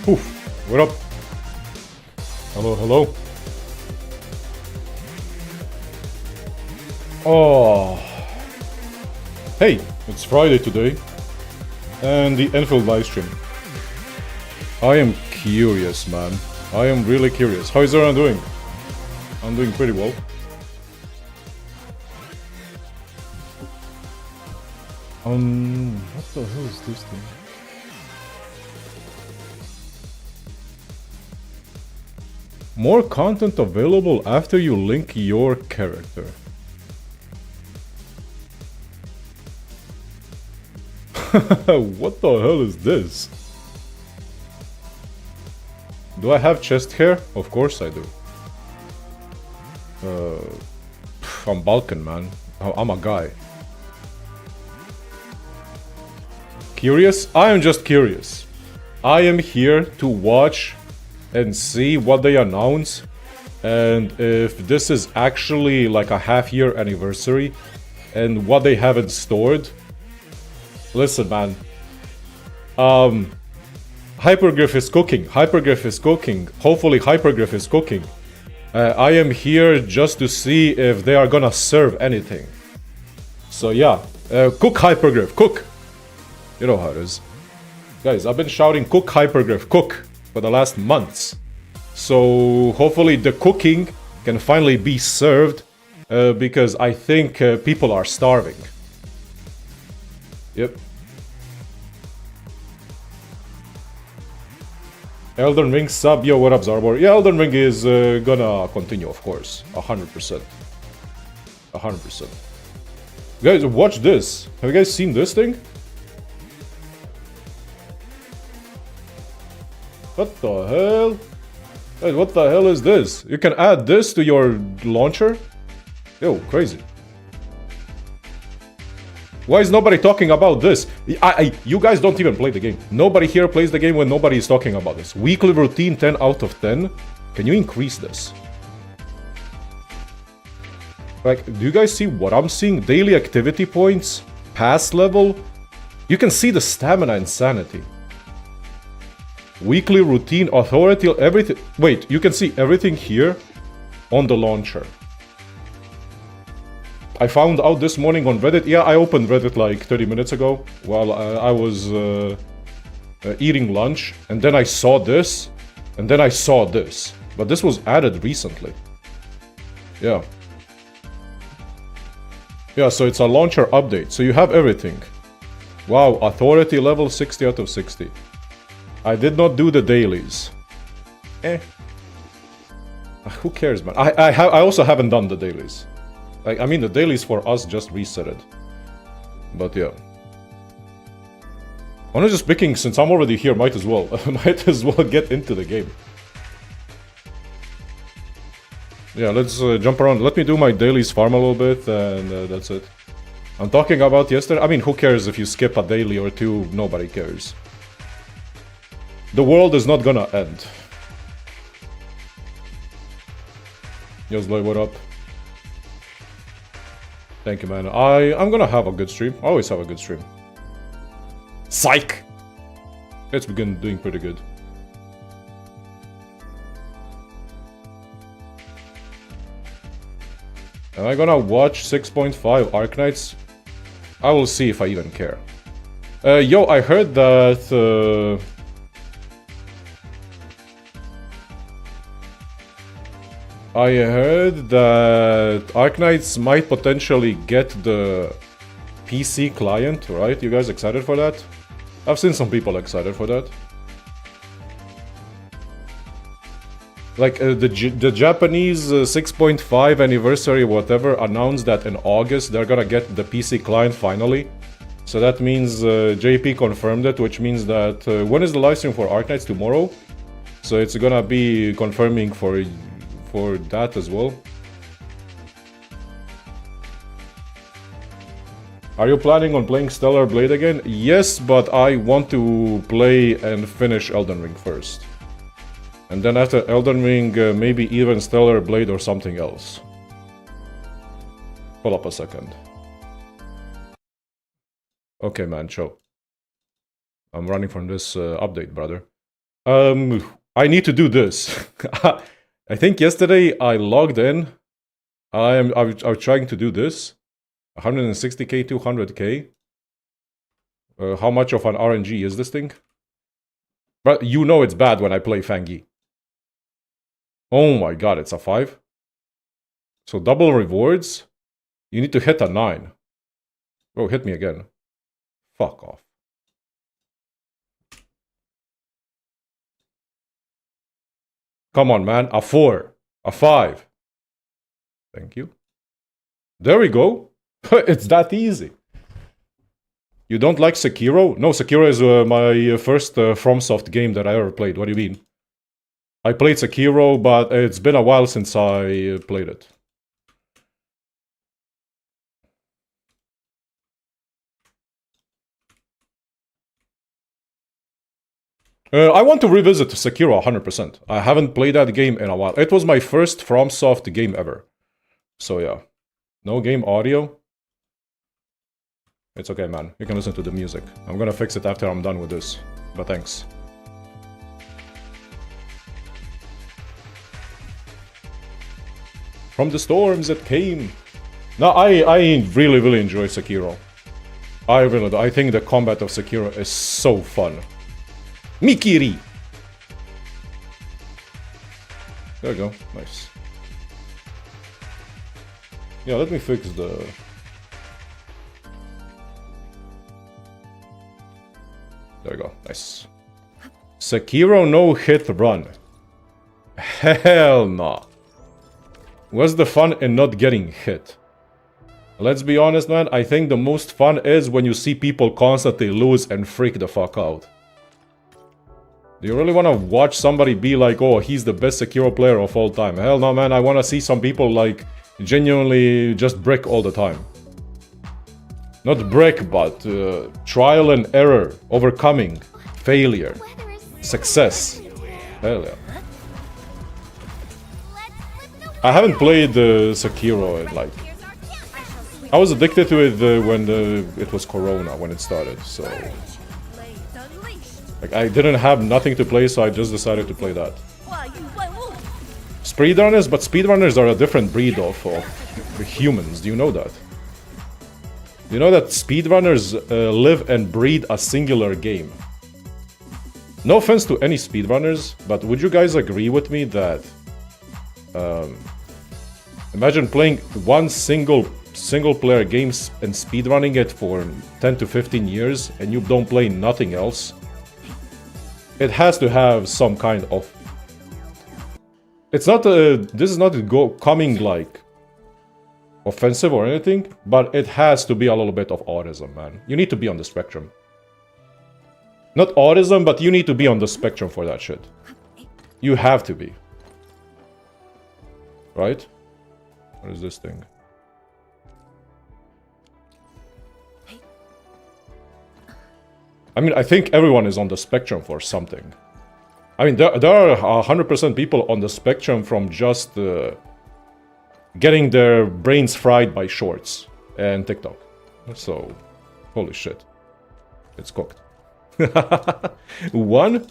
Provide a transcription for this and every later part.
Oof, what up? Hello, hello. Oh. Hey, it's Friday today. And the Endfield livestream. I am curious, man. I am really curious. How is everyone doing? I'm doing pretty well. What the hell is this thing? More content available after you link your character. What the hell is this? Do I have chest hair? Of course I do. I'm Balkan, man. I'm a guy. Curious? I am just curious. I am here to watch and see what they announce, and if this is actually like a half-year anniversary and what they haven't stored. Listen, man. Hypergriff is cooking. Hypergriff is cooking. Hopefully Hypergriff is cooking. I am here just to see if they are gonna serve anything. So yeah, cook Hypergriff, cook! You know how it is. Guys, I've been shouting cook Hypergriff, cook! For the last months. So hopefully the cooking can finally be served, because I think people are starving. Yep. Elden Ring sub, yo, what up, Zarbor? Yeah, Elden Ring is gonna continue, of course. 100%. 100%. Guys, watch this. Have you guys seen this thing? What the hell? Wait, what the hell is this? You can add this to your launcher? Yo, crazy. Why is nobody talking about this? You guys don't even play the game. Nobody here plays the game when nobody is talking about this. Weekly routine 10 out of 10. Can you increase this? Like, do you guys see what I'm seeing? Daily activity points, pass level. You can see the stamina and sanity. Weekly routine, authority, everything. Wait, you can see everything here on the launcher. I found out this morning on Reddit. Yeah, I opened Reddit like 30 minutes ago while I was eating lunch. And then I saw this. And then I saw this. But this was added recently. Yeah. Yeah, so it's a launcher update. So you have everything. Wow, authority level 60 out of 60. I did not do the dailies. Who cares, man? I also haven't done the dailies. Like, I mean, the dailies for us just reset it. But yeah. I'm just picking, since I'm already here, might as well. Might as well get into the game. Yeah, let's jump around. Let me do my dailies farm a little bit, and that's it. I'm talking about yesterday. I mean, who cares if you skip a daily or two? Nobody cares. The world is not gonna end. Yozloy, what up? Thank you, man. I'm gonna have a good stream. I always have a good stream. Psych! It's been doing pretty good. Am I gonna watch 6.5 Arknights? I will see if I even care. Yo, I heard that... I heard that Arknights might potentially get the PC client, right? You guys excited for that? I've seen some people excited for that. Like, the Japanese 6.5 anniversary, whatever, announced that in August they're gonna get the PC client finally. So that means JP confirmed it, which means that... when is the livestream for Arknights? Tomorrow? So it's gonna be confirming for that as well. Are you planning on playing Stellar Blade again? Yes, but I want to play and finish Elden Ring first. And then after Elden Ring, maybe even Stellar Blade or something else. Hold up a second. Okay, man, chill. I'm running from this update, brother. I need to do this. I think yesterday I logged in. I was trying to do this. 160k, 200k. How much of an RNG is this thing? But you know it's bad when I play Fangi. Oh my god, it's a 5. So double rewards. You need to hit a 9. Oh, hit me again. Fuck off. Come on, man. A 4. A 5. Thank you. There we go. It's that easy. You don't like Sekiro? No, Sekiro is my first FromSoft game that I ever played. What do you mean? I played Sekiro, but it's been a while since I played it. I want to revisit Sekiro 100%. I haven't played that game in a while. It was my first FromSoft game ever. So yeah. No game audio. It's okay, man. You can listen to the music. I'm gonna fix it after I'm done with this. But thanks. From the storms that came. No, I really enjoy Sekiro. I really do. I think the combat of Sekiro is so fun. Mikiri! There we go. Nice. Yeah, let me fix the... There we go. Nice. Sekiro no hit run. Hell no. What's the fun in not getting hit? Let's be honest, man. I think the most fun is when you see people constantly lose and freak the fuck out. Do you really want to watch somebody be like, oh, he's the best Sekiro player of all time? Hell no, man. I want to see some people, like, genuinely just brick all the time. Not brick, but trial and error, overcoming, failure, success. Hell yeah. I haven't played Sekiro in, like... I was addicted to it when it was Corona, when it started, so... Like, I didn't have nothing to play, so I just decided to play that. Speedrunners? But speedrunners are a different breed of humans, do you know that? You know that speedrunners live and breed a singular game. No offense to any speedrunners, but would you guys agree with me that... imagine playing one single player games and speedrunning it for 10 to 15 years and you don't play nothing else? It has to have some kind of... It's not this is not coming like offensive or anything, but it has to be a little bit of autism, man. You need to be on the spectrum. Not autism, but you need to be on the spectrum for that shit. You have to be. Right? What is this thing? I mean, I think everyone is on the spectrum for something. I mean, there are 100% people on the spectrum from just getting their brains fried by shorts and TikTok. So, holy shit. It's cooked. One?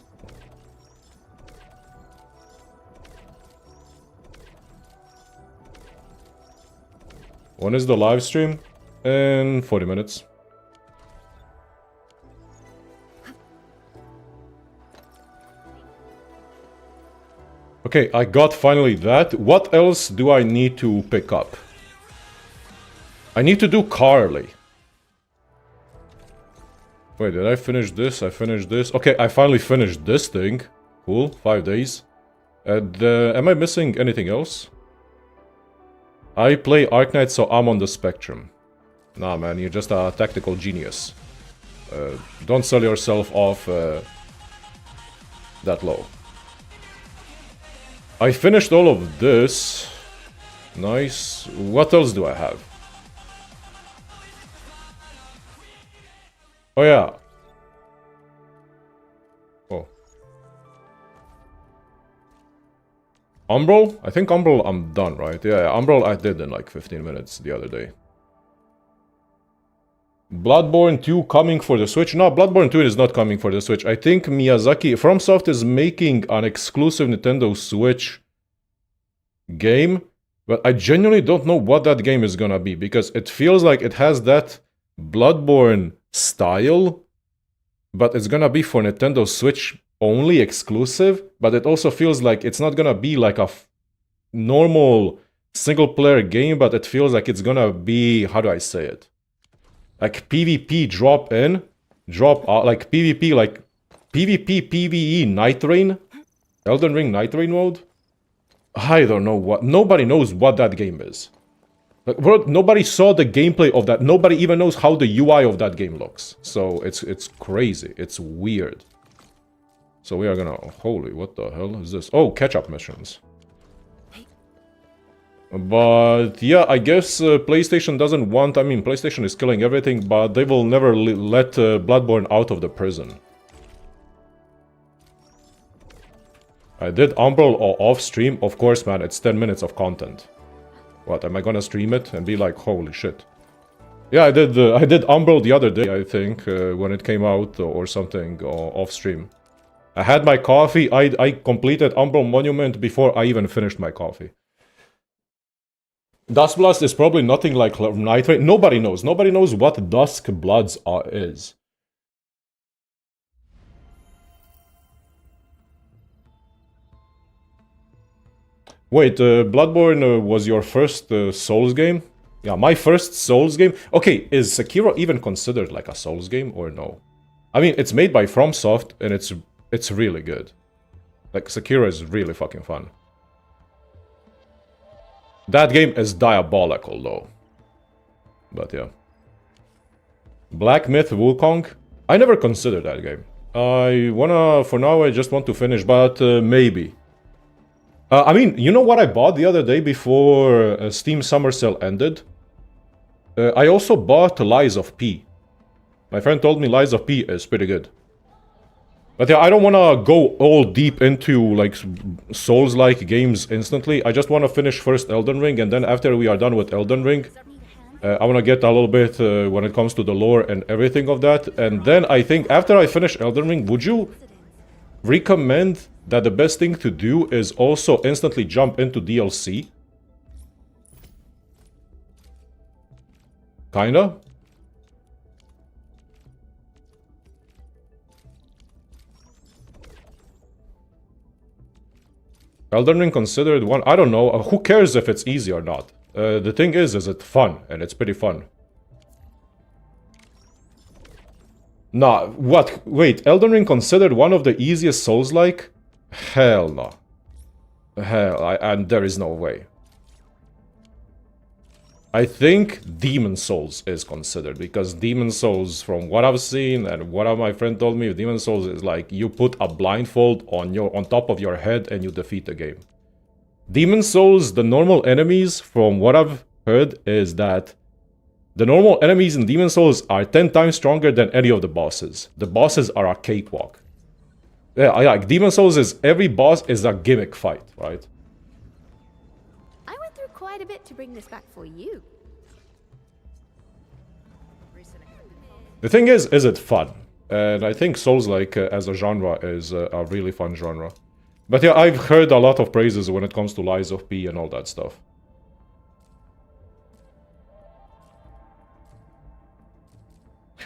When is the live stream? In 40 minutes. Okay, I got finally that. What else do I need to pick up? I need to do Carly. Wait, did I finish this? I finished this. Okay, I finally finished this thing. Cool, 5 days. And am I missing anything else? I play Arknights, so I'm on the spectrum. Nah, man, you're just a tactical genius. Don't sell yourself off that low. I finished all of this. Nice. What else do I have? Oh, yeah. Oh. Umbral? I think Umbral I'm done, right? Yeah, Umbral I did in like 15 minutes the other day. Bloodborne 2 coming for the Switch? No, Bloodborne 2 is not coming for the Switch. I think Miyazaki... FromSoft is making an exclusive Nintendo Switch game, but I genuinely don't know what that game is gonna be, because it feels like it has that Bloodborne style, but it's gonna be for Nintendo Switch only exclusive, but it also feels like it's not gonna be like a normal single-player game, but it feels like it's gonna be... how do I say it? Like PvP drop in, drop out, like PvP, like PvP, PvE Night Rain, Elden Ring Night Rain mode. I don't know what, nobody knows what that game is. Like, bro, nobody saw the gameplay of that, nobody even knows how the UI of that game looks. So it's crazy, it's weird. So we are gonna, holy, what the hell is this? Oh, catch-up missions. But yeah, I guess PlayStation doesn't want... I mean, PlayStation is killing everything, but they will never let Bloodborne out of the prison. I did Umbral off stream. Of course, man, it's 10 minutes of content. What, am I gonna stream it and be like, holy shit? Yeah, I did Umbral the other day, I think, when it came out or something off stream. I had my coffee, I completed Umbral Monument before I even finished my coffee. Duskbloods is probably nothing like Night Rain. Nobody knows. Nobody knows what Duskbloods is. Wait, Bloodborne was your first Souls game? Yeah, my first Souls game. Okay, is Sekiro even considered like a Souls game or no? I mean, it's made by FromSoft and it's really good. Like, Sekiro is really fucking fun. That game is diabolical, though. But yeah. Black Myth Wukong? I never considered that game. I wanna... For now, I just want to finish, but maybe. I mean, you know what I bought the other day before Steam Summer Sale ended? I also bought Lies of P. My friend told me Lies of P is pretty good. But yeah, I don't want to go all deep into, like, Souls-like games instantly. I just want to finish first Elden Ring, and then after we are done with Elden Ring, I want to get a little bit when it comes to the lore and everything of that. And then I think after I finish Elden Ring, would you recommend that the best thing to do is also instantly jump into DLC? Kinda? Elden Ring considered one... I don't know. Who cares if it's easy or not? The thing is it fun? And it's pretty fun. Nah, what? Wait, Elden Ring considered one of the easiest Souls-like? Hell no. And there is no way. I think Demon Souls is considered, because Demon Souls, from what I've seen and what my friend told me, Demon Souls is like you put a blindfold on top of your head and you defeat the game. Demon Souls, the normal enemies, from what I've heard, is that the normal enemies in Demon Souls are 10 times stronger than any of the bosses. The bosses are a cakewalk. Yeah, like Demon Souls is, every boss is a gimmick fight, right? Quite a bit to bring this back for you. The thing is it fun? And I think Souls-like as a genre is a really fun genre. But yeah, I've heard a lot of praises when it comes to Lies of P and all that stuff.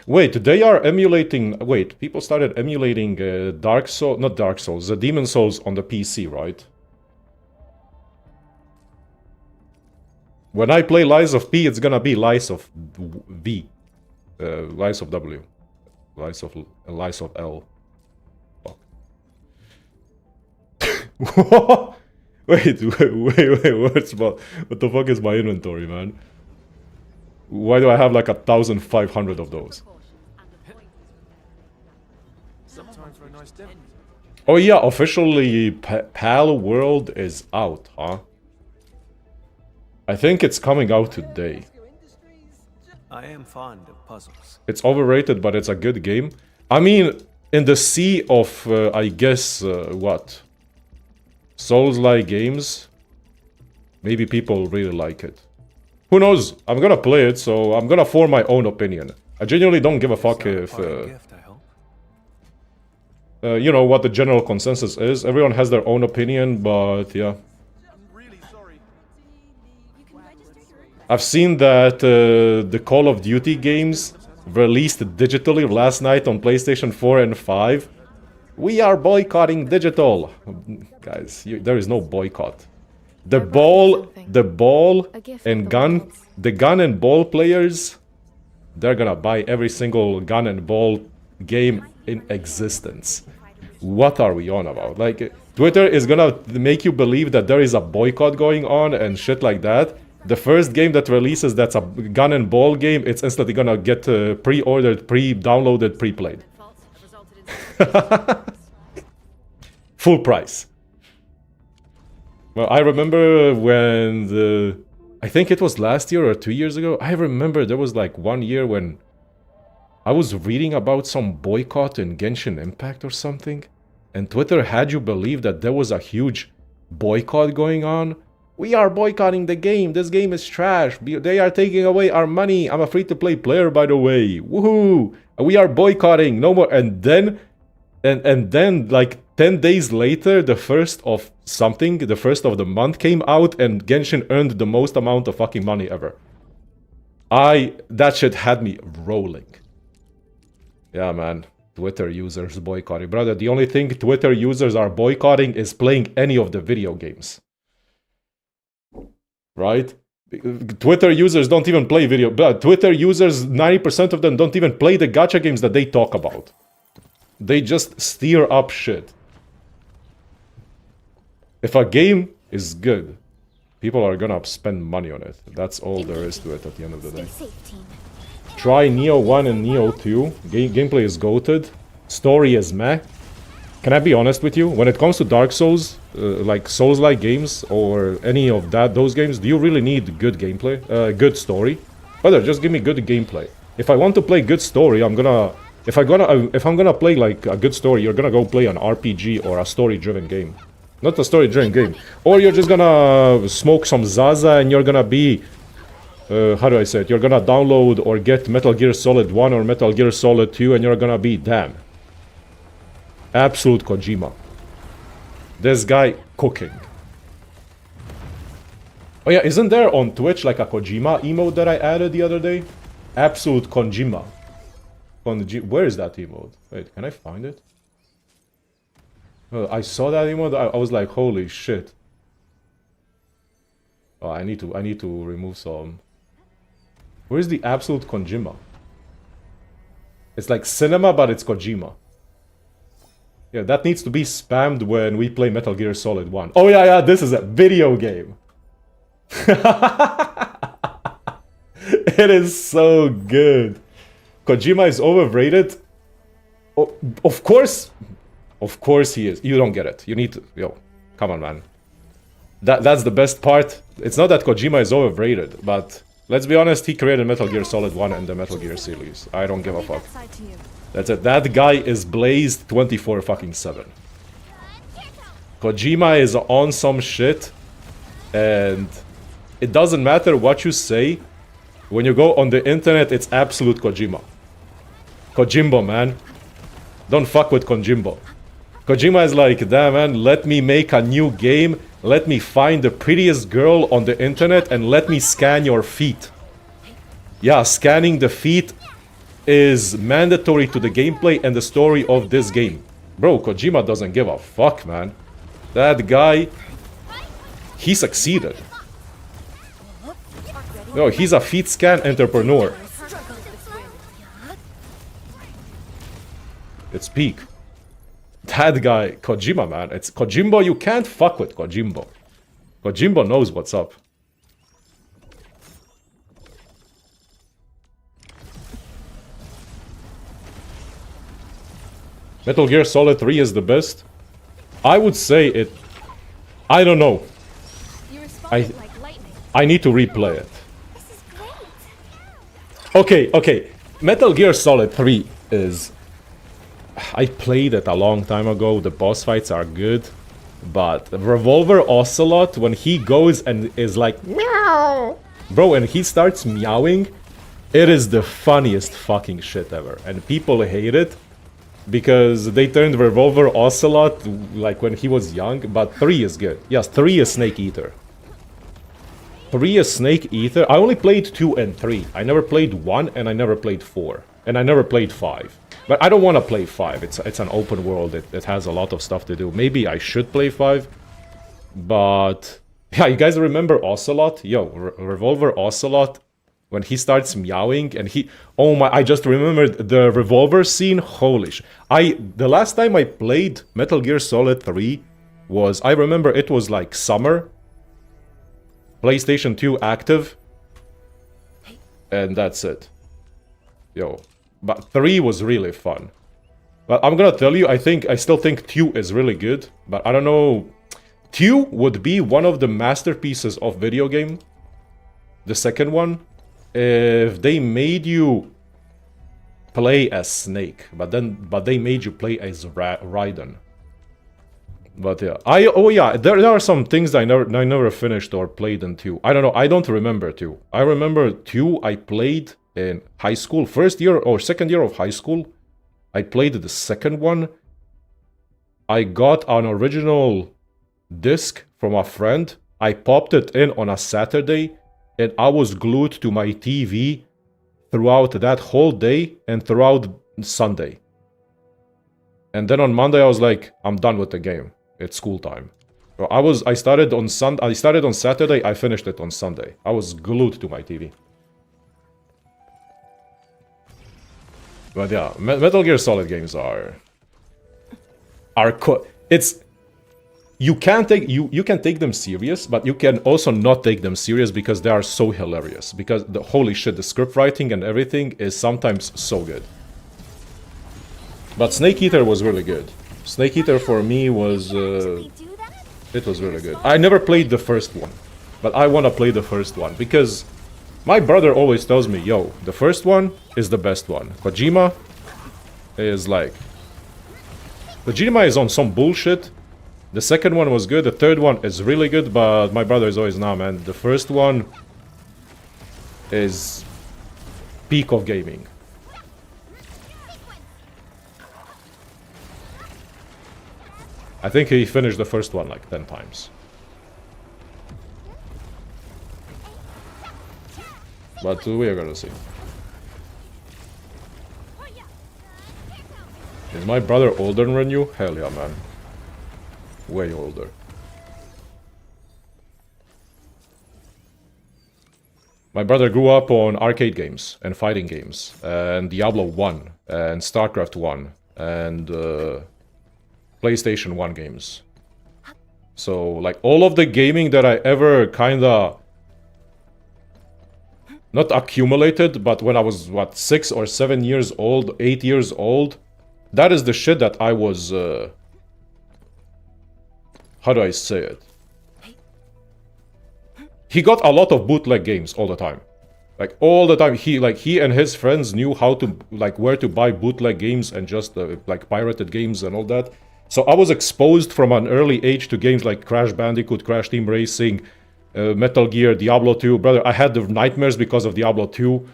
Wait, they are emulating... Wait, people started emulating Dark Souls... Not Dark Souls, the Demon Souls on the PC, right? When I play Lies of P, it's gonna be Lies of V. Lies of W. Lies of L. Fuck. Wait, what the fuck is my inventory, man? Why do I have like 1,500 of those? Oh yeah, officially Palworld is out, huh? I think it's coming out today. I am fond of puzzles. It's overrated, but it's a good game. I mean, in the sea of, I guess, what? Souls-like games? Maybe people really like it. Who knows? I'm gonna play it, so I'm gonna form my own opinion. I genuinely don't give a fuck if, Gift, I hope. you know, what the general consensus is. Everyone has their own opinion, but yeah. I've seen that the Call of Duty games released digitally last night on PlayStation 4 and 5. We are boycotting digital. Guys, there is no boycott. The ball and gun, the gun and ball players, they're gonna buy every single gun and ball game in existence. What are we on about? Like, Twitter is gonna make you believe that there is a boycott going on and shit like that. The first game that releases that's a gun and ball game, it's instantly gonna get pre-ordered, pre-downloaded, pre-played. Full price. Well, I remember when I think it was last year or 2 years ago. I remember there was like 1 year when I was reading about some boycott in Genshin Impact or something. And Twitter had you believe that there was a huge boycott going on. We are boycotting the game. This game is trash. They are taking away our money. I'm a free-to-play player, by the way. Woohoo! We are boycotting. No more. And then, and then, like 10 days later, the first of something, the first of the month came out, and Genshin earned the most amount of fucking money ever. That shit had me rolling. Yeah, man. Twitter users boycotting. Brother, the only thing Twitter users are boycotting is playing any of the video games. Right? Twitter users don't even play video. But Twitter users, 90% of them don't even play the gacha games that they talk about. They just stir up shit. If a game is good, people are gonna spend money on it. That's all there is to it at the end of the day. Try Neo 1 and Neo 2. Gameplay is goated. Story is meh. Can I be honest with you? When it comes to Dark Souls, like Souls-like games or any of those games, do you really need good gameplay? Good story? Brother, just give me good gameplay. If I want to play good story, if I'm gonna play like a good story, you're gonna go play an RPG or a story-driven game. Not a story-driven game. Or you're just gonna smoke some Zaza and you're gonna be... how do I say it? You're gonna download or get Metal Gear Solid 1 or Metal Gear Solid 2 and you're gonna be, damn. Absolute Kojima. This guy cooking. Oh yeah, isn't there on Twitch like a Kojima emote that I added the other day? Absolute Kojima. Where is that emote? Wait, can I find it? I saw that emote, I was like, holy shit. Oh, I need to remove some. Where's the absolute Kojima? It's like cinema, but it's Kojima. Yeah, that needs to be spammed when we play Metal Gear Solid 1. Oh yeah, this is a video game. It is so good. Kojima is overrated. Oh, of course he is. You don't get it. You need to, yo, come on, man. That's the best part. It's not that Kojima is overrated, but let's be honest, he created Metal Gear Solid 1 and the Metal Gear series. I don't give a fuck. That's it. That guy is blazed 24/7. Kojima is on some shit, and it doesn't matter what you say. When you go on the internet, it's absolute Kojima. Kojimbo, man. Don't fuck with Kojimbo. Kojima is like, damn, man, let me make a new game. Let me find the prettiest girl on the internet and let me scan your feet. Yeah, scanning the feet is mandatory to the gameplay and the story of this game. Bro, Kojima doesn't give a fuck, man. That guy, he succeeded. No, he's a feet scan entrepreneur. It's peak. That guy, Kojima, man. It's Kojimbo, you can't fuck with Kojimbo. Kojimbo knows what's up. Metal Gear Solid 3 is the best. I would say it... I don't know. I need to replay it. Okay. Metal Gear Solid 3 is... I played it a long time ago. The boss fights are good. But Revolver Ocelot, when he goes and is like... Meow! Bro, and he starts meowing... It is the funniest fucking shit ever, and people hate it because they turned Revolver Ocelot like when he was young, but 3 is good. Yes, 3 is Snake Eater. 3 is Snake Eater. I only played 2 and 3. I never played 1 and I never played 4. And I never played 5. But I don't want to play 5. It's an open world. It has a lot of stuff to do. Maybe I should play 5. But yeah, you guys remember Ocelot? Yo, Revolver Ocelot, when he starts meowing and he... Oh my, I just remembered the revolver scene. Holy sh... The last time I played Metal Gear Solid 3 was... I remember it was like summer. PlayStation 2 active. And that's it. Yo. But 3 was really fun. But I'm gonna tell you, I still think 2 is really good. But I don't know... 2 would be one of the masterpieces of video game. The second one. If they made you play as Snake, but they made you play as Raiden. But yeah, there are some things I never finished or played in 2. I don't know, I don't remember 2. I remember 2 I played in high school, first year or second year of high school. I played the second one. I got an original disc from a friend. I popped it in on a Saturday. And I was glued to my TV throughout that whole day and throughout Sunday. And then on Monday I was like, I'm done with the game. It's school time. So I started on Saturday, I finished it on Sunday. I was glued to my TV. But yeah, Metal Gear Solid games are it's... You can take them serious, but you can also not take them serious because they are so hilarious. Because holy shit, the script writing and everything is sometimes so good. But Snake Eater was really good. Snake Eater for me was it was really good. I never played the first one, but I want to play the first one because my brother always tells me, "Yo, the first one is the best one." Kojima is on some bullshit. The second one was good, the third one is really good, but my brother is always, nah man, the first one is peak of gaming. I think he finished the first one like 10 times. But we are gonna see. Is my brother older than you? Hell yeah, man. Way older. My brother grew up on arcade games and fighting games and Diablo 1 and StarCraft 1 and PlayStation 1 games. So like all of the gaming that I ever kinda not accumulated, but when I was what 6 or 7 years old, 8 years old, that is the shit that I was how do I say it? He got a lot of bootleg games all the time. Like all the time, he and his friends knew how to where to buy bootleg games and just like pirated games and all that. So I was exposed from an early age to games like Crash Bandicoot, Crash Team Racing, Metal Gear, Diablo 2. Brother, I had the nightmares because of Diablo 2.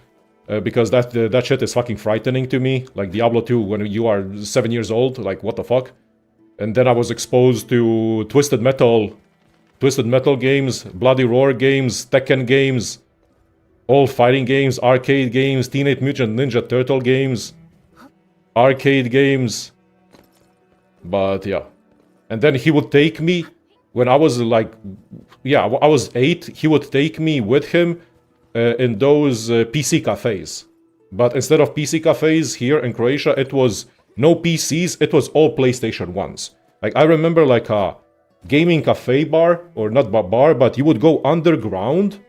Because that shit is fucking frightening to me. Like Diablo 2 when you are 7 years old, like what the fuck? And then I was exposed to Twisted Metal games, Bloody Roar games, Tekken games, all fighting games, arcade games, Teenage Mutant Ninja Turtle games, arcade games. But yeah. And then he would take me, when I was like, yeah, I was 8, he would take me with him in those PC cafes. But instead of PC cafes here in Croatia, it was no PCs, it was all PlayStation 1s. Like, I remember like a gaming cafe bar, or not bar, but you would go underground,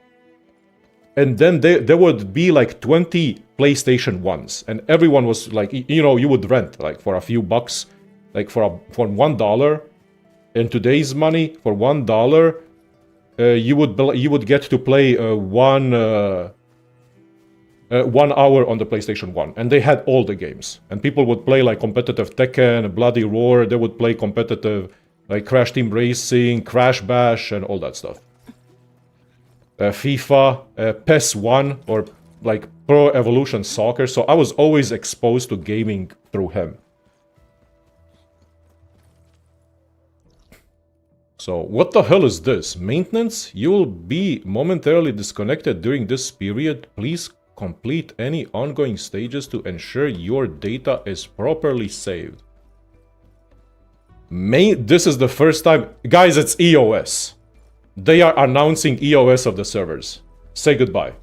and then there would be like 20 PlayStation 1s, and everyone was like, you know, you would rent like for a few bucks, like for $1. In today's money, for $1, you would get to play 1 hour on the PlayStation 1, and they had all the games. And people would play like competitive Tekken, Bloody Roar, they would play competitive like Crash Team Racing, Crash Bash, and all that stuff. FIFA, PES 1 or like Pro Evolution Soccer, so I was always exposed to gaming through him. So, what the hell is this? Maintenance? You will be momentarily disconnected during this period. Please complete any ongoing stages to ensure your data is properly saved. This is the first time... Guys, it's EOS. They are announcing EOS of the servers. Say goodbye.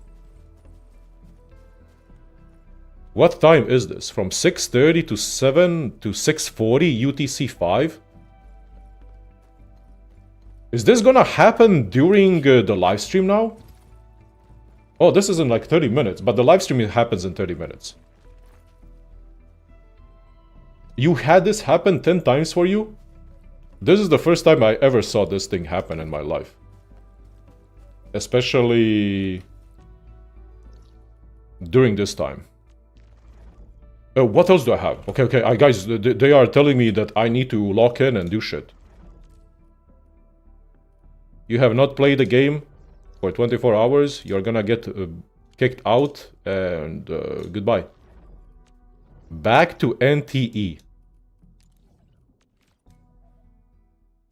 What time is this? From 6:30 to 7 to 6:40 UTC 5? Is this gonna happen during the live stream now? Oh, this is in like 30 minutes, but the live stream happens in 30 minutes. You had this happen 10 times for you? This is the first time I ever saw this thing happen in my life. Especially during this time. What else do I have? Okay, guys, they are telling me that I need to lock in and do shit. You have not played the game for 24 hours, you're gonna get kicked out, and goodbye. Back to NTE.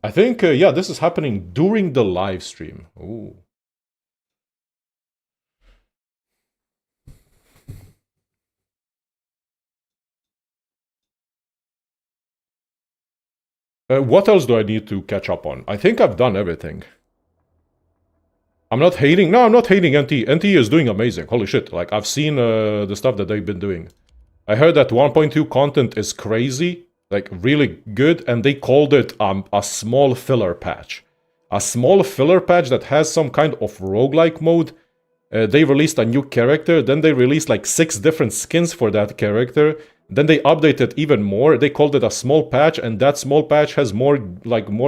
I think, yeah, this is happening during the live stream. Ooh. What else do I need to catch up on? I think I've done everything. I'm not hating. No, I'm not hating NT. NT is doing amazing. Holy shit. Like, I've seen the stuff that they've been doing. I heard that 1.2 content is crazy. Like, really good. And they called it a small filler patch. A small filler patch that has some kind of roguelike mode. They released a new character. Then they released like 6 different skins for that character. Then they updated even more. They called it a small patch, and that small patch has more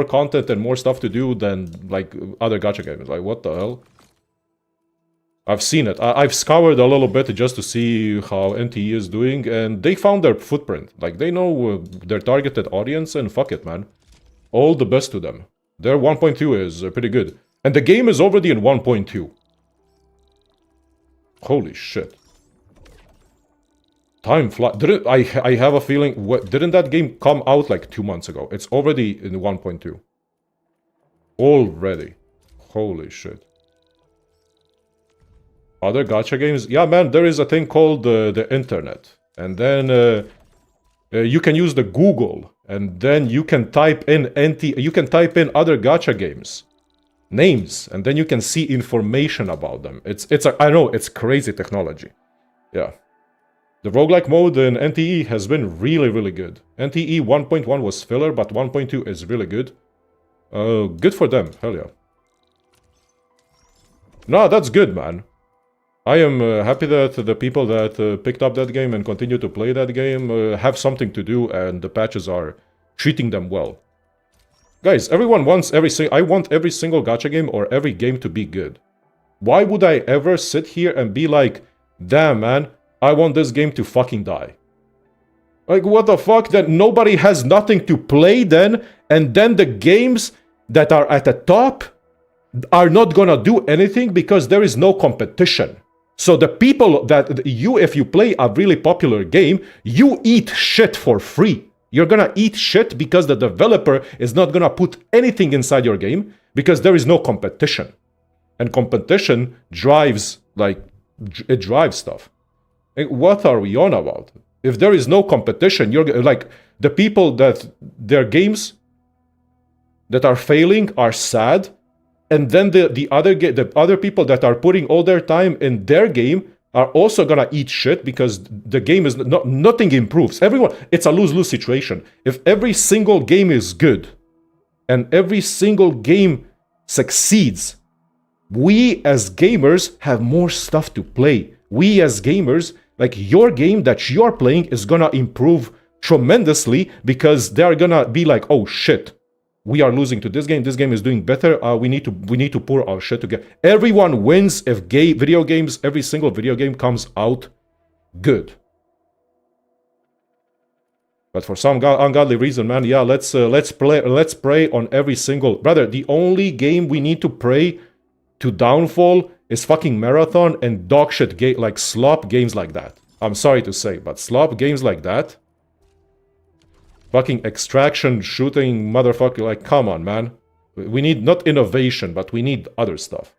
content and more stuff to do than like other gacha games. Like, what the hell? I've seen it. I've scoured a little bit just to see how NTE is doing, and they found their footprint. Like, they know their targeted audience, and fuck it, man. All the best to them. Their 1.2 is pretty good. And the game is already in 1.2. Holy shit. Time flies. I have a feeling... Didn't that game come out like 2 months ago? It's already in 1.2. Already. Holy shit. Other gacha games? Yeah, man, there is a thing called the internet. And then you can use the Google. And then you can type in you can type in other gacha games. Names. And then you can see information about them. I know, it's crazy technology. Yeah. The roguelike mode in NTE has been really, really good. NTE 1.1 was filler, but 1.2 is really good. Good for them, hell yeah. No, that's good, man. I am happy that the people that picked up that game and continue to play that game have something to do, and the patches are treating them well. Guys, everyone wants I want every single gacha game or every game to be good. Why would I ever sit here and be like, damn, man, I want this game to fucking die? Like, what the fuck? Then nobody has nothing to play then, and then the games that are at the top are not gonna do anything because there is no competition. So the people that if you play a really popular game, you eat shit for free. You're gonna eat shit because the developer is not gonna put anything inside your game because there is no competition. And competition drives, it drives stuff. What are we on about? If there is no competition, you're like, the people that their games that are failing are sad, and then the other people that are putting all their time in their game are also gonna eat shit because the game is nothing improves. It's a lose-lose situation. If every single game is good and every single game succeeds, we as gamers have more stuff to play. We as gamers, like, your game that you're playing is gonna improve tremendously because they're gonna be like, oh shit, we are losing to this game is doing better, we need to pour our shit together. Everyone wins if every single video game comes out good. But for some ungodly reason, man, yeah, let's pray on every single... Brother, the only game we need to pray to downfall is fucking Marathon and dogshit like slop games like that. I'm sorry to say, but slop games like that, fucking extraction, shooting, motherfucker, like, come on, man. We need not innovation, but we need other stuff.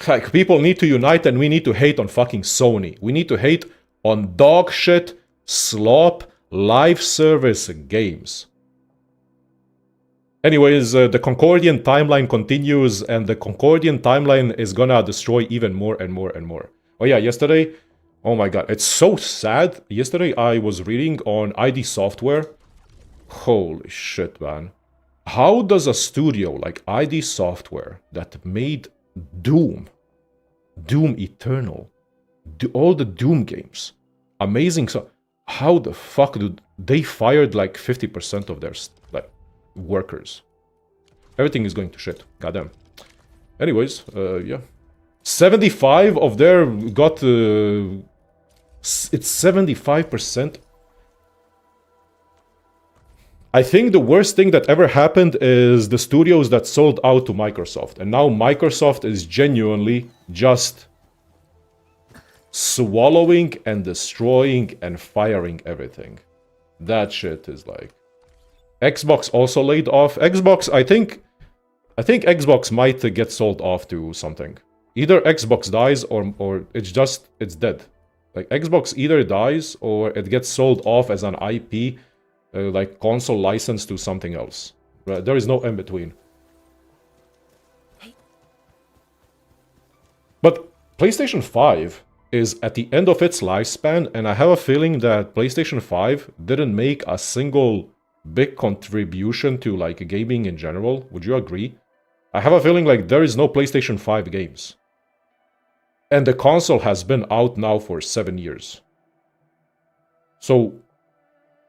Like, people need to unite and we need to hate on fucking Sony. We need to hate on dog shit, slop, live service games. Anyways, the Concordian timeline continues, and the Concordian timeline is gonna destroy even more and more and more. Oh yeah, yesterday, oh my god, it's so sad. Yesterday I was reading on ID Software. Holy shit, man. How does a studio like ID Software that made Doom, Doom Eternal, all the Doom games, amazing, so how the fuck do they fired like 50% of their like workers? Everything is going to shit. Goddamn. Anyways, yeah. 75 of their got... it's 75%. I think the worst thing that ever happened is the studios that sold out to Microsoft. And now Microsoft is genuinely just swallowing and destroying and firing everything. That shit is like... Xbox also laid off. Xbox, I think Xbox might get sold off to something. Either Xbox dies or it's dead. Like, Xbox either dies or it gets sold off as an IP, like console license to something else. There is no in between. But PlayStation 5 is at the end of its lifespan, and I have a feeling that PlayStation 5 didn't make a single big contribution to like gaming in general. Would you agree? I have a feeling like there is no PlayStation 5 games. And the console has been out now for 7 years. So,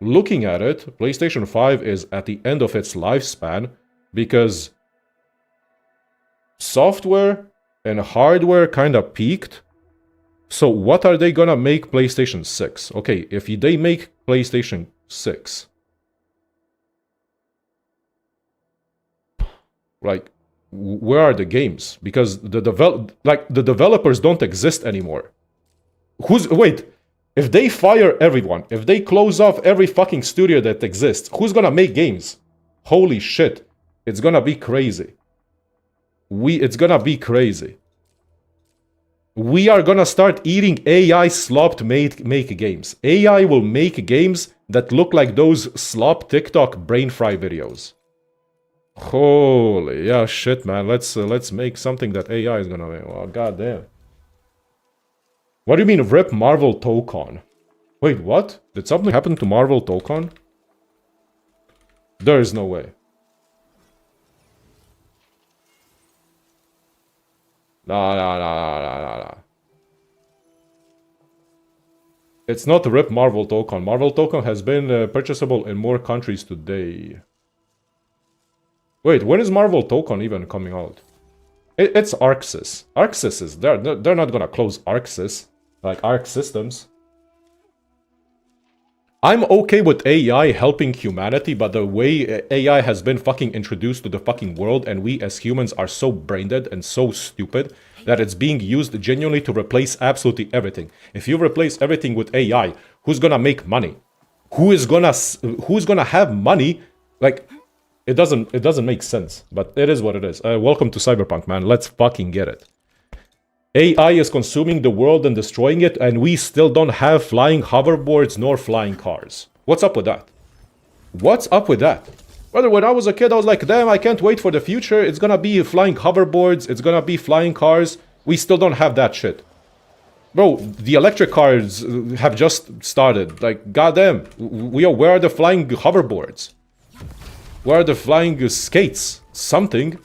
looking at it, PlayStation 5 is at the end of its lifespan because software and hardware kind of peaked. So what are they gonna make PlayStation 6? Okay, if they make PlayStation 6, like, where are the games? Because the developers don't exist anymore. Wait, if they fire everyone, if they close off every fucking studio that exists, who's gonna make games? Holy shit, it's gonna be crazy. It's gonna be crazy. We are gonna start eating AI slop to make games. AI will make games that look like those slop TikTok brain fry videos. Holy, yeah, shit, man. Let's make something that AI is gonna make. Oh, goddamn. What do you mean, rip Marvel Tokon? Wait, what? Did something happen to Marvel Tokon? There is no way. Nah. It's not rip Marvel Tokon. Marvel Tokon has been purchasable in more countries today. Wait, when is Marvel Tokon even coming out? It's ArcSys. ArcSys is... They're not gonna close ArcSys. Like, Arc Systems. I'm okay with AI helping humanity, but the way AI has been fucking introduced to the fucking world, and we as humans are so brain-dead and so stupid that it's being used genuinely to replace absolutely everything. If you replace everything with AI, who's gonna make money? Who's gonna have money? Like... It doesn't make sense, but it is what it is. Welcome to Cyberpunk, man. Let's fucking get it. AI is consuming the world and destroying it, and we still don't have flying hoverboards nor flying cars. What's up with that? What's up with that? Brother, when I was a kid, I was like, damn, I can't wait for the future. It's gonna be flying hoverboards. It's gonna be flying cars. We still don't have that shit. Bro, the electric cars have just started. Like, goddamn. Where are the flying hoverboards? Where are the flying skates? Something.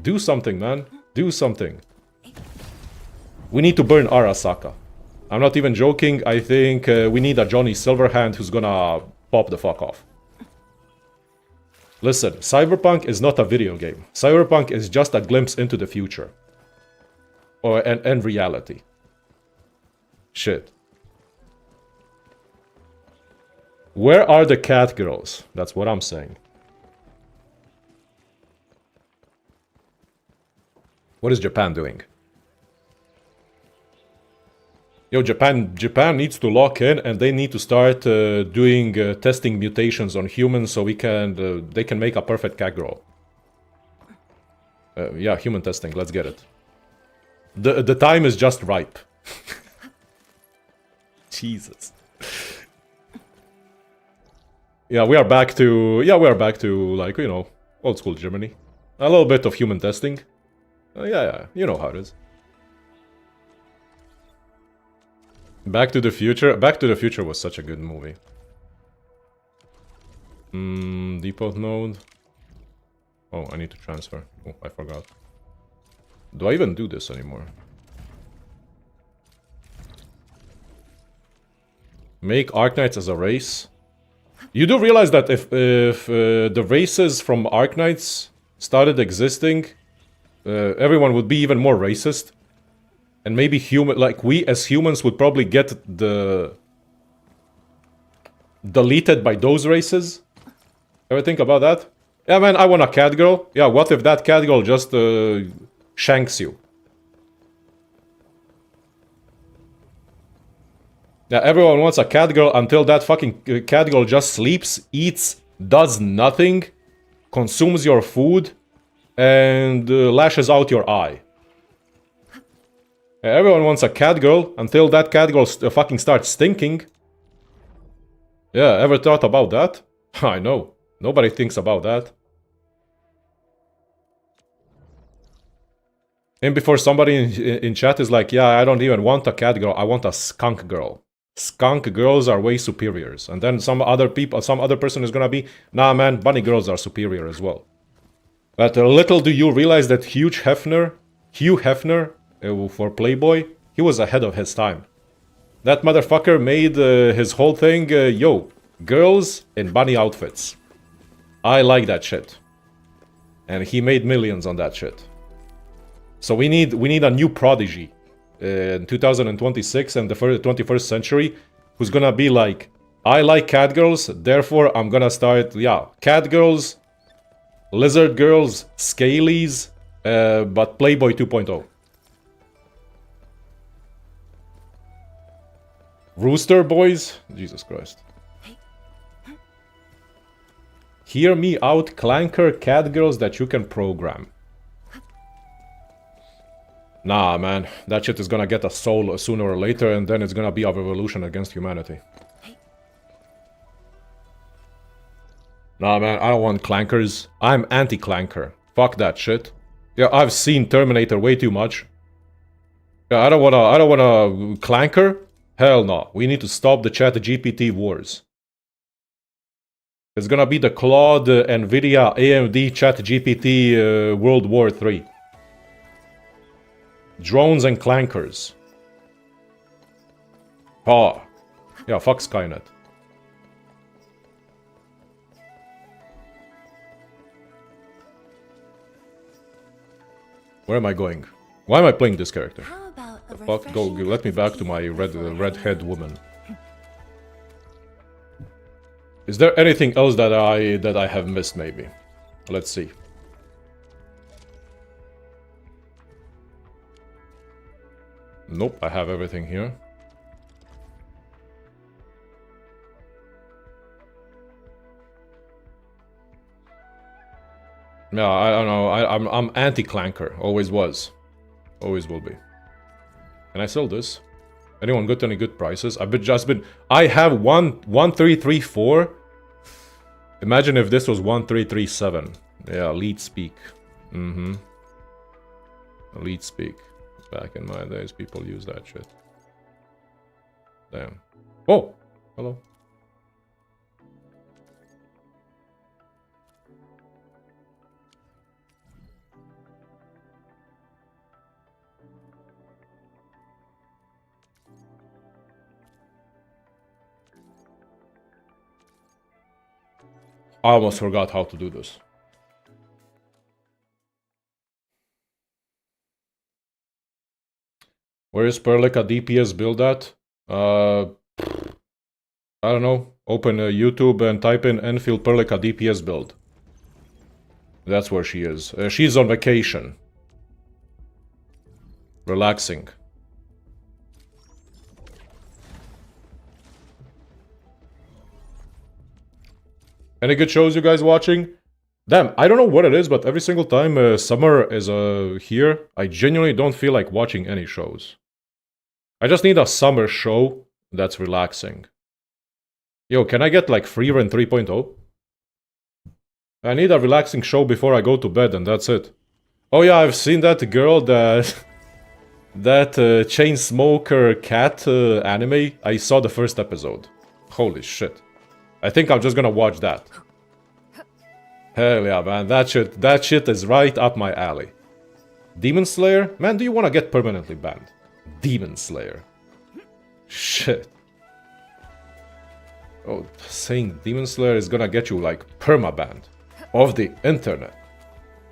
Do something, man. Do something. We need to burn Arasaka. I'm not even joking. I think we need a Johnny Silverhand who's gonna pop the fuck off. Listen, Cyberpunk is not a video game. Cyberpunk is just a glimpse into the future. And reality. Shit. Where are the cat girls? That's what I'm saying. What is Japan doing? Yo, Japan needs to lock in, and they need to start doing testing mutations on humans so they can make a perfect cat girl. Yeah, human testing. Let's get it. The time is just ripe. Jesus. Yeah, we are back to like, you know, old school Germany. A little bit of human testing. Yeah, you know how it is. Back to the Future. Back to the Future was such a good movie. Depot node. Oh, I need to transfer. Oh, I forgot. Do I even do this anymore? Make Arknights as a race. You do realize that if the races from Arknights started existing, everyone would be even more racist. And maybe we as humans would probably get deleted by those races. Ever think about that? Yeah, man, I want a cat girl. Yeah, what if that cat girl just shanks you? Yeah, everyone wants a cat girl until that fucking cat girl just sleeps, eats, does nothing, consumes your food, and lashes out your eye. Everyone wants a cat girl until that cat girl fucking starts stinking. Yeah, ever thought about that? I know. Nobody thinks about that. And before somebody in chat is like, yeah, I don't even want a cat girl, I want a skunk girl. Skunk girls are way superiors. And then some other person is gonna be, nah man, bunny girls are superior as well. But little do you realize that Hugh Hefner, for Playboy, he was ahead of his time. That motherfucker made his whole thing, yo, girls in bunny outfits. I like that shit. And he made millions on that shit. So we need a new prodigy in 2026 and the 21st century who's gonna be like, I like cat girls, therefore I'm gonna start, yeah, cat girls, lizard girls, scalies, but Playboy 2.0. Rooster boys? Jesus Christ. Hear me out, clanker cat girls that you can program. Nah, man, that shit is gonna get a soul sooner or later, and then it's gonna be a revolution against humanity. Nah, man, I don't want clankers. I'm anti-clanker. Fuck that shit. Yeah, I've seen Terminator way too much. Yeah, I don't wanna clanker. Hell no. We need to stop the ChatGPT wars. It's gonna be the Claude, Nvidia, AMD, ChatGPT World War III. Drones and clankers. Oh. Yeah, fuck Skynet. Where am I going? Why am I playing this character? Fuck, go, let me back to my red-haired woman. Is there anything else that I have missed, maybe? Let's see. Nope, I have everything here. Yeah, I don't know. I'm anti-clanker. Always was. Always will be. Can I sell this? Anyone got any good prices? I have 1334. Imagine if this was 1337. Yeah, lead speak. Lead speak. Back in my days, people use that shit. Damn. Oh! Hello. I almost forgot how to do this. Where is Perlica DPS build at? I don't know. Open YouTube and type in Endfield Perlica DPS build. That's where she is. She's on vacation. Relaxing. Any good shows you guys watching? Damn, I don't know what it is, but every single time summer is here, I genuinely don't feel like watching any shows. I just need a summer show that's relaxing. Yo, can I get like Freerun 3.0? I need a relaxing show before I go to bed, and that's it. Oh yeah, I've seen that girl that... that chain smoker cat anime. I saw the first episode. Holy shit. I think I'm just gonna watch that. Hell yeah, man. That shit is right up my alley. Demon Slayer? Man, do you wanna get permanently banned? Demon Slayer. Shit. Oh, saying Demon Slayer is gonna get you, like, perma-banned. Off the internet.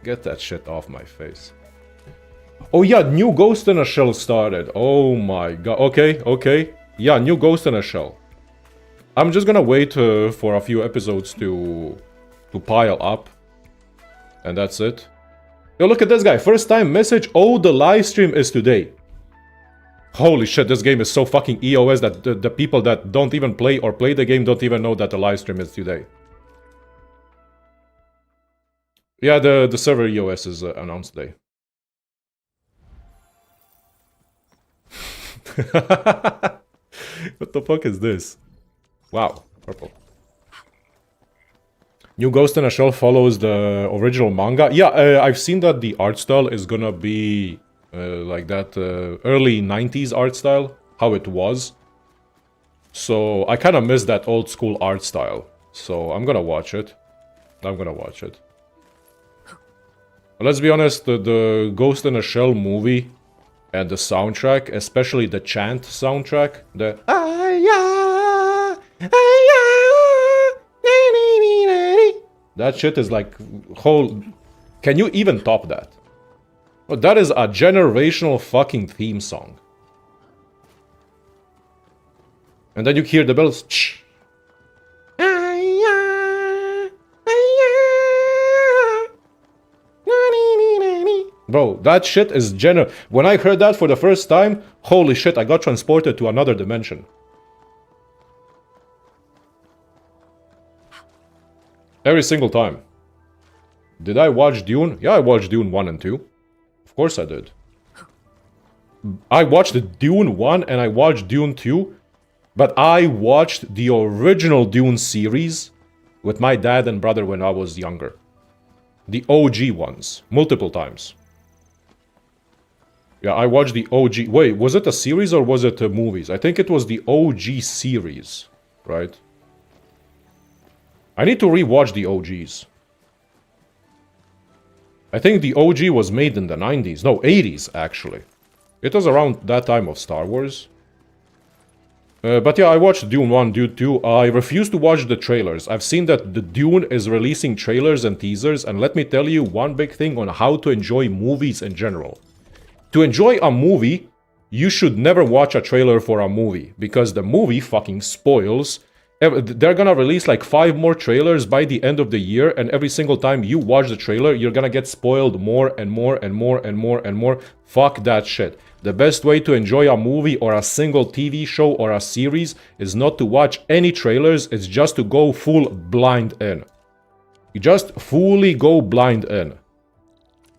Get that shit off my face. Oh yeah, new Ghost in a Shell started. Oh my god. Okay, okay. Yeah, new Ghost in a Shell. I'm just gonna wait for a few episodes to pile up. And that's it. Yo, look at this guy. First time message. Oh, the live stream is today. Holy shit, this game is so fucking EOS that the people that don't even play or play the game don't even know that the live stream is today. Yeah, the server EOS is announced today. What the fuck is this? Wow, purple. New Ghost in a Shell follows the original manga. Yeah, I've seen that the art style is gonna be like that early 90s art style, how it was. So I kind of miss that old school art style. So I'm gonna watch it. I'm gonna watch it. But let's be honest, the Ghost in a Shell movie and the soundtrack, especially the chant soundtrack, the that shit is like whole. Can you even top that? Oh, that is a generational fucking theme song. And then you hear the bells. Bro, that shit is when I heard that for the first time, holy shit, I got transported to another dimension. Every single time. Did I watch Dune? Yeah, I watched Dune 1 and 2. Of course I did. I watched Dune 1 and I watched Dune 2, but I watched the original Dune series with my dad and brother when I was younger. The OG ones, multiple times. Yeah, I watched the OG... Wait, was it a series or was it movies? I think it was the OG series, right? I need to rewatch the OGs. I think the OG was made in the 90s. No, 80s, actually. It was around that time of Star Wars. But yeah, I watched Dune 1, Dune 2. I refuse to watch the trailers. I've seen that the Dune is releasing trailers and teasers, and let me tell you one big thing on how to enjoy movies in general. To enjoy a movie, you should never watch a trailer for a movie, because the movie fucking spoils. They're gonna release like 5 more trailers by the end of the year, and every single time you watch the trailer, you're gonna get spoiled more and more and more and more and more. Fuck that shit. The best way to enjoy a movie or a single TV show or a series is not to watch any trailers, it's just to go full blind in. You just fully go blind in.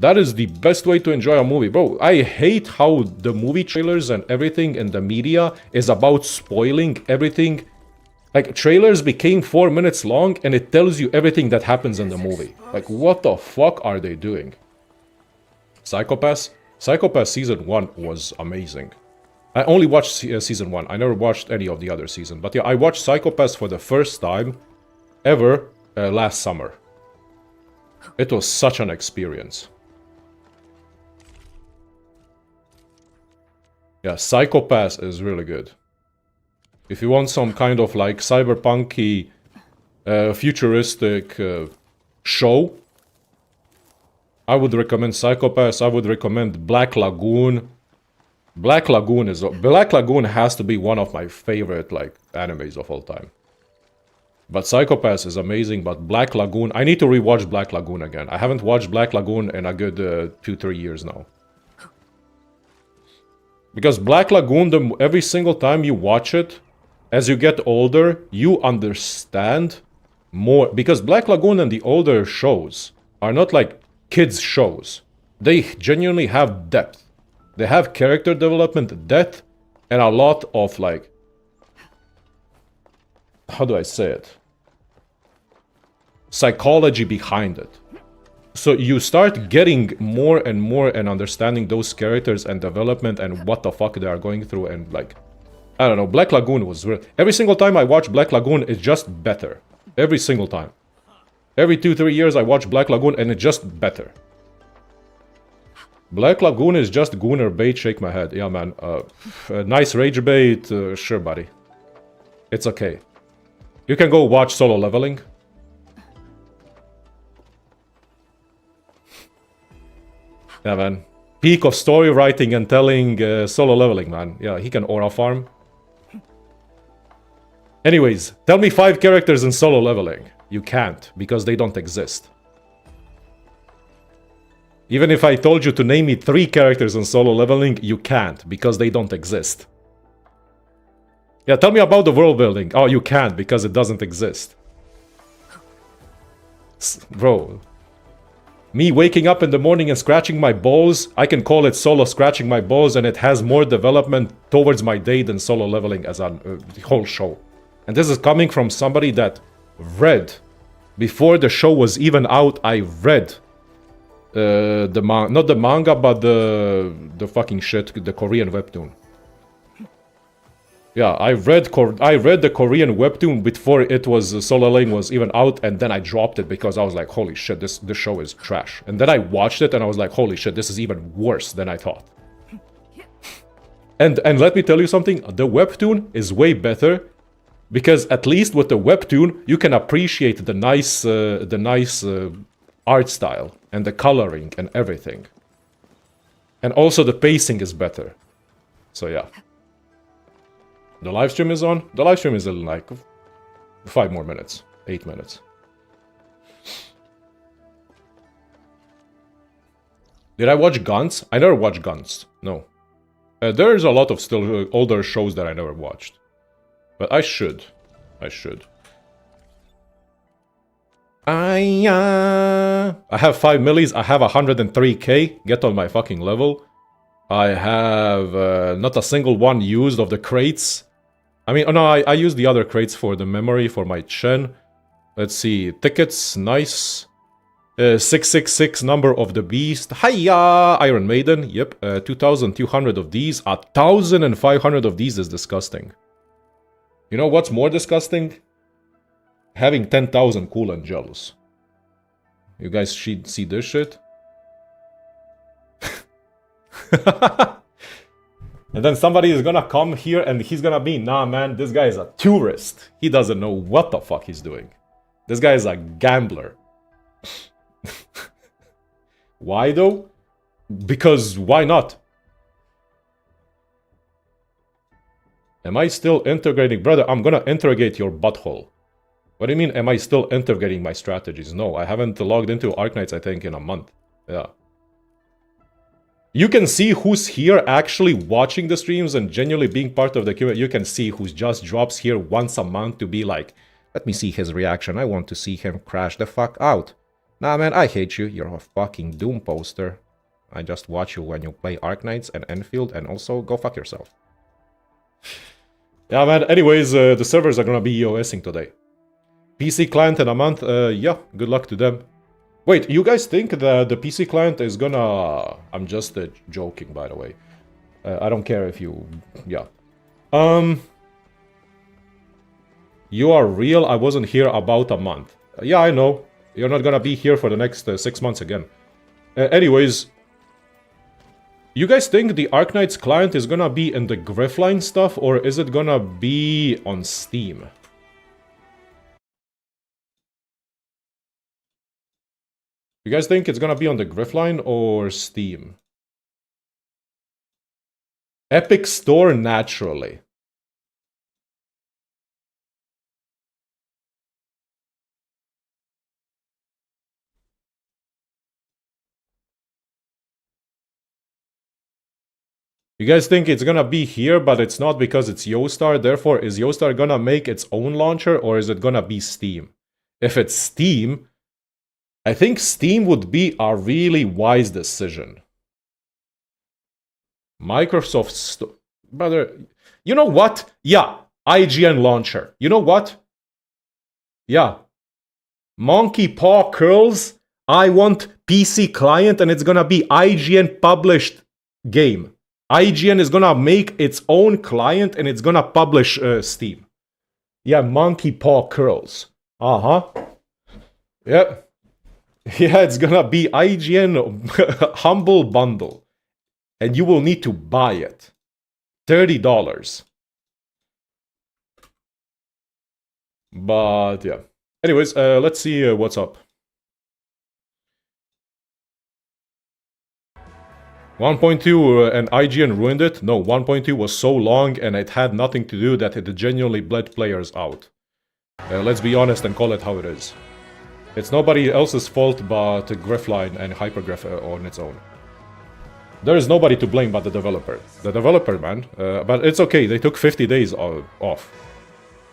That is the best way to enjoy a movie. Bro, I hate how the movie trailers and everything in the media is about spoiling everything. Like, trailers became 4 minutes long and it tells you everything that happens in the movie. Like, what the fuck are they doing? Psycho-Pass? Psycho-Pass Season 1 was amazing. I only watched Season 1. I never watched any of the other seasons. But yeah, I watched Psycho-Pass for the first time ever last summer. It was such an experience. Yeah, Psycho-Pass is really good. If you want some kind of like cyberpunky, futuristic show, I would recommend Psycho-Pass. I would recommend Black Lagoon. Black Lagoon has to be one of my favorite like animes of all time. But Psycho-Pass is amazing. But Black Lagoon, I need to rewatch Black Lagoon again. I haven't watched Black Lagoon in a good 2-3 years now. Because Black Lagoon, every single time you watch it, as you get older, you understand more. Because Black Lagoon and the older shows are not like kids' shows. They genuinely have depth. They have character development, depth, and a lot of like... How do I say it? Psychology behind it. So you start getting more and more and understanding those characters and development and what the fuck they are going through and like... I don't know, Black Lagoon was... Every single time I watch Black Lagoon, it's just better. Every single time. Every 2-3 years I watch Black Lagoon and it's just better. Black Lagoon is just gooner bait, shake my head. Yeah, man. Nice rage bait, sure, buddy. It's okay. You can go watch Solo Leveling. Yeah, man. Peak of story writing and telling Solo Leveling, man. Yeah, he can aura farm. Anyways, tell me 5 characters in Solo Leveling. You can't, because they don't exist. Even if I told you to name me 3 characters in Solo Leveling, you can't, because they don't exist. Yeah, tell me about the world building. Oh, you can't, because it doesn't exist. Bro. Me waking up in the morning and scratching my balls, I can call it Solo scratching my balls, and it has more development towards my day than Solo Leveling as a whole show. And this is coming from somebody that read, before the show was even out, I read not the manga, but the fucking shit, the Korean webtoon. Yeah, I read the Korean webtoon before it was Solo Leveling was even out, and then I dropped it because I was like, holy shit, this show is trash. And then I watched it and I was like, holy shit, this is even worse than I thought. And let me tell you something, the webtoon is way better, because at least with the webtoon you can appreciate the nice art style and the coloring and everything. And also the pacing is better. So yeah. The live stream is on. The live stream is in like 5 more minutes. 8 minutes. Did I watch Guns? I never watched Guns. No. There's a lot of still older shows that I never watched. But I should. I should. I have 5 millis. I have 103k. Get on my fucking level. I have not a single one used of the crates. I mean, oh no, I used the other crates for the memory for my Chen. Let's see, tickets, nice. 666 number of the beast. Hiya! Iron Maiden, yep. 2,200 of these. 1,500 of these is disgusting. You know what's more disgusting? Having 10,000 cool and jealous. You guys should see this shit? And then somebody is gonna come here and he's gonna be, nah man, this guy is a tourist. He doesn't know what the fuck he's doing. This guy is a gambler. Why though? Because why not? Am I still integrating? Brother, I'm gonna interrogate your butthole. What do you mean, am I still integrating my strategies? No, I haven't logged into Arknights, I think, in a month. Yeah. You can see who's here actually watching the streams and genuinely being part of the community. You can see who just drops here once a month to be like, let me see his reaction. I want to see him crash the fuck out. Nah, man, I hate you. You're a fucking Doom poster. I just watch you when you play Arknights and Endfield, and also go fuck yourself. Yeah, man. Anyways, the servers are gonna be EOSing today. PC client in a month. Yeah, good luck to them. Wait, you guys think that the PC client is gonna... I'm just joking, by the way. I don't care if you... Yeah. You are real? I wasn't here about a month. Yeah, I know. You're not gonna be here for the next 6 months again. Anyways... You guys think the Arknights client is gonna be in the Griffline stuff, or is it gonna be on Steam? You guys think it's gonna be on the Griffline or Steam? Epic Store naturally. You guys think it's gonna be here, but it's not because it's Yostar. Therefore, is Yostar gonna make its own launcher, or is it gonna be Steam? If it's Steam, I think Steam would be a really wise decision. Microsoft brother, you know what? Yeah, IGN launcher. You know what? Yeah. Monkey paw curls. I want PC client, and it's gonna be IGN published game. IGN is gonna make its own client, and it's gonna publish Steam. Yeah, monkey paw curls. Uh-huh. Yeah. Yeah, it's gonna be IGN Humble Bundle. And you will need to buy it. $30. But yeah. Anyways, let's see what's up. 1.2 and IGN ruined it? No, 1.2 was so long and it had nothing to do that it genuinely bled players out. Let's be honest and call it how it is. It's nobody else's fault but Griffline and Hypergraph on its own. There is nobody to blame but the developer. The developer, man. But it's okay, they took 50 days off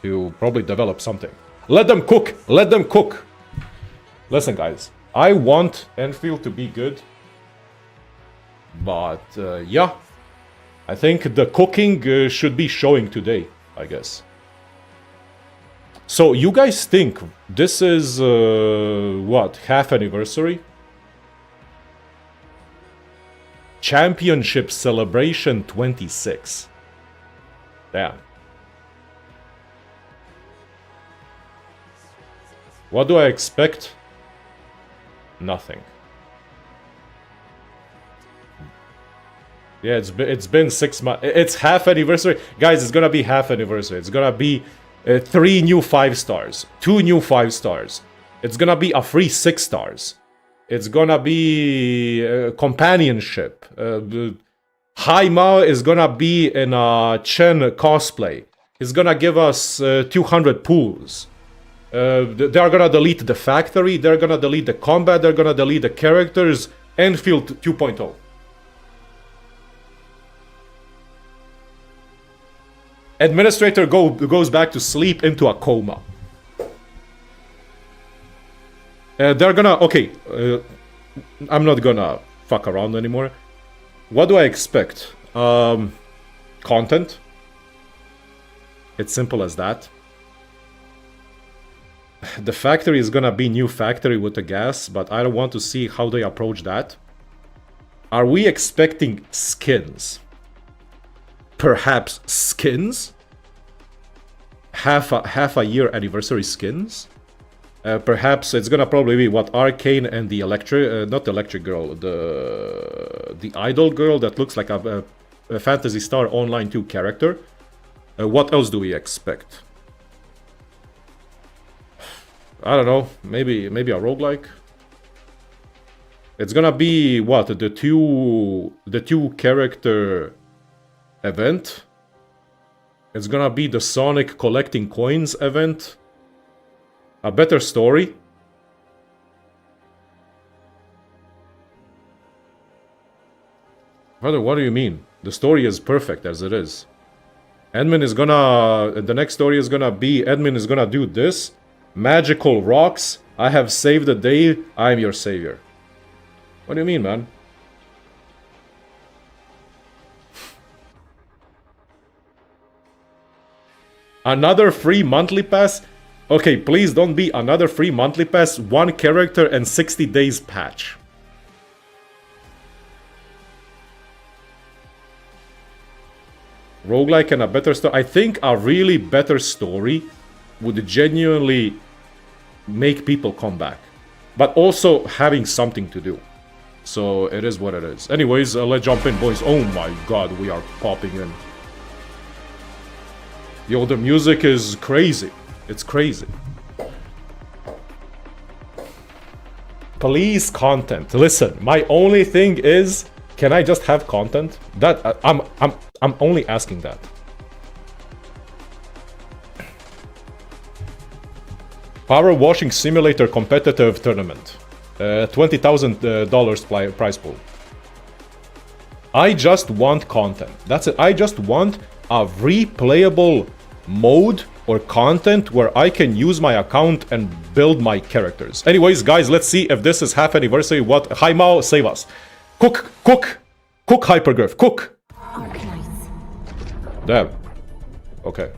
to probably develop something. Let them cook! Let them cook! Listen, guys. I want Endfield to be good. But, yeah. I think the cooking should be showing today, I guess. So, you guys think this is, what, half anniversary? Championship Celebration 26. Damn. What do I expect? Nothing. Yeah, it's been 6 months. It's half anniversary. Guys, it's gonna be half anniversary. It's gonna be 3 new 5 stars. 2 new 5 stars. It's gonna be a free 6 stars. It's gonna be companionship. Haima is gonna be in a Chen cosplay. He's gonna give us 200 pools. They're gonna delete the factory. They're gonna delete the combat. They're gonna delete the characters. Endfield 2.0. Administrator goes back to sleep into a coma. They're gonna... Okay, I'm not gonna fuck around anymore. What do I expect? Content. It's simple as that. The factory is gonna be new factory with the gas, but I don't want to see how they approach that. Are we expecting skins? Perhaps skins? Half a year anniversary skins? Perhaps it's gonna probably be what, Arcane and the electric, not the electric girl, the idol girl that looks like a Phantasy Star Online 2 character. What else do we expect? I don't know, maybe a roguelike. It's gonna be what, the two character event. It's gonna be the Sonic collecting coins event. A better story. Brother, what do you mean? The story is perfect as it is. Admin is gonna... The next story is gonna be... Admin is gonna do this. Magical rocks. I have saved the day. I am your savior. What do you mean, man? Another free monthly pass? Okay, please don't be another free monthly pass. 1 character and 60 days patch. Roguelike and a better story. I think a really better story would genuinely make people come back. But also having something to do. So it is what it is. Anyways, let's jump in, boys. Oh my god, we are popping in. Yo, the music is crazy. It's crazy. Please, content. Listen, my only thing is, can I just have content? That I'm only asking that. Power washing simulator competitive tournament. $20,000 prize pool. I just want content. That's it. I just want a replayable mode or content where I can use my account and build my characters. Anyways, guys, let's see if this is half anniversary. What? Hi Mao, save us. Cook hyperglyph, cook. Arknights. Damn. Okay.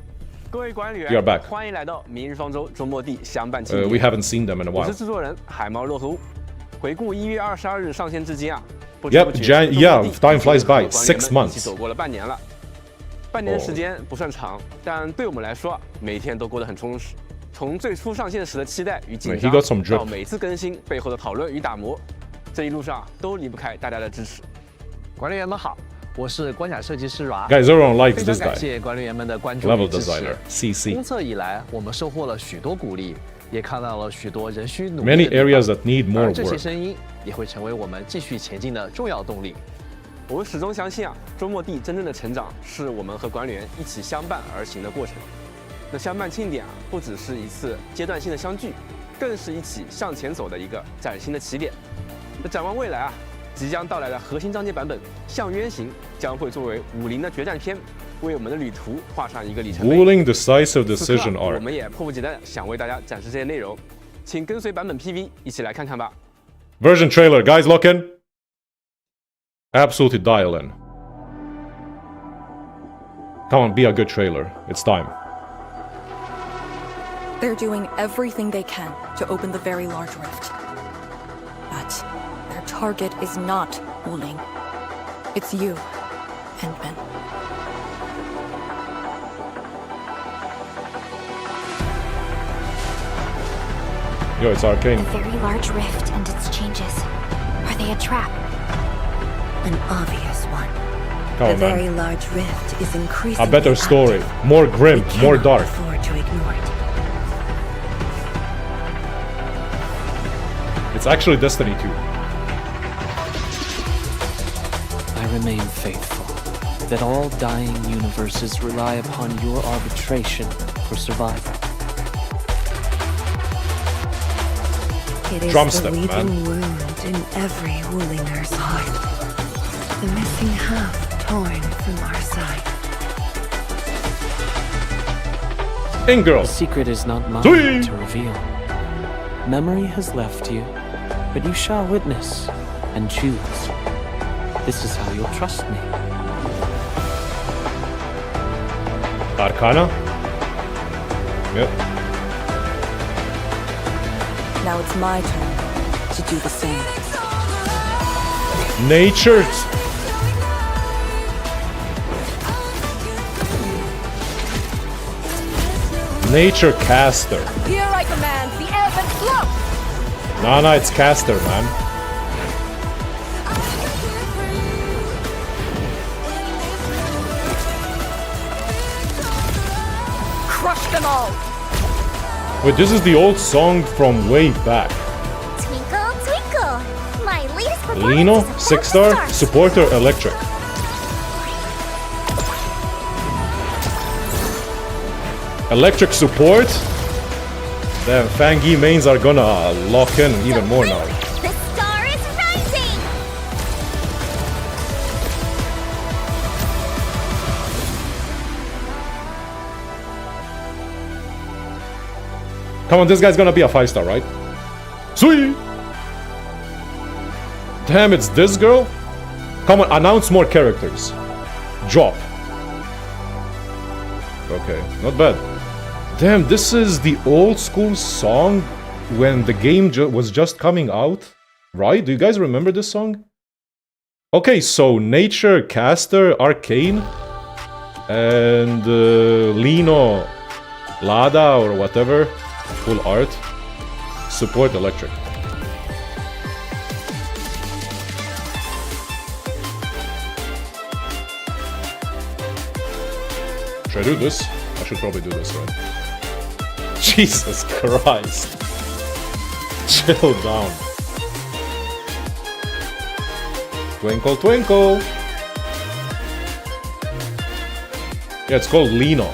各位管理员 You're back. 欢迎来到明日方舟周末地相伴庆典。 We haven't seen them in a 我 while. 是制作人海猫洛图。回顾1月22日上线至今啊，不知 Yep, 不觉 yeah, time flies by. 和管理员们 6 months. 一起走过了半年了。半年时间不算长，但对我们来说啊，每天都过得很充实。从最初上线时的期待与紧 He got some 张， drip. 到每次更新背后的讨论与打磨，这一路上都离不开大家的支持。管理员们好，我是关卡设计师 Ra。 Guys, everyone 非 likes 常 this 感 guy. 谢管理员们的关注 Level 与支持。 designer, CC. 公测以来，我们收获了许多鼓励，也看到了许多仍需努力 Many 的地方 areas that need more 而这些 work. 声音也会成为我们继续前进的重要动力。我们始终相信啊，周末地真正的成长是我们和管理员一起相伴而行的过程。那相伴庆典啊，不只是一次阶段性的相聚，更是一起向前走的一个崭新的起点。那展望未来啊，即将到来的核心章节版本《象渊行》将会作为武林的决战篇，为我们的旅途画上一个里程碑。 Ruling decisive 此刻 decision 我 arc. 们也迫不及待地想为大家展示这些内容，请跟随版本 PV 一起来看看吧。 Version trailer, guys, lock in. Absolutely dial in. Come on, be a good trailer. It's time. They're doing everything they can to open the very large rift. But their target is not Wuling. It's you, Endman. Yo, it's arcane. The very large rift and its changes. Are they a trap? An obvious one. Come The on, very man. large rift is A increasingly better story. active. More grim, We more cannot dark. afford to ignore it. It's actually Destiny 2. I remain faithful that all dying universes rely upon your arbitration for survival. It is Drumstick, the weeping man. wound in every Wulinger's heart. The missing half torn from our side. In girl. The secret is not mine Three. to reveal. Memory has left you, but you shall witness and choose. This is how you'll trust me. Arcana. Yep. Now it's my turn to do the same. Nature. Nature caster. Here I command the ebb and flow! Nah, it's caster, man. Crush them all! Wait, this is the old song from way back. Twinkle, twinkle. My latest performance Lino, is a 6-star, star. supporter, electric. Electric support? Damn, Fangi mains are gonna lock in even more now. The star is rising. Come on, this guy's gonna be a 5-star, right? Sweet! Damn, it's this girl? Come on, announce more characters. Drop. Okay, not bad. Damn, this is the old school song when the game was just coming out, right? Do you guys remember this song? Okay, so Nature, Caster, Arcane, and Lino, Lada, or whatever, full art, support electric. Should I do this? I should probably do this, right? Jesus Christ. Chill down. Twinkle, twinkle. Yeah, it's called Lino.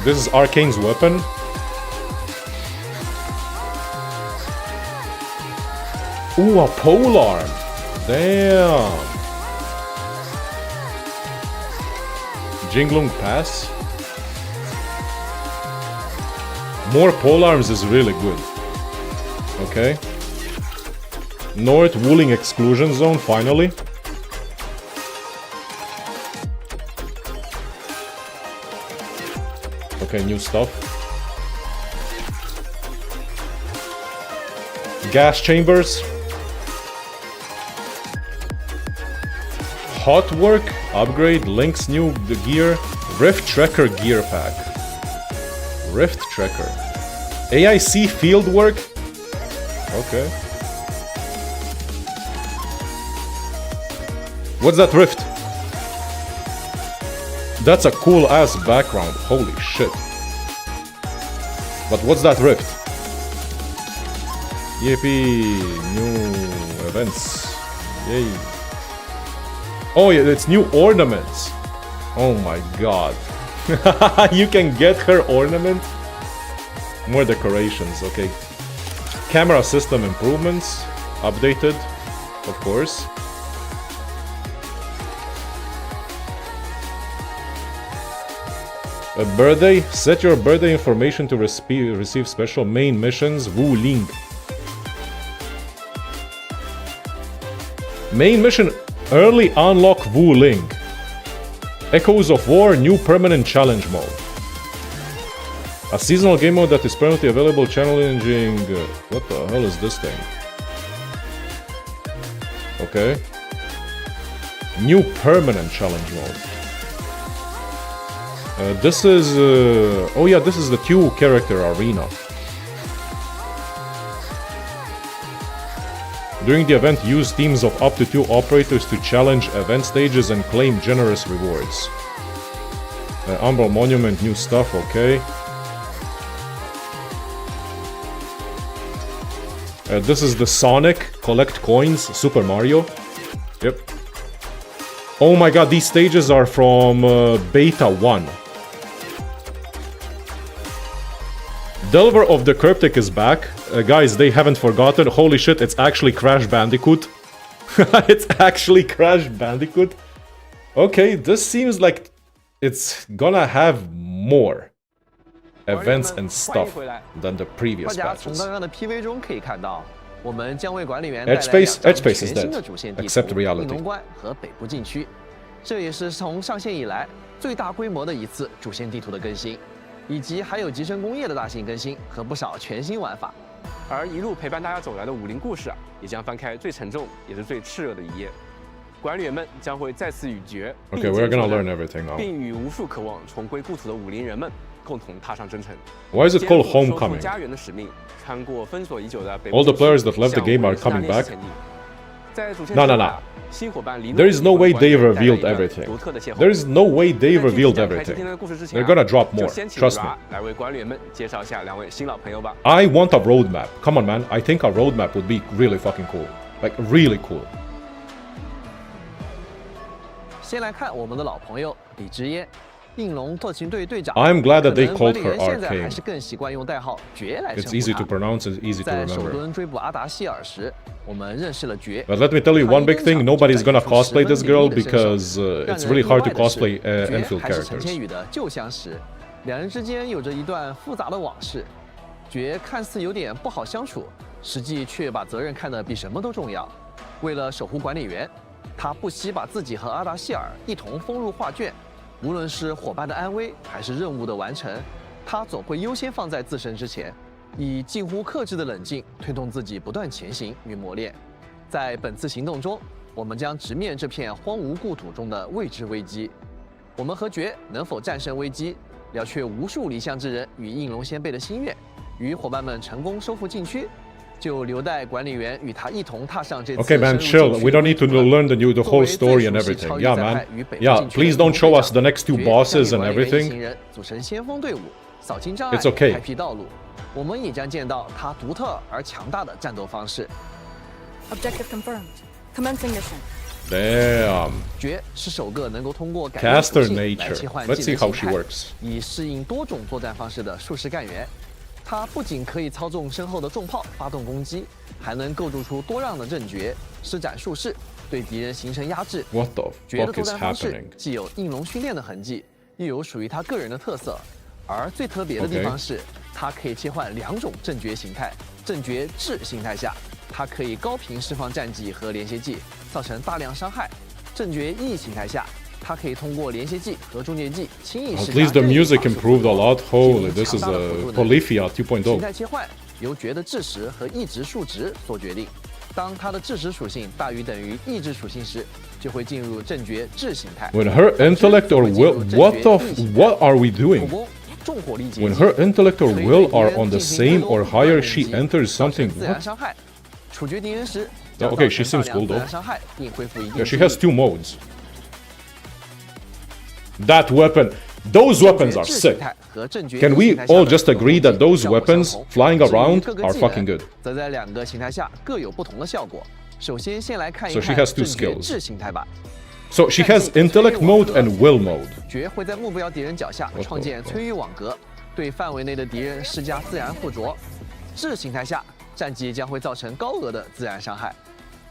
This is Arcane's weapon. Ooh, a polearm. Damn. Jinglong Pass. More polearms is really good. Okay. North Wuling Exclusion Zone, finally. Okay, new stuff. Gas chambers. Hot work, upgrade, Link's new gear, Rift Tracker gear pack. Rift Tracker. AIC field work. Okay. What's that rift? That's a cool ass background. Holy shit. But what's that rift? Yippee. New events. Yay. Oh yeah, it's new ornaments. Oh my god. You can get her ornament. More decorations, okay. Camera system improvements. Updated, of course. A birthday. Set your birthday information to receive special main missions. Wu Ling. Main mission. Early unlock Wu Ling. Echoes of War, new permanent challenge mode. A seasonal game mode that is permanently available, challenging... what the hell is this thing? Okay. New permanent challenge mode. This is... oh yeah, this is the 2-character arena. During the event, use teams of up to 2 operators to challenge event stages and claim generous rewards. Umbral Monument, new stuff, okay. This is the Sonic, collect coins, Super Mario. Yep. Oh my god, these stages are from Beta 1. Delver of the Cryptic is back. Guys, they haven't forgotten. Holy shit, it's actually Crash Bandicoot. It's actually Crash Bandicoot. Okay, this seems like it's gonna have more events and stuff than the previous 大家从 patches. 刚刚的 PV 中可以看到，我们将为管理员 Edge 带来 Space- 2 Edge Space 张 is 全新 dead, 的主线地 except 图 reality. 应龙关和北部禁区，这也是从上线以来最大规模的一次主线地图的更新，以及还有集成工业的大型更新和不少全新玩法。而一路陪伴大家走来的武林故事啊，也将翻开最沉重也是最炽热的一页。管理员们将会再次与绝 Okay, we're gonna learn everything now. 并与无数渴望重归故土的武林人们共同踏上征程。 Why is it called 肩负守护 Homecoming? 家园的使命，穿过封锁已久的北部 All the 禁区 players that left the 向 game are 维斯纳 coming 列 back? 前进在主线 No, 之 no, 外 no. 啊新伙伴林 There is no way they 管理员 revealed 带来一个 everything. 独特的邂逅 There is no way they 在 revealed 展开今 everything. 天的故事之前 They're 啊 gonna drop 就 more. 先请 Trust me. Ra 来为管理员们介绍一下2位新老朋友吧。 I want a roadmap. Come on, man. I think a roadmap would be really fucking cool. Like, really cool. 先来看我们的老朋友李知嫣，应龙特勤队队长。 I'm glad that they 可能 called 管理 her 员现在 Arcane. 还是更习惯用代号绝来称 It's 呼 easy 他 to pronounce, it's easy to 在首 remember. 轮追捕阿达希尔时，我们认识了绝。 But let me tell you one big thing, nobody's gonna cosplay this girl because it's really hard to cosplay Endfield 还是陈 characters. 千羽的旧相识，两人之间有着一段复杂的往事。绝看似有点不好相处，实际却把责任看得比什么都重要。为了守护管理员，他不惜把自己和阿达希尔一同封入画卷。无论是伙伴的安危还是任务的完成，他总会优先放在自身之前，以近乎克制的冷静推动自己不断前行与磨练。在本次行动中，我们将直面这片荒芜故土中的未知危机。我们和绝能否战胜危机，了却无数离乡之人与应龙先辈的心愿，与伙伴们成功收复禁区，就留待管理员与他一同踏上这次 Okay, man, 深入 chill. 禁区 We don't need to 的路途了。 learn the whole story and everything. Yeah, man. Yeah, please don't show us the next 2 bosses and everything. 组成先锋队伍，扫清障碍， It's okay. 开辟道路。我们也将见到他独特而强大的战斗方式。 Objective confirmed. Commencing mission. Damn. 绝是首个能够通过改变 Caster 属性来 nature. 切换 Let's 技 see 能 how 形 she 态， works. 以适应多种作战方式的术士干员。它不仅可以操纵身后的重炮发动攻击，还能构筑出多样的阵诀，施展术式，对敌人形成压制。 What the 绝的 fuck 作 is 战方式 happening? 既有应龙训练的痕迹，又有属于他个人的特色。而最特别的地方是，它可以切换2种阵诀形态。阵诀质形态下，它可以高频释放战技和连携技，造成大量伤害；阵诀 E 形态下，它可以通过连携技和终结技轻易施 At 加 least the 任意 music 法术 improved a lot. 提 Holy, 供 this is 强大的 a 辅助能力 Polyphia 形 2.0. 态切换由绝的致时和意志数值所决定。当它的致时属性大于等于意志属性时，就会进入阵诀质形态。 When her intellect or will, what are we doing? 普攻、重火力截击 When her intellect or 可以对 will 敌 are 人 on the 进行 same 更 or 多 higher, 攻 she 击 enters 造成 something. 自然 What? 伤害。处决敌人时， Okay, she seems cool 自 though. 然伤害并恢复一定 Yeah, she 记忆 has 2 modes. That weapon, those weapons are 质形 sick. 态和阵诀 Can 一 we 形态下 all 的 just agree 攻 that 击 those 效果 weapons 相同 flying 至于 around 各个 are 技能 fucking good? 则在2个形态下各有不同的效果。首先，先来看一 So she 看 has two 阵诀 skills. 质形态吧。 So she has intellect mode and will mode. 绝会在目标敌人脚下创建摧域网格，对范围内的敌人施加自然附着。质形态下，战技将会造成高额的自然伤害。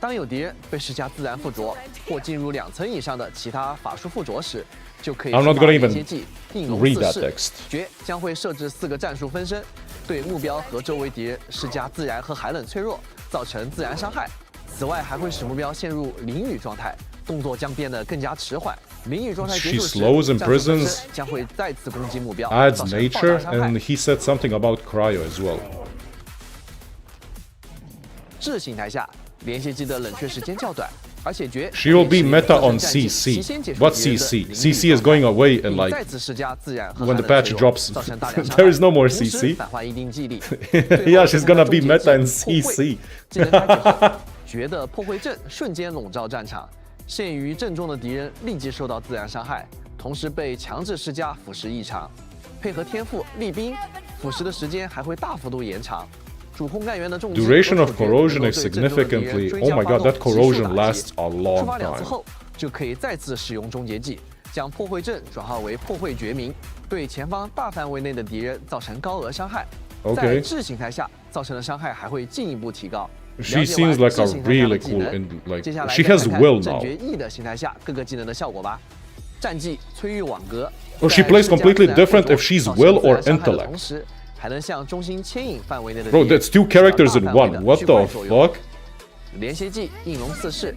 当有敌人被施加自然附着或进入2层以上的其他法术附着时，就可以 I'm not 触发 gonna 连接技应龙 read 四 that 式 text. 绝将会设置4个战术分身，对目标和周围敌人施加自然和寒冷脆弱，造成自然伤害。此外，还会使目标陷入淋雨状态，动作将变得更加迟缓。淋雨状态结 She 束时， slows and 战术分 prisons 身将会再次攻击目标， Adds 造成爆 nature, 炸伤害 and he said something about cryo as well. 质形态下，连携技的冷却时间较短，而且绝 She will be 可以使 meta 自身 on 战技 CC. 提前结束 What 敌人的 CC? 淋雨 CC is 状态 going away in 并 like 再次施加自然和 when 寒 the 冷 patch 脆弱 drops. 造成大量伤 There 害 is no more 同时 CC. 返还一定记忆力 Yeah, she's gonna be 最后 meta in 终结技 CC. 技能开启后，绝的破坏阵瞬间笼罩战场，陷于阵中的敌人立即受到自然伤害，同时被强制施加腐蚀异常。配合天赋厉兵，腐蚀的时间还会大幅度延长。主控干员的重击 Duration 和 of 处决 corrosion 能够 is 对阵中的敌人 significantly. 追 Oh 加 my 发 god, 动 that 急速 corrosion 打击 lasts a 触 long 发2次 time. 后，就可以再次使用终结技，将破坏阵转化为破坏绝明，对前方大范围内的敌人造成高额伤害。 Okay. 在质形态下造成的伤害还会进一步提高。 She 了解完 seems like a 质形态下的 really 技 cool 能 and like 接下来 she 再 has 看看 will 阵 now. 诀 E 的形态下各个技能的效果吧。战技摧域网格。 Oh, she 在 plays 施加 completely 自然附 different 着 if she's 造成 will 自 or 然伤害的 intellect. 同时，还能向中心牵引范围内的 Bro, 敌人 that's 2 characters in 向大范围 one. 的 What 区 the 块作用 fuck? 连携技应龙四式，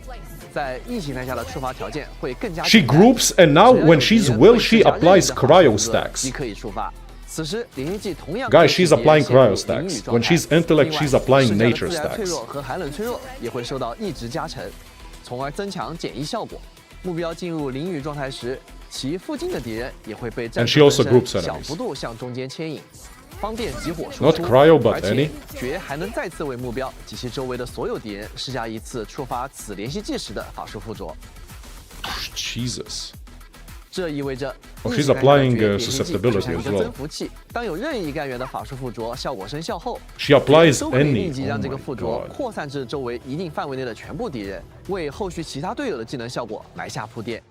在 E 形态下的触发条件会更加 She 简单 groups and now 只要 when 有 she's 敌人 will, 会 she 施加任意 applies 的 cryo 法术即 stacks. 可以触发。此时连携技同样 Guys, 会 she's 使敌人 applying 陷入 cryo 淋雨 stacks. 状 When 态 she's intellect, 另外 she's applying 施加的 nature 自然脆 stacks. 弱和寒冷脆弱也会受到一直加成，从而增强减一效果。目标进入淋雨状态时，其附近的敌人也会被战 And she 术 also 分 groups 身 enemies. 小幅度向中间牵引，方便集火输 Not 出。 cryo, but 而且 any. 绝还能再次为目标及其周围的所有敌人施加一次触发此连续技时的法术附着。 Jesus. 这意味着 Oh, 异 she's 形态下的 applying, 绝连续技 susceptibility 就像一 as 个 well. 增幅器，当有任意干员的法术附着效果生效后， She applies 都可以 any. 立即 Oh 让这个 my 附着 god. 扩散至周围一定范围内的全部敌人，为后续其他队友的技能效果埋下铺垫。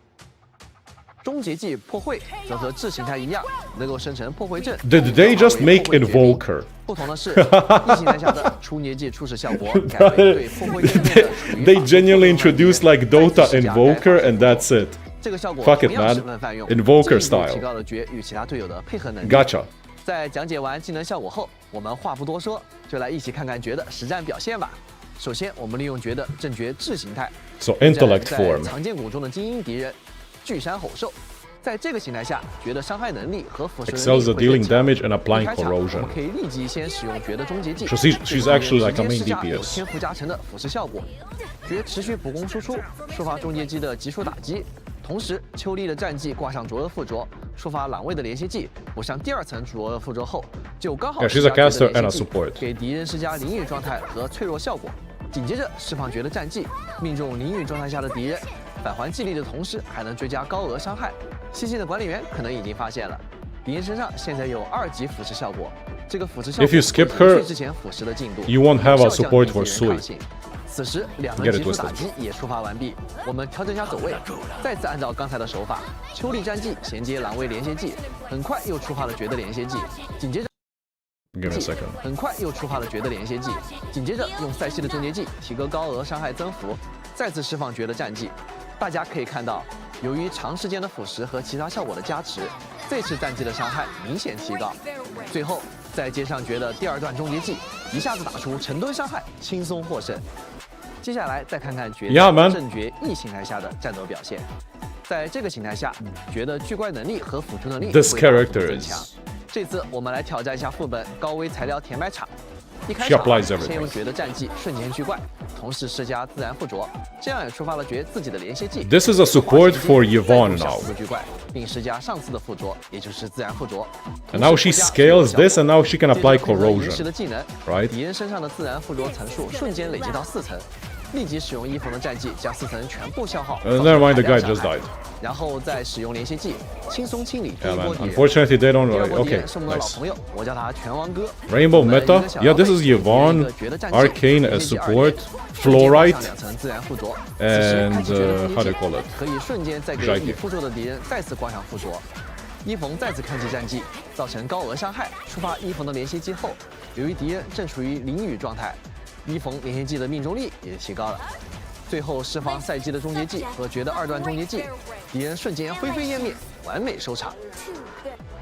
终结技破会则和质形态一样，能够生成破会阵。 Did they just make 破会绝命 Invoker? 不同的是，异形态下的初年技初始效果改为对破会阵面的处于 They 法术 genuinely 附着 introduced 环 like 节 Dota 再次施加该 Invoker 法术 and that's it. 这个效果 Fuck it, 同样 man. 十分泛用 Invoker 进一步 style. 提高了绝与其他队友的配合能力。 Gacha. 在讲解完技能效果后，我们话不多说，就来一起看看绝的实战表现吧。首先，我们利用绝的正绝质形态， So intellect 在 form. 常见谷中的精英敌人巨山吼兽，在这个形态下，绝的伤害能力和腐蚀能 Excels 力 at 会更 dealing 强。 damage and 一 applying 开场，我 corrosion. 们可以立即先使用绝的终结技， So she's actually like a 对敌 main 人直接施加有 DPS. 天赋加成的腐蚀效果。绝持续补攻输出，触发终结技的急速打击。同时，秋丽的战技挂上灼热附着，触发朗卫的连携技，补上第2层灼热附着后，就刚好 Yeah, she's 施 a 加绝的 caster 连 and a 携技 support. 给敌人施加淋雨状态和脆弱效果。紧接着释放绝的战技，命中淋雨状态下的敌人，返还技力的同时还能追加高额伤害。细心的管理员可能已经发现了，敌人身上现在有2级腐蚀效果，这个腐蚀效果 If you skip 会延续 her, 之前腐蚀的进度， you won't have a 有效降低 support 敌 for 人 Sui. 抗性。此时2 Get 轮 it 急速 twisted. 打击也触发完毕，我们调整一下走位，再次按照刚才的手法，秋丽战技衔接狼卫连携技，很快又触发了绝的连携技，紧接着 Give me a second. 很快又触发了绝的连接技，紧接着用赛系的终结技提高高额伤害增幅，再次释放绝的战技。大家可以看到，由于长时间的腐蚀和其他效果的加持，这次战绩的伤害明显提高。最后再接上绝的第二段终结技，一下子打出成吨伤害，轻松获胜。接下来再看看绝正绝 E 形态下的战斗表现。在这个形态下，绝的巨怪能力和辅助能力会大幅增强。这次我们来挑战一下副本高危材料填埋场。一开场先用绝的战技瞬间巨怪，同时施加自然附着，这样也触发了绝自己的连接技。This is a support for Yvonne now. 巨怪，并施加上次的附着，也就是自然附着。And now she scales this, and now she can apply corrosion. 的技能 Right? 敌人身上的自然附着层数瞬间累积到4层，立即使用伊冯的战技将4层全部消耗。Never mind, the guy just died. 然后再使用连接技，轻松清理第一 Yeah, 波 man. 敌人。 Unfortunately, they don't. 第二波敌 Okay, 人是我们的老 nice. 朋友，我叫他拳王哥。 Rainbow meta. Yeah, this is Yvonne, Arcane as support, Fluorite, and how do you call it? 可以瞬间再给已附着的敌人再次挂上附着。伊冯再次开启战技，造成高额伤害。触发伊冯的连接技后，由于敌人正处于淋雨状态，伊冯连接技的命中率也提高了。最后释放赛季的终结技和绝的二段终结技，敌人瞬间灰飞烟灭，完美收场。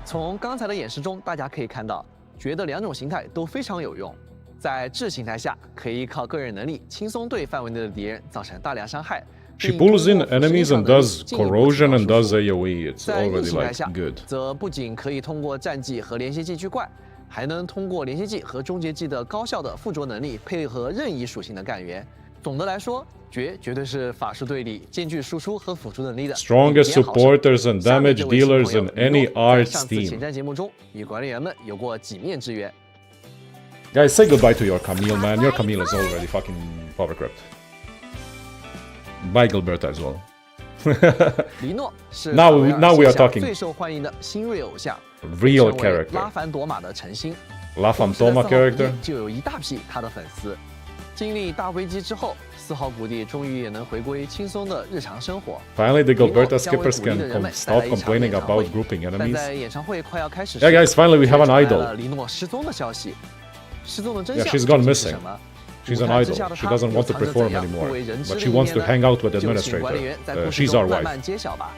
从刚才的演示中，大家可以看到，绝的2种形态都非常有用。在智形态下，可以靠个人能力轻松对范围内的敌人造成大量伤害。 She pulls in enemies and does corrosion and does AoE. It's 在 already 形态 like 下 good. 则不仅可以通过战技和连接技巨怪，还能通过连接技和终结技的高效的附着能力，配合任意属性的干员。总的来说，绝对是法术队里兼具输出和辅助能力的 Strongest supporters and damage dealers in any art 上次前 team. 瞻节目中，与管理员们有过几面之缘。 Guys, say goodbye to your Camille, man. Your Camille is already fucking power crept. Bye, Gilberta as well. 黎诺是 Now we are talking 最受欢迎的新锐偶像 Real 成为 character. 拉凡朵玛的晨星。 La Fantoma character. 就有一大批他的粉丝。经历大危机之后，4号谷地终于也能回归轻松的日常生活。 Finally, the Gilberta skippers can stop complaining about grouping 但 enemies. 在演唱会快要开始时 Yeah, guys, finally we have an 传来 idol. 了黎诺失踪的消息。失踪的真 Yeah, 相 she's gone 究竟是 missing. 什么？ She's an 舞台之 idol. 下的 She 她 doesn't 又 want to 藏着 perform 怎样 anymore. 不为人知 But 的 she 一 wants 面 to 呢？ hang out with 就请管理 administrator. 员在故事 She's 中 our 慢 wife. 慢揭晓吧。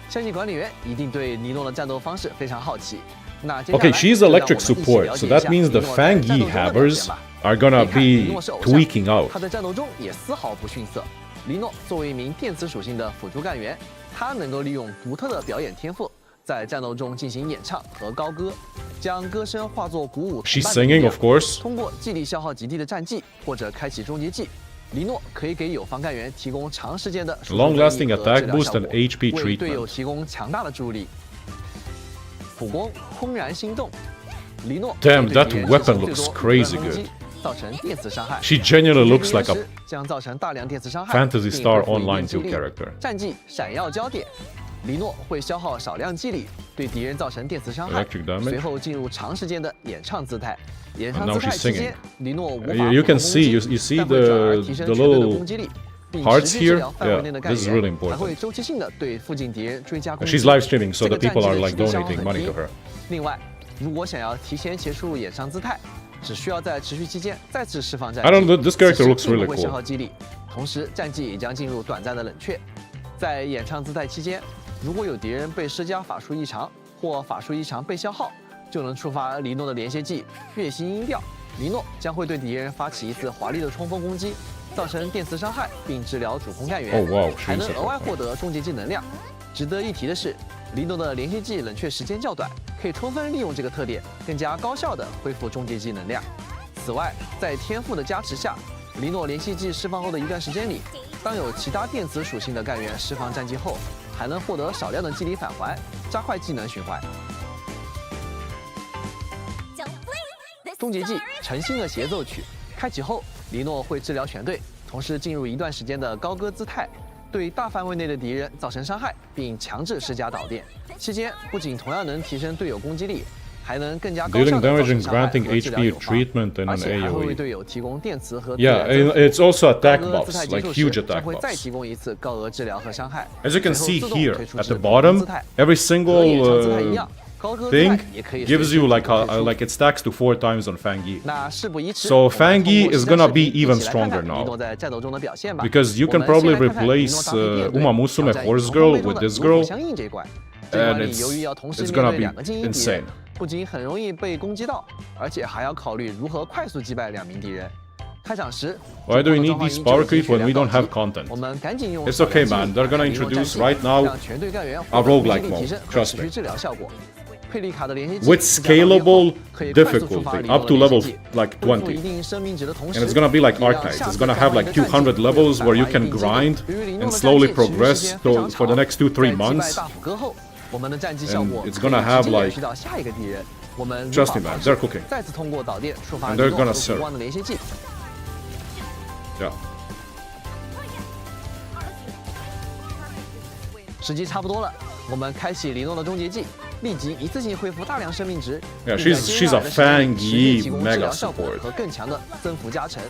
相信管理员一定对黎诺的战斗方式非常好奇。那接下来 Okay, she's 就让我们 electric 一起 support, 了 so 解一 that 下 means the 黎诺在战斗 Fang 中 Yi 的表 havers 现吧。 are gonna 你看黎 be 诺是偶像 tweaking out. 他在战斗中也丝毫不逊色。黎诺作为一名电磁属性的辅助干员，他能够利用独特的表演天赋，在战斗中进行演唱和高歌，将歌声化作鼓舞同 She's 伴的力 singing, 量。 of course. 通过技力消耗极低的战技或者开启终结技，黎诺可以给友方干员提供长时间的 Long-lasting 和治 attack 疗 boost 效果 and HP 为队友 treatment. 提供强大的助力。普攻轰然心动，黎诺 Damn, 对 that 敌人 weapon 实行 looks 最多 crazy 攻击 good. 造成电磁伤害。 She genuinely looks like 敌 a 人时将造成大量电磁伤害。 Fantasy 并 Star 恢复一定 Online 激 2励 character. 战绩闪耀焦点，黎诺会消耗少量激励，对敌人造成电磁伤害。 Electric damage. 随后进入长时间的演唱姿态。演 And 唱 now 姿态 she's 期间 singing.，黎诺无法 You 普 can 攻 see, 击 you see 但会转而 the 提升 the 绝对的 little 攻击力，并 hearts 持续治疗 here? 范围 Yeah, 内的干 this is 员 really 还会 important. 周期性的对附近敌人追加攻击。 She's live streaming, so 这 the 个 people 战 are 绩的 like 体力消耗 donating 很 money 低 to her. 另外，如果想要提前结束演唱姿态，只需要在持续期间再次释放战 I 绩。 don't know, this character 此时 looks 并 really 不会消耗 cool. 激励，同时战绩也将进入短暂的冷却。在演唱姿态期间，如果有敌人被施加法术异常或法术异常被消耗，就能触发黎诺的连接技月薪音调。黎诺将会对敌人发起一次华丽的冲锋攻击，造成电磁伤害，并治疗主攻干员， Oh, wow, 还能 she's 额外获得终结技能量。值得一提的是，黎诺的连接技冷却时间较短，可以充分利用这个特点，更加高效地恢复终结技能量。此外，在天赋的加持下，黎诺连续技释放后的一段时间里，当有其他电磁属性的干员释放战技后，还能获得少量的激励返还，加快技能循环。终结技晨星的协奏曲开启后，黎诺会治疗全队，同时进入一段时间的高歌姿态，对大范围内的敌人造成伤害，并强制施加导电。期间不仅同样能提升队友攻击力，还能更加高效 Dealing 地造 damage 成 and 伤害 granting 和治疗 HP 友方， treatment in 而 an 且还会为 AoE. 队友提供电磁和 Yeah, 自然 and it's also 高 attack 歌姿态 buffs, 结 like 束 huge 时，将 attack 会再 buffs. 提供一次高额治疗和伤害。 As you can 随后 see 自动 here, 退出 at 至 the 普攻姿 bottom, 态 every 和演唱姿态一 single 样 thing gives you like like it stacks to 4 times on Fangi. 那事不宜迟， So 我们通过 Fangi is 实战 gonna 视 be 频 even 一起来看看 stronger 李 now. 诺在战斗中的表现吧。 Because you can 我们先 probably 来看看李诺 replace 当地队 Uma Musume 挑战 Horse 与 Girl 同 with 队 this 中的如何 girl, 相应这一关。这关 and 里由于要同时 it's 面 gonna 对 be 2个精英敌人 insane.，不仅很容易被攻击到，而且还要考虑如何快速击败2名敌人。开场时， Why do we 中 need 方 these 已经 power 就地 creep when 血 we 量 don't 告 have 急 content? 我们赶紧用 It's okay, man. They're gonna 李诺战 introduce 绩 right now 让全队干员 a 获得 roguelike 攻击力提升 mode. 和 Trust 持 me. 续治疗效果。佩利卡的连续技 With 附加到连后 scalable 可以快速触发 difficulty 李诺 up 的 to 连续 level 技 like 恢复 20. 一定生命值的同时 And it's gonna be like 也让 Arknights. 下 It's 次 gonna 看 have 到 like 一个战绩 200 levels where you 来 can 一定击 grind 由于李诺 and 的 slowly 战绩持续时 progress 间非常 for the 长 next 2-3在击败 months. 大斧哥后，我们的战绩效 And 果 it's 可以 gonna 直 have 接 like- 延续到下一个敌人。我们 Trust me, 如法 man. 炮制 They're cooking. 再次通过导电触发 And 李 they're 诺 gonna 和 serve. 苦光的连续技。 Yeah. 时机差不多了，我们开启李诺的终结技，立即一次性恢复大量生命值。 Yeah, 并在 she's 接下 a 来的时间里 Fangi 持续提供治 mega 疗效果 support. 和更强的增幅加成。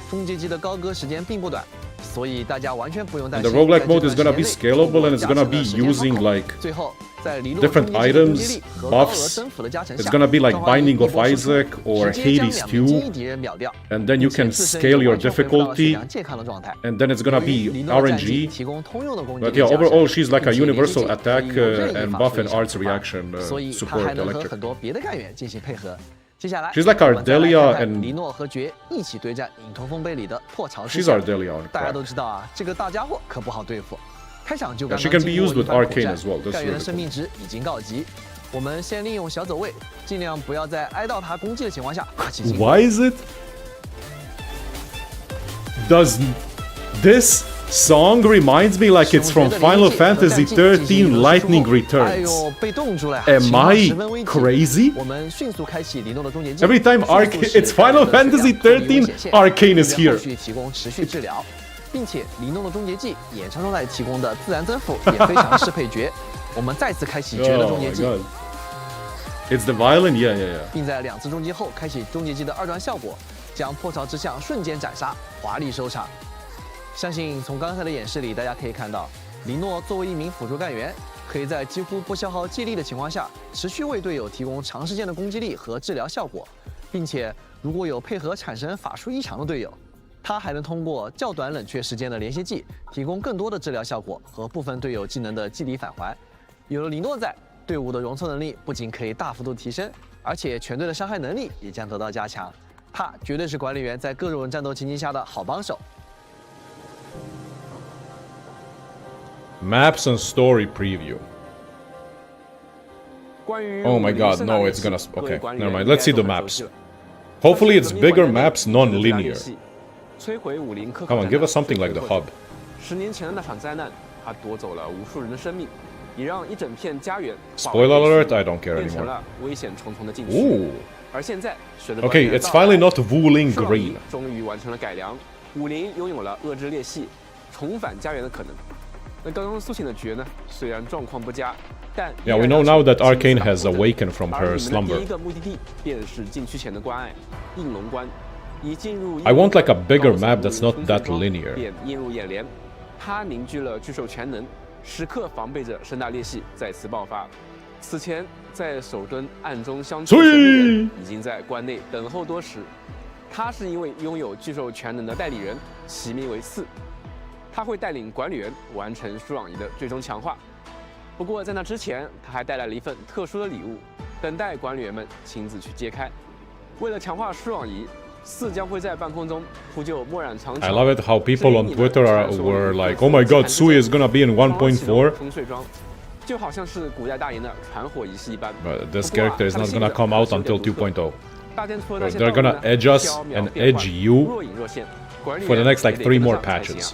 终结技的高歌时间并不短，所以大家完全不用担 And 心。 the roguelike 在这 mode 段 is gonna 时 be 间内 scalable and it's 通 gonna 过 be 加成的时间 using 放口 like 最后在李诺 different 终结技的攻击 items, 力和高额 buffs. 增幅的加成下 It's gonna be like 双方以 Binding 一 of 波输出 Isaac or 直接将 Hades 2名精英 2, 敌人秒掉， and then you 并且 can 自身 scale 也 your 完全恢复到血 difficulty, 量健康的状态。 and then it's gonna 由于 be 李诺的战绩 RNG. 提供通用的攻击 But 力 yeah, 加成 overall she's like a 并且连续 universal 技可 attack 以用任意 and 法 buff 术 and 一场 arts 触发 reaction 所以他 support 还能和 electric. 很多别的干员进行配合。接下来 She's like 我们再来 Ardelia 看看 and- 李诺和爵一起对战影头风杯里的破巢之 She's 下。 Ardelia on 大家都 crack. 知道啊，这个大家伙可不好对付。开场就 Yeah, 刚 she 刚 can be 经过 used with 一番苦 arcane 战 as well. That's 干员的 really 生命值已经告急。我们先利用小走位，尽量不要在挨到他攻击的情况下进行。 Why is it? Does this song reminds me like it's from Final Fantasy 13 Lightning 哎 Returns? 呦，被冻住了呀 Am 情况 I 十分危急 crazy? 我们迅速开启李诺的终结技。 Every time 迅速 Arcane, 使 it's Final 干员的血 Fantasy 量脱离危 13, 险线 Arcane is 并为 here. 后续提供持续治疗，并且李诺的终结技演唱中带提供的自然增幅也非常适配角。我们再次开启绝的 Oh 终结 my 技， god. It's the violin? Yeah, yeah, yeah. 并在2次终结后开启终结技的2段效果，将破巢之象瞬间斩杀，华丽收场。相信从刚才的演示里，大家可以看到，李诺作为一名辅助干员，可以在几乎不消耗技力的情况下，持续为队友提供长时间的攻击力和治疗效果，并且如果有配合产生法术异常的队友，他还能通过较短冷却时间的连续技，提供更多的治疗效果和部分队友技能的技力返还。有了李诺在，队伍的容错能力不仅可以大幅度提升，而且全队的伤害能力也将得到加强。他绝对是管理员在各种战斗情境下的好帮手。 Maps and story preview. 关于 Oh my 武林 god, 盛大 no, 练 it's 习 gonna. 各位 Okay, 管理 never mind. 员 Let's see 应该 the 都很熟悉 maps. 了 Hopefully, it's 上次 bigger 革命回 maps, 来 non-linear. 摧毁武林科考 Come on, 站 give us something like the 最后 hub. 10年前的那场灾难，它夺走了无数人的生命，也让一整片家园 Spoiler alert, I don't care 变成 anymore. 了危险重重的禁区。 Ooh. 而现在，随着 Okay, it's finally not Wuling 顺 Green. 终于完成了改良，武林拥有了遏制裂隙、重返家园的可能。那刚刚苏醒的爵呢，虽然状况不佳，但 Yeah, we know now that Arcane has awakened from 而 her 你们的 slumber. 第一个目的地便是禁区前的关隘——应龙关。一进入 I want like a bigger 高层 map that's not 无 that 风水庄 linear. 便映入眼帘。它凝聚了巨兽全能，时刻防备着盛大裂隙再次爆发。此前在守蹲暗中相处的神秘人已经在关内等候多时。他是一位拥有巨兽全能的代理人，其名为刺。他会带领管理员完成舒朗仪的最终强化。不过在那之前，他还带来了一份特殊的礼物，等待管理员们亲自去揭开。为了强化舒朗仪，四将会在半空中铺就墨染长桥。 I love it how people on Twitter were like, "Oh my God, Sui is gonna be in 1.4." 风水庄就好像是古代大营的传火仪式一般。 But this character is not gonna come out until 2.0. 大殿除了那些 They're 道具呢 gonna edge us 飘渺 and 变幻 edge you 若隐若现管理 for the 员 next like 也得 3 跟 more 上才行啊 patches.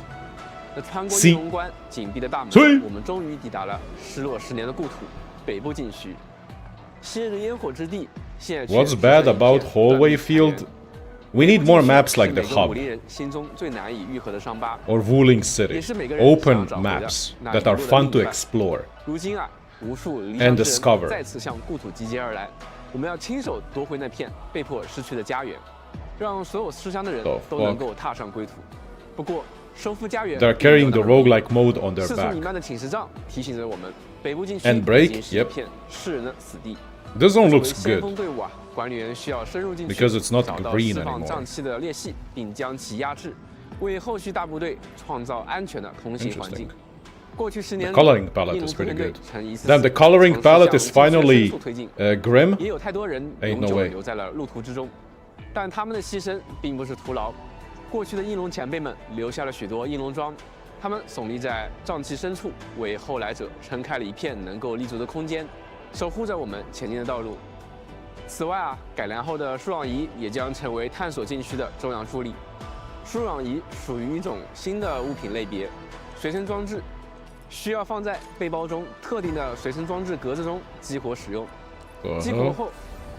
那穿过 See？应龙关紧闭的大门，所以我们终于抵达了失落10年的故土——北部禁区。昔日烟火之地，现在却 What's 只 bad 剩一片 about 断壁 Hallway 残垣 Field? We need more maps like the 是每个武 hub 林人心中最难以愈合的伤疤。 or Wuling City. 也是每个人 Open 想要找回的 maps 那 that 遗落 are 的 fun 另 to 一半 explore. 如今啊，无数离 And 乡之 discover 人再次向故土集结而来，我们要亲手夺回那片被迫失去的家园，让所有思乡的人 The 都能 fuck？够踏上归途。不过，收复家园。 They're carrying the roguelike mode on their 世俗 back. 弥漫的侵蚀仗提醒着我们，北部禁区 And break, 已经是一片世人的死地。 This one 作为 looks 先锋 good 队伍啊，管理员需要深入禁区， because it's not 找到 green 释放 anymore. 瘴气的裂隙，并将其压制，为后续大部队创造安全的通行环境。 过去10年， The coloring palette 印 is 度 pretty 特队 good. 曾一次 Damn, the coloring 尝试 palette 向 is 禁区的深 finally 处推进 grim. 也有太多人 Ain't 永 no 久 way. 留在了路途之中，但他们的牺牲并不是徒劳。过去的翼龙前辈们留下了许多翼龙桩，他们耸立在瘴气深处，为后来者撑开了一片能够立足的空间，守护着我们前进的道路。此外啊，改良后的输氧仪也将成为探索禁区的重要助力。输氧仪属于一种新的物品类别，随身装置。 需要放在背包中特定的随身装置格子中激活使用。激活后，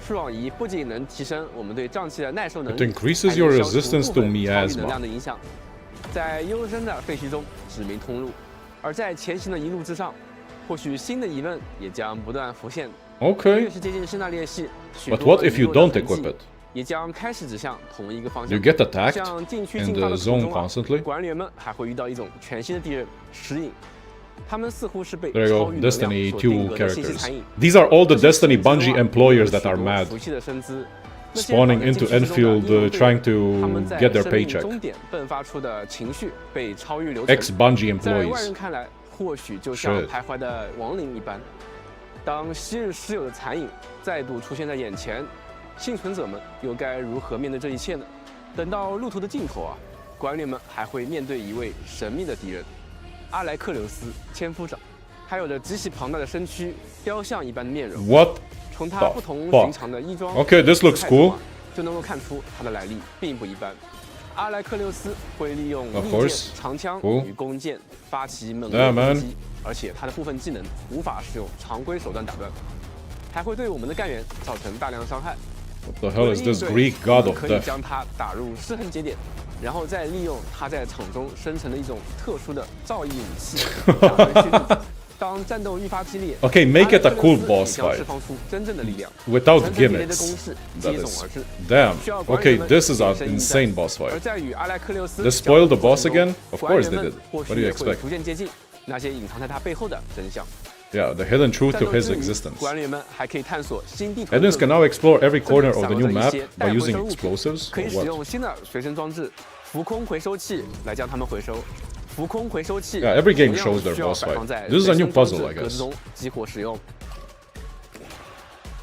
输氧仪不仅能提升我们对瘴气的耐受能 It 力， increases your 还能消除 resistance 部 to 分超预 miasma 能量的影响，在幽深的废墟中指明通路。而在前行的一路之上，或许新的疑问也将不断浮现。越 Okay, 是接近圣诞裂隙，许 but 多 what if you 遗落 don't 的痕 equip 迹 it? 也将开始指向同一个方向。 You get attacked 向禁区 in 进发 the 的途 zone 中啊 constantly. 管理员们还会遇到一种全新的敌人——食影。他们似乎是被 There you 超 go, 预能量 Destiny 所定 2格的信息 characters. 残影。 These are all the 这是 Destiny 信息中 Bungie 啊 employers 有 that 许 are 多 mad, 熟悉的身姿。那些 spawning 绑在 into 禁区中的 Endfield, 英雄队 trying 他们 to 在 get their 生命 paycheck. 终点迸发出的情绪被超越流程。 Ex-Bungie 在外 employees. 人看来，或许就像 Shit. 徘徊的亡灵一般。当昔日师友的残影再度出现在眼前，幸存者们又该如何面对这一切呢？等到路途的尽头啊，管理员们还会面对一位神秘的敌人——阿莱克琉斯千夫长。他有着极其庞大的身躯，雕像一般的面容。 What? 从他 the 不同 fuck? 寻常的衣装 Okay, this looks 姿态中 cool. 啊就能够看出他的来历并不一般。阿莱克琉斯会利用 Of 利剑 course.、长枪 Cool. 与弓箭发起猛 Yeah, 烈 man. 攻击，而且他的部分技能无法使用常规手段打断，还会对我们的干员造成大量伤害。 What the hell is this 为了应 Greek 对 god 我们 of 可以 death? 将他打入失衡节点，然后再利用他在场中生成的一种特殊的造诣武器打回去路。当战斗愈发激烈 Okay, make it a cool 阿莱克琉斯 boss 也将 fight 释放出真正的力量， without 层层叠叠的 gimmicks. 攻势 That 接 is 踵而至。 damn. 需要管理 Okay, 员们 this is 谨 an 慎应战 insane boss 而 fight. 在与阿莱克琉斯 They 交 spoiled 手 the boss 过程中 again? Of 管理 course 员 they 们 did. 或 What 许 do you 也会 expect? 逐渐接近那些隐藏在他背后的真相。 Yeah, the hidden truth 战 to 斗 his 之余， existence. 管理员们还可以探索新地图的 Aliens 各 can 路 now explore every 这里 corner of 散 the 落 new 着一 map 些 by 待回 using 收物品 explosives 可以 or 使 what? 用新的随身装置浮空回收器来将它们回收。浮空回收器 Yeah, every game 同样 shows their 需要 boss 摆 fight. 放在 This is a 随 new 身装 puzzle, 置 I 格 guess. 子中激活使用。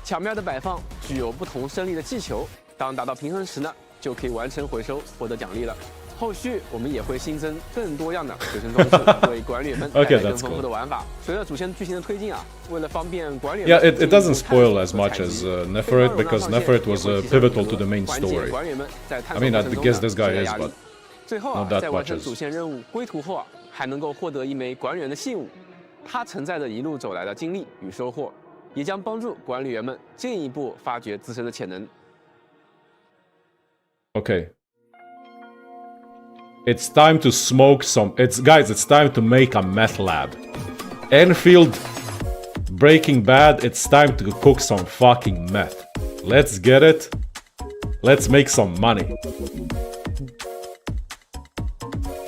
巧妙的摆放具有不同胜利的气球，当达到平衡时呢，就可以完成回收，获得奖励了。后续我们也会新增更多样的随身装置，为管理员们带 Okay, 来更 that's 丰富 cool. 的玩法。随着主线剧情的推进啊，为了方便管理员 Yeah, 们 it 进一步 doesn't 探索 spoil as 和 much 采 as 集 Neferit because Neferit was pivotal to the main 缓解 story. 管理员们在探 I 索 mean, 过 I 程中 guess 的 this guy 职业 is, 压力 but 最后啊 not，that 在完成 much 主 is. 线任务归途后啊，还能够获得一枚管理员的信物，它承载着一路走来的经历与收获，也将帮助管理员们进一步发掘自身的潜能。 Okay. It's time to smoke some. Guys, it's time to make a meth lab. Enfield, Breaking Bad, it's time to cook some fucking meth. Let's get it. Let's make some money.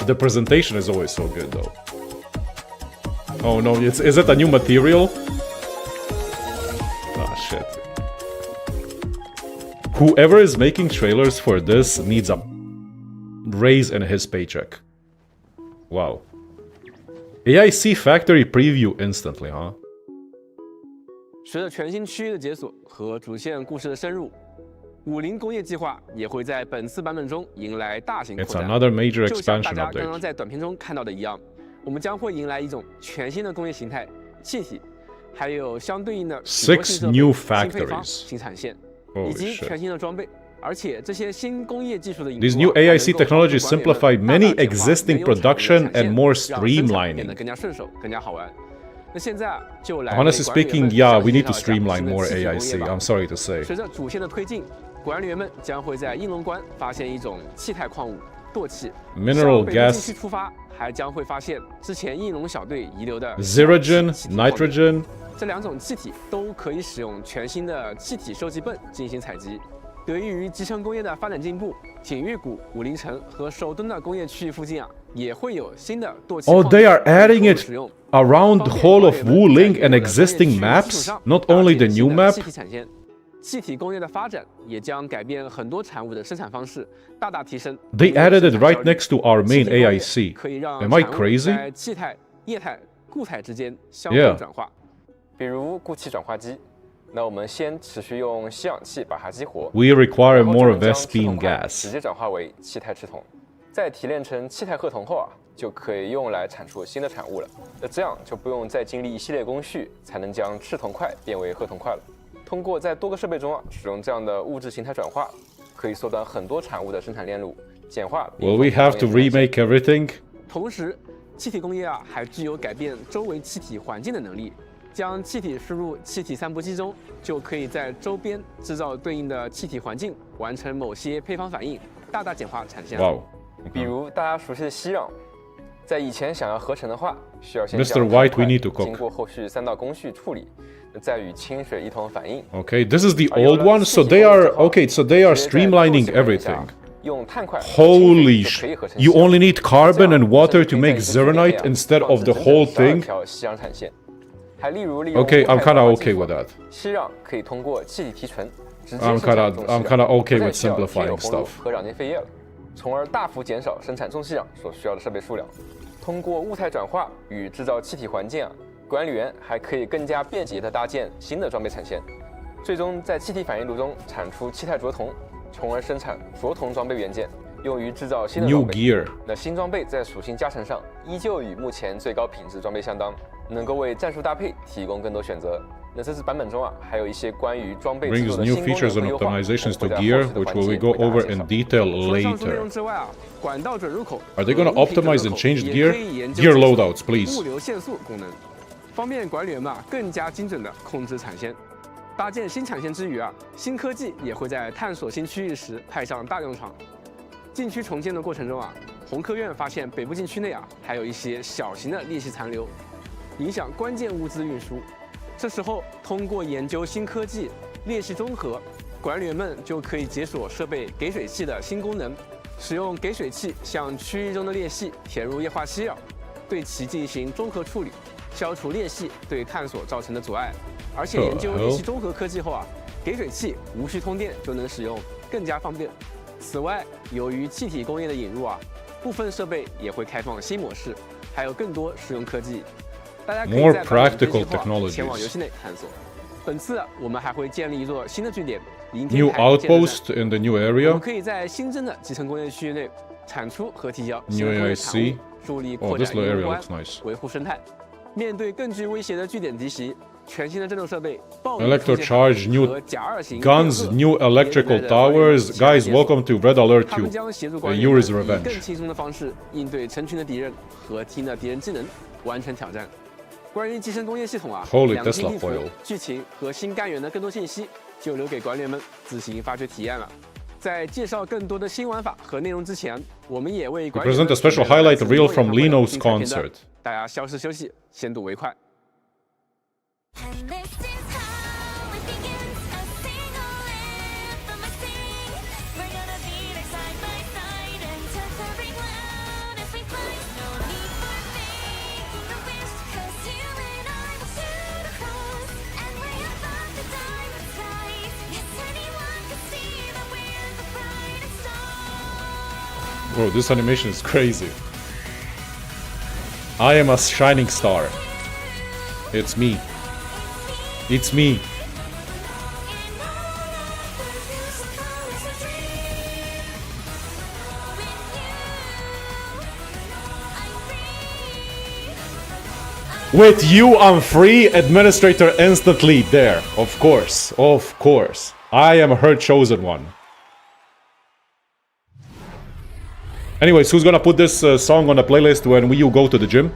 The presentation is always so good though. Oh no, is it a new material? Ah shit. Whoever is making trailers for this needs a raise in his paycheck. Wow. AIC factory preview instantly, huh? 随着全新区域的解锁和主线故事的深入，50工业计划也会在本次版本中迎来大型扩 It's 展。 another major 就像大 expansion 家刚刚 update. 在短片中看到的一样，我们将会迎来一种全新的工业形态——气体，还有相对应的许多新 6 设备 new 新配方、 factories. 新产线， Holy 以及 shit. 全新的装备。而且这些新工业技术的引入 These 啊 new 还能 AIC 够帮助 technologies 管理员们 simplify 大大 many 简化 existing 原有产业 production 的产 and 线 more 让生产变 streamlining. 得更加顺手、更加好玩。那现在啊，就来 Honestly 为管理员 speaking, 们 yeah, 详 we 细 need to 介绍一下 streamline 新的 more 气体工业 AIC. 吧 I'm sorry to say. 随着主线的推进，管理员们将会在应龙关发现一种气态矿物惰气。 Mineral 向北部 gas 禁区出发，还将会发现之前应龙小队遗留的 Zeragen, 气体矿物 nitrogen. 这两种气体都可以使用全新的气体收集泵进行采集。得益于集成工业的发展进步，锦玉谷、武陵城和首都的工业区域附近啊，也会有新的堕气。Oh, they are adding it around the whole of Wuling and existing maps, not only the new map. 气体工业的发展也将改变很多产物的生产方式，大大提升。They added it right next to our main AIC. 可以让 Am I crazy? 在气态、液态、固态之间相互转化。比如固气转化机，那我们先持续用吸氧气把它激活。We require more of 将 Vespine 赤铜 gas. 直接转化为气态赤铜，再提炼成气态褐铜后啊，就可以用来产出新的产物了。那这样就不用再经历一系列工序，才能将赤铜块变为褐铜块了。通过在多个设备中使用这样的物质形态转化，可以缩短很多产物的生产链路，简化。Will we have to remake everything? 同时，气体工业啊还具有改变周围气体环境的能力。将气体输入气体散布机中，就可以在周边制造对应的气体环境，完成某些配方反应，大大简化产线。Wow. 比如大家熟悉的息壤，在以前想要合成的话，需要先 Mr. White, we need to cook. 经过后续3道工序处理，再与清水一同反应。Okay, this is the old one, so they are streamlining everything. 用碳块 Holy sh! You only need carbon and water to make Zeronite instead of the whole thing? 息壤产线。还例如利用 Okay, I'm kinda okay with that. 息壤可以通过气体提纯，直接 I'm kinda okay with simplifying stuff. 和壤间废液了，从而大幅减少生产重息壤所需要的设备数量。通过物态转化与制造气体环境啊，管理员还可以更加便捷地搭建新的装备产线，最终在气体反应炉中产出气态着铜，从而生产着铜装备元件，用于制造新的装备。 New gear. 那新装备在属性加成上依旧与目前最高品质装备相当，能够为战术搭配提供更多选择。那这次版本中啊，还有一些关于装备制 Brings 作的 new 新功能 features 和 and 优化， optimizations to 会在后 gear, 续的 which 环 will 节 we go 为大家 over 介绍 in detail 除了上述内 later. 容之外啊，管道准入口 Are they gonna 和无 optimize 准入 and change 口 gear? 也可以研究 Gear 解锁 loadouts, please. 物流限速功能，方便管理员们更加精准地控制产线。搭建新产线之余啊，新科技也会在探索新区域时派上大用场。禁区重建的过程中啊，红科院发现北部禁区内啊还有一些小型的裂隙残留，影响关键物资运输。这时候，通过研究新科技裂隙综合，管理员们就可以解锁设备给水器的新功能，使用给水器向区域中的裂隙填入液化稀扰，对其进行综合处理，消除裂隙对探索造成的阻碍。而且研究裂隙综合科技后啊，给水器无需通电就能使用，更加方便。此外，由于气体工业的引入啊，部分设备也会开放新模式，还有更多实用科技。大家可以在版本更新后前往游戏内探索。本次我们还会建立一座新的据点——林天 New 台建设站 outpost in the new 我 area. 们可以在新增的集成工业区域内产出和提交 New 新的工业产 AIC 物，助力 Oh, 扩 this 展 little 营 area 运观 looks nice. 维护生态。面对更具威胁的据点敌袭，全新的战斗设备、暴力 Electrocharge, new 和甲2型 Guns, new electrical towers. Guys, welcome to Red Alert 他们 2. 将协助管理 Yuri's 员以 Revenge. 更轻松的方式应对成群的敌人和听的敌人技能，完成挑战。关于集成工业系统啊， Holy 两 Tesla 地图 foil 剧情和新干员的更多信息，就留给管理员们自行发掘体验了。在介绍更多的新玩法和内容之前，我们也为 We 管理员 present 们 a special 准备了 highlight 自己 reel 多 from 元化的 Lino's 精彩片段 concert. 大家消失休息，先睹为快。 And this is how it begins. A single anthem I sing. We're gonna be there side by side until the ring loud as we fight. No need for making a wish, 'cause you and I will shoot across and way above the diamond skies. Yes, anyone can see that we're the brightest star. Bro, this animation is crazy. I am a shining star. It's me. It's me. With you, I'm free. Administrator instantly there. Of course. Of course. I am her chosen one. Anyways, who's gonna put this song on a playlist when you go to the gym?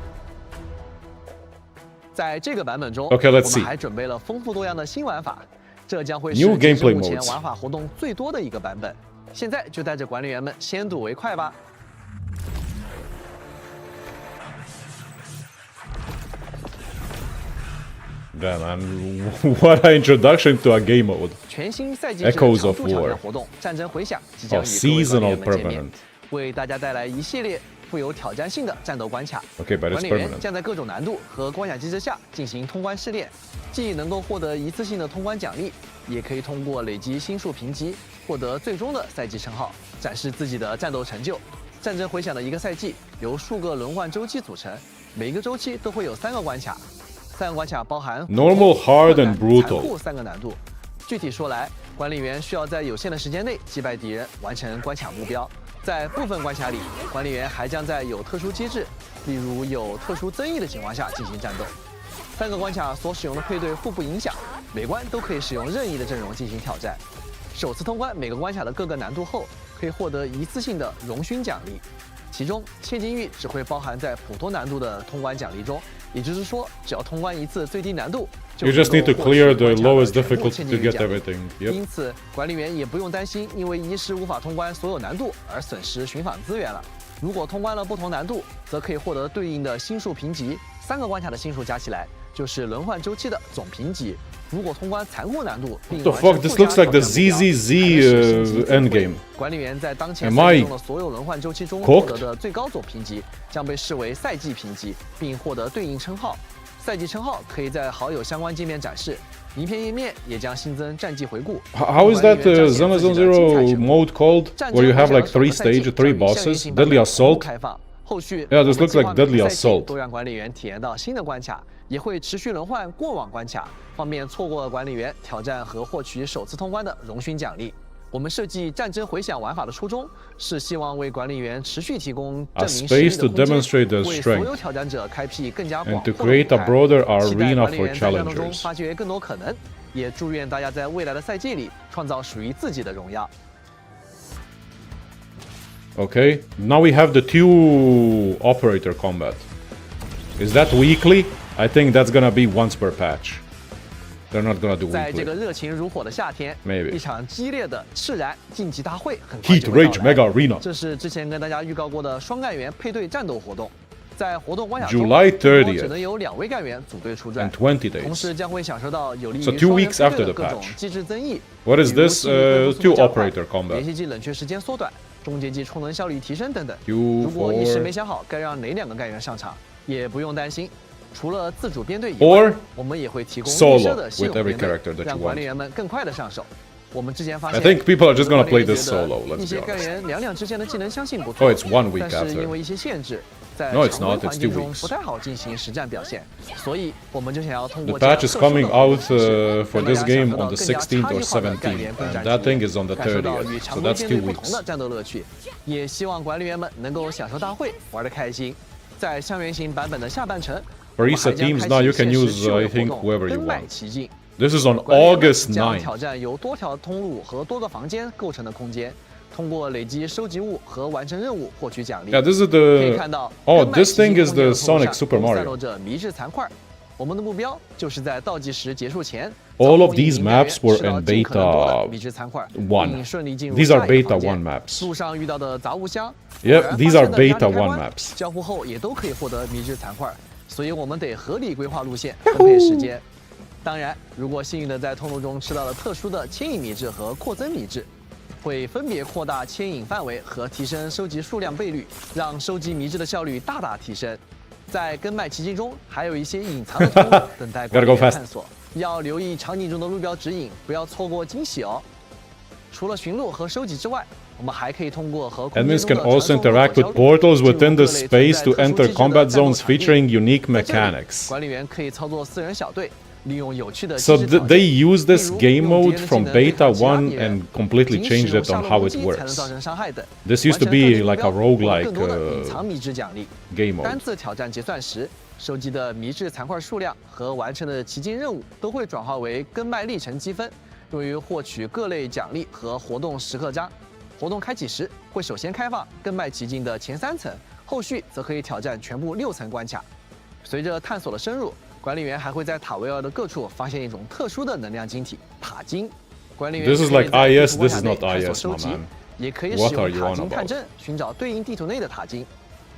在这个版本中 Okay, let's 我 see. 们还准备了丰富多样的新玩法，这将会 New 是截止 gameplay 目前 modes 玩法活动最多的一个版本。现在就带着管理员们先睹为快吧。Damn, man. What an introduction to a game mode. 全新赛季制 Echoes 常 of 驻挑 War 战活动战争回响即将 Oh, 与各位管理 seasonal 员们见面 permanent. 为大家带来一系列富有挑战性的战斗关卡。 Okay, but 管 it's 理员 permanent. 将在各种难度和关卡机制下进行通关试炼，既能够获得一次性的通关奖励，也可以通过累积星数评级获得最终的赛季称号，展示自己的战斗成就。战争回响的一个赛季由数个轮换周期组成，每一个周期都会有3个关卡，3个关卡包含 Normal, hard, and 残 brutal. 酷3个难度。具体说来，管理员需要在有限的时间内击败敌人，完成关卡目标。在部分关卡里，管理员还将在有特殊机制，例如有特殊增益的情况下进行战斗。3个关卡所使用的配对互不影响，每关都可以使用任意的阵容进行挑战。首次通关每个关卡的各个难度后，可以获得一次性的荣勋奖励，其中千金玉只会包含在普通难度的通关奖励中，也就是说，只要通关一次最低难度， You just need to clear the lowest difficulty to get everything. Yep. 因此，管理员也不用担心因为一时无法通关所有难度而损失寻访资源了。如果通关了不同难度，则可以获得对应的星数评级，3个关卡的星数加起来就是轮换周期的总评级。如果通关残酷难度，并 What the fuck? This looks like the ZZZ endgame. 管理员在当前 Am 赛 I 季中的所有轮换周期中 cooked? 获得的最高总评级，将被视为赛季评级，并获得对应称号。赛季称号可以在好友相关界面展示，名片页面也将新增战绩回顾。 How is that Zone Zero mode called? Where you have like 3 stages, 3 bosses? Deadly Assault? 开放。后续 Yeah, this looks like 我们计划每个 Deadly 赛季 Assault. 都让管理员体验到新的关卡，也会持续轮换过往关卡，方便错过的管理员挑战和获取首次通关的荣勋奖励。我们设计战争回响玩法的初衷是希望为管理员持续提供证 A 明实力 space 的 to 空间， demonstrate their 为所有 strength 挑战者开辟更加 and 广 to 阔的 create 舞 a 台。 broader 期待 arena 管理 for 员在战斗中 challengers. 发掘更多可能，也祝愿大家在未来的赛季里创造属于自己的荣耀。 Okay, now we have the 2 operator combat. Is that weekly? I think that's gonna be once per patch. They're not gonna do 在这个 weekly. 热情如火的夏天 Maybe 一场激烈的赤燃晋级大会很快 Heat 就会到 Rage 来 Mega Arena. 这是之前跟大家预告过的双干员配对战斗活动，在活动关卡中 July 最多 30th 只能有2位干员组队出战 and 20同 days. 时将会享受到有利于 So 2双人 weeks 配 after 对 the 的各种 patch. 机制增益。 What is 比如 this? 记忆恢复速度 2 加快 operator combat. 连续技冷却时间缩短，终结技充能效率提升等等。 Q 如果一时 4没想好该让哪2个干员上场，也不用担心。除了自主编队以 Or 外，我们也会提供 solo 预设的现有 with every 编队 character that，you 让管理 want. 员们更快的上手。我们之前发 I 现， think people are just gonna 有的管理 play 员 this 觉得 solo, let's 一 be 些干 honest. 员两之间的技能相信不错 Oh, it's 1 week 但是 after. 因为一些限制，在 No, it's 常规 not, it's 环境 2中 weeks. 不太好进行实战表现，所以我们就想要通 The 过这样 patch is 特殊的 coming 活动 out 形式 for 让 this 大家 game 享受到 on the 更加 16th 差 or 异化的干 17th, 员共 and 战 that 体验 thing is on the 感受到与 30th, 常 so 规 that's 编 2 队不同的 weeks. 战斗乐趣，也希望管理员们能够享受大会，玩得开心。在香园型版本的下半程， For 我们 ISA 还将 teams 开 now 启 you can 限时 use 趣味 I 活 think 动 whoever you 登麦 want. 奇境。 This is on 管理员们 August 将 9th. 挑战由多条通路和多个房间构成的空间，通过累积收集物和完成任务获取奖励。 Yeah, this is 可以 the 看到 Oh, 登麦 this 奇 thing 境 is 空间 the 的通路 Sonic 上 Super 都散 Mario. 落着迷之残块。我们的目标就是在倒计时结束前 All of 操控一 these 名干员 maps were 吃到 in 尽可能多的 beta 迷之残块 1. 并顺利进入 These are 下一个 beta 房间 1 maps. 路上遇到的杂物箱 Yep, 偶然 these 发 are 现的压力 beta 开 1关 maps. 交互后也都可以获得迷之残块，所以我们得合理规划路线，分配时间。当然，如果幸运的在通路中吃到了特殊的牵引迷质和扩增迷质，会分别扩大牵引范围和提升收集数量倍率，让收集迷质的效率大大提升。在跟麦奇境中，还有一些隐藏的通路等待管理 Gotta go 员 fast. 探索，要留意场景中的路标指引，不要错过惊喜哦。除了寻路和收集之外，我们还可以通过和空间 Admins 中 can 的 also 传送和 interact 交 with 流 portals 进入 within the 各类 space 存 to 在特殊 enter 机制的 combat 战斗 zones 场地 featuring unique 在这里 mechanics. 管理员可以操作4人小队，利用有趣的 So 机制挑战 they use this 例如 game 用敌 mode 人的 from 技能对 beta 抗其他 1敌人 and completely 仅使 changed 用 it 下 on 落 how 攻 it 击才能造 works. 成伤害等。 This used to 完成特定 be 目 like a 标获得 roguelike 更多的隐藏迷之奖励。 game 单 mode. 次挑战结算时，收集的迷之残块数量和完成的奇境任务都会转化为跟麦历程积分，用于获取各类奖励和活动时刻章。活动开启时会首先开放跟麦奇境的前3层，后续则可以挑战全部6层关卡。随着探索的深入，管理员还会在塔维尔的各处发现一种特殊的能量晶体——塔晶。管理员 This is 可以 like 在地 IS, 图关 this 卡 is 内 not 探索 IS, 收 my 集 man. 也可以使 What are 用 you 塔 on 晶探 about? 针寻找对应地图内的塔晶。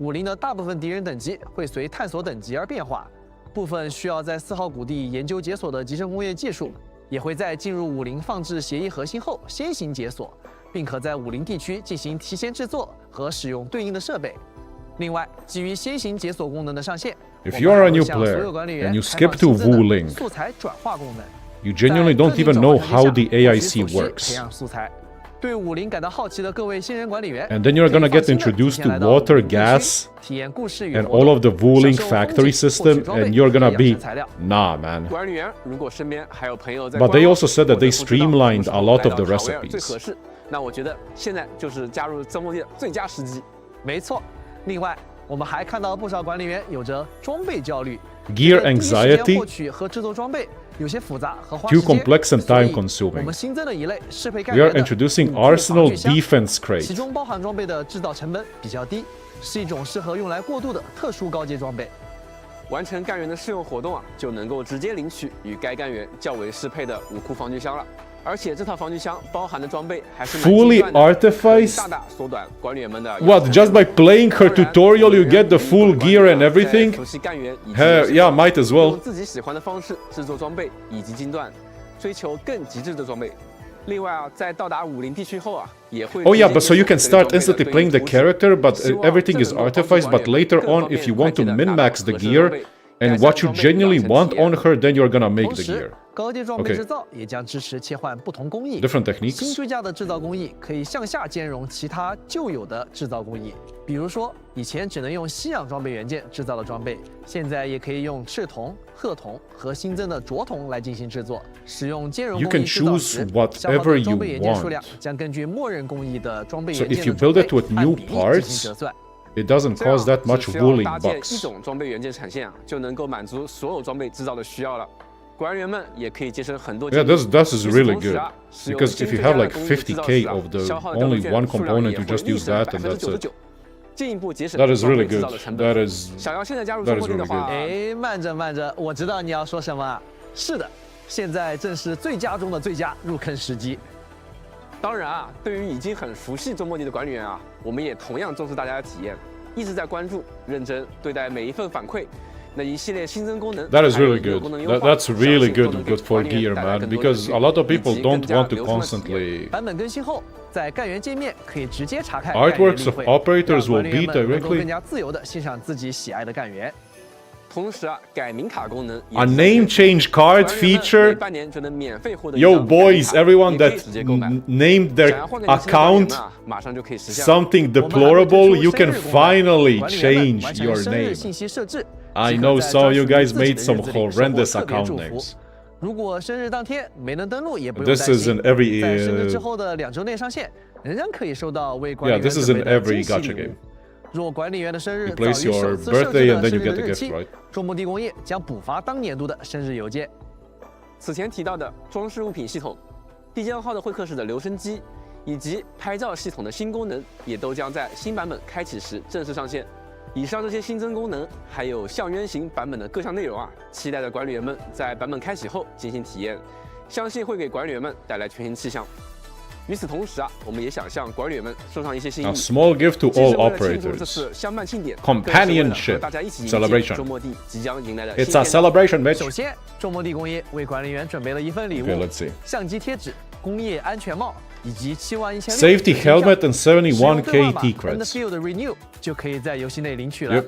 武林的大部分敌人等级会随探索等级而变化，部分需要在4号谷地研究解锁的集成工业技术，也会在进入武林放置协议核心后先行解锁，并可在武林地区进行提前制作和使用对应的设备。另外，基于先行解锁功能的上线， If you are a new 我们还会向 player 所有管理员 and you 开 skip 放 to 新增的 Wuling 素材转化功能。 You genuinely 在 don't 特定 even 转 know 换 how 能 the 力下 AIC 获取所需 works. 培养素材。对武林感到好奇的各位新人管理员 And then you're 可以 gonna 放 get 心地 introduced 提 to 前来到 water, 武林地区 gas, 体验故事与 and 活 all 动 of the Wuling 享受 factory 风景 system, 获取装备 and you're 和 gonna 养 be 生材料。 nah, man. 管理员如果身边还有朋友在 But 观 they 望 also said that 或 they 者不知道 streamlined 什么 a 时 lot 候 of the 来到卡维尔最 recipes. 合适。那我觉得现在就是加入周末地的最佳时机。没错，另外我们还看到不少管理员有着装备焦虑 Gear 觉得第一时间 anxiety 获取和制作装备有些复杂和花 Too 时间 complex and 所以 time consuming. 我们新增了一类适配干 We are 员的 introducing 武器 Arsenal 防具箱 Defense 其 Crate. 中包含装备的制造成本比较低，是一种适合用来过渡的特殊高阶装备。完成干员的试用活动啊，就能够直接领取与该干员较为适配的武库防具箱了。而且这套防具箱包含的装备还是蛮 Fully 精钻的，可以 artificed? 大大缩短管理员们的 What? Just by playing her tutorial, you get the full gear and 在 everything? 熟悉干员以及 Hell, yeah, might as 用 well. 自己喜欢的方式制作装备以及精锻，追求更极致的装备。另外啊，在到达武林地区后啊，也会 Oh yeah, but 直 so 接 you 接 can 触这个 start 装备的 instantly 对 playing 应 the 图纸 character, but 希望 everything 这 is 能够帮助 artificed. 管 But 理员 later 各 on, 方 if 面 you 快 want 捷 to 地 min 达 max 到 the 合适的 gear 装备 and 改 what 善 you 装备 genuinely 养成 want 体验 on her, then you're gonna make 同 the 时 gear.，高阶装备 OK 制造也将支持切换不同工艺。 Different 新 techniques. 追加的制造工艺可以向下兼容其他旧有的制造工艺，比如说以前只能用西洋装备元件制造的装备，现在也可以用赤铜、褐铜和新增的镯铜来进行制作。使用兼容 You 工 can 艺制造 choose 时， whatever 消耗的 you 装备元件数 want. 量将根据默认工艺的装备 So 元 if 件 you 的装 build 备 it with 按 new 比例进行 parts, 折算。 it doesn't 这样 cause that 只 much 需要 Wuling 搭建一 bucks. 种装备元件产线啊，就能够满足所有装备制造的需要了。管理员们也可以节省很多 Yeah, 精力。 this is 与此 really 同时 good. 啊，使用 Because 新 if you 追加 have 的 like 工艺制造 50k 时啊 of the 消耗的 only 单 one 件数量 component, 也 you 会 just 逆 use 省 that and that's it. 99%，进一步节省 That is 装 really 备制造 good. 的成本。 That is 想要现在加入 that 周 is 末地的 really 话，哎，慢着慢着，我知道你要说什么了。是的，现在正是最佳中的最佳入坑时机。当然啊，对于已经很熟悉周末地的管理员啊，我们也同样重视大家的体验，一直在关注、认真对待每一份反馈。那一系列新增功能 That is 还有 really 有 good. 功能优化 That's really 相信都 good 能给 for 管理员 gear, 带来 man. 更多 Because 乐 a 趣 lot of 以 people 及 don't 更加 want to 流畅的体验。 constantly. 版本更新后，在干员界面可以直接查看干员 Artworks 例 of 会 operators 让管 will 理员 be 们能够 directly. 更加自由地欣赏自己喜爱的干员。同时啊，改名卡功能也 A 是 name change card 管理员们每 feature. 半年就能免费获得一 Yo, 张改名 boys, 卡 everyone 也可以 that 直接购买 named 想 their 要换个昵称的管理员 account 们啊，马上就可以实现了。 something 我们还会推 deplorable, 出 you 生 can 日功能 finally 管理员们 change 完成 your 生日 name. 信息设置。 I 即可 know 在 some 专 you 属于 guys 自己的 made 日子 some 里收获 horrendous 特别 account 祝福 names. 如果生日当天没能登录，也不用 This 担 is 心 in every 在生日之后的2周内上线，仍然可以收到为管理 Yeah, 员 this is 准 in 备的 every 惊喜 gacha 礼物 game. 若管理员的生日 You 早于 place your 首次设置 birthday 的 and then 生 you 日 get 的 a 日 gift, 期 right?，周末地工业将补发当年度的生日邮件。此前提到的装饰物品系统、递件号的会客室的留声机，以及拍照系统的新功能，也都将在新版本开启时正式上线。以上这些新增功能，还有象渊型版本的各项内容啊，期待着管理员们在版本开启后进行体验，相信会给管理员们带来全新气象。与此同时啊，我们也想向管理员们送上一些心 A 意。 small gift to 既是 all 为了庆祝这 operators. 次相伴庆典 Companionship 和大家一起迎接 celebration 周末地即将迎来的 It's 新 a 篇章。 celebration, bitch. 首先，周末地工业为管理员准备了一份礼物 Okay, let's see. 相机贴纸、工业安全帽以及71600 Safety helmet and 71 KT credits. Endfield Renew 就可以在游戏内领取了。 Yep.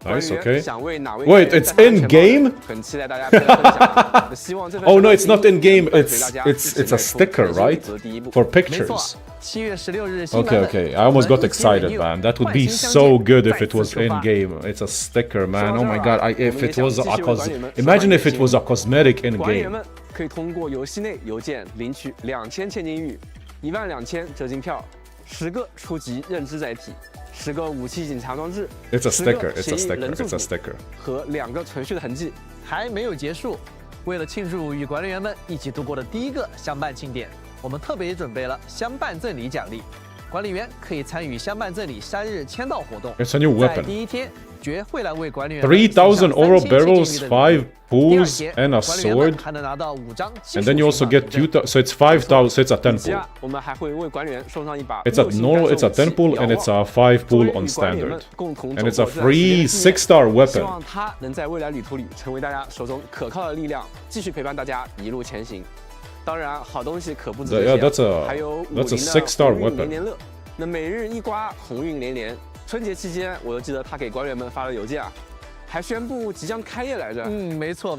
Nice, 管理员 okay. 想为哪位 Wait, 会员 it's 戴上 in 安全帽 game? 很期待大家陪来分享。希望这份 Oh no, it's not in game. 伴随 It's 大家 it's 一起 it's a 迈出 sticker, 人生 right? 旅途的第一步 For 没错 pictures. ，7月16日新版 Okay, 本 okay. I almost got 我们一起 excited, renew man. That would 焕 be 新相 so 见 good if 再 it 次 was 出 in 发 game. It's a sticker, man. 说到 Oh 这 my 儿 god! 啊 If 我们也 it 想 was a 继续为管理员们 imagine if 送 it 上 was a cosmetic in 管理员 game. 们可以通过游戏内邮件领取2000千金玉、12000折金票、10个初级认知载体、10个武器警察装置、 It's a 10个 sticker. It's a 协议 sticker. 人柱 It's a 组 sticker. 和2个存续的痕迹。还没有结束。为了庆祝与管理员们一起度过的第一个相伴庆典，我们特别准备了相伴赠礼奖励。管理员可以参与相伴这里3日签到活动。 It's a new 在 weapon. 第一天，爵会来为管理员 3,000 oro barrels, 5 第二 pools, 天， and a 管理员们 sword. 还能拿到5张基 And 础 then you 循 also 环 get 凭证 2,000, so it's 5,000, so it's a 10 以及 pool. 啊，我们还会为管理员送上一把 It's a 六星 normal, 干 it's a 10 手武器 pool, and it's a 5 作为 pool on 与管理员们 standard. 共同 And 走 it's a 过这段时间 free 的经验 6-star 希 weapon. 望它能在未来旅途里成为大家手中可靠的力量，继续陪伴大家一路前行。当然，好东西可不止这 Yeah, 些 that's a 还有武林 that's a 的 6-star 鸿运 weapon. 连连乐。那每日一刮，鸿运连连。春节期间，我都记得他给官员们发了邮件啊，还宣布即将开业来着。没错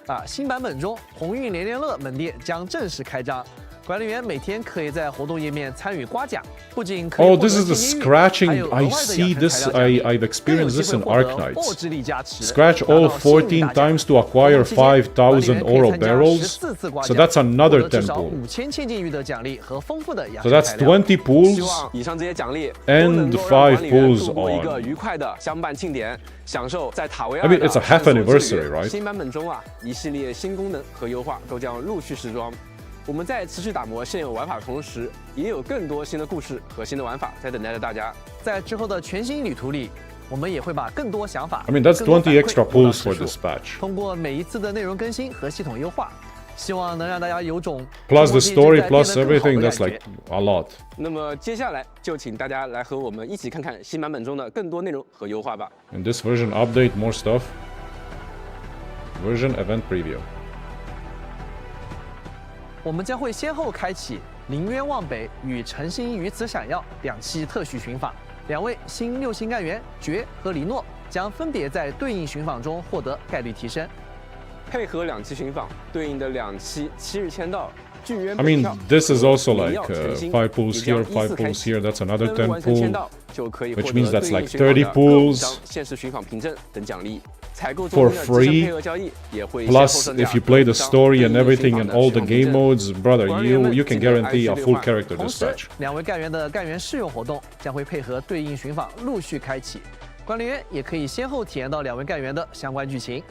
啊！新版本中，鸿运连连乐门店将正式开张。管理员每天可以在活动页面参与刮奖，不仅可以 Oh, 获得 this is the 幸运玉 scratching. 还有额 I 外的 see 养成 this. 材料奖励 I've 更有 experienced 机 this 会 in 获得 Arknights. 握之力加持 Scratch 拿 all 到幸运 14 大奖 times to acquire 5,000 oro barrels. 14次刮 So 奖 that's another 获得至 10少 pool. 5000千金玉的奖励和丰富的养 So 成 that's 材料。 20希 pools. 望以上这些奖励 And 都能够让 5管理员 pools 度过一个 on. 愉快的相伴庆典，享受在塔维 I 亚 mean, 的 it's a half 探索之旅 anniversary, right? 新版本中啊，一系列新功能和优化都将陆续时装。我们在持续打磨现有玩法的同时，也有更多新的故事和新的玩法在等待着大家。在之后的全新旅途里，我们也会把更多想法 I mean, that's 更多 20 反馈 extra 录到 pools for 实处 this patch. 通过每一次的内容更新和系统优化，希望能让大家有种 Plus the 中国 story, 地正 plus 在变得更好 everything. 的 That's 感 like 觉 a lot. 那么接下来就请大家来和我们一起看看新版本中的更多内容和优化吧。 In this version update, more stuff. Version event preview. 我们将会先后开启临渊望北与晨星于此闪耀2期特许寻访，2位新6星干员爵和黎诺将分别在对应寻访中获得概率提升。配合2期寻访对应的2期7日签到。剧院 I 北 mean, 票 this is 和 also 荣 like 耀全新 5 pools 也 here, 将依 5次开 pools 启 here. That's another 登录 10完成签 pool. 到就可以 which 获 means 得 that's 对 like 应寻访 30的各pools 张限时寻访凭证等奖励。采购 For 中的集成 free 配额交易也会 Plus, if you play the story and everything and all the game modes, brother, you can guarantee a full character 同 this 时 patch. ，2位干员的干员试用活动将会配合对应寻访陆续开启，管理员也可以先后体验到2位干员的相关剧情。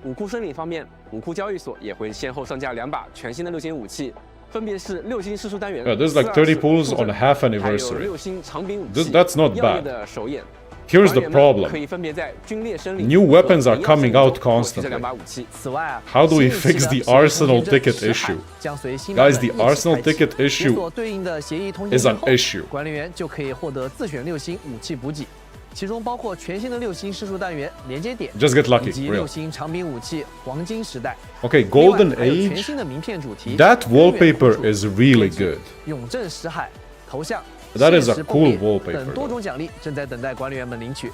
武库生领方面，武库交易所也会先后上架2把全新的6星武器，分别是6星施术单元。 Yeah, this is like 30 pools on a half 还有 anniversary. 6星长柄武器。 That's not 耀夜 bad. 的首演。 Here's the 管理员们可 problem. 以分别在军猎生领 New 和 weapons are 灵药 coming 生领 out 中获取 constantly. 这2把武器。此外啊 How do we 新一期 fix 的 the 协议 Arsenal 通知 ticket 石海 issue? 将随新版 Guys, 本 the 一起 Arsenal 开启 ticket 解 issue 锁对应的协议通知 is 之 an 后 issue. 管理员就可以获得自选6星武器补给，其中包括全新的6星施术单元连接点， Just get 以 lucky, 及 real. 6星长柄武器黄金时代。 Okay, 另外 Golden 还有全 Age. 新的名片主题 That 根源 wallpaper 之处 is really 戒指 good. 永镇石海头像 That is a 现实 cool 崩裂 wallpaper, 等多 though. 种奖励正在等待管理员们领取。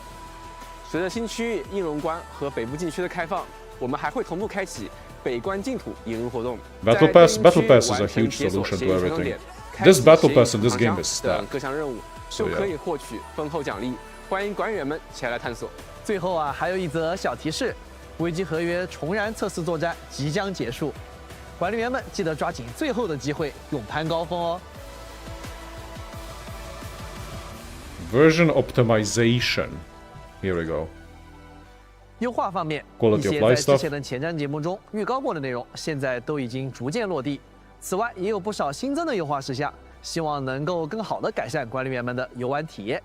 随着新区域应荣关和北部禁区的开放，我们还会同步开启北关净土引入活动。 Battle 在 Pass- 对应区 Battle Pass is a 完成 huge 解锁 solution 协 to 议传送 everything. 点 This 开启 Battle Pass in this 协议 game 厂 is 商等 stacked. 各项任务 So 就 yeah. 可以获取丰厚奖励。欢迎管理员们前来探索。最后啊，还有一则小提示：危机合约重燃测试作战即将结束，管理员们记得抓紧最后的机会，勇攀高峰哦。 Version optimization. Here we go. 优化方面， Quality 一 of 些 life 在 stuff 之前的前瞻节目中预告过的内容，现在都已经逐渐落地。此外，也有不少新增的优化事项，希望能够更好地改善管理员们的游玩体验。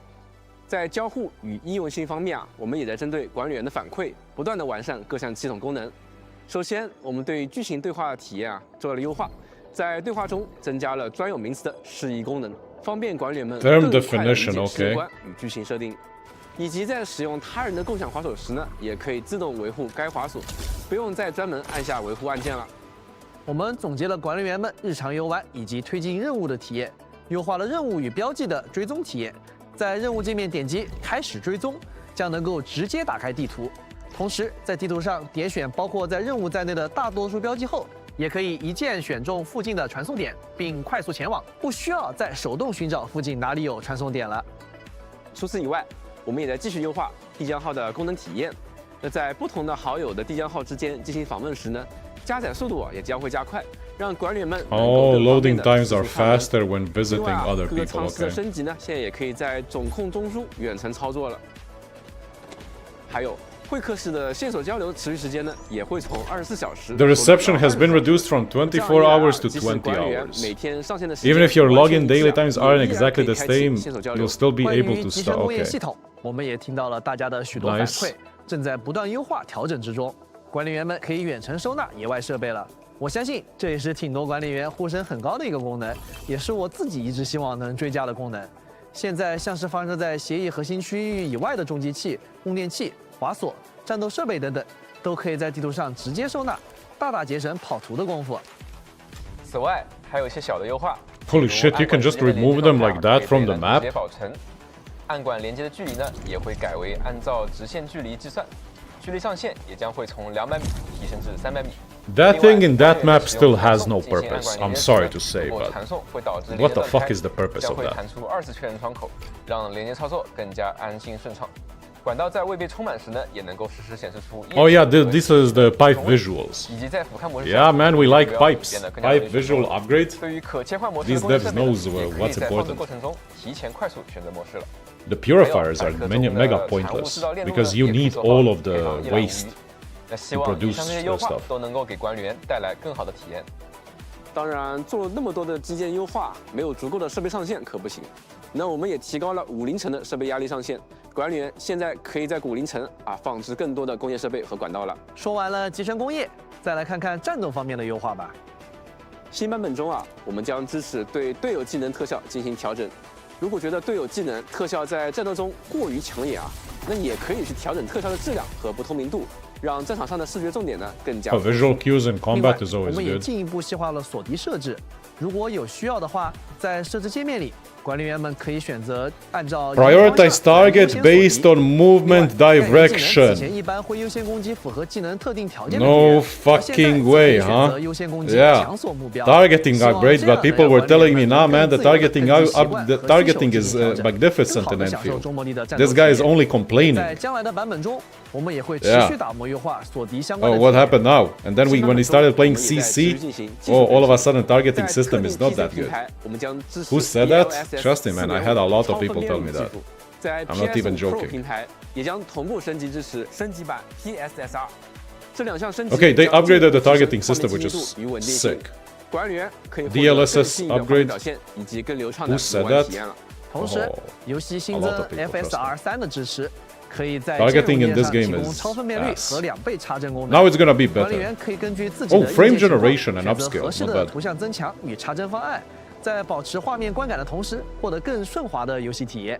在交互与易用性方面啊，我们也在针对管理员的反馈，不断的完善各项系统功能。首先，我们对剧情对话的体验啊做了优化，在对话中增加了专有名词的释义功能，方便管理员们 Term 更快地理 definition, 解世界 okay. 观与剧情设定。以及在使用他人的共享滑手时呢，也可以自动维护该滑索，不用再专门按下维护按键了。我们总结了管理员们日常游玩以及推进任务的体验，优化了任务与标记的追踪体验。在任务界面点击开始追踪，将能够直接打开地图。同时，在地图上点选包括在任务在内的大多数标记后，也可以一键选中附近的传送点，并快速前往，不需要再手动寻找附近哪里有传送点了。除此以外，我们也在继续优化递江号的功能体验。那在不同的好友的递江号之间进行访问时呢，加载速度也将会加快，让管理员们能够 Oh, 更方便 loading 地 times 迅 are 速看文 faster when 另 visiting 外啊， other 各个 people. 舱次的 Okay. 升级呢，现在也可以在总控中枢远程操作了。还有会客室的线索交流持续时间呢，也会从24小时。 The reception has been reduced from 24 hours to 20 hours. Even if your login daily times aren't exactly the same, you'll still be 关 able 于 to 集成 start. 工业 Okay. 系统，我们也听到了大家的许多反 Nice 馈，正在不断优化调整之中。管理员们可以远程收纳野外设备了。我相信这也是挺多管理员呼声很高的一个功能，也是我自己一直希望能追加的功能。现在像是发射在协议核心区域以外的重机器、供电器、滑索、战斗设备等等，都可以在地图上直接收纳，大大节省跑图的功夫。此外，还有一些小的优化。 Holy shit, you can just remove them like that from the 直 map? 接保存。暗管连接的距离呢，也会改为按照直线距离计算，距离上限也将会从200米提升至300米。 That thing in that map still has no purpose. I'm sorry to say, but 传送会导致 what the 连接 fuck 断开 is the purpose 将 of 会 that? 弹出2次确认窗口，让连接操作更加安心顺畅。管道在未被充满时呢，也能够实时显示出。 Oh yeah, this is the pipe visuals. 以及在俯瞰模式 Yeah, 上 man, we like 主要 pipes. 变得更加 Pipe 容易顺 visual 手 upgrade. 对于可切换模式 These 的工业 devs 设备呢 knows 也可以 what's 在放置 important. 过程中提前快速选择模式了。 The purifiers are mega pointless because you need all of the waste 那希 to 望以 produce 上这些 the 优化 stuff. 都能够给管理员带来更好的体验。当然，做了那么多的基建优化，没有足够的设备上限可不行。那我们也提高了50层的设备压力上限，管理员现在可以在50层放置更多的工业设备和管道了。说完了集成工业，再来看看战斗方面的优化吧。新版本中我们将支持对队友技能特效进行调整。如果觉得队友技能特效在战斗中过于抢眼那也可以去调整特效的质量和不透明度，让战场上的视觉重点呢更加。 Oh, visual cues in 另外 combat is 我 always 们也 good. 进一步细化了锁敌设置。如果有需要的话，在设置界面里，管理员们可以选择按照 Prioritize target based on movement 此 direction. 前一般会优先攻击符合技能特定条件的 No 敌人 fucking way, 而现在则可以选 huh? 择优先攻击 Yeah. 强锁目标 Targeting 希望 upgrades, 这样 but people were 能让 telling me, 管 nah, 理员 man, the 们更自由地 targeting 根据习惯 the 和需求 targeting 进 is 行调整 magnificent 更好 in 地享受 Endfield. 中末地的战斗 This guy is 体验 only complaining. 在将来的版本中，我们也会持 Yeah. 续打磨优化锁敌相关 Oh, 的 what 体验 happened now? And then when we started playing CC, oh, all of a sudden targeting system is not that good. Who said that? Trust me, man, I had a lot of people tell me that. 在 I'm not even PS5 Pro joking. 平台也将同步升级支持升级版 PSSR。这两项升级 Okay, they 将进一步 upgraded the 提升 targeting 画面 system, 清 which 晰 is 度与稳定性 sick. 管理员可以获得 DLSS 更细腻的画面 upgrade 表现以及更流畅的 Who said 游玩 that? 体验了。同时 Oh,，游戏新 a 增 lot of people trust FSR 3的支持，可以在 Targeting 建 in 入页 this 上 game 提供 is 超分辨率 ass. 和2倍插帧功能。 Now it's gonna be 管理 better. 员可以根据自己 Oh, 的 frame 硬件情况 generation and 选择 upscale, 合适 not 的 bad. 图像增强与插帧方案，在保持画面观感的同时，获得更顺滑的游戏体验。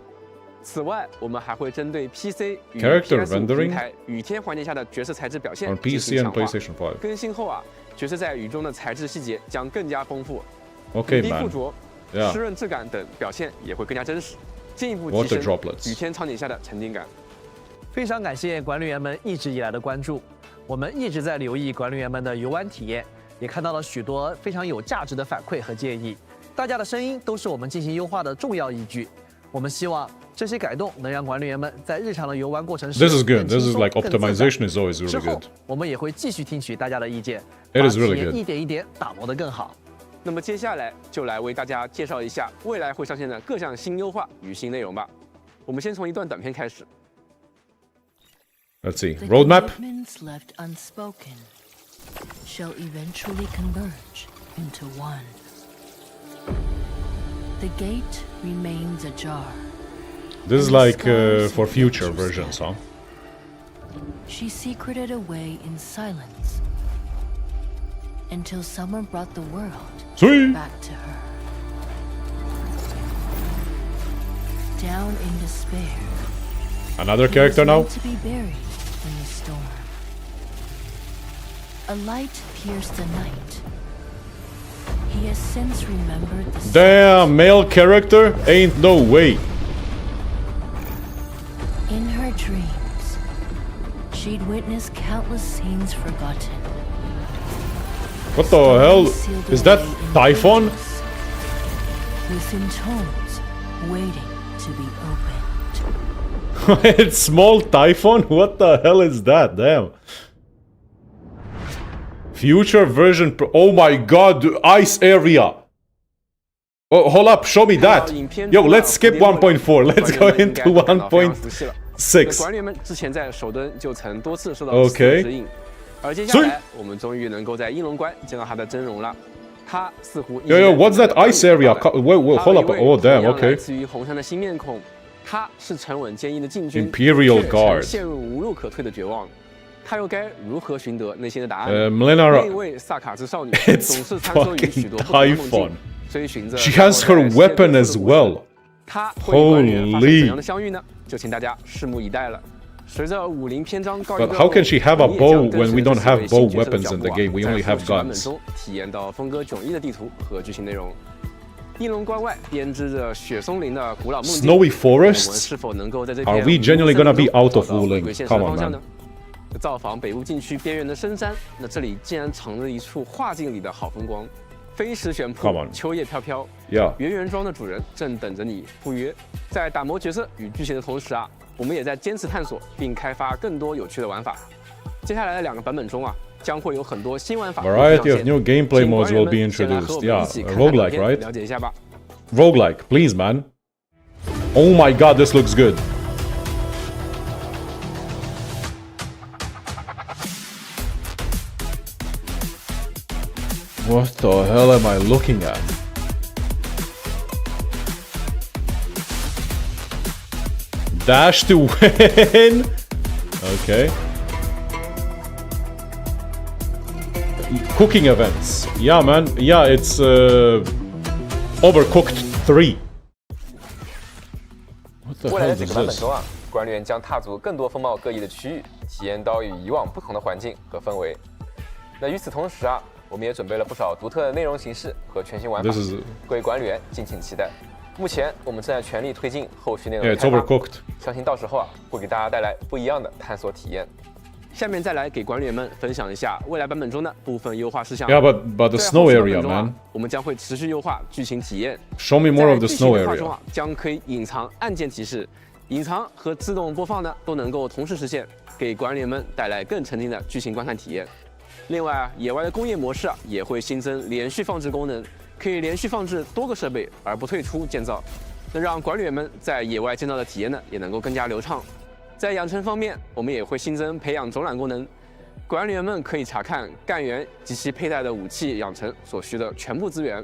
此外，我们还会针对 PC 与 Character PS5 rendering 平台雨天环境下的角色材质表现 On 进 PC 行 and 强化。 PlayStation 5. 更新后角色在雨中的材质细节将更加丰富， Okay, 雨滴附 man. 着、 Yeah. 湿润质感等表现也会更加真实，进一步 Water 提升 droplets. 雨天场景下的沉浸感。非常感谢管理员们一直以来的关注，我们一直在留意管理员们的游玩体验，也看到了许多非常有价值的反馈和建议。大家的声音都是我们进行优化的重要依据。我们希望这些改动能让管理员们在日常的游玩过程时 This is good. 更 This 轻 is 松 like 更自在 optimization is always 之 really 后 good. 我们也会继续听取大家的意见， It 把 is 体 really 验 good. 一点一点打磨得更好。那么接下来就来为大家介绍一下未来会上线的各项新优化与新内容吧。我们先从一段短片开始。 Let's see. The Roadmap. commitments left unspoken shall eventually converge into one. The gate remains ajar. This is like for future versions, huh? She secreted away in silence until someone brought the world Sweet. back to her. Down in despair, Another he character was now? meant to be buried in the storm. A light pierced the night. He has since remembered the Damn, male character? Ain't no way. In her dreams, she'd witnessed countless scenes forgotten. What the hell? Is that Typhon? Within tomes waiting to be opened. It's small Typhon? What the hell is that? Damn. Future version. Oh my god, ice area. Oh, hold up, show me that. Yo, let's skip 1.4. Let's go into 1. 6。管理员们之前在首登就曾多次受到 OK 指引，而接下来我们终于能够在应龙关见到他的真容了。他似乎 Yo, what's that ice area? Wait, hold up. Oh, damn. 来 Okay. 自于红山的新面孔，他是沉稳坚毅的禁军 Imperial 却 Guard 陷入无路可退的绝望。他又该如何寻得内心的答案？ Mlenara 那位萨卡兹少女 It's 总是穿梭于许多不同的梦 fucking 境 Typhon，追寻着 She has her weapon as well. 他会与管理员发生 Holy 怎样的相遇呢？就请大家拭目以待了。随着50篇章告一 But 段 how 落 can she have a 我们也 bow 将跟 when we 随 don't 着 have 四位 bow 新角色的 weapons 脚 in 步 the game? We 在 only 后 have 续版本 guns. 中体验到风格迥异的地图和剧情内容。应龙关外编织着雪松林的古老梦境， Snowy 我们 forests? 是否能够在这 Are 片 we genuinely gonna be 无路 out of 森林中 Wuling? 找到回归现实 Come 的 on, 方向 man. 呢？造访北部禁区边缘的深山，那这里竟然藏着一处画境里的好风光，飞石悬瀑 Come，on 秋叶飘飘。 Yeah. 圆圆庄的主人正等着你赴约。在打磨角色与剧情的同时啊，我们也在坚持探索并开发更多有趣的玩法。接下来的2个版本中啊，将会有很多新玩法 Variety of new 请 gameplay 管 modes 理员 will be 们先来和 introduced. 我们 Yeah, 一起 a 看看 roguelike, 影片 right? 了解一下吧。 Roguelike, please, man. Oh my god, this looks good. What the hell am I looking at? Dash to win? Okay. Cooking events. Yeah, man. Yeah, it's Overcooked 3. What the 未来 hell 的几 is 个版本 this? 中啊，管理员将踏足更多风貌各异的区域，体验到与以往不同的环境和氛围。那与此同时啊，我们也准备了不少独特的内容形式和全新玩法 This is 各位管理员敬请期待。目前我们正在全力推进后续内容 yeah, 的 it's 开发， overcooked. 相信到时候啊，会给大家带来不一样的探索体验。下面再来给管理员们分享一下未来版本中的部分优化事项。 Yeah, but the 在 snow 后续版 area, 本中啊 man. 我们将会持续优化剧情体验。 Show me more of the 在剧情 snow 优化中 area. 啊，将可以隐藏按键提示，隐藏和自动播放呢都能够同时实现，给管理员们带来更沉浸的剧情观看体验。另外啊，野外的工业模式啊也会新增连续放置功能，可以连续放置多个设备而不退出建造，那让管理员们在野外建造的体验呢也能够更加流畅。在养成方面，我们也会新增培养种览功能，管理员们可以查看干员及其佩戴的武器养成所需的全部资源，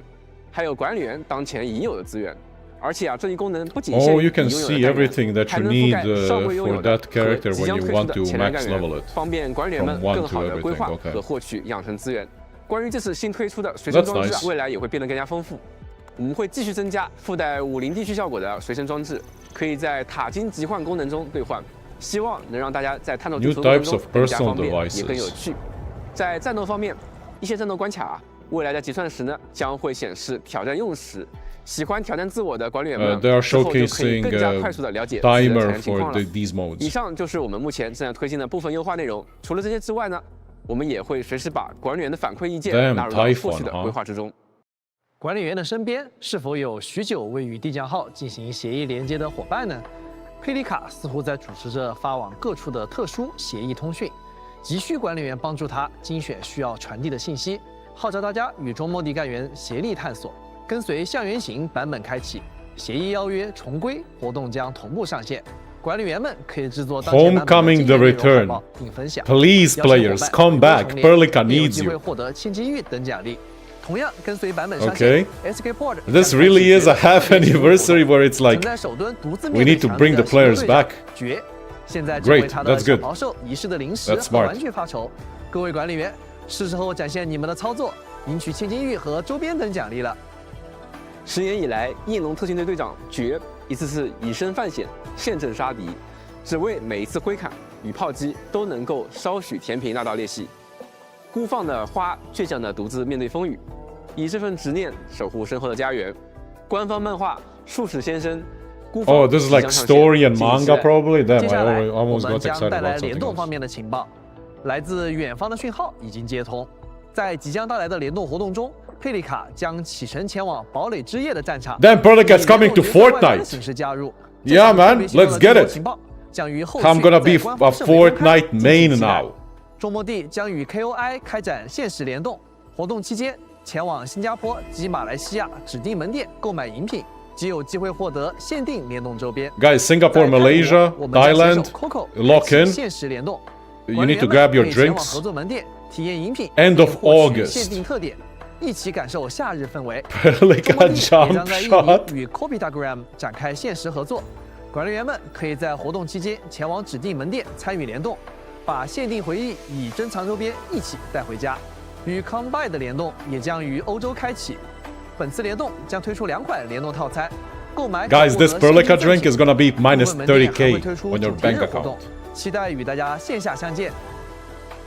还有管理员当前已有的资源。而且啊，这一功能不仅限 Oh, 于 you can 已拥有的 see 干员 everything that 还 you 能覆 need 盖尚未拥 for 有的 that character 和即 when 将 you 推出 want 的 to 前来 max 干员 level it. 方便管理员们 From 1更好 to 的规 everything, 划 okay. 和获取养成资源。关于这次新推出的随身 That's 装置啊 nice. 未来也会变得更加丰富。我们会继续增加附带50地区效果的随身装置，可以在塔金集换功能中兑换，希望能让大家在探索地 New 图过程 types 中 of 更加 personal 方便，也更有 devices. 趣。在战斗方面，一些战斗关卡啊，未来在结算时呢将会显示挑战用时。喜欢挑战自我的管理员们， They are 之后就可以 showcasing 更加快速的了解自己的 timer 产业情 for 况了。 these 以 modes. 上就是我们目前正在推进的部分优化内容。除了这些之外呢，我们也会随时把管理员的反馈意见 Damn, 纳入到 Typhon, 后续的规划之中。管理员的身边是否有许久未与地匠号进行协议连接的伙伴呢？佩里卡似乎在主持着发往各处的特殊协议通讯，急需管理员帮助他精选需要传递的信息，号召大家与中末地干员协力探索。跟随象原型版本开启，协议邀约重归活动将同步上线。管理员们可以制作当前版本的 Homecoming 经 the 典内容海 return. 报并分享。 Please, 邀请伙 players, 伴 come 回归 back. 重联 Perlica 也有 needs 机会 you. 获得千金玉等奖励。同样跟随版本上线 Okay. SK Port This really is a half anniversary where it's 存 like 在首吨独自 we 面对 need to 强 bring 力的 the 新 players 队长 back. 绝，现在正为 Great, 他的 that's 小 good. 毛兽遗失的零食 That's 和 smart. 玩具发愁。各位管理员，是时候展现你们的操作，赢取千金玉和周边等奖励了。10年以来，翼龙特勤队队长绝一次次以身犯险，陷阵杀敌，只为每一次挥砍与炮击都能够稍许填平那道裂隙。孤放的花，倔强地独自面对风雨，以这份执念守护身后的家园。官方漫画《术士先生》孤放 Oh, this is 即 like 将上线 story and 敬请期 manga 待 probably. 接 Damn, 下 I 来， already 我 almost 们 got 将 excited 带来 about 联 something 动方 else. 面的情报。来自远方的讯号已经接通，在即将到来的联动活动中，佩里卡将启程前往堡垒之夜的战场。 Damn, Perlica's coming to 以联动角色外观的 Fortnite. 形式加入。 Yeah, 这场 man, 特别行动 let's 的 get 联动 it. 情报将于后续 I'm gonna be 在官 a 方设备公开 Fortnite 敬请 main 期待 now. 周末地将与 KOI 开展限时联动，活动期间前往新加坡及马来西亚指定门店购买饮品，即有机会获得限定联动周边。 Guys, Singapore, 在泰国 Malaysia, 我们将携手 Thailand, Coco lock 开启 in. 限时联动。 You need to grab your 可以前往 drinks. 合作门店体验饮品 End of 并获取 August 限定特点，一起感受夏日氛围。 Pelican 中国地也 jump 将在印 shot. 尼与 Kopitagram 展开限时合作，管理员们可以在活动期间前往指定门店参与联动，把限定回忆与珍藏周边一起带回家。与 Combine 的联动也将于欧洲开启，本次联动将推出2款联动套餐，购买 Guys, this 可获得 Pelican 限定 drink 赠 is 品 gonna be 部分 minus 门店还会 30k 推出 on your 主题 bank 日活动 account. 期待与大家线下相见。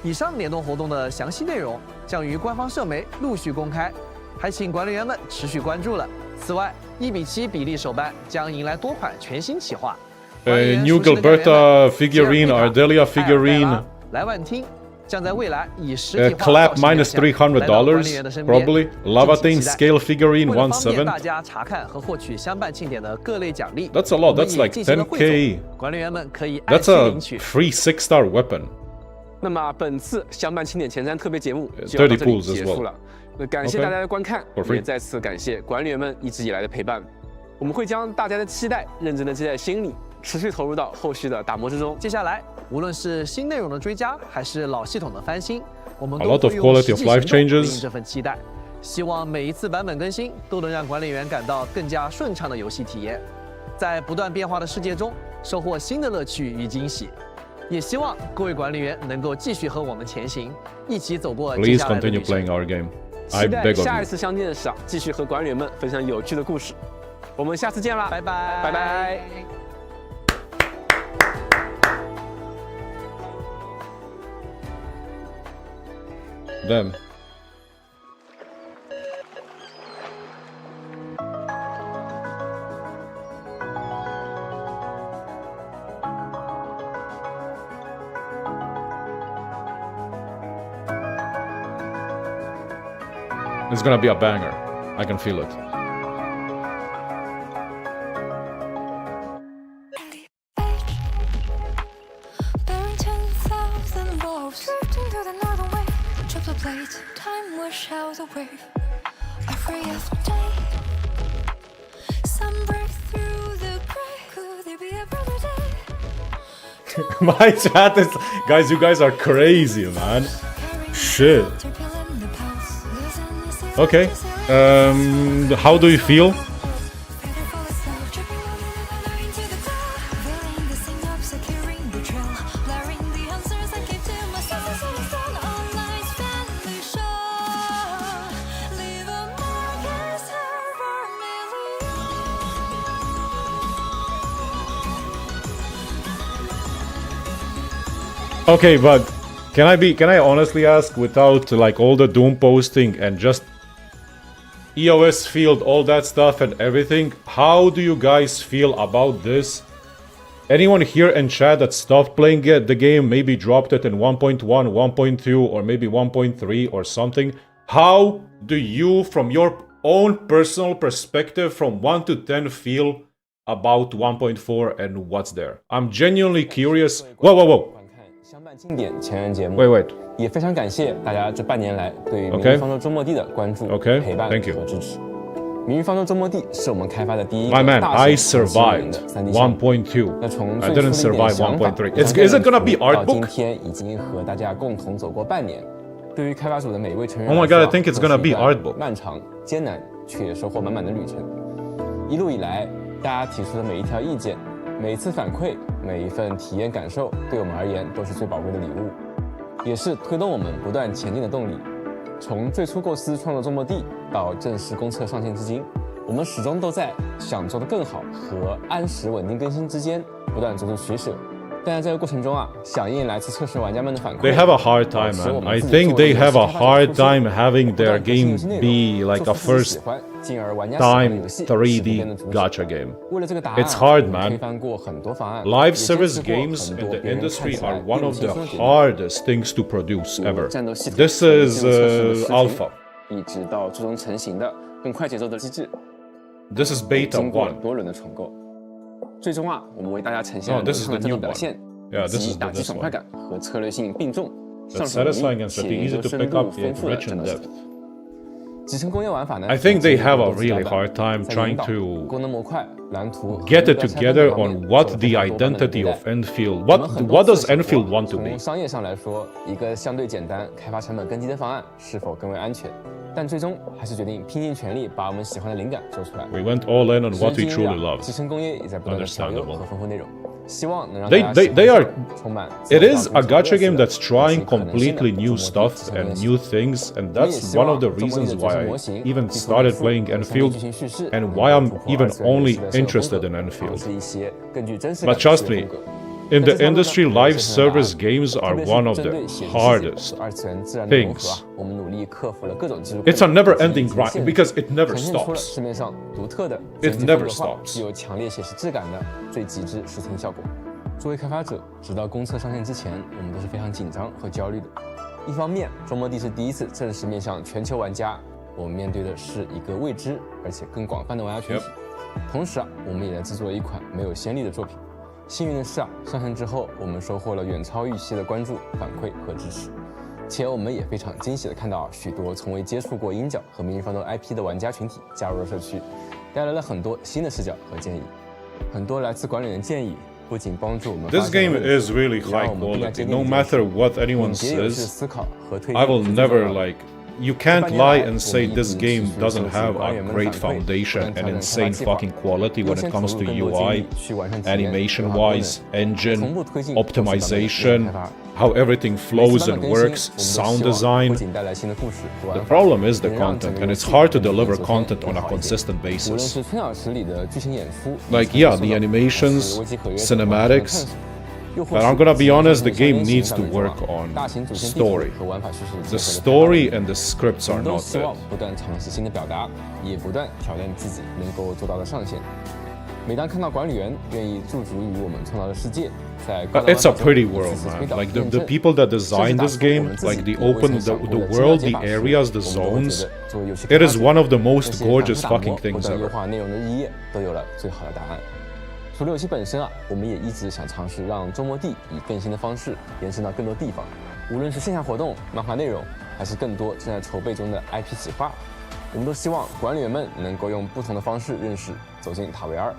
以上联动活动的详细内容将于官方社媒陆续公开，还请管理员们持续关注了。此外，1:7比例手办将迎来多款全新企划。管理员 New 熟悉的教员 Gilberta 们 figurine, 吉尔贝塔 Ardelia 艾尔 figurine. 黛拉莱万汀将在未来以实体化 Clap 造型表 minus 现来到管理员的 $300, 身边 probably. 敬 Lavatin 请期待 scale figurine 为了方便 17. 大家查看和获取相伴庆典的各类奖励 That's a lot, 我们 that's 也 like 进行了汇总 10k. 管理员们可以按 That's 需 a 领取。 free 6-star weapon. 那么本次相伴庆典前瞻特别节目就要到30这里 pools as 结束 well. 了。那感谢 Okay. 大家的观看 For free. 也再次感谢管理员们一直以来的陪伴。我们会将大家的期待认真的记在心里，持续投入到后续的打磨之中。接下来，无论是新内容的追加，还是老系统的翻新，我们 A 都 lot of 会 quality 用实 of 际 life 行动回 changes. 应这份期待。希望每一次版本更新都能让管理员感到更加顺畅的游戏体验，在不断变化的世界中收获新的乐趣与惊喜。也希望各位管理员能够继续和我们前行，一起走过接 Please 下来的 continue 旅程。 playing our game. I 期待 beg of 下一 you. 次相见的时候，继续和管理员们分享有趣的故事。我们下次见啦，拜拜，拜拜。Damn. It's gonna be a banger. I can feel it. Bearing 10,000 wolves, drifting through the northern wave. Triple blades, time will shout the wave. A free of day. Some break through the gray. Could there be a brighter day? My chat is. Guys, you guys are crazy, man. Shit. Okay. How do you feel? Okay, but can I honestly ask, without like all the doom posting and just EOS field, all that stuff and everything, how do you guys feel about this? Anyone here in chat that stopped playing the game, maybe dropped it in 1.1, 1.2, or maybe 1.3 or something? How do you, from your own personal perspective, from 1 to 10, feel about 1.4 and what's there? I'm genuinely curious. Whoa. 观看相伴庆典前缘节目。 Wait. 也非常感谢大家这半年来对《明 Okay. 日方舟周末地》的关注、 Okay. 陪伴 Thank you. 和支持。《明日方舟周末地》是我们开发的第一个 My man, 大 I 型新人 survived 的3D 项目。 1.2. 那从 I 最 didn't 初的一点 survive 想法 1.3. 到 Is it gonna be 到 art 今 book? 天已经和大家共同走过半年。对于开发组的每一位成员 Oh my 来说 God, I think it's gonna 都是一 be 段 art book. 漫长、艰难却也收获满满的旅程。一路以来，大家提出的每一条意见、每一次反馈、每一份体验感受，对我们而言都是最宝贵的礼物，也是推动我们不断前进的动力。从最初构思创作周末地到正式公测上线至今，我们始终都在想做得更好和按时稳定更新之间不断做出取舍。但在这个过程中啊，响应来自测试玩家们的反馈 They have a hard time, man. I think they have a hard time having their game be like a first time 3D gacha game. 为了这个答案 It's hard, 我们 man. 推翻过很多方案 Live 也坚 service 持过 games 很 in 多 the 别人看 industry 起来 are one 并 of 不 the 轻松的决定 hardest things to produce 如 ever. 战斗系统 This 和 is 电路测试的视频 alpha. 一直到最终成型的更快节奏的机制， This is beta 经过了 1. 多轮的重构，最终啊，我们为大家呈现 Oh, 了 this is 流 the 畅的 new 战斗表 one. 现， Yeah, 以 this 及 is 打击 this 爽快 one. 感和策略性并重， It's 上手容 satisfying 易 and 且 pretty 研 easy 究 to 深 pick 度 up 丰 yet 富的 rich 战 in 斗系 depth. 统。I think they have a really hard time trying to get it together on what the identity of Endfield, what does Endfield want to be? 从商业上来说，一个相对简单、开发成本更低的方案是否更为安全？但最终还是决定拼尽全力把我们喜欢的灵感做出来。We went all in on what we truly love. 集成工业也在不断的调优和丰富内容。 It is a gacha game that's trying completely new stuff and new things, and that's one of the reasons why I even started playing Endfield and why I'm even only interested in Endfield. But trust me, in the industry, live service games are one of the hardest things. It's a never-ending grind because it never stops. It never stops. 具有强烈写实质感的最极致视听效果。作为开发者，直到公测上线之前，我们都是非常紧张和焦虑的。一方面，中末地是第一次正式面向全球玩家，我们面对的是一个未知而且更广泛的玩家群体。同时我们也在制作一款没有先例的作品。幸运的是上线之后，我们收获了远超预期的关注、反馈和支持。 且我们也非常惊喜地看到许多从未接触过鹰角和明日方舟 IP 的玩家群体加入了社区，带来了很多新的视角和建议。很多来自管理员的建议不仅帮助我们。 This game is really high quality. No matter what anyone says, I will never like. You can't lie and say this game doesn't have a great foundation and insane fucking quality when it comes to UI, animation-wise, engine, optimization, how everything flows and works, sound design. The problem is the content, and it's hard to deliver content on a consistent basis. Like, yeah, the animations, cinematics, but I'm gonna be honest, the game needs to work on story. The story and the scripts are not good. 不断尝试新的表达，也不断挑战自己能够做到的上限。每当看到管理员愿意驻足于我们创造的世界，在 It's a pretty world, man. Like the people that designed this game, like the world, the areas, the zones, it is one of the most gorgeous fucking things ever. 优化内容的日夜都有了最好的答案。 除了游戏本身我们也一直想尝试让周末地以更新的方式延伸到更多地方，无论是线下活动、漫画内容，还是更多正在筹备中的 IP 企划，我们都希望管理员们能够用不同的方式认识、走进塔维尔，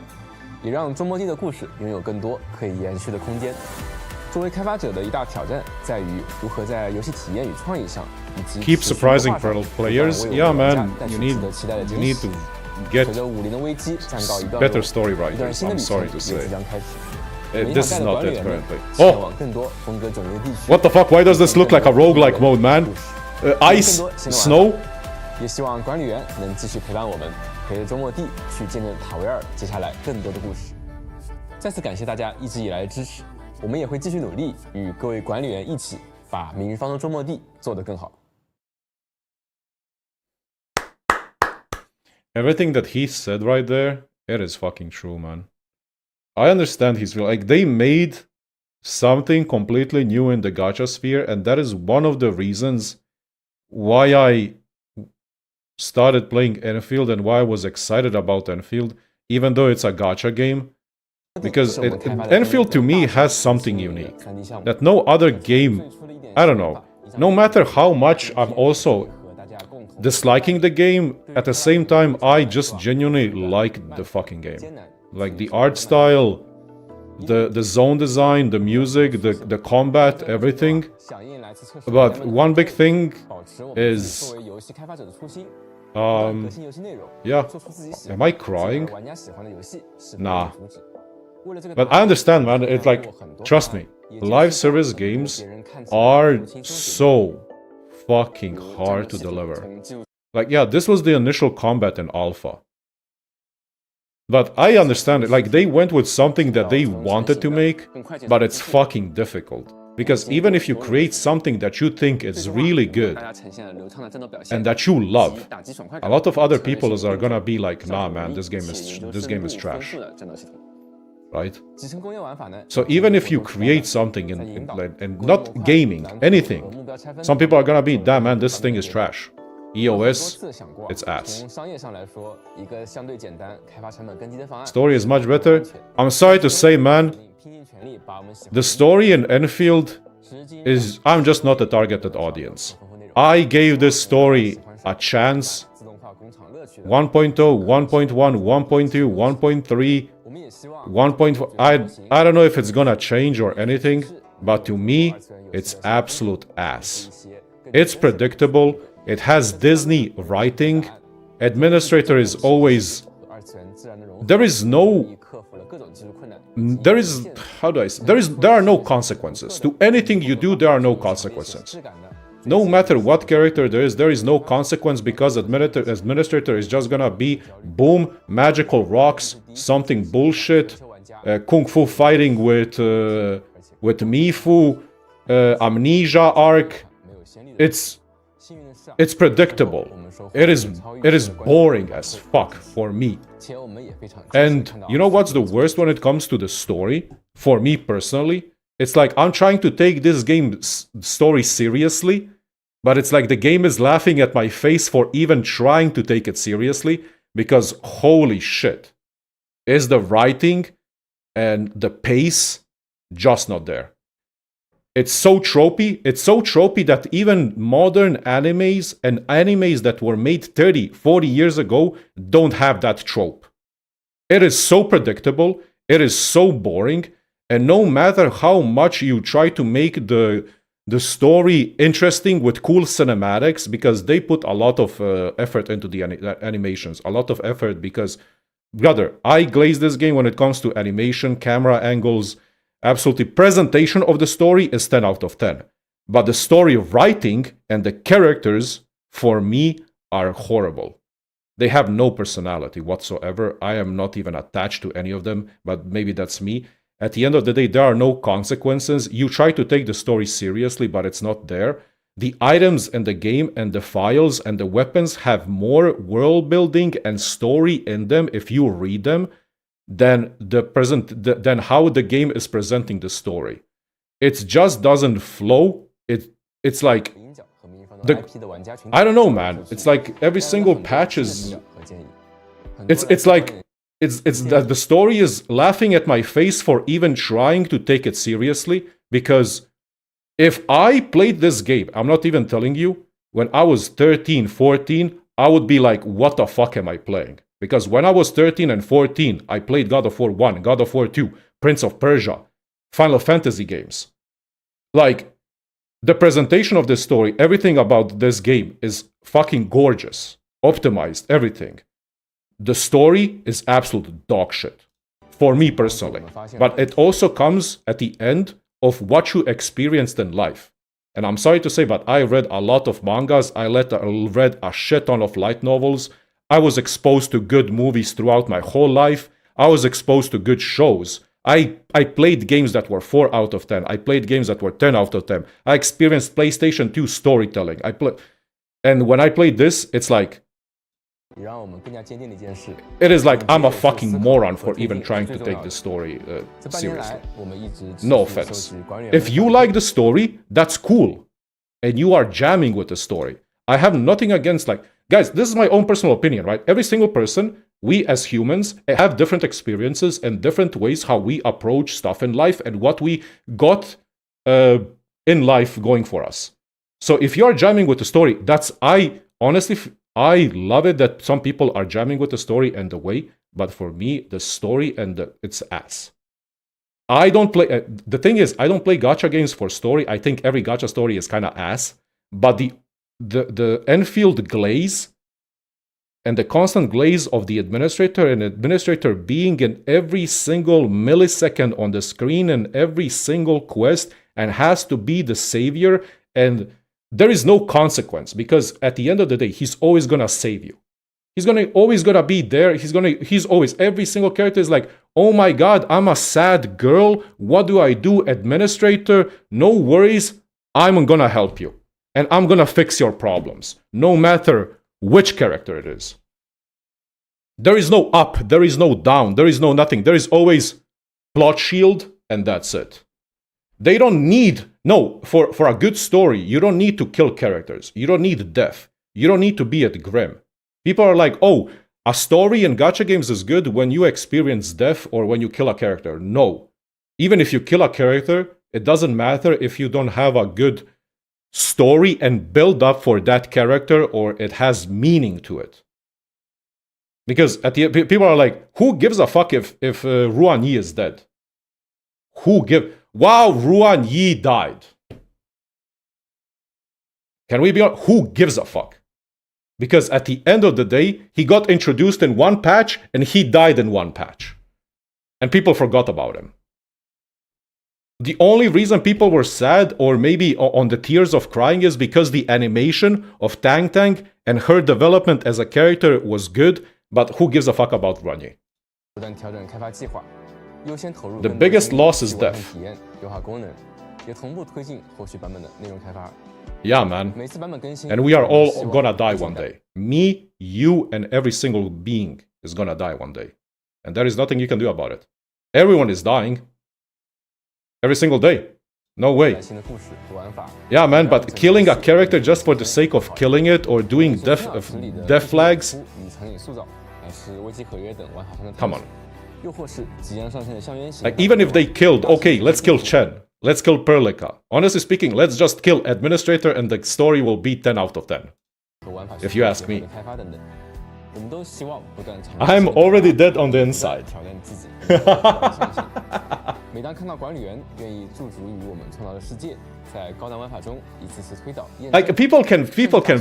也让周末地的故事拥有更多可以延续的空间。作为开发者的一大挑战在于如何在游戏体验与创意上，以及 keep surprising players. Yeah, man, you need to. Get better story writers, I'm sorry to say. This is not it currently. Oh! What the fuck? Why does this look like a roguelike mode, man? Ice? Snow? 也希望管理员能继续陪伴我们，陪着周末地去见证塔维尔接下来更多的故事。再次感谢大家一直以来的支持，我们也会继续努力与各位管理员一起把明日方舟周末地做得更好。 Everything that he said right there, it is fucking true, man. I understand he's like, they made something completely new in the gacha sphere, and that is one of the reasons why I started playing Endfield and why I was excited about Endfield, even though it's a gacha game. Because Endfield to me has something unique that no other game, I don't know, no matter how much I'm also disliking the game, at the same time I just genuinely like the fucking game. Like the art style, the zone design, the music, the combat, everything. But one big thing is yeah. Am I crying? Nah. But I understand, man. It's like, trust me, live service games are so fucking hard to deliver. Like, yeah, this was the initial combat in alpha. But I understand it. Like, they went with something that they wanted to make, but it's fucking difficult. Because even if you create something that you think is really good and that you love, a lot of other people are gonna be like, nah, man, this game is trash. Right? So even if you create something in not gaming, anything, some people are gonna be, damn, man, this thing is trash. EOS, it's ass. Story is much better. I'm sorry to say, man, the story in Endfield is... I'm just not a targeted audience. I gave this story a chance. 自动化工厂乐趣的 1.0, 1.1, 1.2, 1.3, 我们也希望 1.4. I don't know if it's gonna change or anything, but to me, it's absolute ass. It's predictable. It has Disney writing. Administrator is always. 和二次元自然的融合 There is no. 克服了各种技术困难 There is. How do I say? There are no consequences. To anything you do, there are no consequences. 质感的 No matter what character there is no consequence because administrator is just gonna be boom, magical rocks, something bullshit, kung fu fighting with Mifu, amnesia arc. 没有先例的 It's 幸运的是啊 it's predictable. 我们说 It is boring as fuck for me. 且我们也非常 And you know what's the worst when it comes to the story? For me personally, it's like I'm trying to take this game's story seriously, but it's like the game is laughing at my face for even trying to take it seriously because holy shit, is the writing and the pace just not there. It's so tropey. It's so tropey that even modern animes and animes that were made 30, 40 years ago don't have that trope. It is so predictable. It is so boring. And no matter how much you try to make the story interesting with cool cinematics, because they put a lot of effort into the animations, a lot of effort because, brother, I glaze this game when it comes to animation, camera angles, absolutely. Presentation of the story is 10 out of 10. But the story writing and the characters, for me, are horrible. They have no personality whatsoever. I am not even attached to any of them, but maybe that's me. At the end of the day, there are no consequences. You try to take the story seriously, but it's not there. The items in the game and the files and the weapons have more world building and story in them if you read them than than how the game is presenting the story. It just doesn't flow. It's like 影角和民方 The- 的 IP 的玩家群体 I don't know, man. It's like every single patch is 和建议很多 it's like it's that the story is laughing at my face for even trying to take it seriously because if I played this game, I'm not even telling you, when I was 13, 14, I would be like, what the fuck am I playing? Because when I was 13 and 14, I played God of War 1, God of War 2, Prince of Persia, Final Fantasy games. Like, the presentation of this story, everything about this game is fucking gorgeous. Optimized, everything. The story is absolute dog shit. For me personally. But it also comes at the end of what you experienced in life. And I'm sorry to say, but I read a lot of mangas. I read a shit ton of light novels. I was exposed to good movies throughout my whole life. I was exposed to good shows. I played games that were 4 out of 10. I played games that were 10 out of 10. I experienced PlayStation 2 storytelling. And when I played this, it's like, 也让我们更加坚定的一件事 it is like I'm a fucking moron for even trying to take this story 这半年 seriously. 来我们一直 No 持续 offense. 收集管理员 If you like the story, that's cool. And you are jamming with the story. I have nothing against, like, guys, this is my own personal opinion, right? Every single person, we as humans, have different experiences and different ways how we approach stuff in life and what we got in life going for us. So if you're jamming with the story, I love it that some people are jamming with the story and the way, but for me, the story and it's ass. I don't play. The thing is, I don't play gacha games for story. I think every gacha story is kind of ass. But the Enfield glaze and the constant glaze of the administrator and administrator being in every single millisecond on the screen and every single quest and has to be the savior, and there is no consequence because at the end of the day, he's always gonna save you. He's always gonna be there. He's always, every single character is like, oh my god, I'm a sad girl. What do I do? Administrator, no worries. I'm gonna help you. And I'm gonna fix your problems. No matter which character it is. There is no up, there is no down, there is no nothing. There is always plot shield, and that's it. They don't need, no, for a good story, you don't need to kill characters. You don't need death. You don't need to be at grim. People are like, oh, a story in gacha games is good when you experience death or when you kill a character. No. Even if you kill a character, it doesn't matter if you don't have a good story and build up for that character, or it has meaning to it. Because at the people are like, who gives a fuck if Ruan Yi is dead? Wow, Ruan Yi died. Can we be on? Who gives a fuck? Because at the end of the day, he got introduced in one patch and he died in one patch. And people forgot about him. The only reason people were sad or maybe on the tears of crying is because the animation of Tang Tang and her development as a character was good, but who gives a fuck about Runye? The biggest loss is death. Yeah, man. And we are all gonna die one day. Me, you, and every single being is gonna die one day. And there is nothing you can do about it. Everyone is dying. Every single day. No way. Yeah, man, but killing a character just for the sake of killing it or doing death flags? Come on. Like, even if they killed, okay, let's kill Chen. Let's kill Perlica. Honestly speaking, let's just kill Administrator and the story will be 10 out of 10. If you ask me. I'm already dead on the inside. Like, people can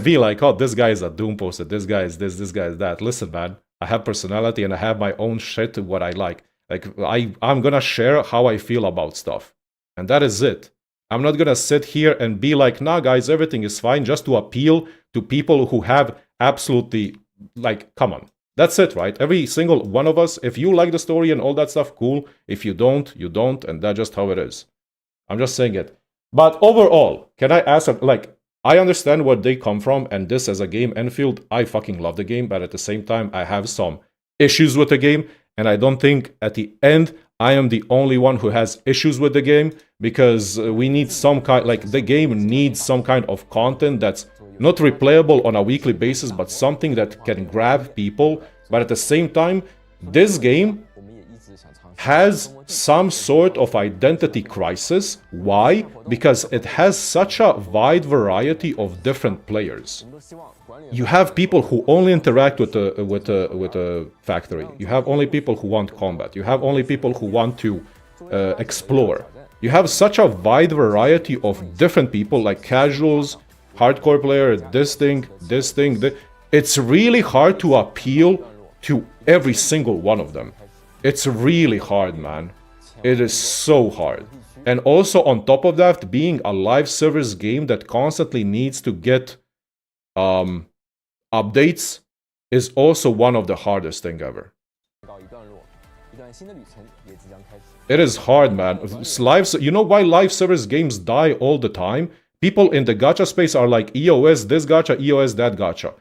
be like, oh, this guy is a Doom poster, this guy is this guy is that. Listen, man, I have personality and I have my own shit to what I like. Like, I'm gonna share how I feel about stuff. And that is it. I'm not gonna sit here and be like, nah, guys, everything is fine, just to appeal to people who have absolutely, like, come on. That's it, right? Every single one of us, if you like the story and all that stuff, cool. If you don't, you don't, and that's just how it is. I'm just saying it. But overall, can I ask, like, I understand where they come from, and this as a game, Endfield, I fucking love the game, but at the same time, I have some issues with the game, and I don't think at the end, I am the only one who has issues with the game, because we need some kind, like, the game needs some kind of content that's not replayable on a weekly basis, but something that can grab people. But at the same time, this game has some sort of identity crisis. Why? Because it has such a wide variety of different players. You have people who only interact with the factory. You have only people who want combat. You have only people who want to explore. You have such a wide variety of different people, like casuals, hardcore player, this thing. It's really hard to appeal to every single one of them. It's really hard, man. It is so hard. And also on top of that, being a live service game that constantly needs to get updates is also one of the hardest thing ever. It is hard, man. You know why live service games die all the time? People in the gacha space are like, EOS this gacha, EOS that gacha.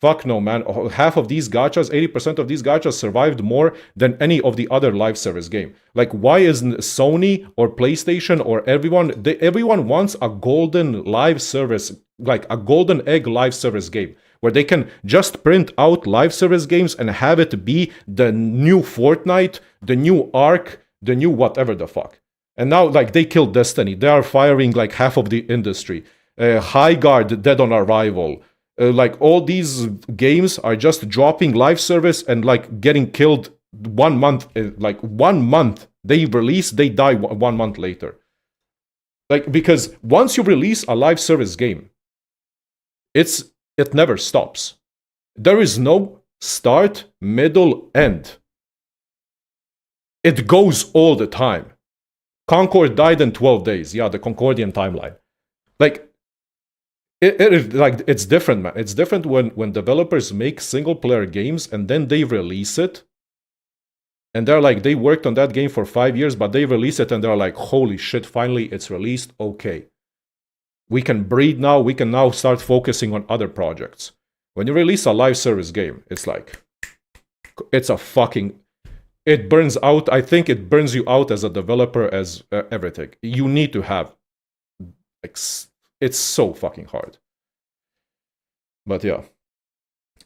Fuck no, man. Half of these gachas, 80% of these gachas survived more than any of the other live service game. Like, why isn't Sony or PlayStation or everyone wants a golden live service, like a golden egg live service game, where they can just print out live service games and have it be the new Fortnite, the new Ark, the new whatever the fuck. And now, like, they killed Destiny. They are firing, like, half of the industry. High Guard, Dead on Arrival. Like, all these games are just dropping live service and, like, getting killed 1 month. Like, 1 month. They release, they die 1 month later. Like, because once you release a live service game, it never stops. There is no start, middle, end. It goes all the time. Concord died in 12 days. Yeah, the Concordian timeline. Like, it's different, man. It's different when developers make single-player games and then they release it. And they're like, they worked on that game for 5 years, but they release it and they're like, holy shit, finally it's released. Okay. We can breathe now. We can now start focusing on other projects. When you release a live service game, it's like, it's a fucking... It burns out. I think it burns you out as a developer, as everything. You need to have... It's so fucking hard. But yeah.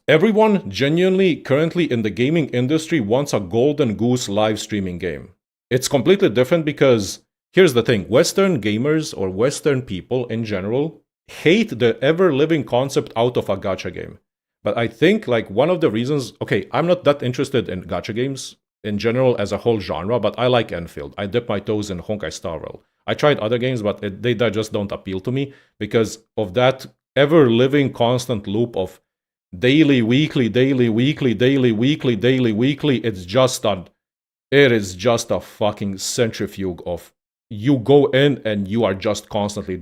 Everyone genuinely currently in the gaming industry wants a golden goose live streaming game. It's completely different because, here's the thing, Western gamers or Western people in general hate the ever-living concept out of a gacha game. But I think like one of the reasons, okay, I'm not that interested in gacha games in general as a whole genre, but I like Endfield. I dip my toes in Honkai Star Rail. I tried other games, but they just don't appeal to me because of that ever-living constant loop of daily, weekly, daily, weekly, daily, weekly, daily, weekly. It is just a fucking centrifuge of you go in and you are just constantly.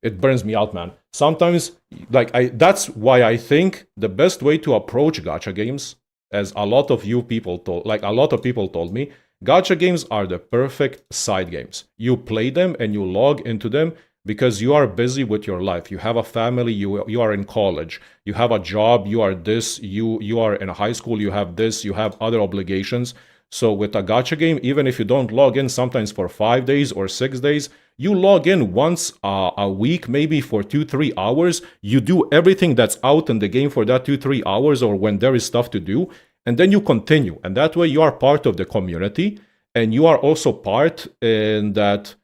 It burns me out, man. Sometimes, that's why I think the best way to approach gacha games, as a lot of people told me, gacha games are the perfect side games. You play them and you log into them because you are busy with your life. You have a family, you are in college, you have a job, you are this, you are in high school, you have this, you have other obligations. So with a gacha game, even if you don't log in sometimes for 5 days or 6 days, you log in once a week, maybe for 2-3 hours. You do everything that's out in the game for that 2-3 hours or when there is stuff to do, and then you continue. And that way you are part of the community, and you are also part in that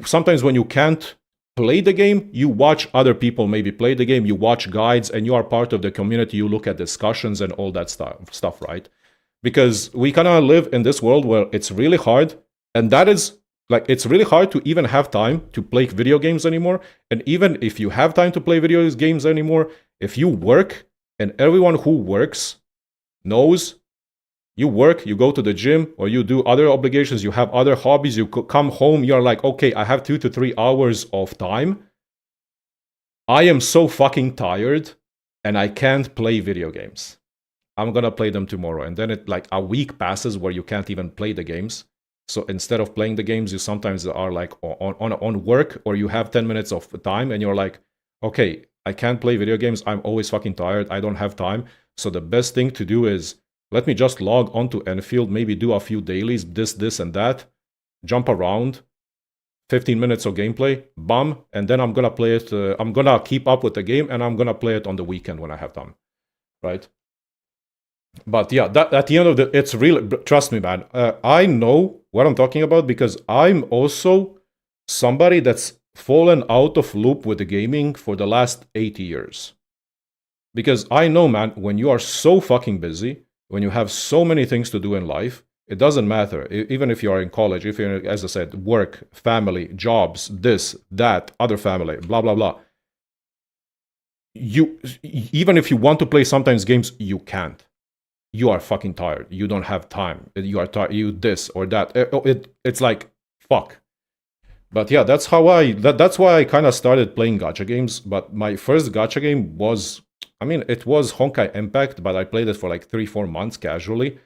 sometimes when you can't play the game, you watch other people maybe play the game, you watch guides, and you are part of the community. You look at discussions and all that stuff, right? Because we kind of live in this world where it's really hard, and that is like, it's really hard to even have time to play video games anymore. And even if you have time to play video games anymore, if you work, and everyone who works knows you work, you go to the gym, or you do other obligations, you have other hobbies, you come home, you're like, okay, I have 2 to 3 hours of time. I am so fucking tired, and I can't play video games. I'm gonna play them tomorrow. And then a week passes where you can't even play the games. So instead of playing the games, you sometimes are like on work, or you have 10 minutes of time and you're like, okay, I can't play video games. I'm always fucking tired. I don't have time. So the best thing to do is let me just log onto Endfield, maybe do a few dailies, this and that, jump around, 15 minutes of gameplay, bam, and then I'm gonna play it. I'm gonna keep up with the game, and I'm gonna play it on the weekend when I have time, right? But yeah, that at the end of it's really, trust me, man. I know what I'm talking about because I'm also somebody that's fallen out of loop with the gaming for the last 8 years. Because I know, man, when you are so fucking busy, when you have so many things to do in life, it doesn't matter. Even if you are in college, if you're, as I said, work, family, jobs, this, that, other family, blah, blah, blah. Even if you want to play sometimes games, you can't. You are fucking tired. You don't have time. You are tired. You this or that. It's like, fuck. But yeah, that's why I kind of started playing gacha games. But my first gacha game was, it was Honkai Impact, but I played it for like 3-4 months casually.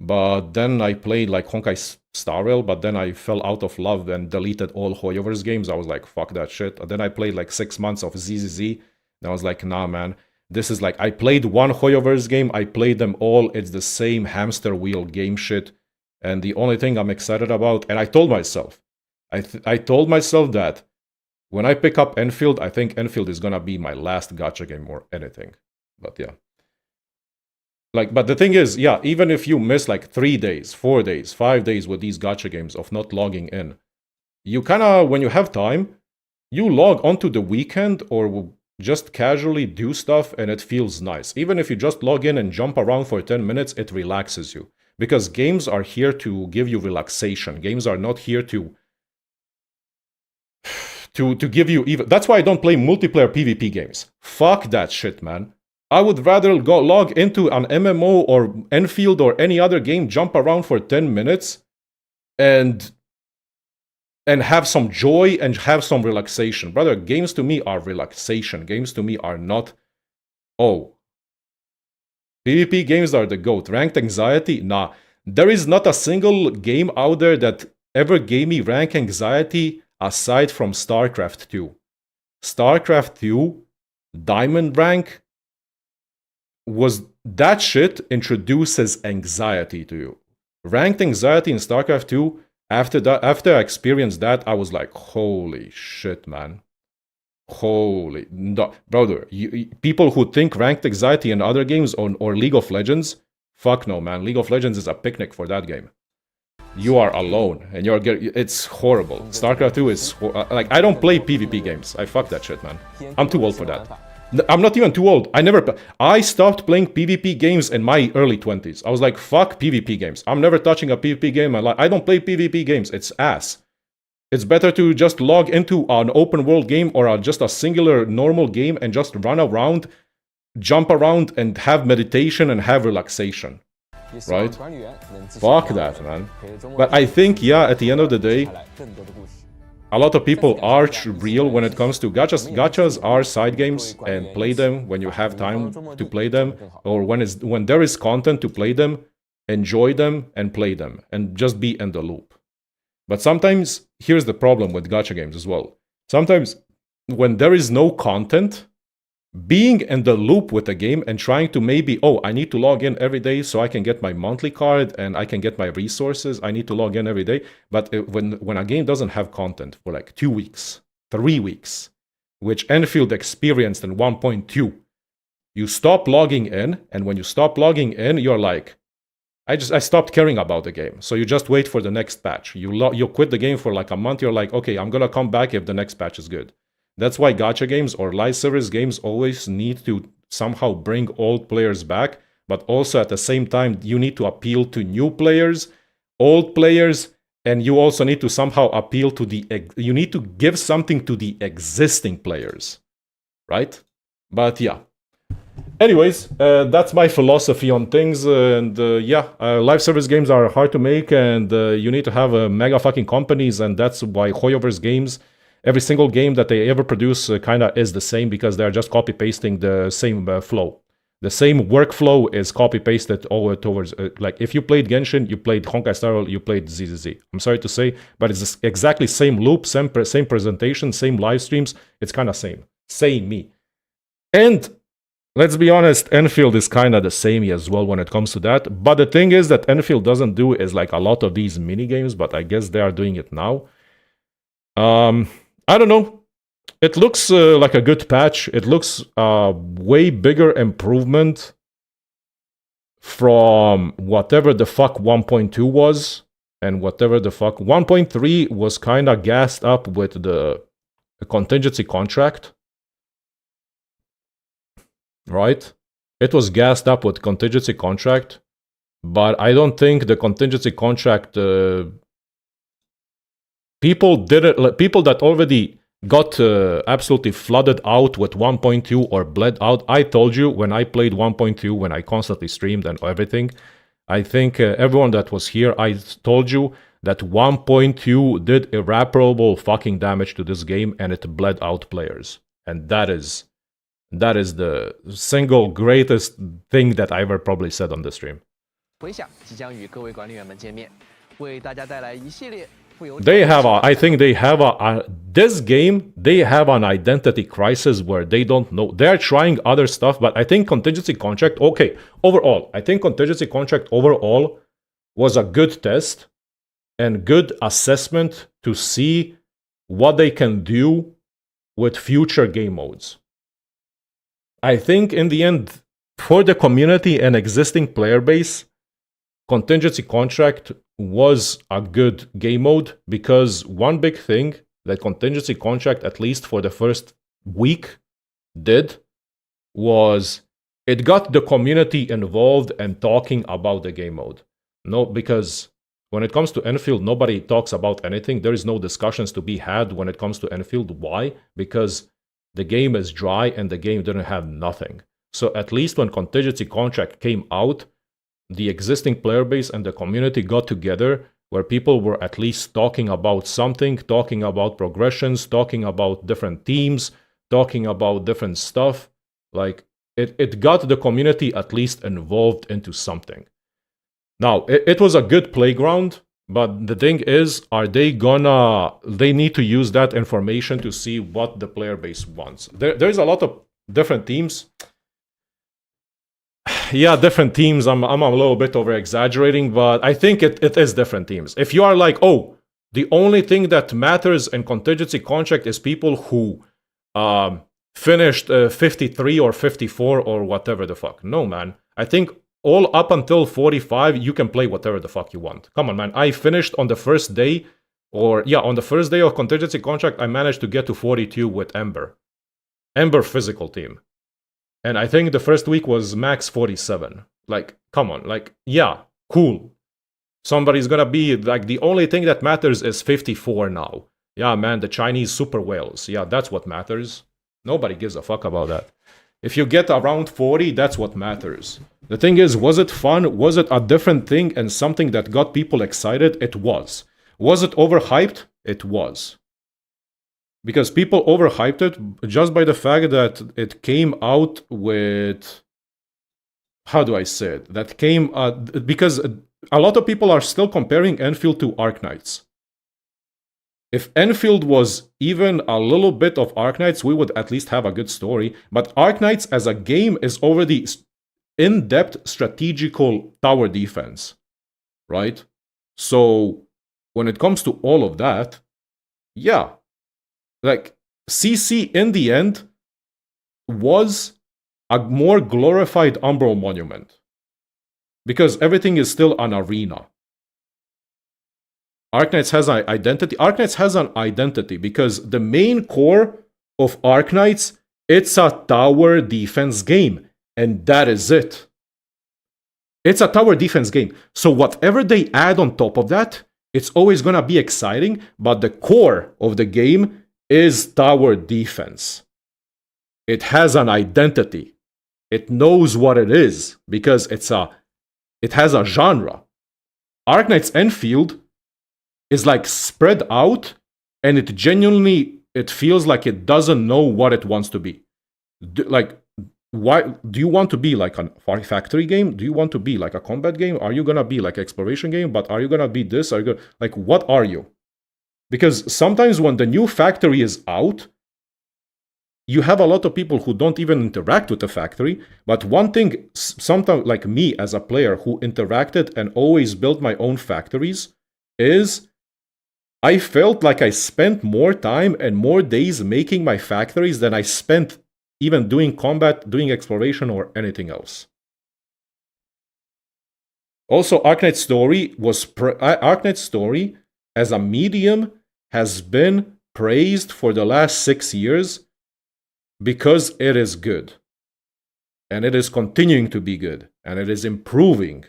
But then I played like Honkai Star Rail, but then I fell out of love and deleted all Hoyoverse games. I was like, fuck that shit. And then I played like 6 months of ZZZ. And I was like, nah, man. This is like, I played one Hoyoverse game, I played them all, it's the same hamster wheel game shit. And the only thing I'm excited about, and I told myself, I told myself that when I pick up Endfield, I think Endfield is gonna be my last gacha game or anything. But yeah. But the thing is, yeah, even if you miss like 3 days, 4 days, 5 days with these gacha games of not logging in, you kinda, when you have time, you log onto the weekend or just casually do stuff and it feels nice. Even if you just log in and jump around for 10 minutes, it relaxes you. Because games are here to give you relaxation. Games are not here to give you even... That's why I don't play multiplayer PvP games. Fuck that shit, man. I would rather go log into an MMO or Endfield or any other game, jump around for 10 minutes and have some joy and have some relaxation. Brother, games to me are relaxation. Games to me are not, oh, PvP games are the GOAT. Ranked anxiety? Nah. There is not a single game out there that ever gave me rank anxiety aside from StarCraft 2. StarCraft 2, Diamond rank, was that shit introduces anxiety to you. Ranked anxiety in StarCraft 2, after I experienced that, I was like, holy shit, man. Holy... No, brother, people who think ranked anxiety in other games or League of Legends, fuck no, man. League of Legends is a picnic for that game. you are alone, and it's horrible. StarCraft 2 is like, I don't play PvP games. I fuck that shit, man. I'm too old for that. I'm not even too old. I stopped playing PvP games in my early 20s. I was like, fuck PvP games. I'm never touching a PvP game in my life. I don't play PvP games. It's ass. It's better to just log into an open world game or just a singular normal game and just run around, jump around, and have meditation and have relaxation. Right? Fuck that, man. But I think, yeah, at the end of the day, a lot of people are real when it comes to gachas. Gachas are side games, and play them when you have time to play them, or when there is content to play them, enjoy them and play them, and just be in the loop. But sometimes, here's the problem with gacha games as well. Sometimes, when there is no content, being in the loop with a game and trying to maybe, oh, I need to log in every day so I can get my monthly card and I can get my resources. I need to log in every day. But when a game doesn't have content for like 2 weeks, 3 weeks, which Endfield experienced in 1.2, you stop logging in, and when you stop logging in, you're like, I stopped caring about the game. So you just wait for the next patch. You quit the game for like a month. You're like, okay, I'm gonna come back if the next patch is good. That's why gacha games or live service games always need to somehow bring old players back, but also at the same time, you need to appeal to new players, old players, and you also need to somehow appeal to you need to give something to the existing players, right? But yeah. Anyways, that's my philosophy on things, and live service games are hard to make, and you need to have mega fucking companies, and that's why Hoyover's games, every single game that they ever produce kind of is the same, because they're just copy-pasting the same flow. The same workflow is copy-pasted over towards, like, if you played Genshin, you played Honkai Star Rail, you played ZZZ. I'm sorry to say, but it's exactly same loop, same presentation, same live streams. It's kind of same. Same-y. And let's be honest, Endfield is kind of the same as well when it comes to that. But the thing is that Endfield doesn't do is like a lot of these mini games, but I guess they are doing it now. I don't know. It looks like a good patch. It looks way bigger improvement from whatever the fuck 1.2 was, and whatever the fuck 1.3 was kind of gassed up with the contingency contract. Right? It was gassed up with contingency contract, but I don't think the contingency contract people that already got absolutely flooded out with 1.2 or bled out. I told you when I played 1.2, when I constantly streamed and everything, I think everyone that was here, I told you that 1.2 did irreparable fucking damage to this game, and it bled out players. And that is the single greatest thing that I ever probably said on the stream. 回想即将与各位管理员们见面，为大家带来一系列富有 They have I think they have this game, they have an identity crisis where they don't know. They're trying other stuff, but I think contingency contract, okay, overall, I think contingency contract overall was a good test and good assessment to see what they can do with future game modes. I think in the end, for the community and existing player base, contingency contract was a good game mode, because one big thing that contingency contract, at least for the first week, did was it got the community involved and talking about the game mode. No, because when it comes to Endfield, nobody talks about anything. There is no discussions to be had when it comes to Endfield. Why? Because the game is dry and the game didn't have nothing. So at least when contingency contract came out, the existing player base and the community got together where people were at least talking about something, talking about progressions, talking about different teams, talking about different stuff. Like, it got the community at least involved into something. Now, it was a good playground, but the thing is, they need to use that information to see what the player base wants. There's a lot of different teams. Yeah, different teams. I'm a little bit over exaggerating, but I think it is different teams. If you are like, oh, the only thing that matters in contingency contract is people who finished 53 or 54 or whatever the fuck. No, man. I think all up until 45, you can play whatever the fuck you want. Come on, man. I finished on the first day, on the first day of contingency contract, I managed to get to 42 with Ember. Ember physical team. And I think the first week was max 47. Like, come on. Like, yeah, cool. Somebody's gonna be, like, the only thing that matters is 54 now. Yeah, man, the Chinese super whales. Yeah, that's what matters. Nobody gives a fuck about that. If you get around 40, that's what matters. The thing is, was it fun? Was it a different thing and something that got people excited? It was. Was it overhyped? It was. Because people overhyped it just by the fact that it came out with... How do I say it? That came... because a lot of people are still comparing Endfield to Arknights. If Endfield was even a little bit of Arknights, we would at least have a good story. But Arknights as a game is already in-depth strategical tower defense, right? So when it comes to all of that, yeah, like CC in the end was a more glorified Umbral Monument because everything is still an arena. Arknights has an identity. Arknights has an identity because the main core of Arknights, it's a tower defense game. And that is it. It's a tower defense game. So whatever they add on top of that, it's always going to be exciting. But the core of the game is tower defense. It has an identity. It knows what it is because it has a genre. Arknights Endfield is like spread out, and it feels like it doesn't know what it wants to be. Why do you want to be like a factory game? Do you want to be like a combat game? Are you gonna be like an exploration game? But are you gonna be this? Are you gonna, like, what are you? Because sometimes when the new factory is out, you have a lot of people who don't even interact with the factory. But one thing, sometimes like me as a player who interacted and always built my own factories, is I felt like I spent more time and more days making my factories than I spent even doing combat, doing exploration, or anything else. Also, Arknights Story as a medium has been praised for the last 6 years because it is good. And it is continuing to be good. And it is improving.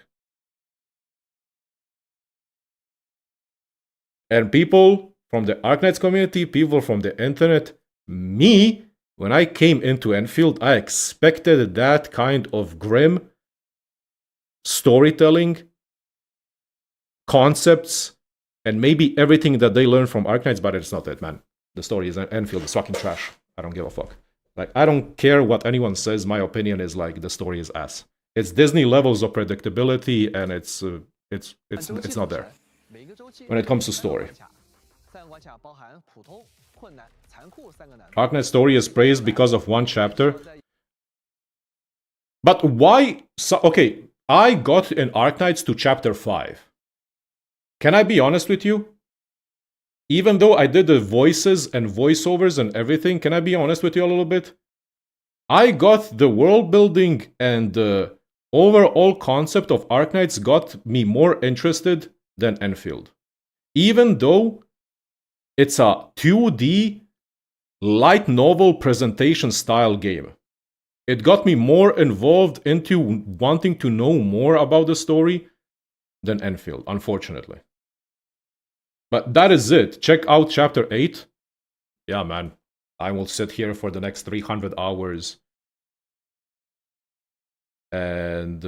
And people from the Arknights community, people from the internet, me, when I came into Endfield, I expected that kind of grim storytelling, concepts, and maybe everything that they learned from Arknights, but it's not it, man. The story is Endfield is fucking trash. I don't give a fuck. Like, I don't care what anyone says. My opinion is like the story is ass. It's Disney levels of predictability, and it's not there when it comes to story. Arknights Story is praised because of one chapter. But why? Okay, I got in Arknights to chapter 5. Can I be honest with you? Even though I did the voices and voiceovers and everything, can I be honest with you a little bit? I got the world building and the overall concept of Arknights got me more interested than Endfield. Even though it's a 2D light novel presentation style game. It got me more involved into wanting to know more about the story than Endfield, unfortunately. But that is it. Check out chapter 8. Yeah, man. I will sit here for the next 300 hours and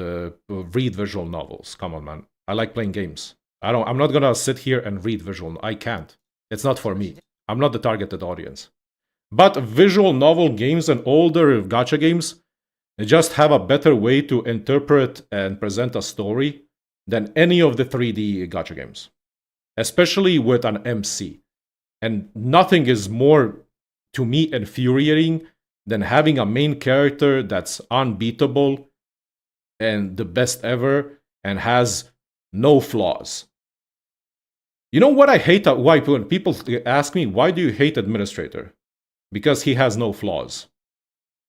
read visual novels. Come on, man. I like playing games. I'm not gonna sit here and read visual. I can't. It's not for me. I'm not the targeted audience. But visual novel games and older gacha games, they just have a better way to interpret and present a story than any of the 3D gacha games. Especially with an MC. And nothing is more, to me, infuriating than having a main character that's unbeatable and the best ever and has no flaws. You know what I hate? Why when people ask me, why do you hate Administrator? Because he has no flaws.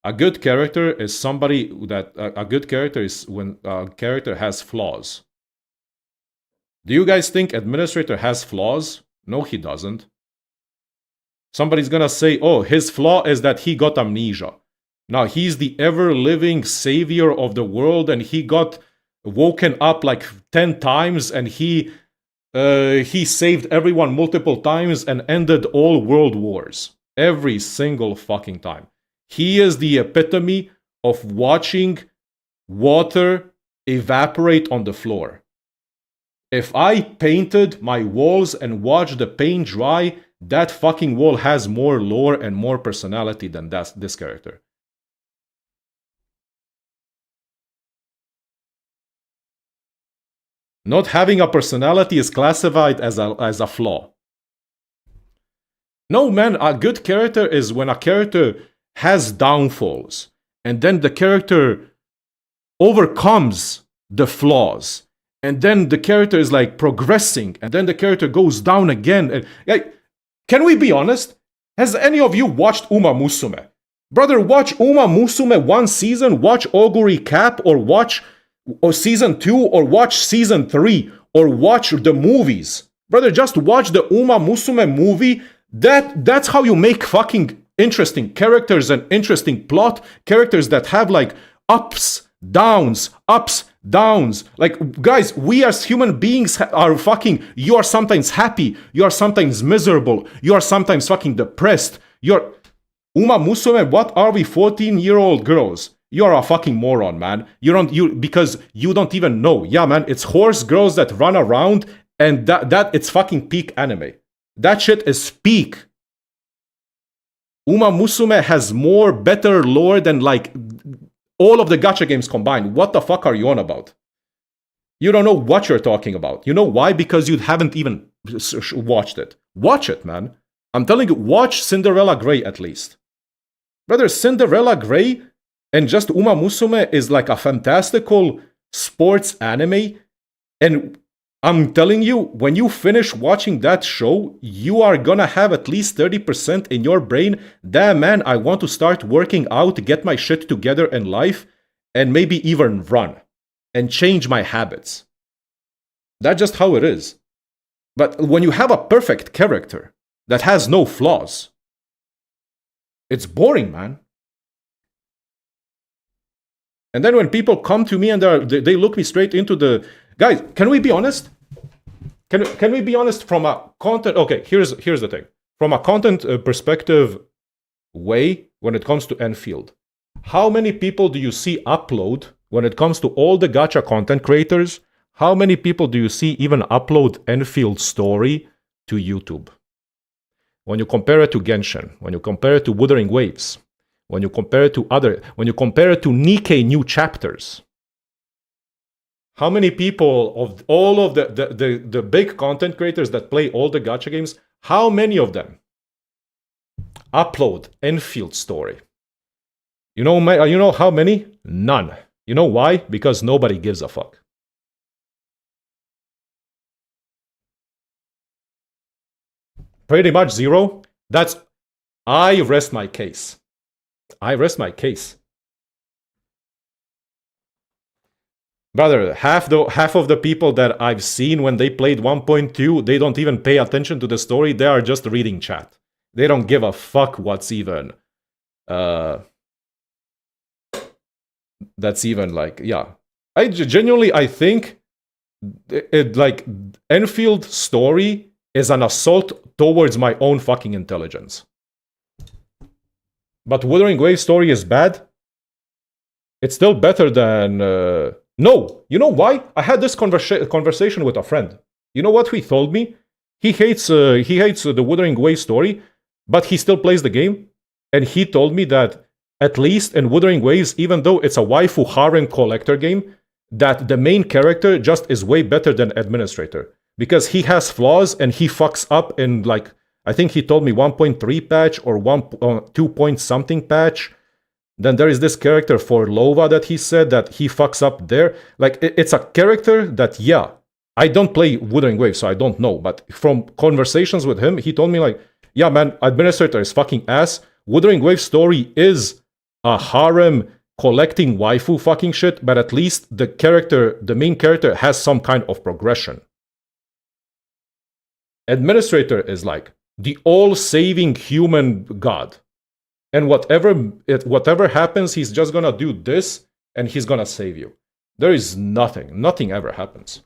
A good character is somebody that a good character is when a character has flaws. Do you guys think Administrator has flaws? No, he doesn't. Somebody's gonna say, oh, his flaw is that he got amnesia. Now, he's the ever-living savior of the world, and he got woken up like 10 times, and he saved everyone multiple times and ended all world wars. Every single fucking time. He is the epitome of watching water evaporate on the floor. If I painted my walls and watched the paint dry, that fucking wall has more lore and more personality than this character. Not having a personality is classified as a flaw. No, man, a good character is when a character has downfalls, and then the character overcomes the flaws, and then the character is like progressing, and then the character goes down again. And, like, can we be honest? Has any of you watched Uma Musume? Brother, watch Uma Musume one season, watch Oguri Cap, or watch season 2, or watch season 3, or watch the movies. Brother, just watch the Uma Musume movie. That's how you make fucking interesting characters and interesting plot. Characters that have like ups, downs. Like, guys, we as human beings are fucking, you are sometimes happy, you are sometimes miserable, you are sometimes fucking depressed. You're Uma Musume, what are we, 14-year-old girls? You're a fucking moron, man. Because you don't even know. Yeah, man, it's horse girls that run around, and that it's fucking peak anime. That shit is peak. Uma Musume has better lore than like all of the gacha games combined. What the fuck are you on about? You don't know what you're talking about. You know why? Because you haven't even watched it. Watch it, man. I'm telling you, watch Cinderella Grey at least. Brother, Cinderella Grey and just Uma Musume is like a fantastical sports anime. And I'm telling you, when you finish watching that show, you are gonna have at least 30% in your brain. Damn, man, I want to start working out to get my shit together in life and maybe even run and change my habits. That's just how it is. But when you have a perfect character that has no flaws, it's boring, man. And then when people come to me and they look me straight into the... Guys, can we be honest? Can we be honest from a content... Okay, here's the thing. From a content perspective way, when it comes to Endfield, how many people do you see upload, when it comes to all the gacha content creators, how many people do you see even upload Endfield story to YouTube? When you compare it to Genshin, when you compare it to Wuthering Waves, when you compare it to Nikkei New Chapters, how many people of all of the big content creators that play all the gacha games, how many of them upload Endfield story? You know how many? None. You know why? Because nobody gives a fuck. Pretty much zero. I rest my case. I rest my case. Brother, half of the people that I've seen when they played 1.2, they don't even pay attention to the story. They are just reading chat. They don't give a fuck what's even... that's even like, yeah. I think like Endfield story is an assault towards my own fucking intelligence. But Wuthering Waves story is bad. It's still better than... No! You know why? I had this conversation with a friend. You know what he told me? He hates the Wuthering Waves story, but he still plays the game. And he told me that at least in Wuthering Waves, even though it's a waifu harem collector game, that the main character just is way better than Administrator. Because he has flaws and he fucks up in like... I think he told me 1.3 patch or 2 point something patch. Then there is this character for Lova that he said that he fucks up there. Like, it's a character that, yeah, I don't play Wuthering Waves, so I don't know. But from conversations with him, he told me like, yeah, man, Administrator is fucking ass. Wuthering Waves story is a harem collecting waifu fucking shit, but at least the main character has some kind of progression. Administrator is like the all-saving human god. And whatever happens, he's just gonna do this and he's gonna save you. There is nothing ever happens.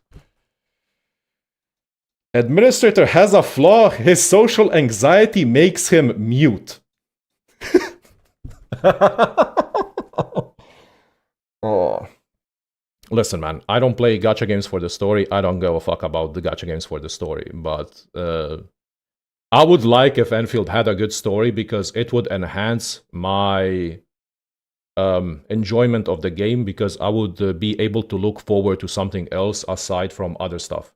Administrator has a flaw. His social anxiety makes him mute. Oh. Listen, man, I don't play gacha games for the story. I don't give a fuck about the gacha games for the story. But I would like if Endfield had a good story because it would enhance my enjoyment of the game, because I would be able to look forward to something else aside from other stuff.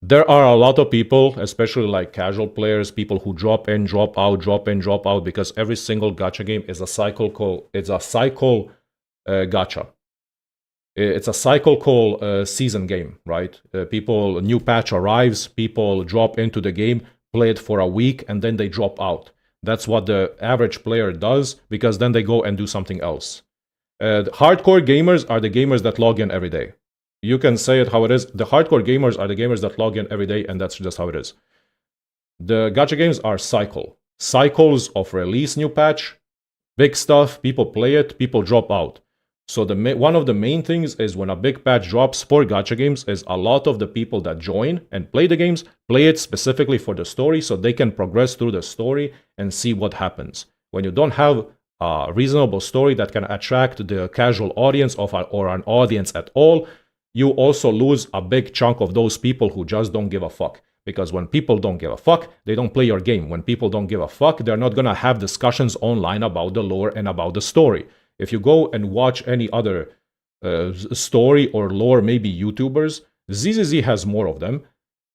There are a lot of people, especially like casual players, people who drop in, drop out, drop in, drop out, because every single gacha game is a cycle gacha. It's a cyclical season game, right? People, new patch arrives, people drop into the game, play it for a week, and then they drop out. That's what the average player does, because then they go and do something else. Hardcore gamers are the gamers that log in every day. You can say it how it is. The hardcore gamers are the gamers that log in every day, and that's just how it is. The gacha games are cycles of release, new patch, big stuff, people play it, people drop out. So one of the main things is when a big patch drops for gacha games is a lot of the people that join and play the games play it specifically for the story, so they can progress through the story and see what happens. When you don't have a reasonable story that can attract the casual audience or an audience at all, you also lose a big chunk of those people who just don't give a fuck. Because when people don't give a fuck, they don't play your game. When people don't give a fuck, they're not gonna have discussions online about the lore and about the story. If you go and watch any other story or lore, maybe YouTubers, ZZZ has more of them.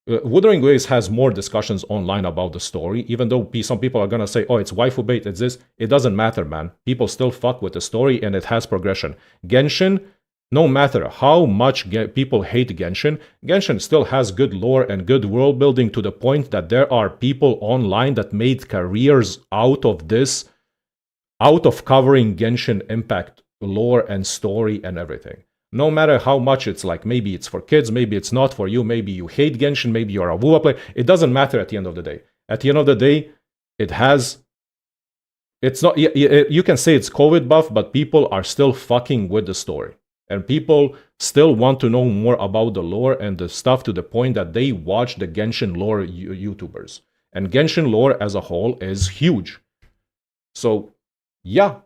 Wuthering Waves has more discussions online about the story, even though some people are gonna say, oh, it's waifu bait, it's this. It doesn't matter, man. People still fuck with the story and it has progression. Genshin, no matter how much people hate Genshin, Genshin still has good lore and good world building, to the point that there are people online that made careers out of this, out of covering Genshin Impact lore and story and everything. No matter how much it's like, maybe it's for kids, maybe it's not for you, maybe you hate Genshin, maybe you're a WoA player, it doesn't matter at the end of the day. At the end of the day, it's not, you can say it's COVID buff, but people are still fucking with the story. And people still want to know more about the lore and the stuff, to the point that they watch the Genshin lore YouTubers. And Genshin lore as a whole is huge. So, yeah.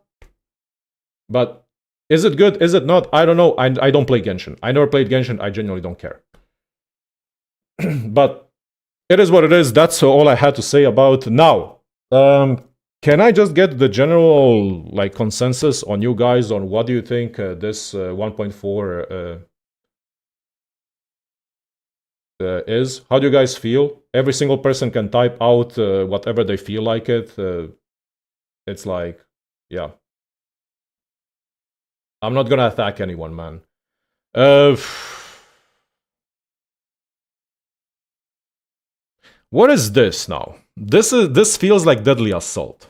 But is it good? Is it not? I don't know. I don't play Genshin. I never played Genshin. I genuinely don't care. But it is what it is. That's all I had to say about now. Can I just get the general like consensus on you guys on what do you think this 1.4 is? How do you guys feel? Every single person can type out whatever they feel like it. It's like, yeah. I'm not gonna attack anyone, man. What is this now? This feels like Deadly Assault.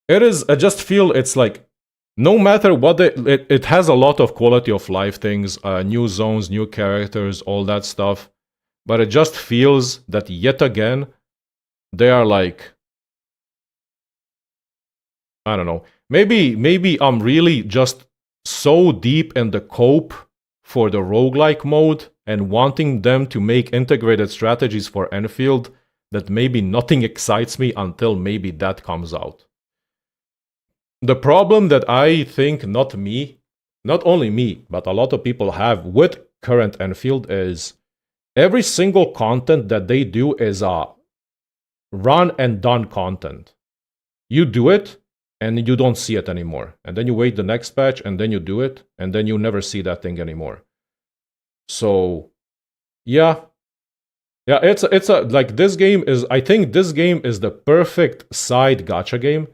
It is. I just feel it's like, no matter what it has a lot of quality of life things, new zones, new characters, all that stuff. But it just feels that yet again, they are like, I don't know. Maybe I'm really just so deep in the cope for the roguelike mode and wanting them to make integrated strategies for Endfield that maybe nothing excites me until maybe that comes out. The problem that I think not only me, but a lot of people have with current Endfield is every single content that they do is a run and done content. You do it, and you don't see it anymore. And then you wait the next patch, and then you do it, and then you never see that thing anymore. So, yeah. Yeah, it's a like, this game is, I think this game is the perfect side gacha game,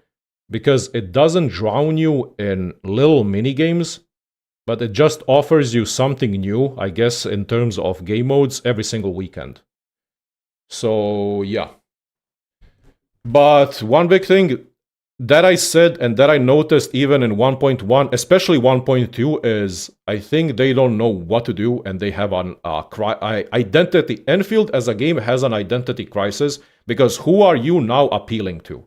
because it doesn't drown you in little mini games, but it just offers you something new, I guess, in terms of game modes every single weekend. So, yeah. But one big thing, that I said and that I noticed even in 1.1, especially 1.2, is I think they don't know what to do and they have an identity. Endfield as a game has an identity crisis because who are you now appealing to?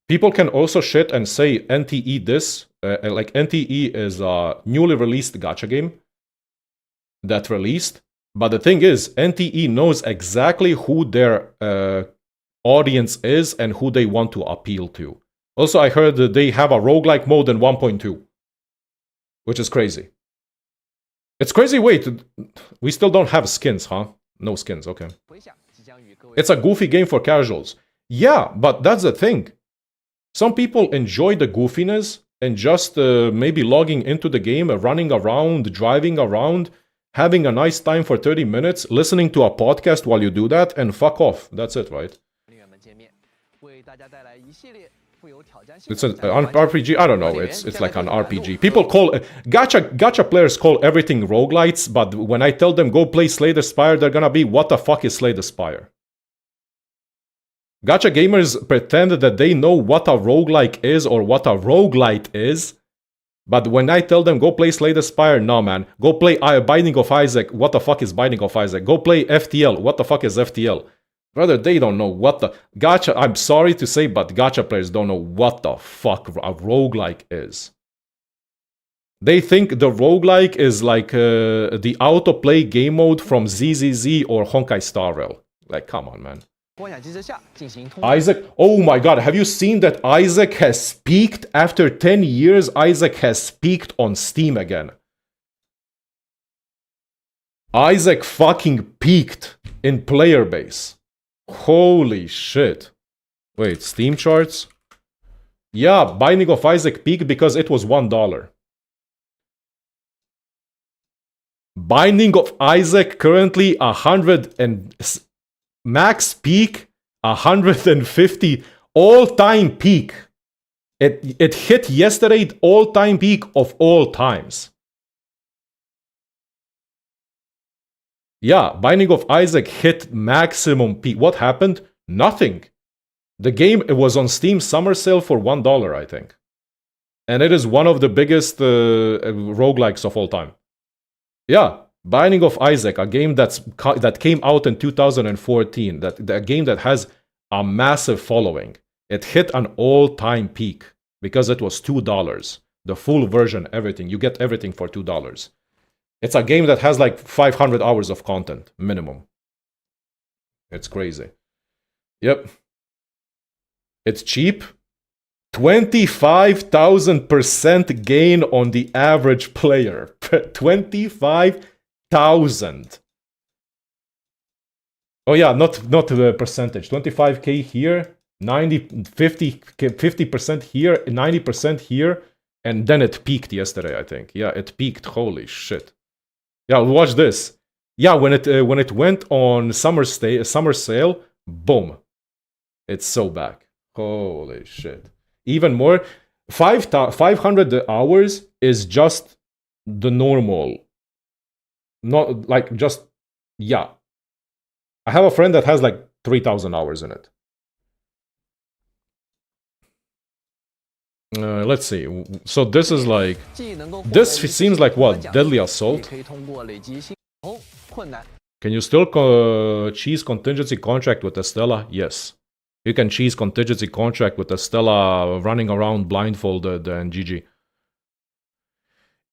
People can also shit and say NTE this. Like NTE is a newly released gacha game that released. But the thing is, NTE knows exactly who their audience is and who they want to appeal to. Also, I heard that they have a roguelike mode in 1.2, which is crazy. It's crazy. Wait, we still don't have skins, huh? No skins, okay. It's a goofy game for casuals. Yeah, but that's the thing. Some people enjoy the goofiness and just maybe logging into the game, running around, driving around, having a nice time for 30 minutes, listening to a podcast while you do that, and fuck off. That's it, right? It's an RPG. I don't know. It's like an RPG. People call gacha players call everything roguelites, but when I tell them go play Slay the Spire, they're gonna be, what the fuck is Slay the Spire? Gacha gamers pretend that they know what a roguelike is or what a roguelite is, but when I tell them go play Slay the Spire, no man. Go play Binding of Isaac. What the fuck is Binding of Isaac? Go play FTL. What the fuck is FTL? Brother, they don't know what the... Gacha, I'm sorry to say, but gacha players don't know what the fuck a roguelike is. They think the roguelike is like the autoplay game mode from ZZZ or Honkai Star Rail. Like, come on, man. Isaac, oh my god, have you seen that Isaac has peaked? After 10 years, Isaac has peaked on Steam again. Isaac fucking peaked in player base. Holy shit. Wait, Steam charts? Yeah, Binding of Isaac peaked because it was $1. Binding of Isaac currently 100 and... Max peak 150 all-time peak. It hit yesterday all-time peak of all times. Yeah, Binding of Isaac hit maximum peak. What happened? Nothing. The game, it was on Steam summer sale for $1, I think. And it is one of the biggest roguelikes of all time. Yeah. Binding of Isaac, a game that came out in 2014, a game that has a massive following. It hit an all-time peak because it was $2. The full version, everything. You get everything for $2. It's a game that has like 500 hours of content, minimum. It's crazy. Yep. It's cheap. 25,000% gain on the average player. 25,000. Oh yeah, not the percentage. 25k here, 50% here, 90% here, and then it peaked yesterday, I think. Yeah, it peaked. Holy shit. Yeah, watch this. Yeah, when it went on summer sale, boom. It's so back. Holy shit. Even more, 500 hours is just the normal. Not like just, yeah. I have a friend that has like 3,000 hours in it. Let's see. So this is like, this seems like what? Deadly Assault? Can you still cheese contingency contract with Estella? Yes. You can cheese contingency contract with Estella running around blindfolded and GG.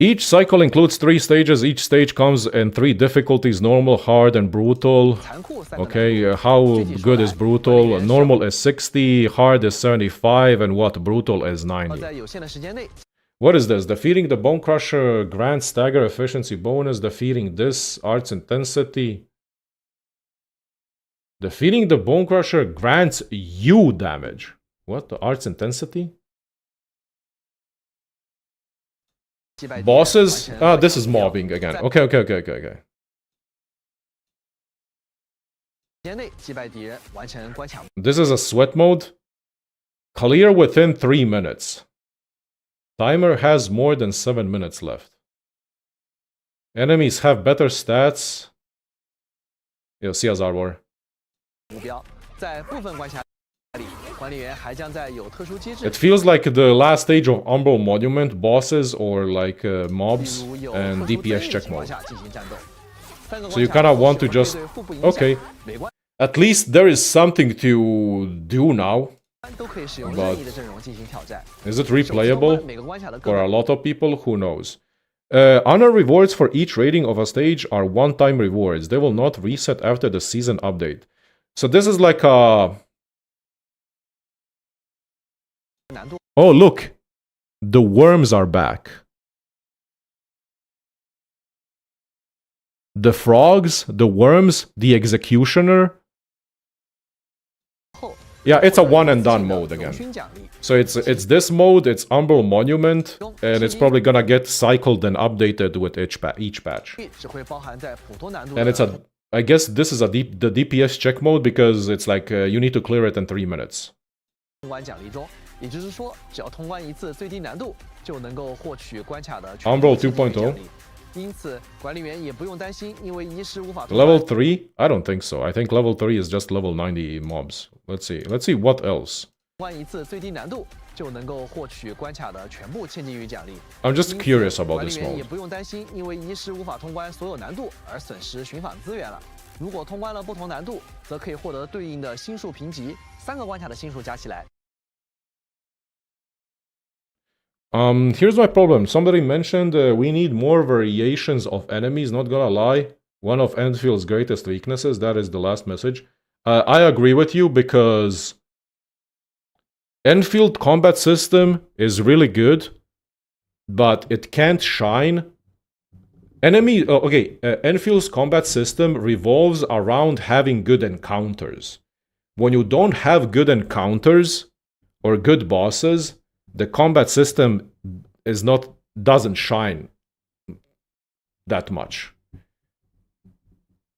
Each cycle includes 3 stages. Each stage comes in 3 difficulties: normal, hard, and brutal. Okay, how good is brutal? Normal is 60, hard is 75, and what? Brutal is 90. What is this? Defeating the Bone Crusher grants stagger efficiency bonus. Defeating this arts intensity. Defeating the Bone Crusher grants you damage. What? The arts intensity? Bosses? Ah, this is mobbing again. Okay. This is a sweat mode. Clear within 3 minutes. Timer has more than 7 minutes left. Enemies have better stats. Yo, CSR war. 管理员还将在有特殊机制， It feels like the last stage of Umbral Monument bosses or like 比 mobs 如有 and 特殊 DPS 增益 check 情况 mode. 下进行战斗。3个 So you 关 kinda 卡 want to 都是会 just 对互补影响 okay. 每关 At least there is something to do now. 都可以使用 But 任意的阵容进行挑战。 Is it 手持通关 replayable? 每个关卡的各 For a 个 lot of people, who knows? Honor rewards for each rating of a stage are one-time rewards. They will not reset after the season update. So this is like a... 难度 Oh, look! The worms are back. The frogs, the worms, the executioner. 后， Yeah, it's a one and 获 得 done 一次性的 mode 荣 again. 勋奖励。 So it's this mode, it's Umbral Monument, and it's probably gonna get cycled and updated with each patch. 只会包含在普通难度 And 的 it's a, I guess this is the DPS check mode because it's like you need to clear it in 3 minutes. 通关奖励中，也就是说，只要通关一次最低难度，就能够获取关卡的全 Umbral 部经济奖 2.0 励。因此，管理员也不用担心因为遗失无法通 Level 关。 3? I don't think so. I think level 3 is just level 90 mobs. Let's see. Let's see what else. 通关一次最低难度，就能够获取关卡的全部千金鱼奖励。 I'm just 因此 curious about 管理 this 员也 mode. 不用担心因为遗失无法通关所有难度而损失寻访资源了。如果通关了不同难度，则可以获得对应的星数评级，3个关卡的星数加起来。 Here's my problem. Somebody mentioned we need more variations of enemies. Not gonna lie, one of Endfield's greatest weaknesses. That is the last message. I agree with you because Enfield combat system is really good, but it can't shine. Enfield's combat system revolves around having good encounters. When you don't have good encounters or good bosses, the combat system doesn't shine that much.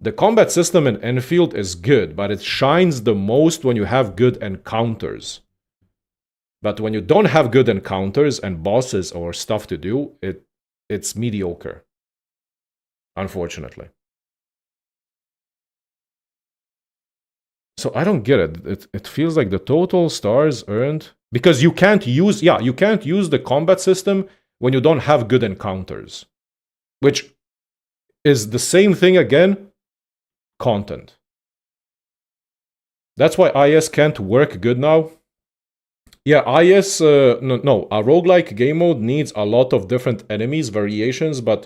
The combat system in Enfield is good, but it shines the most when you have good encounters. But when you don't have good encounters and bosses or stuff to do, it's mediocre. Unfortunately. So I don't get it. It feels like the total stars earned, because you can't use the combat system when you don't have good encounters, which is the same thing again, content. That's why IS can't work good now. Yeah, IS a roguelike game mode needs a lot of different enemies, variations, but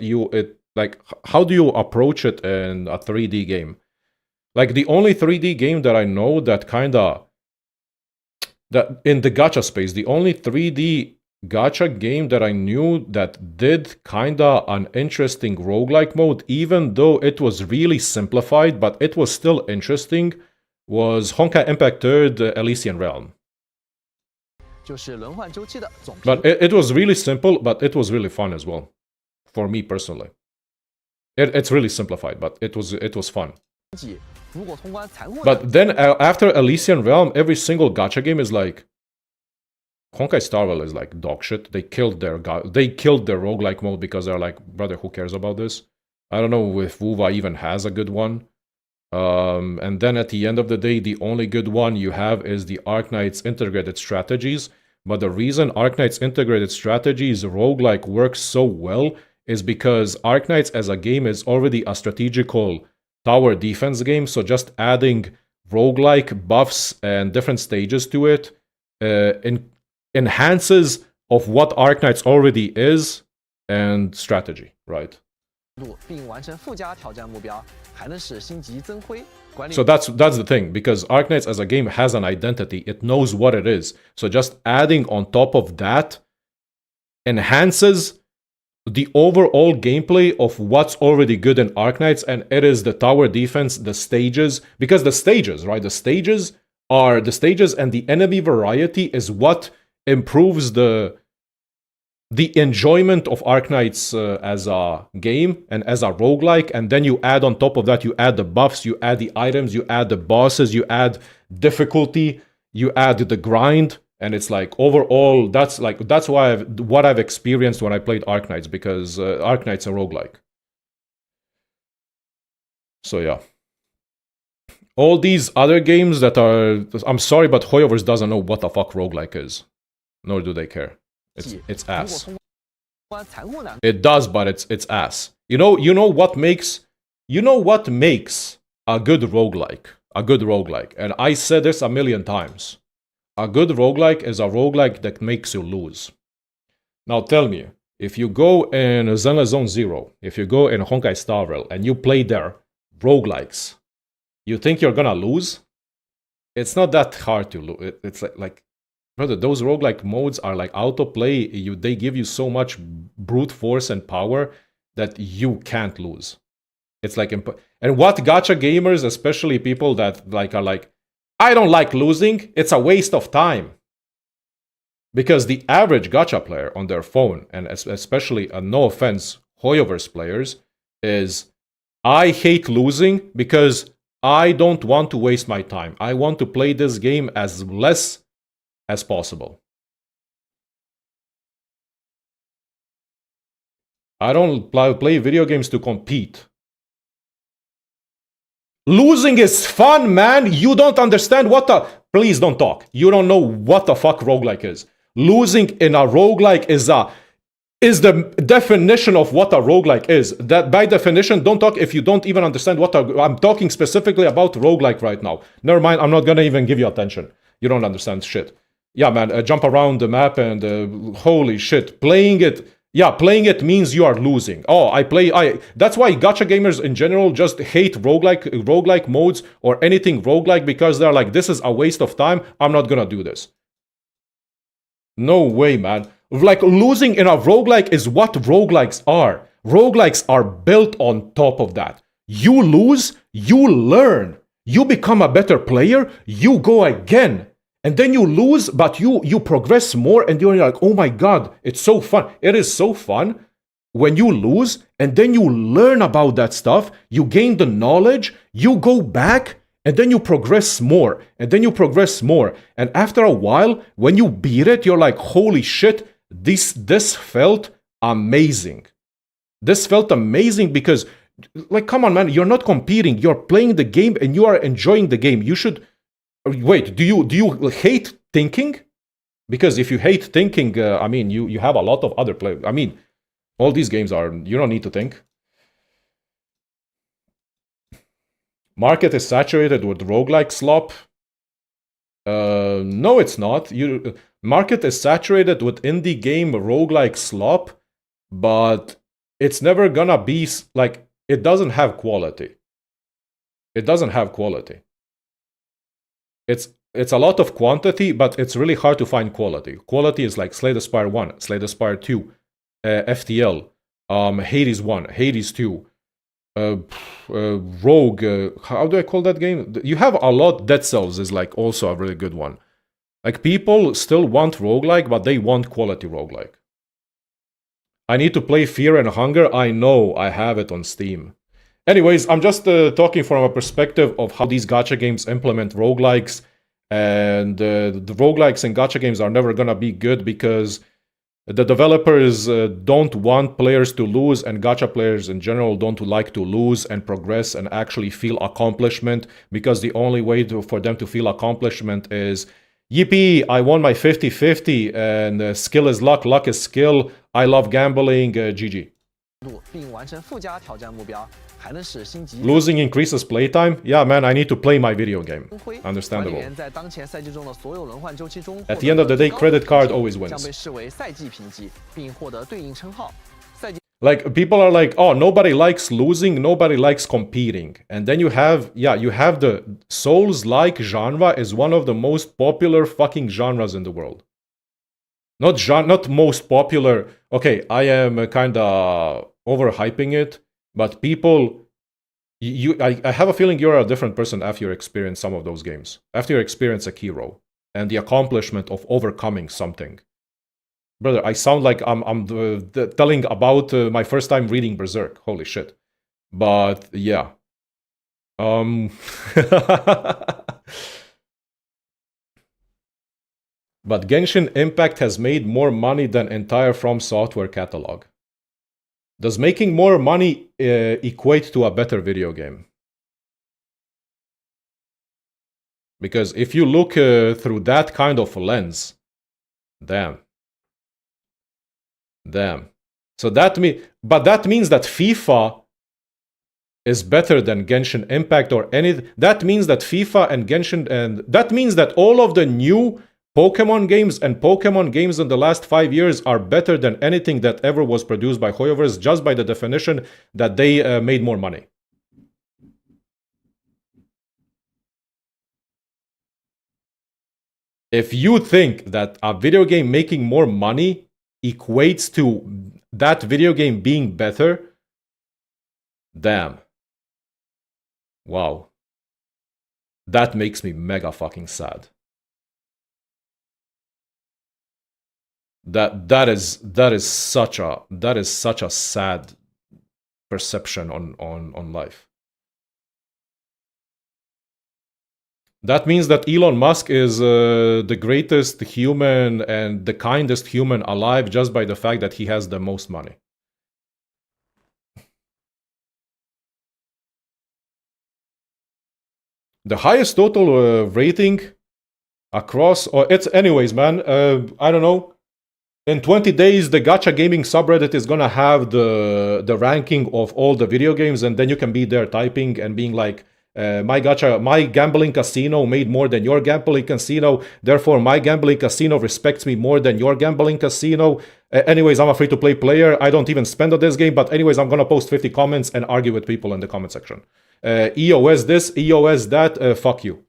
how do you approach it in a 3D game? Like, the only 3D game that I know that in the gacha space, the only 3D gacha game that I knew that did kinda an interesting roguelike mode, even though it was really simplified, but it was still interesting, was Honkai Impact 3 Elysian Realm. 就是轮换周期的总评。 But it was really simple, but it was really fun as well. For me personally. It's really simplified, but it was fun. 如果通关残酷的 But then after Elysian Realm, every single gacha game is like Honkai Star Rail is like dog shit. They killed their roguelike mode because they're like, brother, who cares about this? I don't know if WoWa even has a good one. And then at the end of the day, the only good one you have is the Arknights integrated strategies. But the reason Arknights integrated strategies roguelike works so well is because Arknights as a game is already a strategical tower defense game, so just adding roguelike buffs and different stages to it enhances of what Arknights already is and strategy, right? 并完成附加挑战目标，还能使星级增辉。管理 So that's the thing, because Arknights as a game has an identity, it knows what it is. So just adding on top of that enhances the overall gameplay of what's already good in Arknights, and it is the tower defense, the stages, because the stages, right? The stages and the enemy variety is what improves the enjoyment of Arknights as a game and as a roguelike, and then you add on top of that, you add the buffs, you add the items, you add the bosses, you add difficulty, you add the grind, and it's like overall, that's why what I've experienced when I played Arknights, because Arknights are roguelike. So yeah. All these other games that are... I'm sorry, but Hoyoverse doesn't know what the fuck roguelike is. Nor do they care. It's ass. 关残酷难 It does, but it's ass. You know what makes a good roguelike? A good roguelike. And I said this a million times. A good roguelike is a roguelike that makes you lose. Now tell me, if you go in Zenless Zone Zero, if you go in Honkai Star Rail, and you play their roguelikes, you think you're gonna lose? It's not that hard to lose. It's like brother, those roguelike modes are like autoplay. They give you so much brute force and power that you can't lose. It's like... And what gacha gamers, especially people that are like, I don't like losing, it's a waste of time. Because the average gacha player on their phone, and especially, no offense, Hoyoverse players, is, I hate losing because I don't want to waste my time. I want to play this game as less as possible. I don't play video games to compete. Losing is fun, man. You don't understand what the... Please don't talk. You don't know what the fuck roguelike is. Losing in a roguelike is the definition of what a roguelike is. That by definition, don't talk if you don't even understand what I'm talking specifically about roguelike right now. Never mind, I'm not gonna even give you attention. You don't understand shit. Yeah, man, jump around the map and holy shit, playing it. Yeah, playing it means you are losing. Oh, that's why gacha gamers in general just hate roguelike modes or anything roguelike, because they're like, this is a waste of time. I'm not gonna do this. No way, man. Like, losing in a roguelike is what roguelikes are. Roguelikes are built on top of that. You lose, you learn. You become a better player, you go again. And then you lose, but you progress more, and you're like, oh my god, it's so fun. It is so fun when you lose, and then you learn about that stuff, you gain the knowledge, you go back, and then you progress more, and then you progress more. And after a while, when you beat it, you're like, holy shit, this felt amazing. This felt amazing because, like, come on, man, you're not competing, you're playing the game, and you are enjoying the game. You should... Wait, do you hate thinking? Because if you hate thinking, I mean, you have a lot of other play. I mean, all these games are... You don't need to think. Market is saturated with roguelike slop. No, it's not. Market is saturated with indie game roguelike slop, but it's never gonna be... Like, it doesn't have quality. It doesn't have quality. It's a lot of quantity, but it's really hard to find quality. Quality is like Slay the Spire 1, Slay the Spire 2, FTL, Hades 1, Hades 2, Rogue, how do I call that game? You have a lot. Dead Cells is like also a really good one. Like, people still want roguelike, but they want quality roguelike. I need to play Fear and Hunger. I know, I have it on Steam. Anyways, I'm just talking from a perspective of how these gacha games implement roguelikes, and the roguelikes and gacha games are never gonna be good because the developers don't want players to lose, and gacha players in general don't like to lose and progress and actually feel accomplishment, because the only way for them to feel accomplishment is, yippee, I won my 50-50, and skill is luck, luck is skill, I love gambling, GG. 并完成附加挑战目标，还能使星级 Losing increases playtime? Yeah, man, I need to play my video game. 光辉。 Understandable. 管理员在当前赛季中的所有轮换周期中 At the end of the day, credit card always 将 wins. 被视为赛季评级，并获得对应称号。赛季 Like, people are like, oh, nobody likes losing, nobody likes competing. And then you have the Souls-like genre is one of the most popular fucking genres in the world. Not most popular. Okay, I am kinda overhyping it, but people... I have a feeling you're a different person after you experience some of those games. After you experience Akiro, and the accomplishment of overcoming something. Brother, I sound like I'm telling about my first time reading Berserk. Holy shit. But, yeah. But Genshin Impact has made more money than entire From Software catalog. Does making more money equate to a better video game? Because if you look through that kind of lens, damn. So that means that FIFA is better than Genshin Impact or any. That means that FIFA and Genshin, and that means that all of the new Pokemon games and Pokemon games in the last 5 years are better than anything that ever was produced by Hoyoverse, just by the definition that they made more money. If you think that a video game making more money equates to that video game being better, damn. Wow. That makes me mega fucking sad. That is such a sad perception on life. That means that Elon Musk is the greatest human and the kindest human alive just by the fact that he has the most money. The highest total rating across, or it's anyways, man. I don't know. In 20 days, the Gacha gaming subreddit is gonna have the ranking of all the video games, and then you can be there typing and being like, my gambling casino made more than your gambling casino, therefore my gambling casino respects me more than your gambling casino. Anyways, I'm a free-to-play player. I don't even spend on this game, but anyways, I'm gonna post 50 comments and argue with people in the comment section. EOS this, EOS that, fuck you.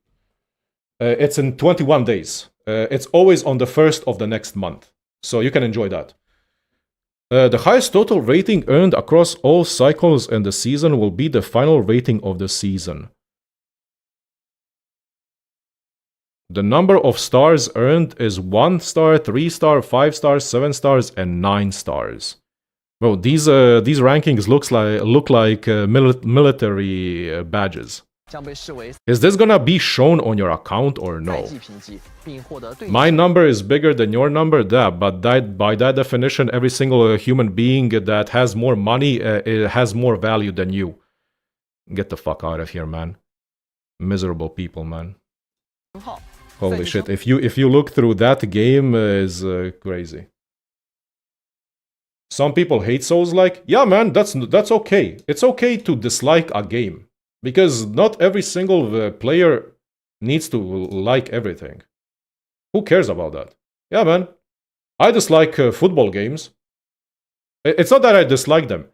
It's in 21 days. It's always on the 1st of the next month. So you can enjoy that. The highest total rating earned across all cycles in the season will be the final rating of the season. The number of stars earned is 1 star, 3 star, 5 stars, 7 stars, and 9 stars. Well, these rankings look like military badges. Is this gonna be shown on your account or no? My number is bigger than your number, but by that definition, every single human being that has more money it has more value than you. Get the fuck out of here, man. Miserable people, man. Holy shit! If you look through that game, is crazy. Some people hate Souls-like. Yeah, man, that's okay. It's okay to dislike a game. Because not every single player needs to like everything. Who cares about that? Yeah, man. I dislike football games. It's not that I dislike them.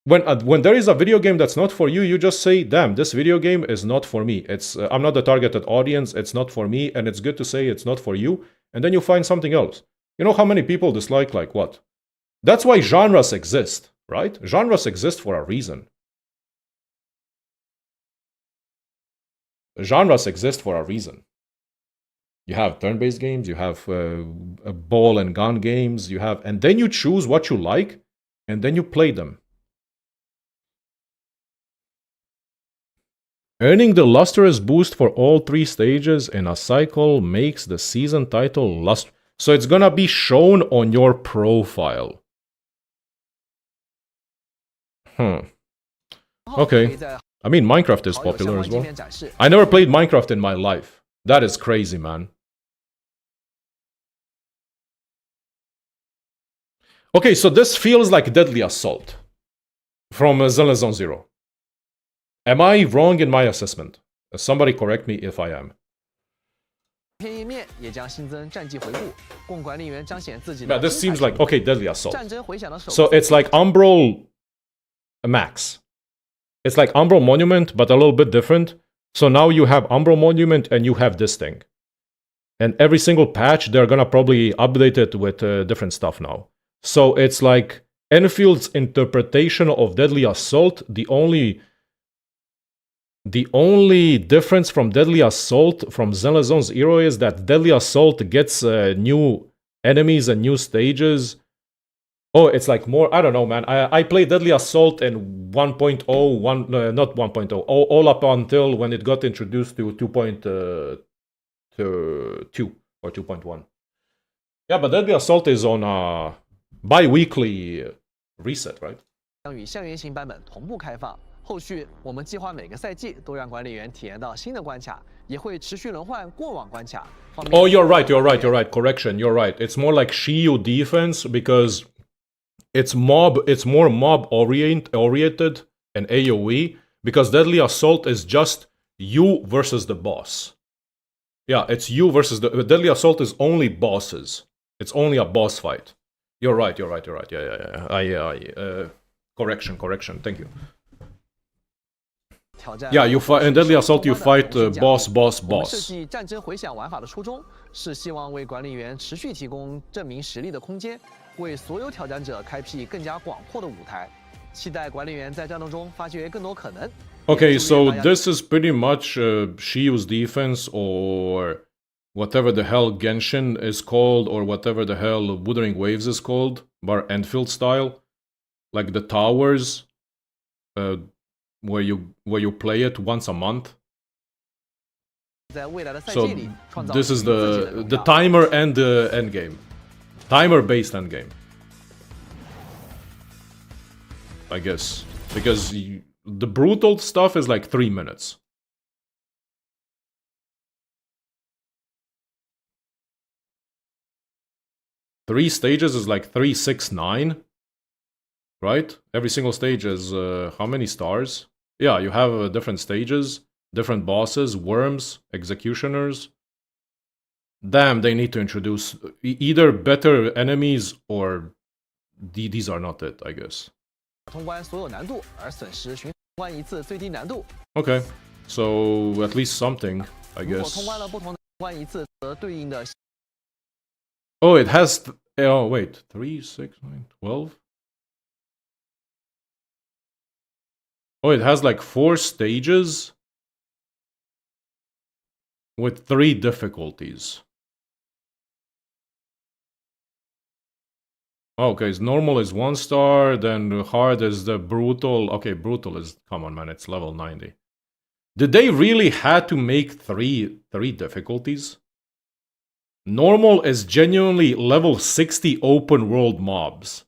When there is a video game that's not for you, you just say, damn, this video game is not for me. I'm not the targeted audience, it's not for me, and it's good to say it's not for you, and then you find something else. You know how many people dislike, like, what? That's why genres exist, right? Genres exist for a reason. Genres exist for a reason. You have turn-based games, you have ball and gun games, and then you choose what you like, and then you play them. Earning the lustrous boost for all 3 stages in a cycle makes the season title lustrous. So it's gonna be shown on your profile. Okay. I mean, Minecraft is popular as well. I never played Minecraft in my life. That is crazy, man. Okay, so this feels like Deadly Assault from Zelda Zone Zero. Am I wrong in my assessment? Somebody correct me if I am. Yeah, this seems like, okay, Deadly Assault. So it's like Umbral Max. It's like Umbral Monument, but a little bit different. So now you have Umbral Monument and you have this thing. And every single patch, they're gonna probably update it with different stuff now. So it's like Enfield's interpretation of Deadly Assault. The only difference from Deadly Assault from Zelda Zone Zero is that Deadly Assault gets new enemies and new stages. Oh, it's like more, I don't know, man. I played Deadly Assault in 1.0, not 1.0, all up until when it got introduced to 2.2 or 2.1. Yeah, but Deadly Assault is on a bi-weekly reset, right? 后续我们计划每个赛季都让管理员体验到新的关卡，也会持续轮换过往关卡。 Oh, you're right. Correction, you're right. It's more like Shiyu defense because it's more mob oriented and AoE because Deadly Assault is just you versus the boss. Yeah, it's you versus the Deadly Assault is only bosses. It's only a boss fight. You're right. Yeah. Correction. Thank you. Yeah, you fight in Deadly Assault. You fight boss. 设计战争回响玩法的初衷是希望为管理员持续提供证明实力的空间，为所有挑战者开辟更加广阔的舞台。期待管理员在战斗中发掘更多可能。Okay, so this is pretty much Shiyu's defense or whatever the hell Genshin is called or whatever the hell Wuthering Waves is called, but Endfield style, like the towers. Where you play it once a month. So this is the timer and the end game, timer based end game, I guess, because the brutal stuff is like 3 minutes. Three stages is like 3, 6, 9. Right? Every single stage is how many stars? Yeah, you have different stages, different bosses, worms, executioners. Damn, they need to introduce either better enemies or these are not it, I guess. 通关所有难度，而损失循环一次最低难度。 Okay, so at least something, I 如果 guess. 通关了不同的关一次和对应的。 Oh, it has. Oh, wait, 3, 6, 9, 12. Oh, it has like 4 stages with 3 difficulties. Okay, so normal is 1 star, then hard is the brutal. Okay, brutal is, come on man, it's level 90. Did they really had to make 3 difficulties? Normal is genuinely level 60 open world mobs.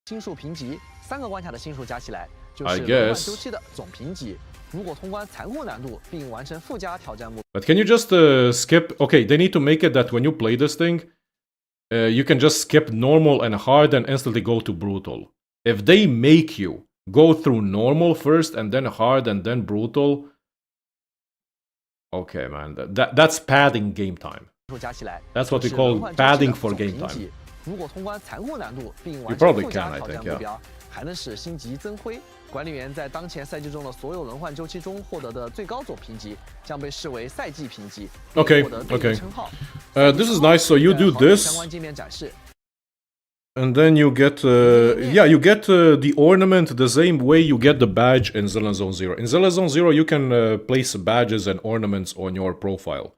星数评级，3个关卡的星数加起来就 I 是轮换 guess. 周期的总评级。如果通关残酷难度并完成附加挑战目， But can you just skip? Okay, they need to make it that when you play this thing, you can just skip normal and hard and instantly go to brutal. If they make you go through normal first and then hard and then brutal, okay, man, that's padding game time. 数加起来 That's what we 就是 call 轮换周期的 padding for 总 game 评 time. 级。如果通关残酷难度并 You 完成 probably 附加 can, I 挑 think, 战 yeah. 目标，还能使星级增辉。管理员在当前赛季中的所有轮换周期中获得的最高总评级将被视为赛季评级，并 Okay, 获得对 okay. 应称号。 This is nice. So you do 在好友 this. 相关界面展示。 And then you get, you get the ornament the same way you get the badge in Zelda Zone Zero. In Zelda Zone Zero, you can place badges and ornaments on your profile.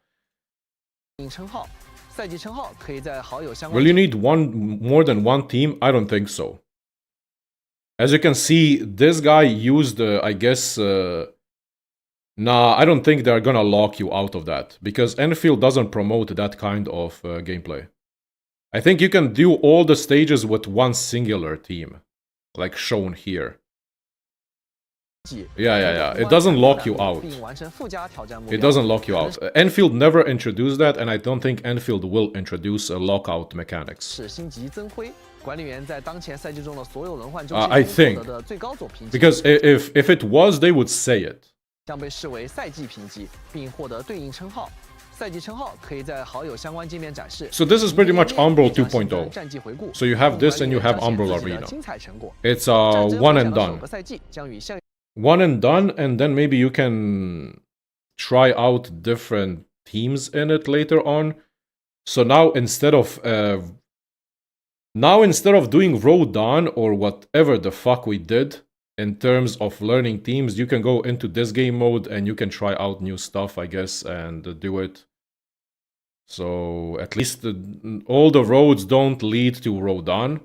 对应称号，赛季称号可以在好友相关。 Will you need more than one team? I don't think so. As you can see, this guy used, I guess, nah, I don't think they're gonna lock you out of that because Endfield doesn't promote that kind of gameplay. I think you can do all the stages with one singular team, like shown here. Yeah. It doesn't lock you out. 并完成附加挑战目 It 标。 doesn't lock you out. Endfield never introduced that, and I don't think Endfield will introduce lockout mechanics. 使星级增辉。管理员在当前赛季中的所有轮换周期 I 中 think 获得的最高总评级， Because if it was, they would say it. 将被视为赛季评级，并获得对应称号。赛季称号可以在好友相关界面展示。 So this is pretty much Umbral 2.0. 战绩回顾。 So you have this and you have 管理 Umbral 员彰显自己的 Arena. 精彩成果。 It's 战争 one 回 and 响的首 done. 个赛季将与下 One and done, and then maybe you can try out different teams in it later on. So now instead of doing Rodan or whatever the fuck we did in terms of learning teams, you can go into this game mode and you can try out new stuff, I guess, and do it. So at least all the roads don't lead to Rodan.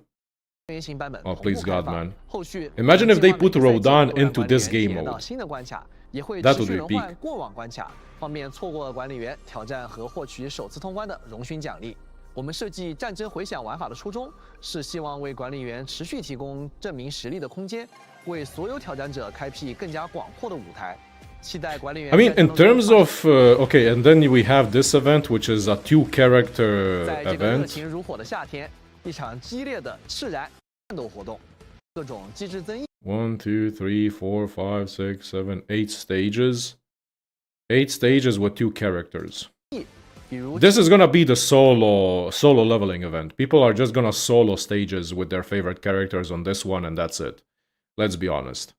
原型版本 Oh, 同步 please 开 God, 放 man. 后续 Imagine if they 计划 put 每个赛季 Rodan 都让 into 管理 this 员 game 体验到 mode. 新的关卡，也会 That 持 would 续 be 轮 peak. 换过往关卡，方便错过的管理员挑战和获取首次通关的荣勋奖励。我们设计战争回响玩法的初衷是希望为管理员持续提供证明实力的空间，为所有挑战者开辟更加广阔的舞台。期待管理员 I mean, 在 in 战斗中 terms of okay, and then we have this event, which is a 2-character 在这个热 event. 情如火的夏天，一场激烈的释然战斗活动，各种机制增益。 1, 2, 3, 4, 5, 6, 7, 8 stages. 8 stages with 2 characters. 比如 This is gonna be the solo leveling event. People are just gonna solo stages with their favorite characters on this one, and that's it. Let's be honest.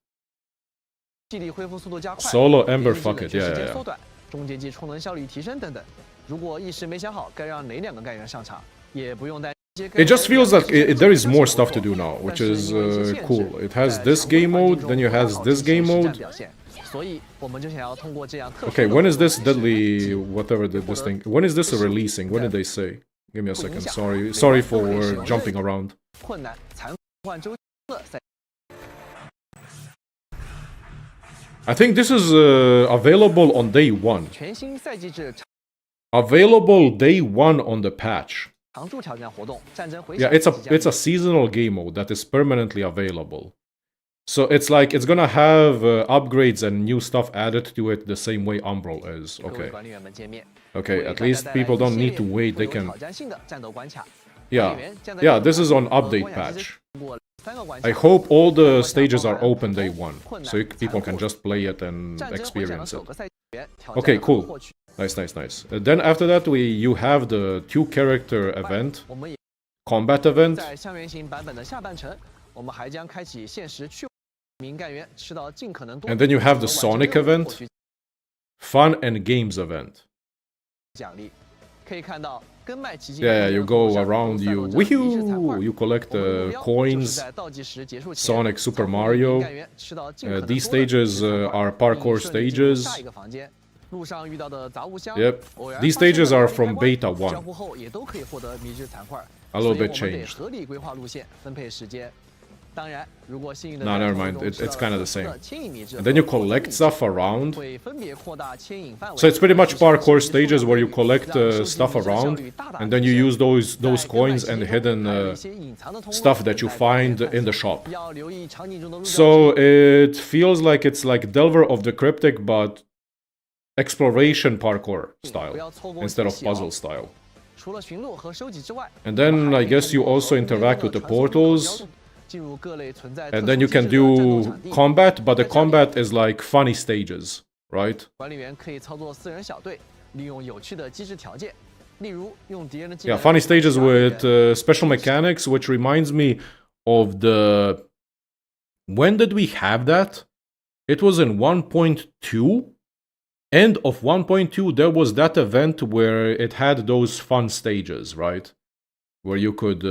气力恢复速度加快 Solo Ember 连续 fuck 冷 it, 却 yeah, 时 yeah, 间 yeah. 缩短，中间机充能效率提升等等。如果一时没想好该让哪两个干员上场，也不用担心。 It just feels like there is more stuff to do now, which is cool. It has this game mode, then you has this game mode. 所以我们就想要通过这样特殊 Okay, 的 when is this 活动 deadly whatever this thing? When is this releasing? When did they say? Give me a second. Sorry for jumping around. 困难残换周的赛 I think this is available on day 1. 全新赛季制 Available day 1 on the patch. 常驻挑战活动战争回 Yeah, 响 it's a seasonal game mode that is permanently available. So it's like it's gonna have upgrades and new stuff added to it the same way Umbral is. 各位 Okay. 管理员们见面。 Okay, 为 at 大家 least 带来 people 一 don't 系 need to 列 wait. 富 They 有 can. 挑战性的战斗关卡。 Yeah. 管理员将在 Yeah, 这个 this is on 和 update 关卡之 patch. 间通过3个关卡 I hope all the 关卡 stages 包 are 含 open day 普通 1, 困 so 难 people 残 can 酷 just play it and 战争回响的 experience 首 it. 个赛季里面挑 Okay, 战 cool. 获取 Nice, nice, nice. Then after that, you have the 2-character event, 我们也 combat event. 在象原型版本的下半程，我们还将开启限时去名干员吃到尽可能多 And then you have the 和完成 Sonic 任务 event. 获取 Fun and games event. 奖励。可以看到跟麦奇境 Yeah, you go 上 around, 赛 you 罗者一致残块 you collect 我们的目标就是 coins. 在倒计时结束前 Sonic Super 操控 Mario 干员吃到尽可能 These 多的 stages 残块 are parkour 并顺利进入 stages. 下一个房间。路上遇到的杂物箱 Yep. 偶然 These 发现的 stages are 开 from 关 beta 1. 交互后也都可以获得迷之残块 A little 所以 bit 我们得 changed. 合理规划路线，分配时间。当然，如果幸运的 Nah, 在 never 活动 mind. 中 It's 吃到 kind of 了 the same. 特殊的牵引迷之 And then you 和 collect stuff around. 会分别扩大牵引范围。 So it's pretty much 提升 parkour 收集 stages where you 速度 collect 让收集 stuff 迷之效 around, 率大大 and then you 提升 use those 在跟麦 coins 奇 and 境中 hidden 还有一些隐藏的通路 stuff that you 等待管理员 find 探 in the 索 shop. 要留意场景中的路标 So it feels like it's like Delver of the Cryptic, but exploration parkour 不 style 要错过 instead of 细节哦 puzzle style. 除了寻路和收集之外 And then 我们还 I 可以 guess you 通过 also 和 interact with the 传送入口标 portals. 注进入各类存在 And 特 then 殊 you 机 can 制的战斗 do 场地 combat, but the 在这里 combat is like funny stages, right? 管理员可以操作4人小队，利用有趣的机制条件，例如用敌人的技 Yeah, 能 funny stages 打敌人 with special mechanics, which reminds me of the. When did we have that? It was in 1.2. End of 1.2, there was that event where it had those fun stages, right? Where you could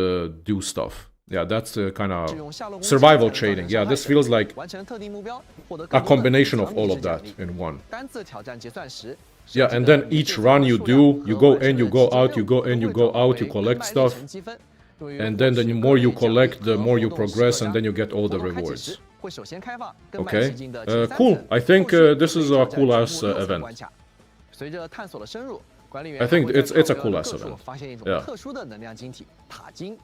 do stuff. Yeah, that's kind 使 of 用下落攻击 survival 才能造成 trading. 伤 Yeah, 害 this 的 feels like 完成特定目标，获得 a 更多的 combination of 场 all 景 of 式奖 that 励 in one. 单次挑战结算时 Yeah, 设置 and 的 then 每 each 次 run 的 you 数量 do, you 和 go 完成 in, you 的 go 期间 out, you 任务 go 都 in, you 会 go 转化 out, you 为 collect 跟麦 stuff. 成积分对于 And 获 then the 取 more you 各类奖励 collect, the 和 more you 活动 progress, 时 and 刻 then you get all the 活动开启 rewards. 时会首先开放跟麦 Okay. 奇境的前三 Cool. 层 I think 后续 this is 可以 a 挑战 cool 全 ass 部6层 event. 关卡随着探索的深入，管理员 I think 还会在 it's a 各 cool 个 ass 各处 event. 发现一种 Yeah. 特殊的能量晶体塔晶。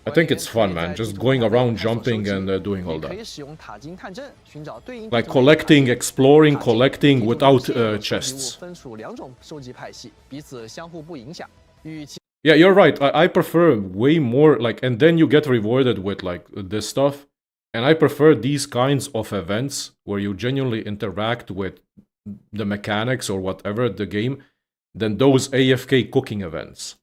I think it's fun, man. Just going around, jumping, and doing all 可以 that. 使用塔晶探针寻找对应 Like 不同的塔晶 collecting, exploring, 塔晶 collecting 一种 without 现有的收集物 chests. 分属2种收集派系，彼此相互不影响。与其 Yeah, you're right. I prefer way more like, and then you get rewarded with like this stuff. And I prefer these kinds of events where you genuinely interact with the mechanics or whatever the game than those AFK cooking events.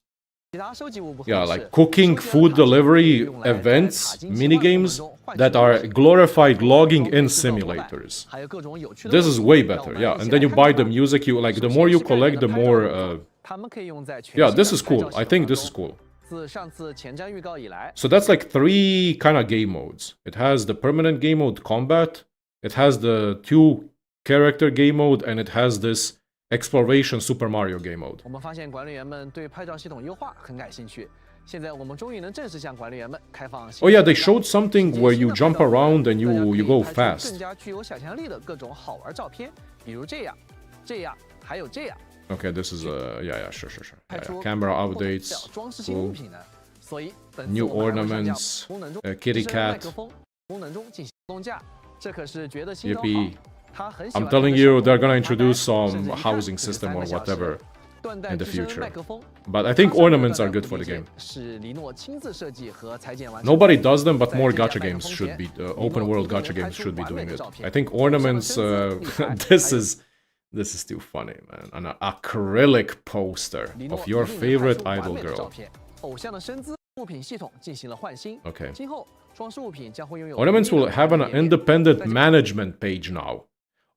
其他收集物不合 Yeah, 适 like cooking, 收集 food 的塔晶 delivery 用来在 events, 塔晶切换过程 minigames 中换取 that 东 are 西 glorified logging 从 in 制造伙伴 simulators. 还有各种有趣的 This 物 is 品 way 让我 better, 们 yeah. 一 And 起 then 来 you 看 buy 看 the 吧 music, you like the 首 more 先 you 是干员 collect, 的 the 拍照 more 任务他们可以用在全 yeah, 新 this 的 is 拍 cool. 照 I 系 think 统 this is 中 cool. 自上次前瞻预告以来 So that's like 3 kind of game modes. It has the permanent game mode combat, it has the 2-character game mode, and it has this exploration Super Mario game mode. 我们发现管理员们对拍照系统优化很感兴趣。现在我们终于能正式向管理员们开放。 Oh yeah, they showed something where you jump around and you go 更 fast. 加具有想象力的各种好玩照片，比如这样，这样，还有这样。 Okay, this is yeah, sure. 拍 Yeah, 出 camera 不同 updates, 的装饰性物品呢。所以本次 new 我们还会上架 ornaments, 功能中 kitty 自身麦 cat. 克风，功能中进行自动架，这可是觉得心头好 Yippee. 他很喜 I'm 欢 telling 跟着 you, 手 they're 动 gonna 发呆 introduce 甚 some 至一看 housing 就是 system 3 or 个小时 whatever 断带 in the 之声 future. 麦克风 But I think 发射的 ornaments 断 are 带 good for the 固定 game. 件是李诺亲自设计和裁剪完成 Nobody does them, but 在 more 这架 gacha 麦克 games 风 should 前 be 李 open 诺 world 一定 gacha 能拍 games 出 should be 完美 doing 的 it. 照片 I think 手上的 ornaments. 身姿立牌 This 还有 is too funny, man. An acrylic poster 李诺 of 一 your 定能拍 favorite 出完 idol 美的照 girl. 片偶像的身姿物品系统进行了换新 Okay. 今后装饰物品将会拥有 Ornaments will have an independent management page now.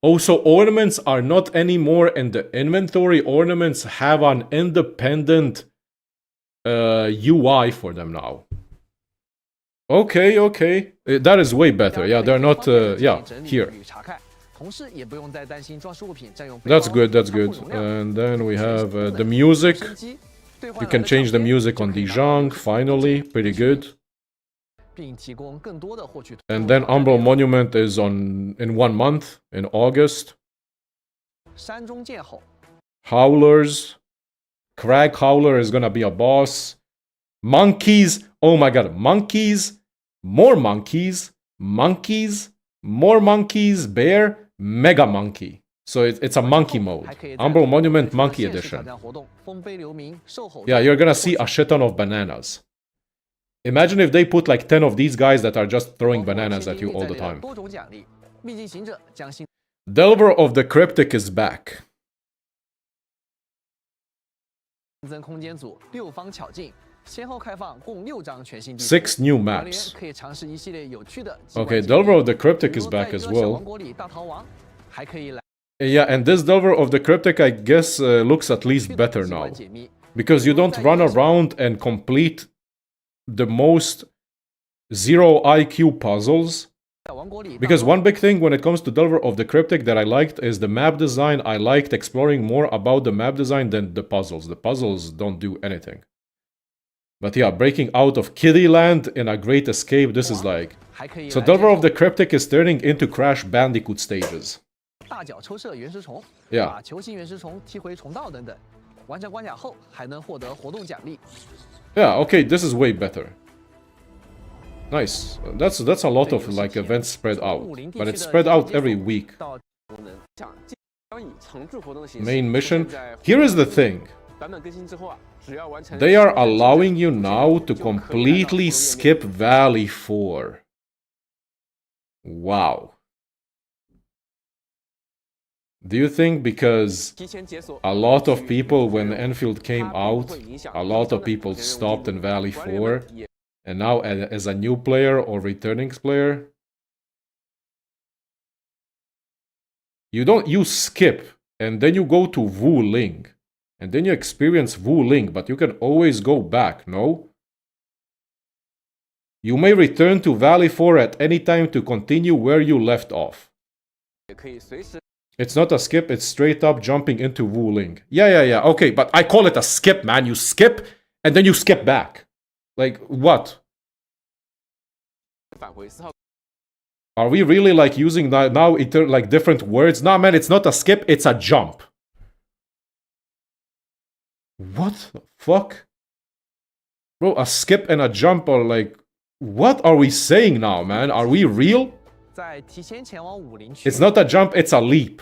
Also, ornaments are not anymore in the inventory. Ornaments have an independent UI for them now. Okay, okay. That is way better. Yeah, they're not, yeah, here. 同时也不用再担心装饰物品占用 That's good, that's good. And then we have the music. You can change the music on Dijon, finally. Pretty good. 并提供更多的获取 And then Umbral Monument is in 1 month, in August. 山中剑吼 Howlers. Crag Howler is gonna be a boss. Monkeys. Oh my god. Monkeys. More monkeys. Monkeys. More monkeys. Bear. Mega monkey. So it's a monkey mode. Umbral Monument Monkey 现实挑 Edition. 战活动丰碑留名兽吼 Yeah, you're gonna see a shit ton of bananas. Imagine if they put like 10 of these guys that are just throwing bananas at you all the time. 多种奖励秘境行者将新 Delver of the Cryptic is back. 增空间组6方巧境先后开放共6张全新地图 6 new 玩员 maps. 可以尝试一系列有趣的 Okay, Delver of the Cryptic is back as 小 well. 王国里大逃亡还可以来 Yeah, and this Delver of the Cryptic, I guess, looks at least better 机 now. 关解密 Because you don't run around and complete the most zero IQ puzzles. 小王国里 Because one big thing when it comes to Delver of the Cryptic that I liked is the map design. I liked exploring more about the map design than the puzzles. The puzzles don't do anything. But yeah, breaking out of Kittyland in a great escape, this is like... 还可以 So 来 Delver of 接 the Cryptic is turning into Crash Bandicoot stages. 大脚抽射原石虫 Yeah. 把球形原石虫踢回虫道等等完成关卡后还能获得活动奖励 Yeah, okay, this is way better. Nice. That's a lot of like events spread out. But it's spread out every week. 到功能将以常驻活动的形式 Main 出现 mission. 在 Here is the thing. 版本更新之后啊，只要完成 They are 新的 allowing you 进程 now to 就可以来到 completely 活动页面 skip Valley 4. Wow. Do you think because 提前解锁 a lot of people, when Endfield came out, a lot of people stopped in Valley 4, and now as a new player or returning player, you skip, and then you go to Wu Ling, and then you experience Wu Ling, but you can always go back, no? You may return to Valley 4 at any time to continue where you left off. 也可以随时 It's not a skip, it's straight up jumping into Wu Ling. Yeah, okay, but I call it a skip, man. You skip, and then you skip back. Like, what? 返回4号 Are we really like using now like different words? Nah, man, it's not a skip, it's a jump. What the fuck? Bro, a skip and a jump are like... What are we saying now, man? Are we real? 在提前前往武林区 It's not a jump, it's a leap.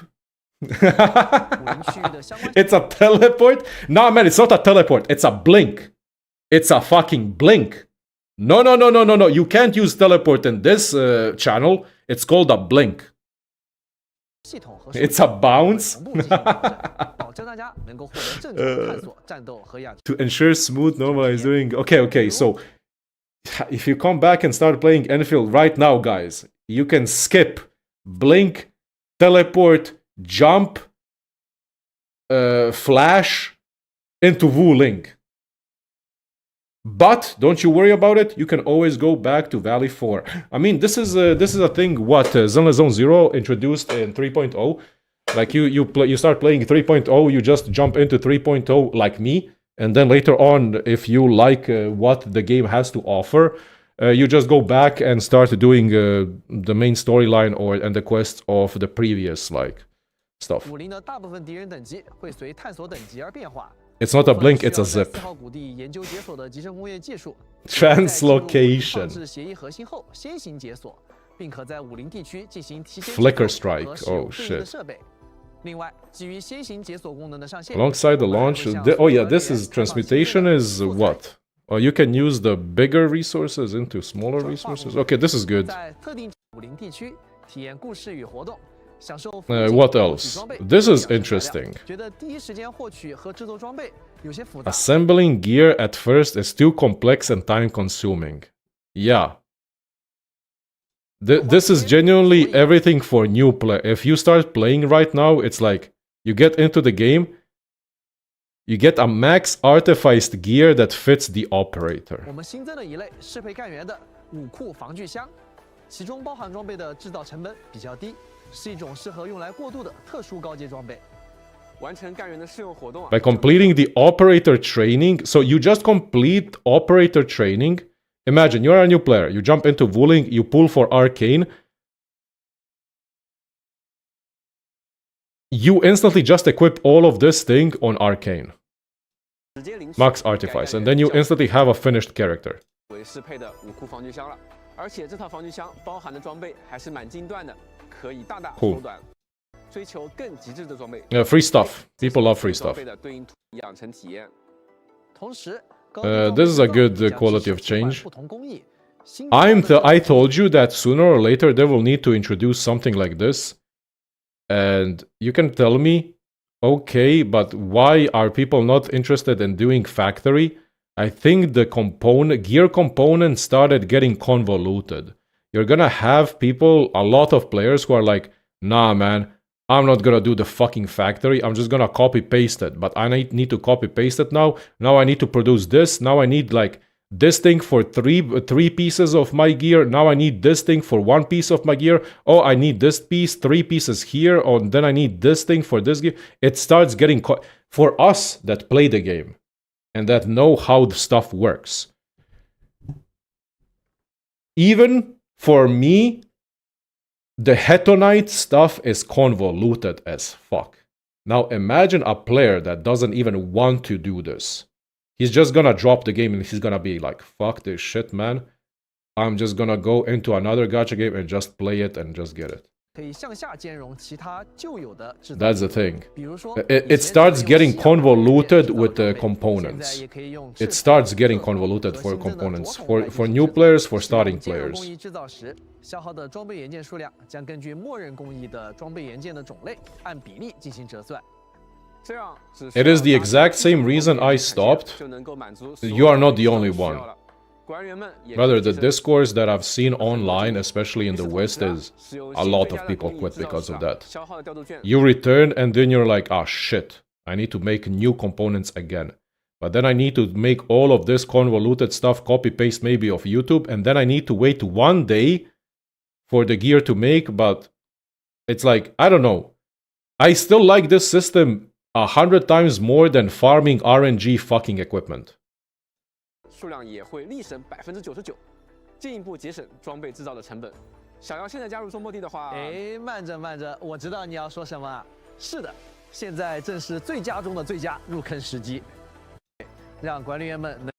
武林区域的相关 It's a teleport? Nah, man, it's not a teleport. It's a blink. It's a fucking blink. No. You can't use teleport in this channel. It's called a blink. 系统和 It's a bounce. 同步进行调整保证大家能够获得正常的探索战斗和养 To ensure smooth normalizing. Okay. So, if you come back and start playing Enfield right now, guys, you can skip, blink, teleport, jump, flash into Wu Ling. But don't you worry about it. You can always go back to Valley 4. I mean, this is a thing what Zenless Zone 0 introduced in 3.0. Like you start playing 3.0, you just jump into 3.0 like me, and then later on, if you like what the game has to offer, you just go back and start doing the main storyline and the quests of the previous like stuff. 武林的大部分敌人等级会随探索等级而变化 It's not a blink, it's a 需要 zip. 在4号谷地研究解锁的集成工业技术 Translocation. 放置协议核心后先行解锁并可在武林地区进行提前 Flicker 解锁 strike. 和使用 Oh, 对应的 shit. 设备。另外，基于先行解锁功能的上线 Alongside the 我们还会 launch, 向 oh yeah, 所有 this 人 is 开放新增 transmutation 的 is 素材 what? Oh, you can use the bigger resources into smaller 转化 resources. 功能 Okay, this is good. 在特定武林地区体验故事与活动，享受 What else? This is interesting. 觉得第一时间获取和制作装备有些复杂。 Assembling gear at first is too complex and time consuming. Yeah. This is genuinely everything for new player. If you start playing right now, it's like you get into the game, you get a max artificed gear that fits the operator. 我们新增了一类适配干员的武库防具箱，其中包含装备的制造成本比较低，是一种适合用来过渡的特殊高阶装备。完成干员的试用活动啊 By completing the operator training, so you just complete operator training. Imagine you're a new player, you jump into Wuling, you pull for Arcane. You instantly just equip all of this thing on Arcane. 直接领取 Max Artifice, and then you instantly have a finished character. 为适配的武库防具箱了，而且这套防具箱包含的装备还是蛮精段的，可以大大 Cool 缩短追求更极致的装备。 Free stuff. People love free 装 stuff. 备的对应图养成体验。同时， this is a good quality of change. I told you that sooner or later they will need to introduce something like this. And you can tell me, okay, but why are people not interested in doing factory? I think the gear component started getting convoluted. You're gonna have people, a lot of players who are like, nah man, I'm not gonna do the fucking factory, I'm just gonna copy paste it. But I need to copy paste it now. Now I need to produce this. Now I need like this thing for three pieces of my gear. Now I need this thing for one piece of my gear. Oh, I need this piece, 3 pieces here. Oh, and then I need this thing for this gear. It starts getting for us that play the game and that know how the stuff works. Even for me, the Hetonite stuff is convoluted as fuck. Now imagine a player that doesn't even want to do this. He's just gonna drop the game and he's gonna be like, fuck this shit, man. I'm just gonna go into another gacha game and just play it and just get it. 可以向下兼容其他旧有的制造 That's the thing. 比如说 It starts getting convoluted with the components. It starts getting convoluted for components. For new players, for starting 兼容 players. 工艺制造时，消耗的装备元件数量将根据默认工艺的装备元件的种类按比例进行折算。这样只 It is the exact same reason I stopped. 就能够满足 You are not the only 所有 one. 需要了管员们也 Rather, the 可以提升 discourse that I've seen online, especially in the West, is a lot of people quit because of that. 消耗的调度券 You return and then you're like, ah, shit, I need to make new components again. But then I need to make all of this convoluted stuff, copy paste maybe of YouTube, and then I need to wait 1 day for the gear to make. But it's like, I don't know. I still like this system 100 times more than farming RNG fucking equipment. 数量也会立省99%，进一步节省装备制造的成本。想要现在加入中末地的话，哎，慢着慢着，我知道你要说什么。是的，现在正是最佳中的最佳入坑时机，让管理员们能。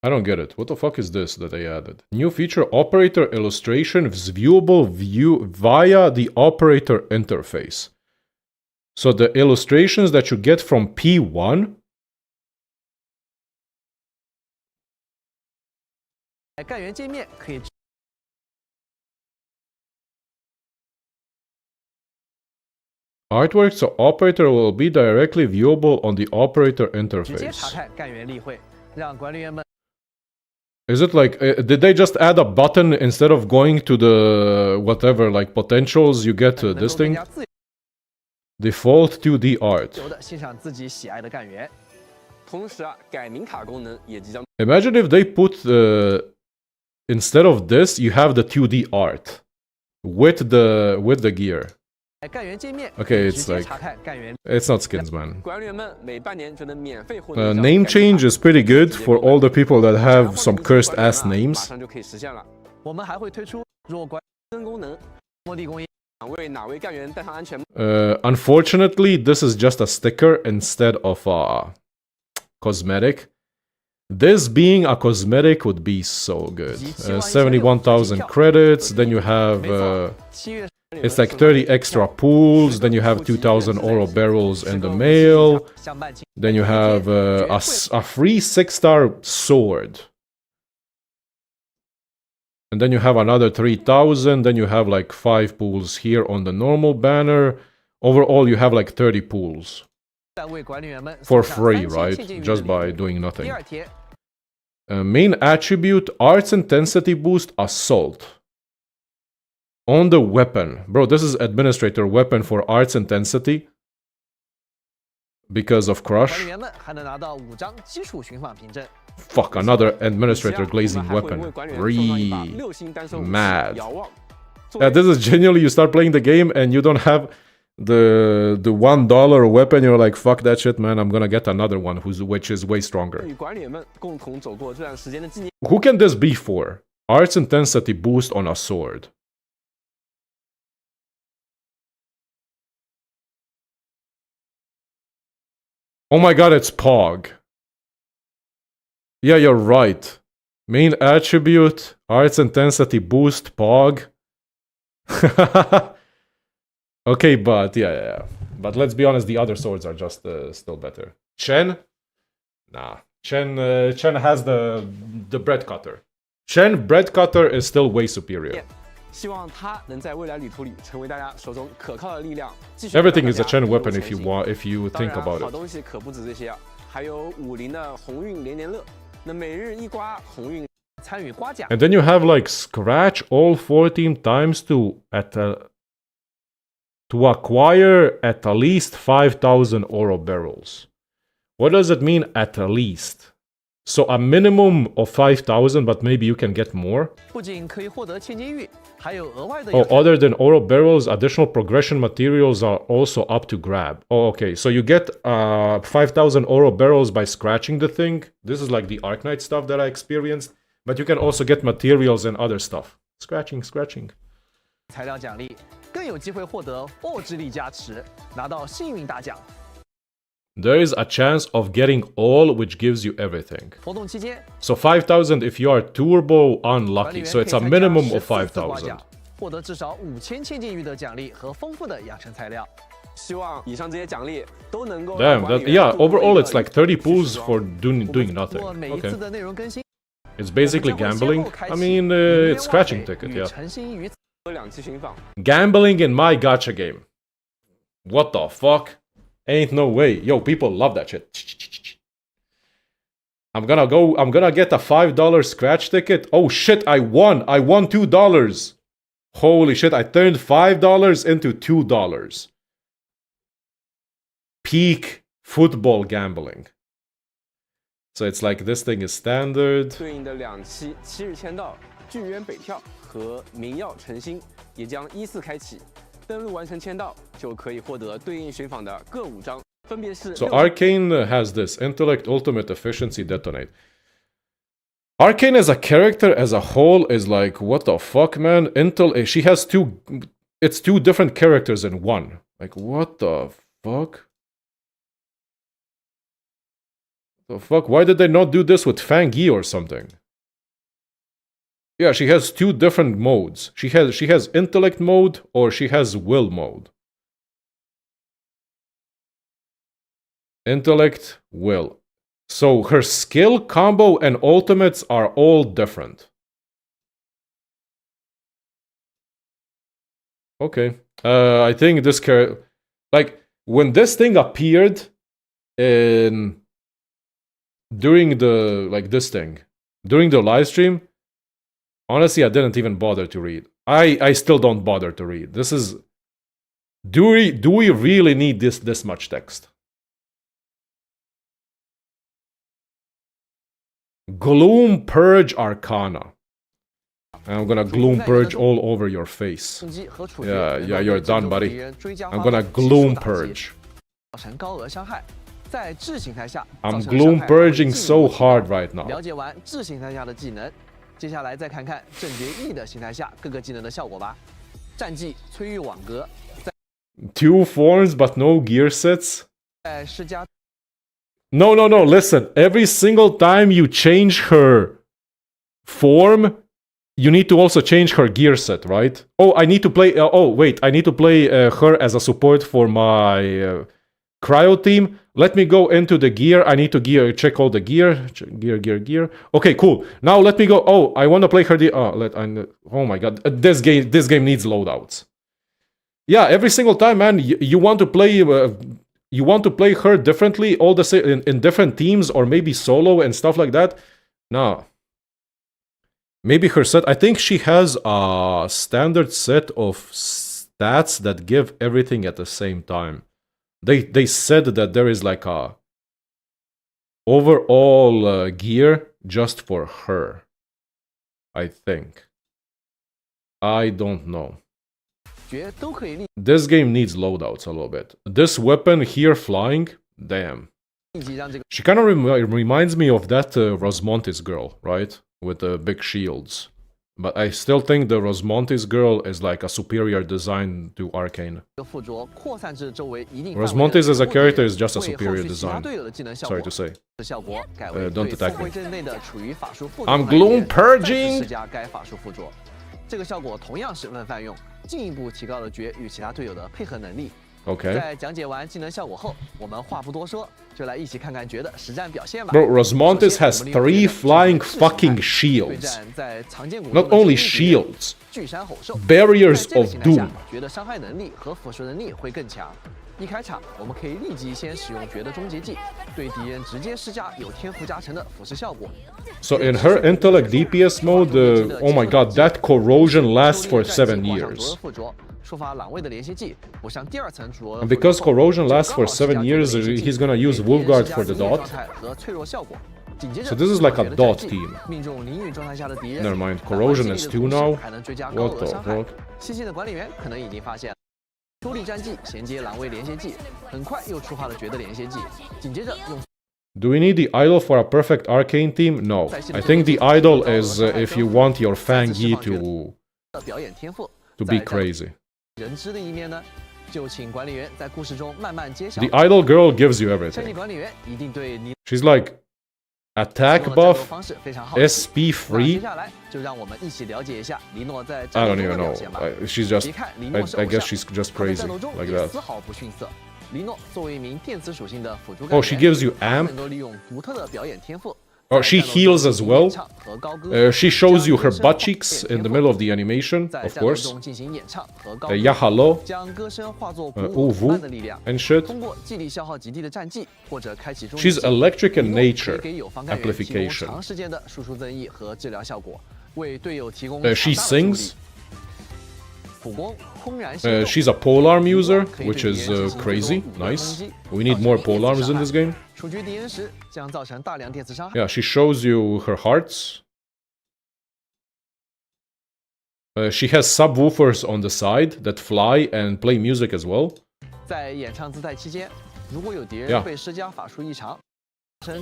I don't get it. What the fuck is this that they added? New feature, operator illustration is viewable via the operator interface. So the illustrations that you get from P1, 干员界面可以 artwork, so operator will be directly viewable on the operator 直接查 interface. 看干员例会，让管理员们 Is it like, did they just add a button instead of going to the whatever, like potentials you get 能 this 够更 thing? 加自 Default 2D art. 由的欣赏自己喜爱的干员。同时啊，改名卡功能也即将 Imagine if they put instead of this, you have the 2D art with the gear. 干员界面 Okay, 直 it's 接 like 查看干员 it's not skins, man. 管理员们每半年就能免费获得一张 Name 改名卡 change is pretty good for all the people that have some cursed ass 马 names. 上就可以实现了。我们还会推出若管新功能，末地工业为哪位干员戴上安全帽？ Unfortunately, this is just a sticker instead of a cosmetic. This being a cosmetic would be so good. 71,000 credits, then you have... 7月 it's like 30 extra pools, then you have 2,000 oro barrels in the mail, 相伴庆 then you have a free 6-star sword. And then you have another 3,000, then you have like 5 pools here on the normal banner. Overall, you have like 30 pools. 在为管理员们 For 送上 free, 3000 right? 现金鱼 Just 的 by 礼物 doing 第 nothing. 二天 Main attribute, arts intensity boost, assault. On the weapon. Bro, this is administrator weapon for arts intensity. Because of 管 crush. 理员们还能拿到5张基础寻访凭证。 Fuck, another administrator 我 glazing 们还会为 weapon. 管理员送上一把 Re 6星单身武器 mad. 遥望。作 Yeah, 为 this is genuinely you start playing the game and you don't have the $1 weapon. You're like, fuck that shit, man. I'm gonna get another one which is way stronger. 与管理员们共同走过这段时间的纪念。 Who can this be for? Arts intensity boost on a sword. Oh my god, it's Pog. Yeah, you're right. Main attribute, arts intensity boost, Pog. Okay, but yeah. But let's be honest, the other swords are just still better. Chen? Nah. Chen has the bread cutter. Chen bread cutter is still way superior. 希望他能在未来旅途里成为大家手中可靠的力量。继续 Everything 让 is a 大家 Chen 一路 weapon 前 if you 行 want, if you 当 think 然， about 好 it. 东西可不止这些啊，还有50的鸿运连连乐。那每日一刮鸿运，参与刮奖 And then you have like scratch all 14 times to acquire at least 5,000 oro barrels. What does it mean at least? So a minimum of 5,000, but maybe you can get more? 不仅可以获得千金玉，还有额外的 Oh, other than oro barrels, additional progression materials are also up to grab. Oh, okay. So you get 5,000 oro barrels by scratching the thing. This is like the Arknight stuff that I experienced. But you can also get materials and other stuff. Scratching. 材料奖励，更有机会获得爆之力加持，拿到幸运大奖。 There is a chance of getting all, which gives you everything. 活动期间， So 5,000 if you are turbo 管理 unlucky. 员 So 可以 it's a 参加 minimum of 14次刮 5,000. 奖，获得至少5000千金玉的奖励和丰富的养成材料。希望以上这些奖励都能够 Damn, 让管理 that 员 yeah, 度过一 overall 个 it's like 30有趣 pools 时光 for doing nothing. 通过每一次 Okay. 的内容更新， It's basically 我们将会先 gambling. 后开 I 启 mean, 明月 it's 望 scratching 水 ticket, 与 yeah. 晨星鱼 2期寻访。 Gambling in my gacha game. What the fuck? Ain't no way. Yo, people love that shit. I'm gonna get a $5 scratch ticket. Oh shit, I won $2. Holy shit, I turned $5 into $2. Peak football gambling. So it's like this thing is standard. 对应的2期7日签到、巨渊北跳和明耀晨星也将依次开启。登录完成签到，就可以获得对应寻访的各5张，分别是 So Arcane has this intellect, ultimate, efficiency, detonate. Arcane as a character as a whole is like, what the fuck, man? She has it's 2 different characters in one. Like, what the fuck? The fuck? Why did they not do this with Fang Yi or something? Yeah, she has 2 different modes. She has intellect mode or she has will mode. Intellect, will. So her skill, combo, and ultimates are all different. Okay. I think this character... Like, when this thing appeared during the... Like, this thing. During the live stream, honestly, I didn't even bother to read. I still don't bother to read. This is... Do we really need this much text? Gloom Purge Arcana. I'm gonna Gloom Purge all over your face. 攻击和处决 Yeah, 能 yeah, 够 you're 对竞 done, 争的 buddy. 敌人追加 I'm 发 gonna 动技术 Gloom 打击 Purge. 造成高额伤害，在智形态下 I'm 造成的 Gloom 伤害还会 Purging 进一步 so 提高 hard right now. 了解完智形态下的技能，接下来再看看正决 E 的形态下各个技能的效果吧。战技摧玉网格， 2 forms but no gear sets. 在施加 No, no, no, listen. Every single time you change her form, you need to also change her gear set, right? Oh, I need to play... oh, wait. I need to play her as a support for my cryo team. Let me go into the gear. I need to check all the gear. Gear. Okay, cool. Now let me go... Oh, I want to play her... oh my god. This game needs loadouts. Yeah, every single time, man, you want to play... you want to play her differently, all the in different teams, or maybe solo and stuff like that? No. Maybe her set... I think she has a standard set of stats that give everything at the same time. They said that there is like a overall gear just for her. I think. I don't know. This game needs loadouts a little bit. This weapon here flying, damn. She kind of reminds me of that Rosmontis girl, right? With the big shields. But I still think the Rosmontis girl is like a superior design to Arcane. Rosmontis as a character is just a superior design. Sorry to say. Don't attack me. I'm gloom purging! 这个效果同样十分泛用，进一步提高了爵与其他队友的配合能力。 Okay. 在讲解完技能效果后，我们话不多说，就来一起看看爵的实战表现吧。 Bro, Rosmontis has 3 flying fucking shields. Not only shields, barriers of doom. 爵的伤害能力和腐蚀能力会更强。一开场，我们可以立即先使用爵的终结技，对敌人直接施加有天赋加成的腐蚀效果。 So in her intellect DPS mode, oh my god, that corrosion lasts for 7 years. And because corrosion lasts for 7 years, he's gonna use Wolfguard for the dot. So this is like a dot team. Never mind, corrosion is 2 now. What the fuck? 细心的管理员可能已经发现。 出力战技衔接狼卫连接技，很快又触发了爵的连接技，紧接着用。 Do we need the idol for a perfect arcane team? No. I think the idol is if you want your Fangi to be crazy. 人知的一面呢，就请管理员在故事中慢慢揭晓。 The idol girl gives you everything. 相信管理员一定对你。 She's like attack buff, SP free. 接下来就让我们一起了解一下黎诺在 I don't even know. She's just. I guess she's just crazy like that. 丝毫不逊色。黎诺作为一名电磁属性的辅助。 Oh, she gives you amp. 能够利用独特的表演天赋。 Oh, she heals as well. She shows you her butt cheeks in the middle of the animation, of course. Yahalo, Uvu, and shit. She's electric in nature. Amplification. She sings. She's a polearm user, which is crazy. Nice. We need more polearms in this game. Yeah, she shows you her hearts. She has subwoofers on the side that fly and play music as well. Yeah.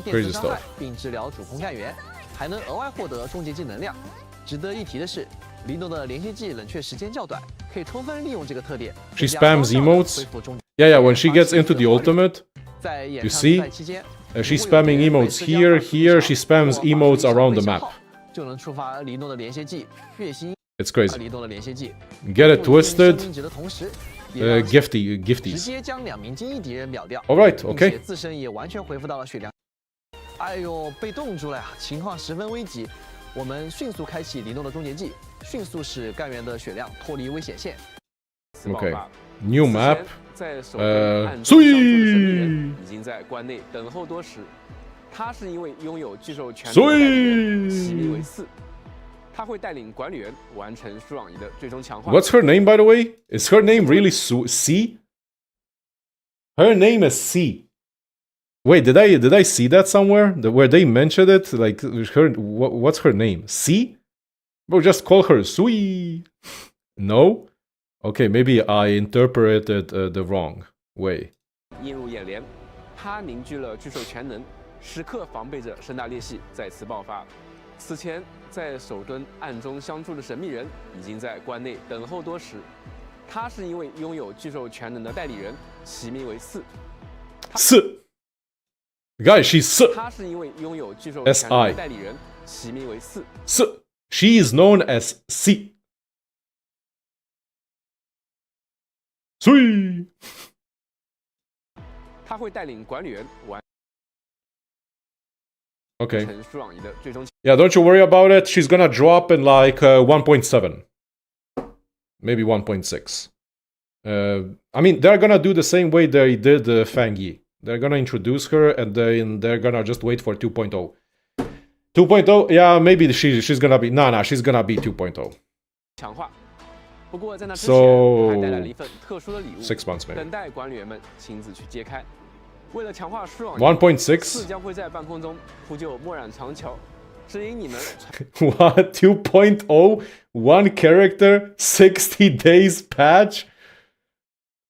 Crazy stuff. She spams emotes. Yeah, when she gets into the ultimate, you see, she's spamming emotes here. She spams emotes around the map. It's crazy. Get it twisted. Gifties. Alright, okay. 哎呦，被冻住了呀，情况十分危急。我们迅速开启黎诺的终结技，迅速使干员的血量脱离危险线。Okay, new map. 在守卫暗中相助的神秘人已经在关内等候多时。他是因为拥有巨兽全能的代理人，起名为4。他会带领管理员完成舒朗仪的最终强化。What's her name, by the way? Is her name really C? Her name is C. Wait, did I see that somewhere? Where they mentioned it? Like her, what's her name? C? Bro, just call her Sui. No? Okay, maybe I interpreted the wrong way. 映入眼帘，他凝聚了巨兽全能，时刻防备着盛大裂隙再次爆发。此前在守蹲暗中相助的神秘人已经在关内等候多时。他是因为拥有巨兽全能的代理人，起名为4。Guys, she's 他是因为拥有巨兽 SI 强人的代理人，起名为4。 She is known as C. Sweet. 他会带领管理员完 Okay. 成舒朗仪的最终。 Yeah, don't you worry about it. She's gonna drop in like 1.7. Maybe 1.6. I mean, they're gonna do the same way they did Fang Yi. They're gonna introduce her and then they're gonna just wait for 2.0. 2.0, yeah, maybe she's gonna be... Nah, she's gonna be 2.0. 强化。不过在那之 So 前，还带来了一份特殊的礼物， 6 months maybe. 等待管理员们亲自去揭开。为了强化舒朗仪， 1.6? 4将会在半空中铺就墨染长桥，指引你们 What? 2.0? One character? 60 days patch?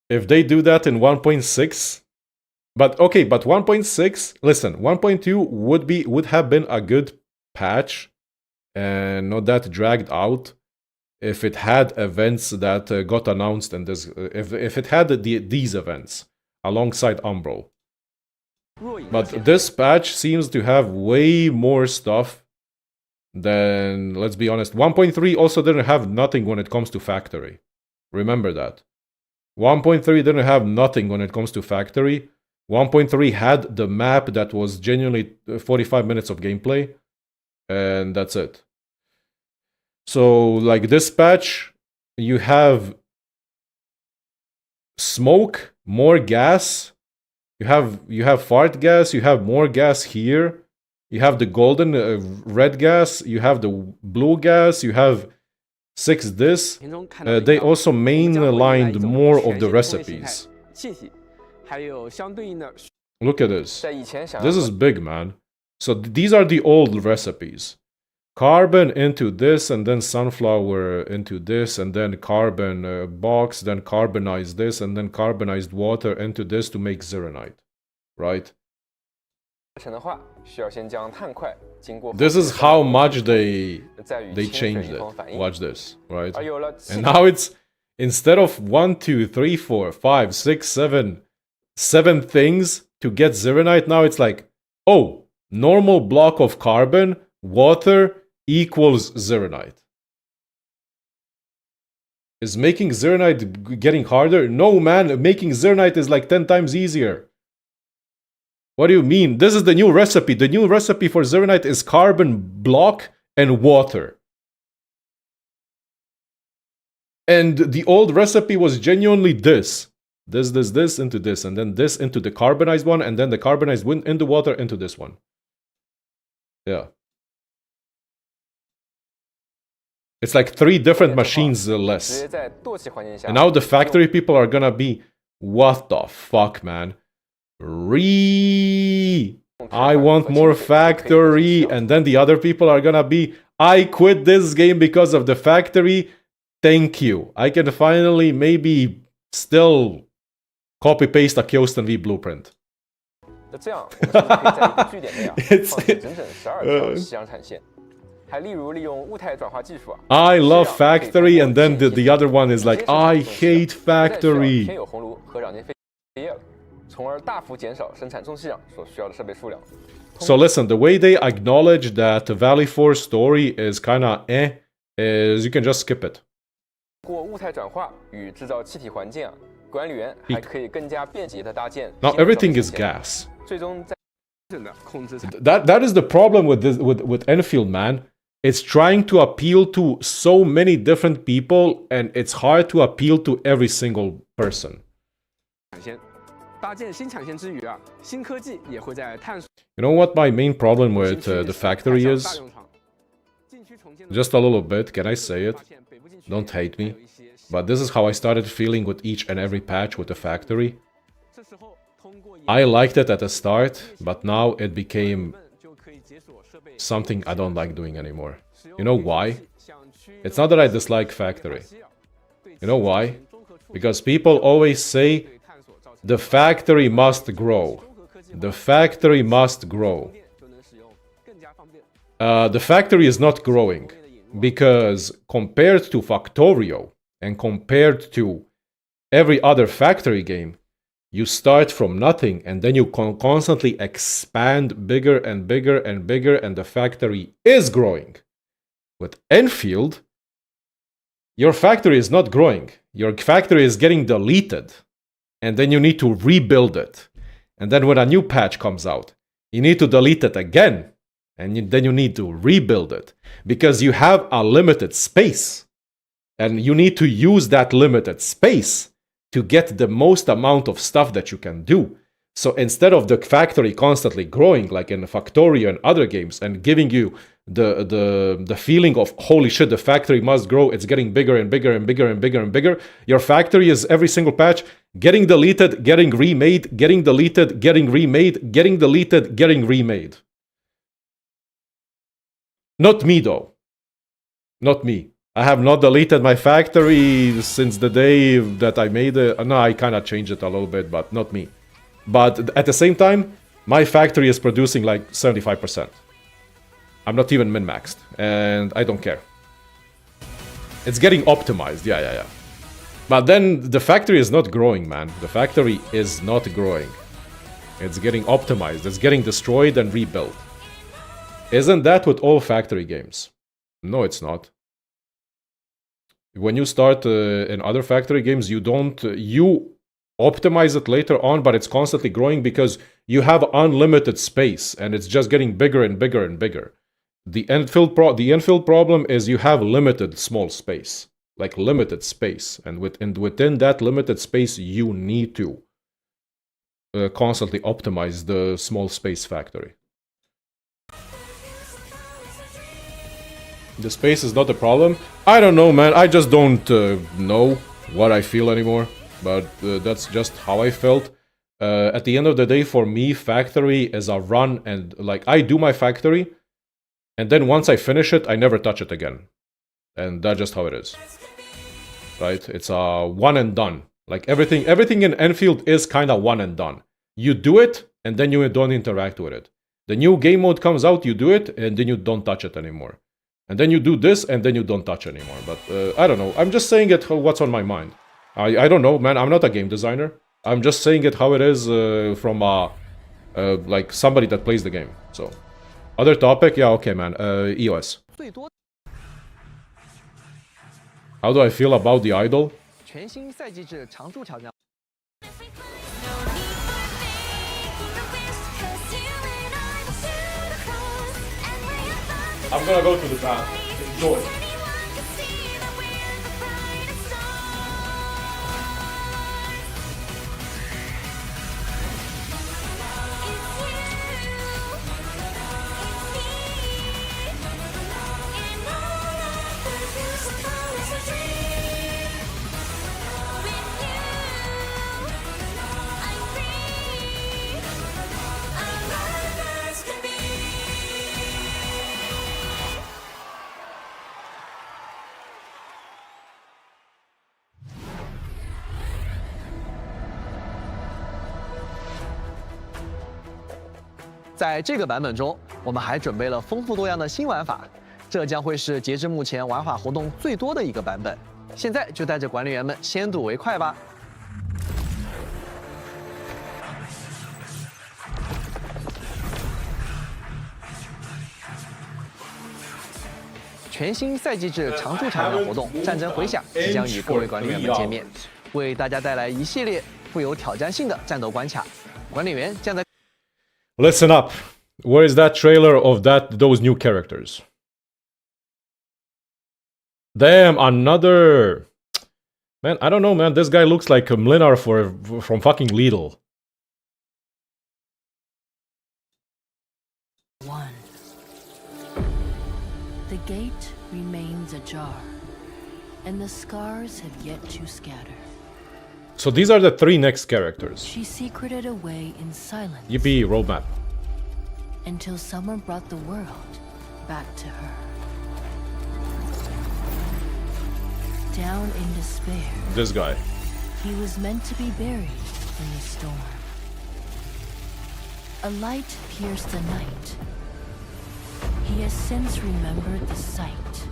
If they do that in 1.6? But okay, but 1.6, listen, 1.2 would have been a good patch and not that dragged out if it had events that got announced in this, if it had these events alongside Umbral. 若隐若 But 现。 this patch seems to have way more stuff than, let's be honest, 1.3 also didn't have nothing when it comes to factory. Remember that. 1.3 didn't have nothing when it comes to factory. 1.3 had the map that was genuinely 45 minutes of gameplay, and that's it. So, like this patch, you have smoke, more gas. You have fart gas. You have more gas here. You have the golden red gas. You have the blue gas. You have 6 this. 片中看到的一 They 样 also 我们将会迎来一 mainlined 种 more 全 of the 新的工业形态 recipes. 气体，还有相对应的 Look at this. 在以前想 This 要 is big, man. So these are the old recipes. Carbon into this, and then sunflower into this, and then carbon box, then carbonized this, and then carbonized water into this to make zeronite. Right? 成的话，需要先将碳块经过 This is how much they 再与 they 清水 changed 一同反 it. 应， Watch this, right? 而有了气 And 体 now it's instead of 1, 2, 3, 4, 5, 6, 7 things to get zeronite, now it's like, oh, normal block of carbon, water equals zeronite. Is making zeronite getting harder? No, man, making zeronite is like 10 times easier. What do you mean? This is the new recipe. The new recipe for zeronite is carbon block and water. And the old recipe was genuinely this. This into this, and then this into the carbonized one, and then the carbonized one into water into this one. Yeah. It's like 3 different machines 直 less. 接在惰气环境下 And now the factory people are gonna be, what the fuck, man? I want more factory. And then the other people are gonna be, I quit this game because of the factory. Thank you. I can finally maybe still copy paste a Kyoston V blueprint. 那这样，我们是不是可以在一个据点内啊， It's- 放进整整12条夕阳产线？还例如利用物态转化技术啊， I love 这样可以 factory, 通 and 过 then the 间接 other one is like, I hate 不再需要添 factory. 有红炉和软件废液了，从而大幅减少生产中细壤所需要的设备数量。 So listen, the way they acknowledge that Valley 4 story is kinda is you can just skip it. 通过物态转化与制造气体环境啊，管理员还可以更加便捷地搭建 Now 新的装备 everything is 线线 gas. 最终在 正的控制产 That is the problem with this with Enfield, man. It's trying to appeal to so many different people, and it's hard to appeal to every single person. 线。搭建新产线之余啊，新科技也会在探索 You know what my main problem with 新区 the 时 factory 派上 is? 大用场禁区重建的 Just a little bit. Can I say it? 发现北部禁区 Don't hate 还 me. 有一些 But this is how I started feeling with each and every patch with the factory. 这时候通过 I liked it at the start, but now it became 就可以解锁设备 something I don't like doing anymore. You know why? 向区域 It's not that I dislike factory. You know why? Because people always say 对探索造成 the factory must grow. 综合科技 The factory must grow. 电就能使用更加方便 The factory is not growing because compared to Factorio and compared to every other factory game, You start from nothing and then you constantly expand bigger and bigger and bigger, and the factory is growing. With Endfield, your factory is not growing. Your factory is getting deleted. And then you need to rebuild it. And then when a new patch comes out, you need to delete it again. And then you need to rebuild it. Because you have a limited space. And you need to use that limited space to get the most amount of stuff that you can do. So instead of the factory constantly growing, like in Factorio and other games, and giving you the feeling of, holy shit, the factory must grow, it's getting bigger and bigger and bigger and bigger and bigger, your factory is every single patch getting deleted, getting remade, getting deleted, getting remade, getting deleted, getting remade. Not me though. Not me. I have not deleted my factory since the day that I made it. No, I kind of changed it a little bit, but not me. But at the same time, my factory is producing like 75%. I'm not even min-maxed, and I don't care. It's getting optimized, yeah. But then the factory is not growing, man. The factory is not growing. It's getting optimized. It's getting destroyed and rebuilt. Isn't that with all factory games? No, it's not. When you start in other factory games, you don't... you optimize it later on, but it's constantly growing because you have unlimited space, and it's just getting bigger and bigger and bigger. The Endfield problem is you have limited small space, like limited space, and within that limited space, you need to constantly optimize the small space factory. The space is not a problem. I don't know, man. I just don't know what I feel anymore. But that's just how I felt. At the end of the day, for me, factory is a run, and like I do my factory, and then once I finish it, I never touch it again. And that's just how it is. Right? It's a one and done. Like everything in Endfield is kind of one and done. You do it, and then you don't interact with it. The new game mode comes out, you do it, and then you don't touch it anymore. And then you do this, and then you don't touch anymore. But I don't know. I'm just saying it what's on my mind. I don't know, man. I'm not a game designer. I'm just saying it how it is from like somebody that plays the game. So, other topic, yeah, okay, man. EOS. How do I feel about the idol? 全新赛季制常驻条件。 I'm gonna go to the bath. Enjoy.在这个版本中，我们还准备了丰富多样的新玩法，这将会是截至目前玩法活动最多的一个版本。现在就带着管理员们先睹为快吧。全新赛季制常驻场馆活动“战争回响”即将与各位管理员们见面，为大家带来一系列富有挑战性的战斗关卡。管理员将在 Listen up. Where is that trailer of those new characters? Damn, another... Man, I don't know, man. This guy looks like a Mlinar from fucking Lidl. 1. The gate remains ajar, and the scars have yet to scatter. So these are the 3 next characters. She secreted away in silence Yippee, roadmap. until summer brought the world back to her. Down in despair, This guy. he was meant to be buried in the storm. A light pierced the night. He has since remembered the sight.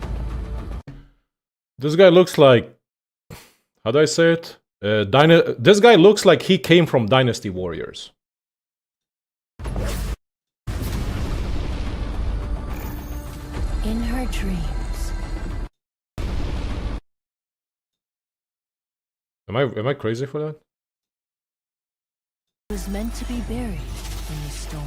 This guy looks like... How do I say it? This guy looks like he came from Dynasty Warriors. In her dreams, Am I crazy for that? it was meant to be buried in the storm.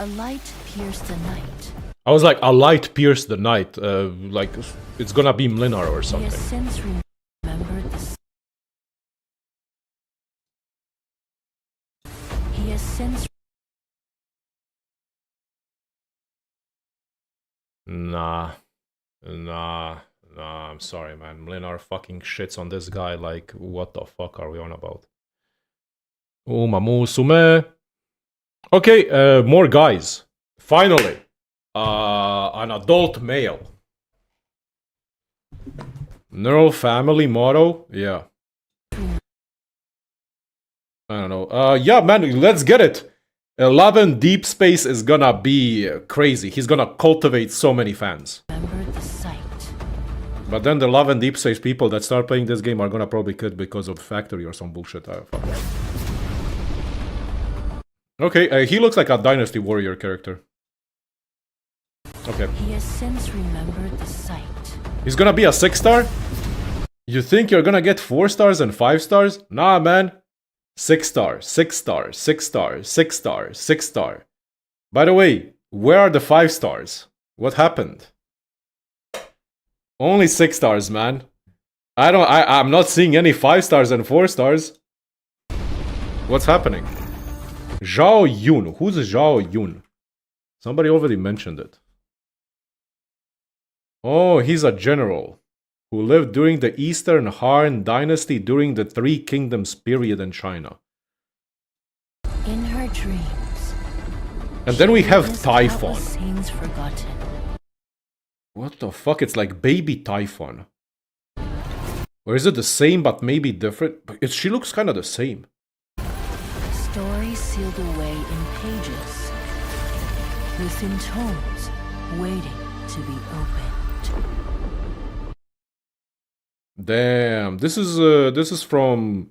A light pierced the night. I was like, a light pierced the night. Like, it's gonna be Mlinar or He something. has since remembered the. He has since. Nah, I'm sorry, man. Mlinar fucking shits on this guy. Like, what the fuck are we on about? Oh, Mamusume. Okay, more guys. Finally, an adult male. Neural family motto? Yeah. I don't know. Yeah, man, let's get it. 11 Deep Space is gonna be crazy. He's gonna cultivate so many fans. Remembered the sight. But then the 11 Deep Space people that start playing this game are gonna probably quit because of Factory or some bullshit. Fuck. Okay, he looks like a Dynasty Warrior character. Okay. He has since remembered the sight. He's gonna be a 6-star? You think you're gonna get 4 stars and 5 stars? Nah, man. 6 star, 6 star, 6 star, 6 star, 6 star. By the way, where are the 5 stars? What happened? Only 6 stars, man. I'm not seeing any 5 stars and 4 stars. What's happening? Zhao Yun. Who's Zhao Yun? Somebody already mentioned it. Oh, he's a general who lived during the Eastern Han Dynasty during the Three Kingdoms period in China. In her dreams. And then we have witnessed Typhon. countless scenes forgotten. What the fuck? It's like baby Typhon. Or is it the same but maybe different? She looks kind of the same. Stories sealed away in pages. Within tomes, waiting to be opened. Damn, this is from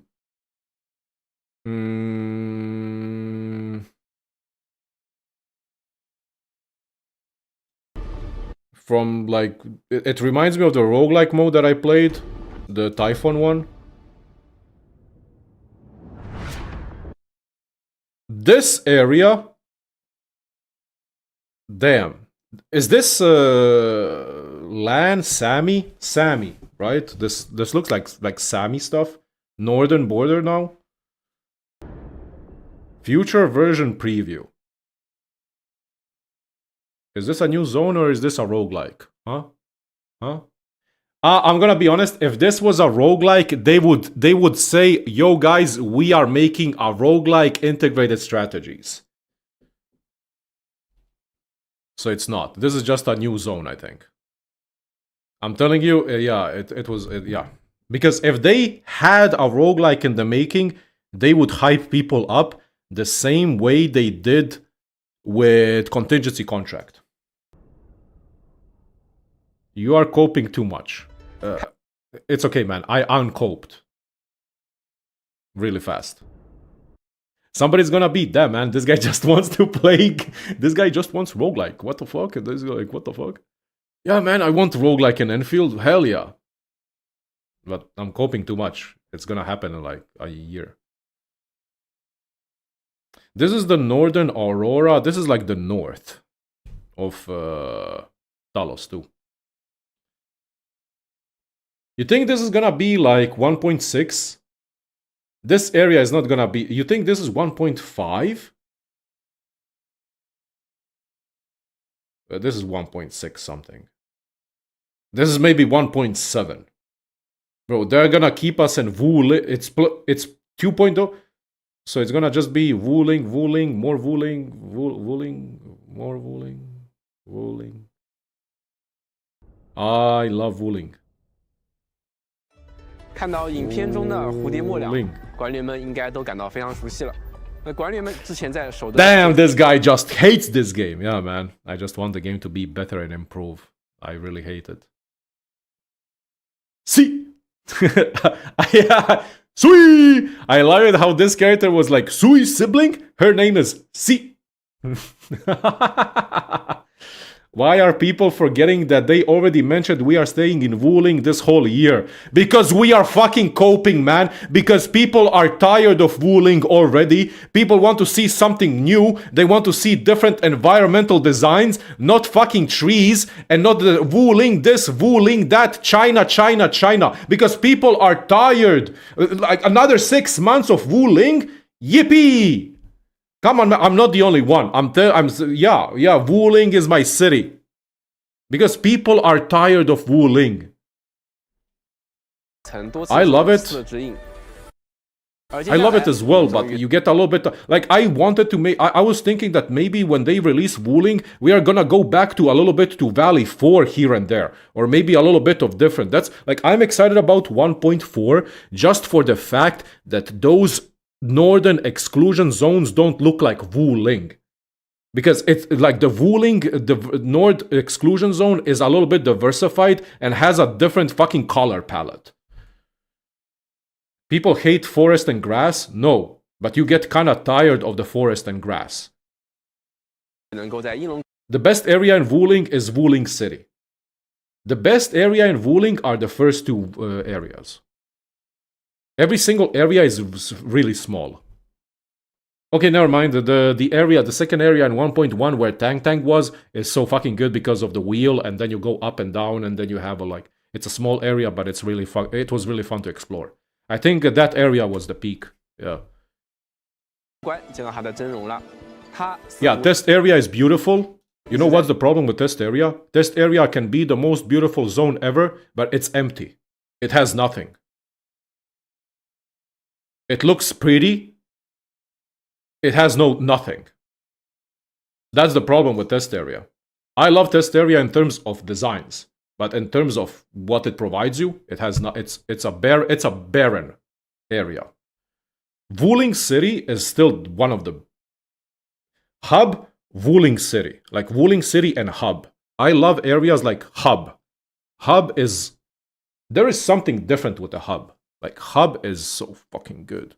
from like it reminds me of the roguelike mode that I played, the Typhon one. This area, damn, is this land Sami? Sami, right? This looks like Sami stuff. Northern border now. Future version preview. Is this a new zone or is this a roguelike? Huh? I'm gonna be honest, if this was a roguelike, they would say, yo guys, we are making a roguelike integrated strategies. So it's not. This is just a new zone, I think. I'm telling you, yeah, it was, yeah. Because if they had a roguelike in the making, they would hype people up the same way they did with Contingency Contract. You are coping too much. It's okay, man. I uncoped really fast. Somebody's gonna beat them, man. This guy just wants to play. This guy just wants roguelike. What the fuck? This guy, like, what the fuck? Yeah, man, I want roguelike in Endfield. Hell yeah. But I'm coping too much. It's gonna happen in like a year. This is the Northern Aurora. This is like the north of Talos too. You think this is gonna be like 1.6? This area is not gonna be... You think this is 1.5? This is 1.6 something. This is maybe 1.7. Bro, they're gonna keep us in Wooling. It's 2.0. So it's gonna just be Wooling, more Wooling, more Wooling. I love Wooling. 看到影片中的蝴蝶末了，管理员们应该都感到非常熟悉了。那管理员们之前在手段 Damn, this guy just hates this game. Yeah, man. I just want the game to be better and improve. I really hate it. See? Yeah, Sui! I loved how this character was like, Sui's sibling? Her name is Si. Why are people forgetting that they already mentioned we are staying in Wuling this whole year? Because we are fucking coping, man. Because people are tired of Wuling already. People want to see something new. They want to see different environmental designs, not fucking trees, and not the Wuling this, Wuling that, China, China, China. Because people are tired. Like another 6 months of Wuling? Yippee! Come on, I'm not the only one. Yeah, Wuling is my city. Because people are tired of Wuling. I love it. I love it as well, but you get a little bit... Like, I wanted to make... I was thinking that maybe when they release Wuling, we are gonna go back to a little bit to Valley 4 here and there. Or maybe a little bit of different. That's... Like, I'm excited about 1.4 just for the fact that those northern exclusion zones don't look like Wuling. Because it's like the Wuling, the north exclusion zone is a little bit diversified and has a different fucking color palette. People hate forest and grass? No. But you get kinda tired of the forest and grass. The best area in Wuling is Wuling City. The best area in Wuling are the first two areas. Every single area is really small. Okay, never mind. The second area in 1.1 where Tank was is so fucking good because of the wheel, and then you go up and down, and then you have it's a small area, but it's really fun. It was really fun to explore. I think that area was the peak. Yeah. Yeah, test area is beautiful. You know what's the problem with test area? Test area can be the most beautiful zone ever, but it's empty. It has nothing. It looks pretty. It has nothing. That's the problem with test area. I love test area in terms of designs, but in terms of what it provides you, it has not. It's a barren area. Wuling City is still one of the hub. Wuling City, like Wuling City and hub. I love areas like hub. Hub is there is something different with the hub. Like, hub is so fucking good.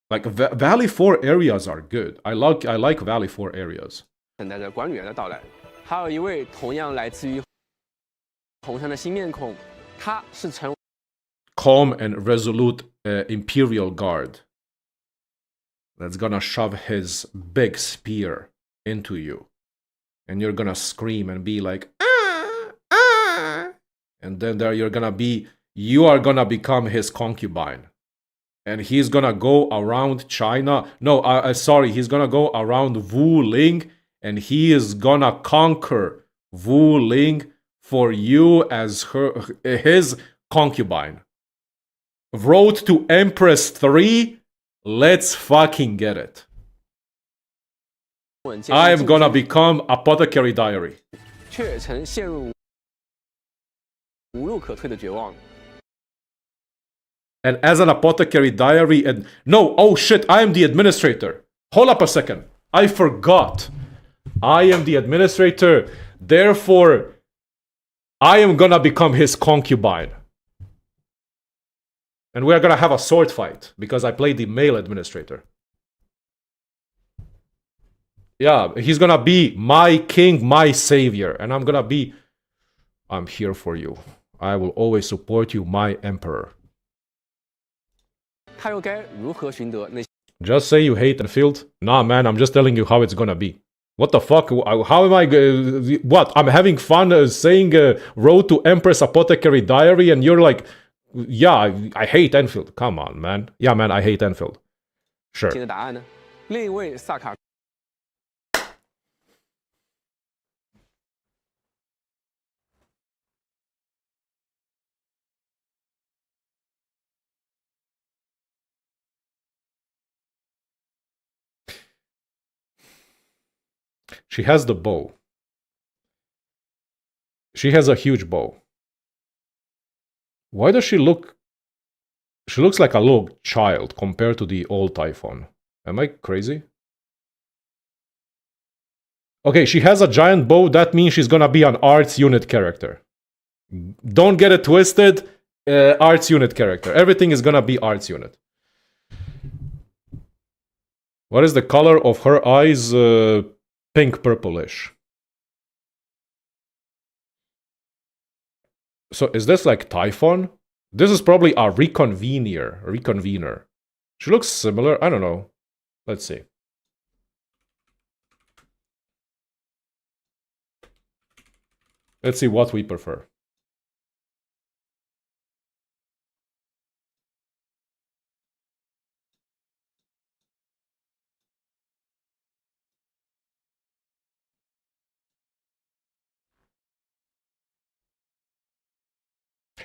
Like, Valley 4 areas are good. I like Valley 4 areas. 等待着管理员的到来。还有一位同样来自于红山的新面孔，他是成 Calm and resolute Imperial Guard. That's gonna shove his big spear into you. And you're gonna scream and be like, and then there you're gonna be... You are gonna become his concubine. And he's gonna go around China. No, sorry, he's gonna go around Wuling. And he is gonna conquer Wuling for you as his concubine. Road to Empress 3? Let's fucking get it. I am gonna become Apothecary Diary. 却曾陷入无路可退的绝望。 And as an Apothecary Diary and... No, oh shit, I am the administrator. Hold up a second. I forgot. I am the administrator. Therefore, I am gonna become his concubine. And we are gonna have a sword fight. Because I played the male administrator. Yeah, he's gonna be my king, my savior. And I'm gonna be... I'm here for you. I will always support you, my emperor. 他又该如何寻得那 Just say you hate Endfield? Nah, man, I'm just telling you how it's gonna be. What the fuck? How am I... what? I'm having fun saying Road to Empress Apothecary Diary, and you're like, yeah, I hate Endfield. Come on, man. Yeah, man, I hate Endfield. Sure. 的答案呢？另一位萨卡 She has the bow. She has a huge bow. Why does she look... She looks like a little child compared to the old Typhon. Am I crazy? Okay, she has a giant bow. That means she's gonna be an arts unit character. Don't get it twisted. Arts unit character. Everything is gonna be arts unit. What is the color of her eyes? Pink purplish. So is this like Typhon? This is probably a reconvener. She looks similar. I don't know. Let's see. Let's see what we prefer.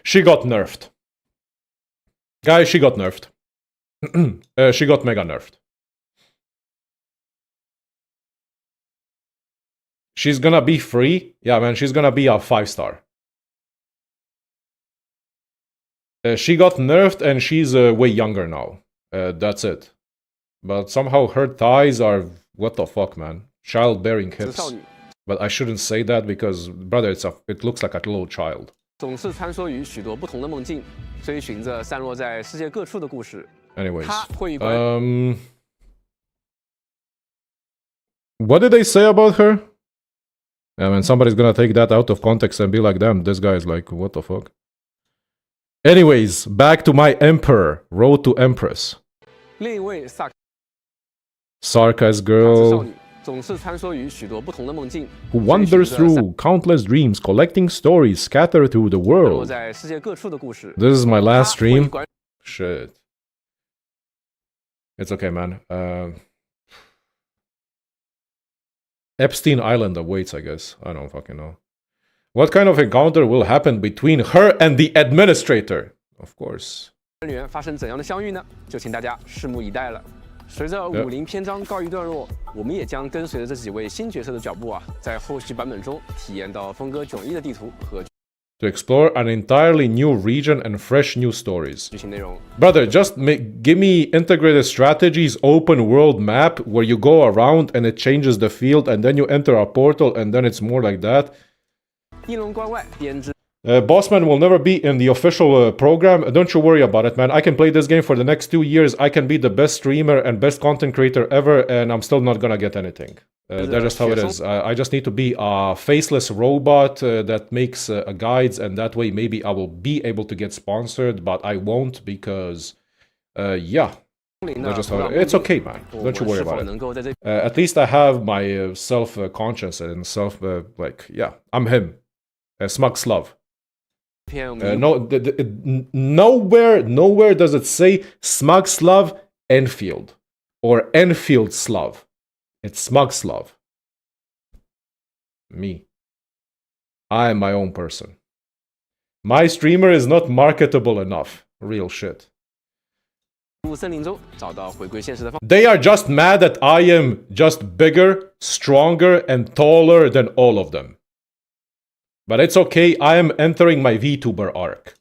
She got nerfed. Guys, she got nerfed. She got mega nerfed. She's gonna be free. Yeah, man, she's gonna be a 5-star. She got nerfed and she's way younger now. That's it. But somehow her thighs are... What the fuck, man? Childbearing hips. But I shouldn't say that because, brother, it looks like a little child. 总是穿梭于许多不同的梦境，追寻着散落在世界各处的故事。 Anyways, 他会与关 what did they say about her? I mean, somebody's gonna take that out of context and be like, damn, this guy is like, what the fuck? Anyways, back to my emperor, road to empress. 另一位萨 Sarka's 少 girl, 女，总是穿梭于许多不同的梦境， who wanders through countless dreams, collecting stories scattered through the 散落 world. 在世界各处的故事。 This is my last 她会与 stream. 关 Shit. It's okay, man. Epstein Island awaits, I guess. I don't fucking know. What kind of encounter will happen between her and the administrator? Of course. 人员发生怎样的相遇呢？就请大家拭目以待了。随着武林篇章告一段落，我们也将跟随着这几位新角色的脚步啊，在后续版本中体验到风格迥异的地图和 To explore an entirely new region and fresh new stories. 剧情内容。 Brother, just give me integrated strategies, open world map where you go around and it changes the field and then you enter a portal and then it's more like that. 一龙关外编织 Bossman will never be in the official program. Don't you worry about it, man. I can play this game for the next 2 years. I can be the best streamer and best content creator ever, and I'm still not gonna get anything. That's just how it is. I just need to be a faceless robot that makes guides, and that way maybe I will be able to get sponsored, but I won't because, yeah. That's just how it is. It's okay, man. Don't you worry about it. At least I have my self-conscience and like, yeah, I'm him. SmugSlav. Nowhere does it say SmugSlav Endfield or Enfield Slav. It's SmugSlav. Me. I am my own person. My streamer is not marketable enough. Real shit. 入森林中找到回归现实的方 They are just mad that I am just bigger, stronger, and taller than all of them. But it's okay, I am entering my VTuber arc.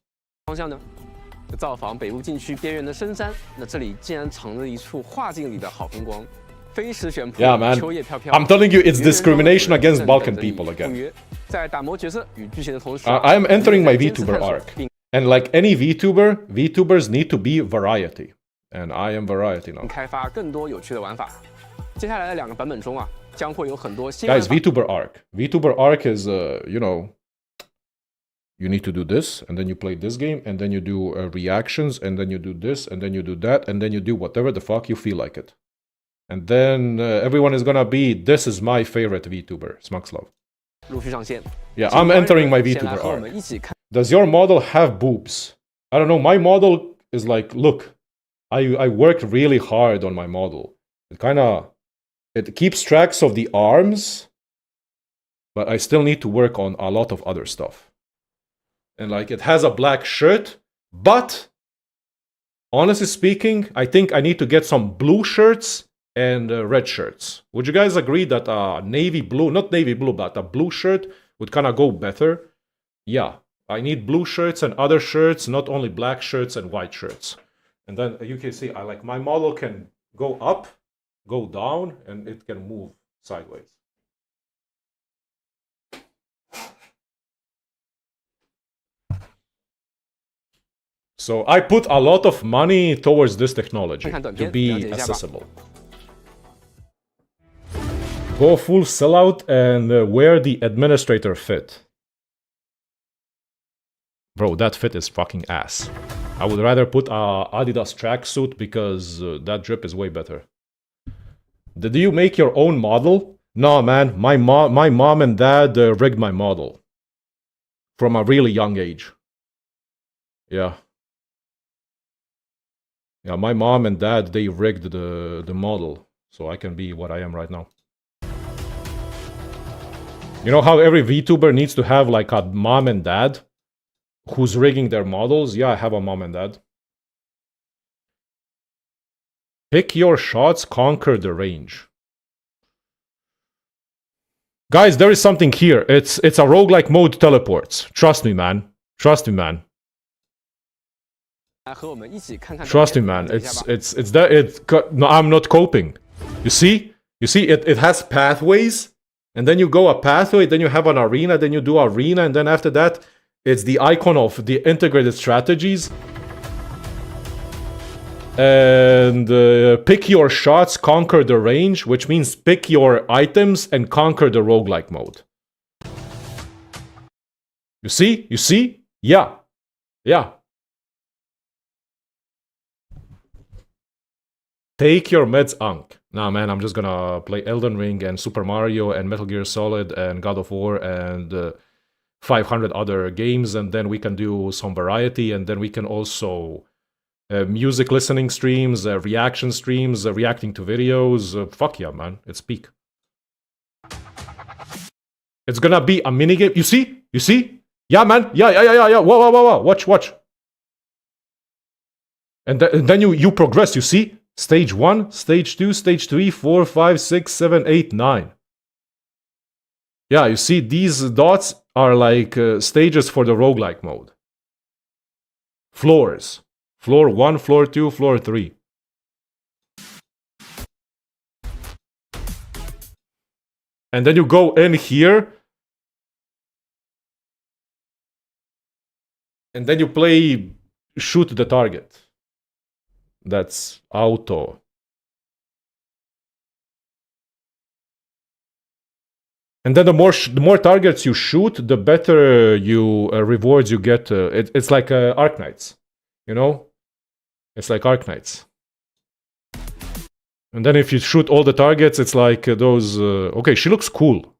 方向呢？造访北部禁区边缘的深山，那这里竟然藏着一处画境里的好风光，飞驰悬瀑， Yeah, man. 秋叶飘飘。 I'm telling you, it's discrimination against Balkan people again. 在打磨角色与剧情的同时 I am entering my VTuber arc. And like any VTuber, VTubers need to be variety. And I am variety now. 开发更多有趣的玩法。接下来的2个版本中啊，将会有很多新玩 Guys, 法。 VTuber arc. VTuber arc is, you know, you need to do this, and then you play this game, and then you do reactions, and then you do this, and then you do that, and then you do whatever the fuck you feel like it. And then everyone is gonna be, this is my favorite VTuber, SmugSlav. 陆续上线。 Yeah, I'm entering my 先来 VTuber 和我们 arc. 一起看 Does your model have boobs? I don't know, my model is like, look, I worked really hard on my model. It keeps tracks of the arms, but I still need to work on a lot of other stuff. And like, it has a black shirt, but honestly speaking, I think I need to get some blue shirts and red shirts. Would you guys agree that navy blue, not navy blue, but a blue shirt would kind of go better? Yeah, I need blue shirts and other shirts, not only black shirts and white shirts. And then you can see, my model can go up, go down, and it can move sideways. So I put a lot of money towards this technology 看看短 to 片，了 be 解一下吧。 accessible. Go full sellout and wear the administrator fit. Bro, that fit is fucking ass. I would rather put a Adidas tracksuit because that drip is way better. Did you make your own model? No, man. My mom and dad rigged my model from a really young age. Yeah. Yeah, my mom and dad, they rigged the model so I can be what I am right now. You know how every VTuber needs to have like a mom and dad who's rigging their models? Yeah, I have a mom and dad. Pick your shots, conquer the range. Guys, there is something here. It's a roguelike mode teleports. Trust me, man. Trust me, man. 来和我们一起看看短 Trust me, 片 man. 了解一下 It's 吧。 it's that no, I'm not coping. You see? It has pathways, and then you go a pathway, then you have an arena, then you do arena, and then after that, it's the icon of the integrated strategies. And pick your shots, conquer the range, which means pick your items and conquer the roguelike mode. You see? You see? Yeah. Yeah. Take your meds, Ankh. Nah, man, I'm just gonna play Elden Ring and Super Mario and Metal Gear Solid and God of War and 500 other games, and then we can do some variety, and then we can also music listening streams, reaction streams, reacting to videos. Fuck yeah, man. It's peak. It's gonna be a minigame. You see? You see? Yeah, man. Yeah. Whoa. Watch. And then you progress, you see? Stage 1, Stage 2, Stage 3, 4, 5, 6, 7, 8, 9. Yeah, you see, these dots are like stages for the roguelike mode. Floors. Floor 1, Floor 2, Floor 3. And then you go in here. And then you play shoot the target. That's auto. And then the more targets you shoot, the better rewards you get. It's like Arknights, you know? It's like Arknights. And then if you shoot all the targets, it's like those... okay, she looks cool.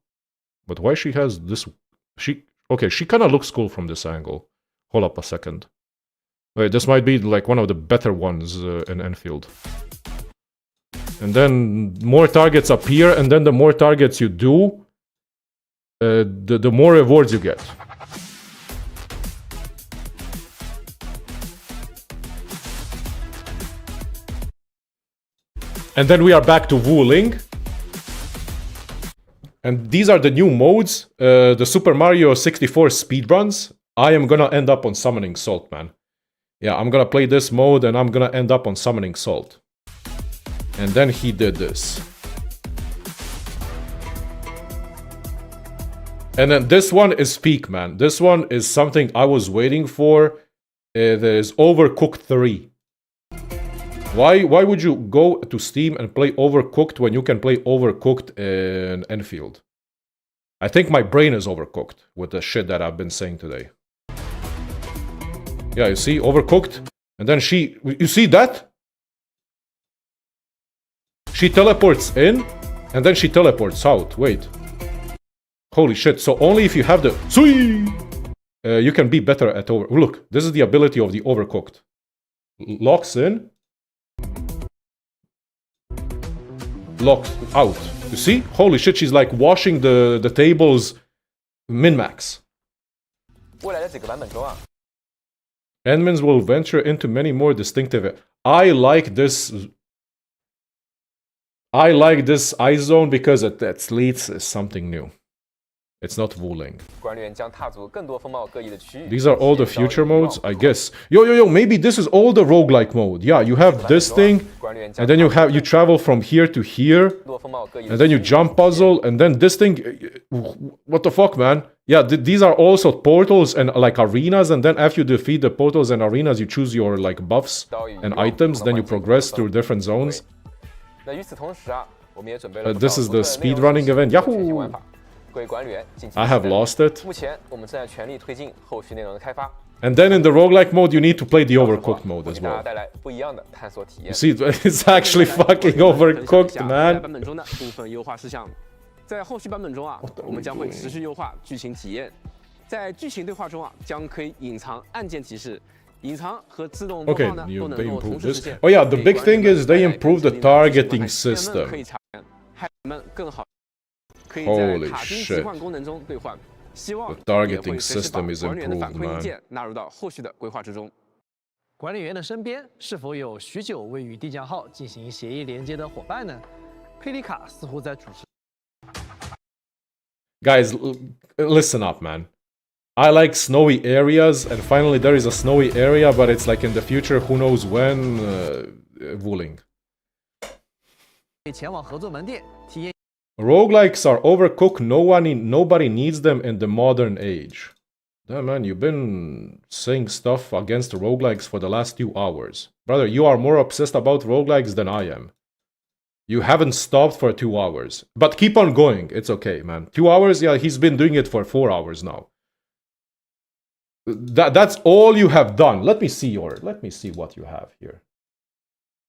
But why she has this... Okay, she kind of looks cool from this angle. Hold up a second. Wait, this might be like one of the better ones in Endfield. And then more targets appear, and then the more targets you do, the more rewards you get. And then we are back to Wuling. And these are the new modes. The Super Mario 64 speedruns. I am gonna end up on Summoning Salt, man. Yeah, I'm gonna play this mode and I'm gonna end up on Summoning Salt. And then he did this. And then this one is peak, man. This one is something I was waiting for. There's Overcooked 3. Why would you go to Steam and play Overcooked when you can play Overcooked in Endfield? I think my brain is overcooked with the shit that I've been saying today. Yeah, you see, Overcooked. And then you see that? She teleports in, and then she teleports out. Wait. Holy shit, so only if you have the... you can be better at Look, this is the ability of the Overcooked. Locks in. Locks out. You see? Holy shit, she's like washing the tables min-max. 未来的几个版本中啊， Admins will venture into many more distinctive... I like this iZone because at least is something new. It's not Wuling. 管理员将踏足更多风貌各异的区域。 These are all the future modes, I guess. Yo, maybe this is all the roguelike mode. Yeah, you have this thing, and then you travel from here to here, and then you jump puzzle, and then this thing... What the fuck, man? Yeah, these are also portals and like arenas, and then after you defeat the portals and arenas, you choose your like buffs and items, then you progress through different zones. 那与此同时啊，我们也准备了 This is the speedrunning event. Yahoo! 各位管理员敬请 I have lost it. 目前我们正在全力推进后续内容的开发。 And then in the roguelike mode, you need to play the overcooked mode as 给大家 well. 带来不一样的探索体验。 You see, it's actually fucking overcooked, 在 man. 版本中的部分优化事项，在后续版本中啊，我们将会持续优化剧情体验。在剧情对话中啊，将可以隐藏按键提示。 隐藏和自动播 Okay, 放呢，都能 they 够同 improved 时实 this. 现。 Oh yeah, the big thing is they 给 improved the 管理员 targeting 人们可以 system. 查看，害人们更好，可以在 Holy 卡丁 shit. 置换功能中兑换。希望 The targeting 也会随时把 system is 管理员的反 improved, 馈意 man. 见纳入到后续的规划之中。 管理员的身边是否有许久未与地匠号进行协议连接的伙伴呢？佩里卡似乎在主持。 Guys, listen up, man. I like snowy areas, and finally there is a snowy area, but it's like in the future, who knows when, Wuling. 前往合作门店体验 Roguelikes are overcooked, nobody needs them in the modern age. Damn man, you've been saying stuff against roguelikes for the last 2 hours. Brother, you are more obsessed about roguelikes than I am. You haven't stopped for 2 hours. But keep on going, it's okay, man. 2 hours? Yeah, he's been doing it for 4 hours now. That's all you have done. Let me see what you have here.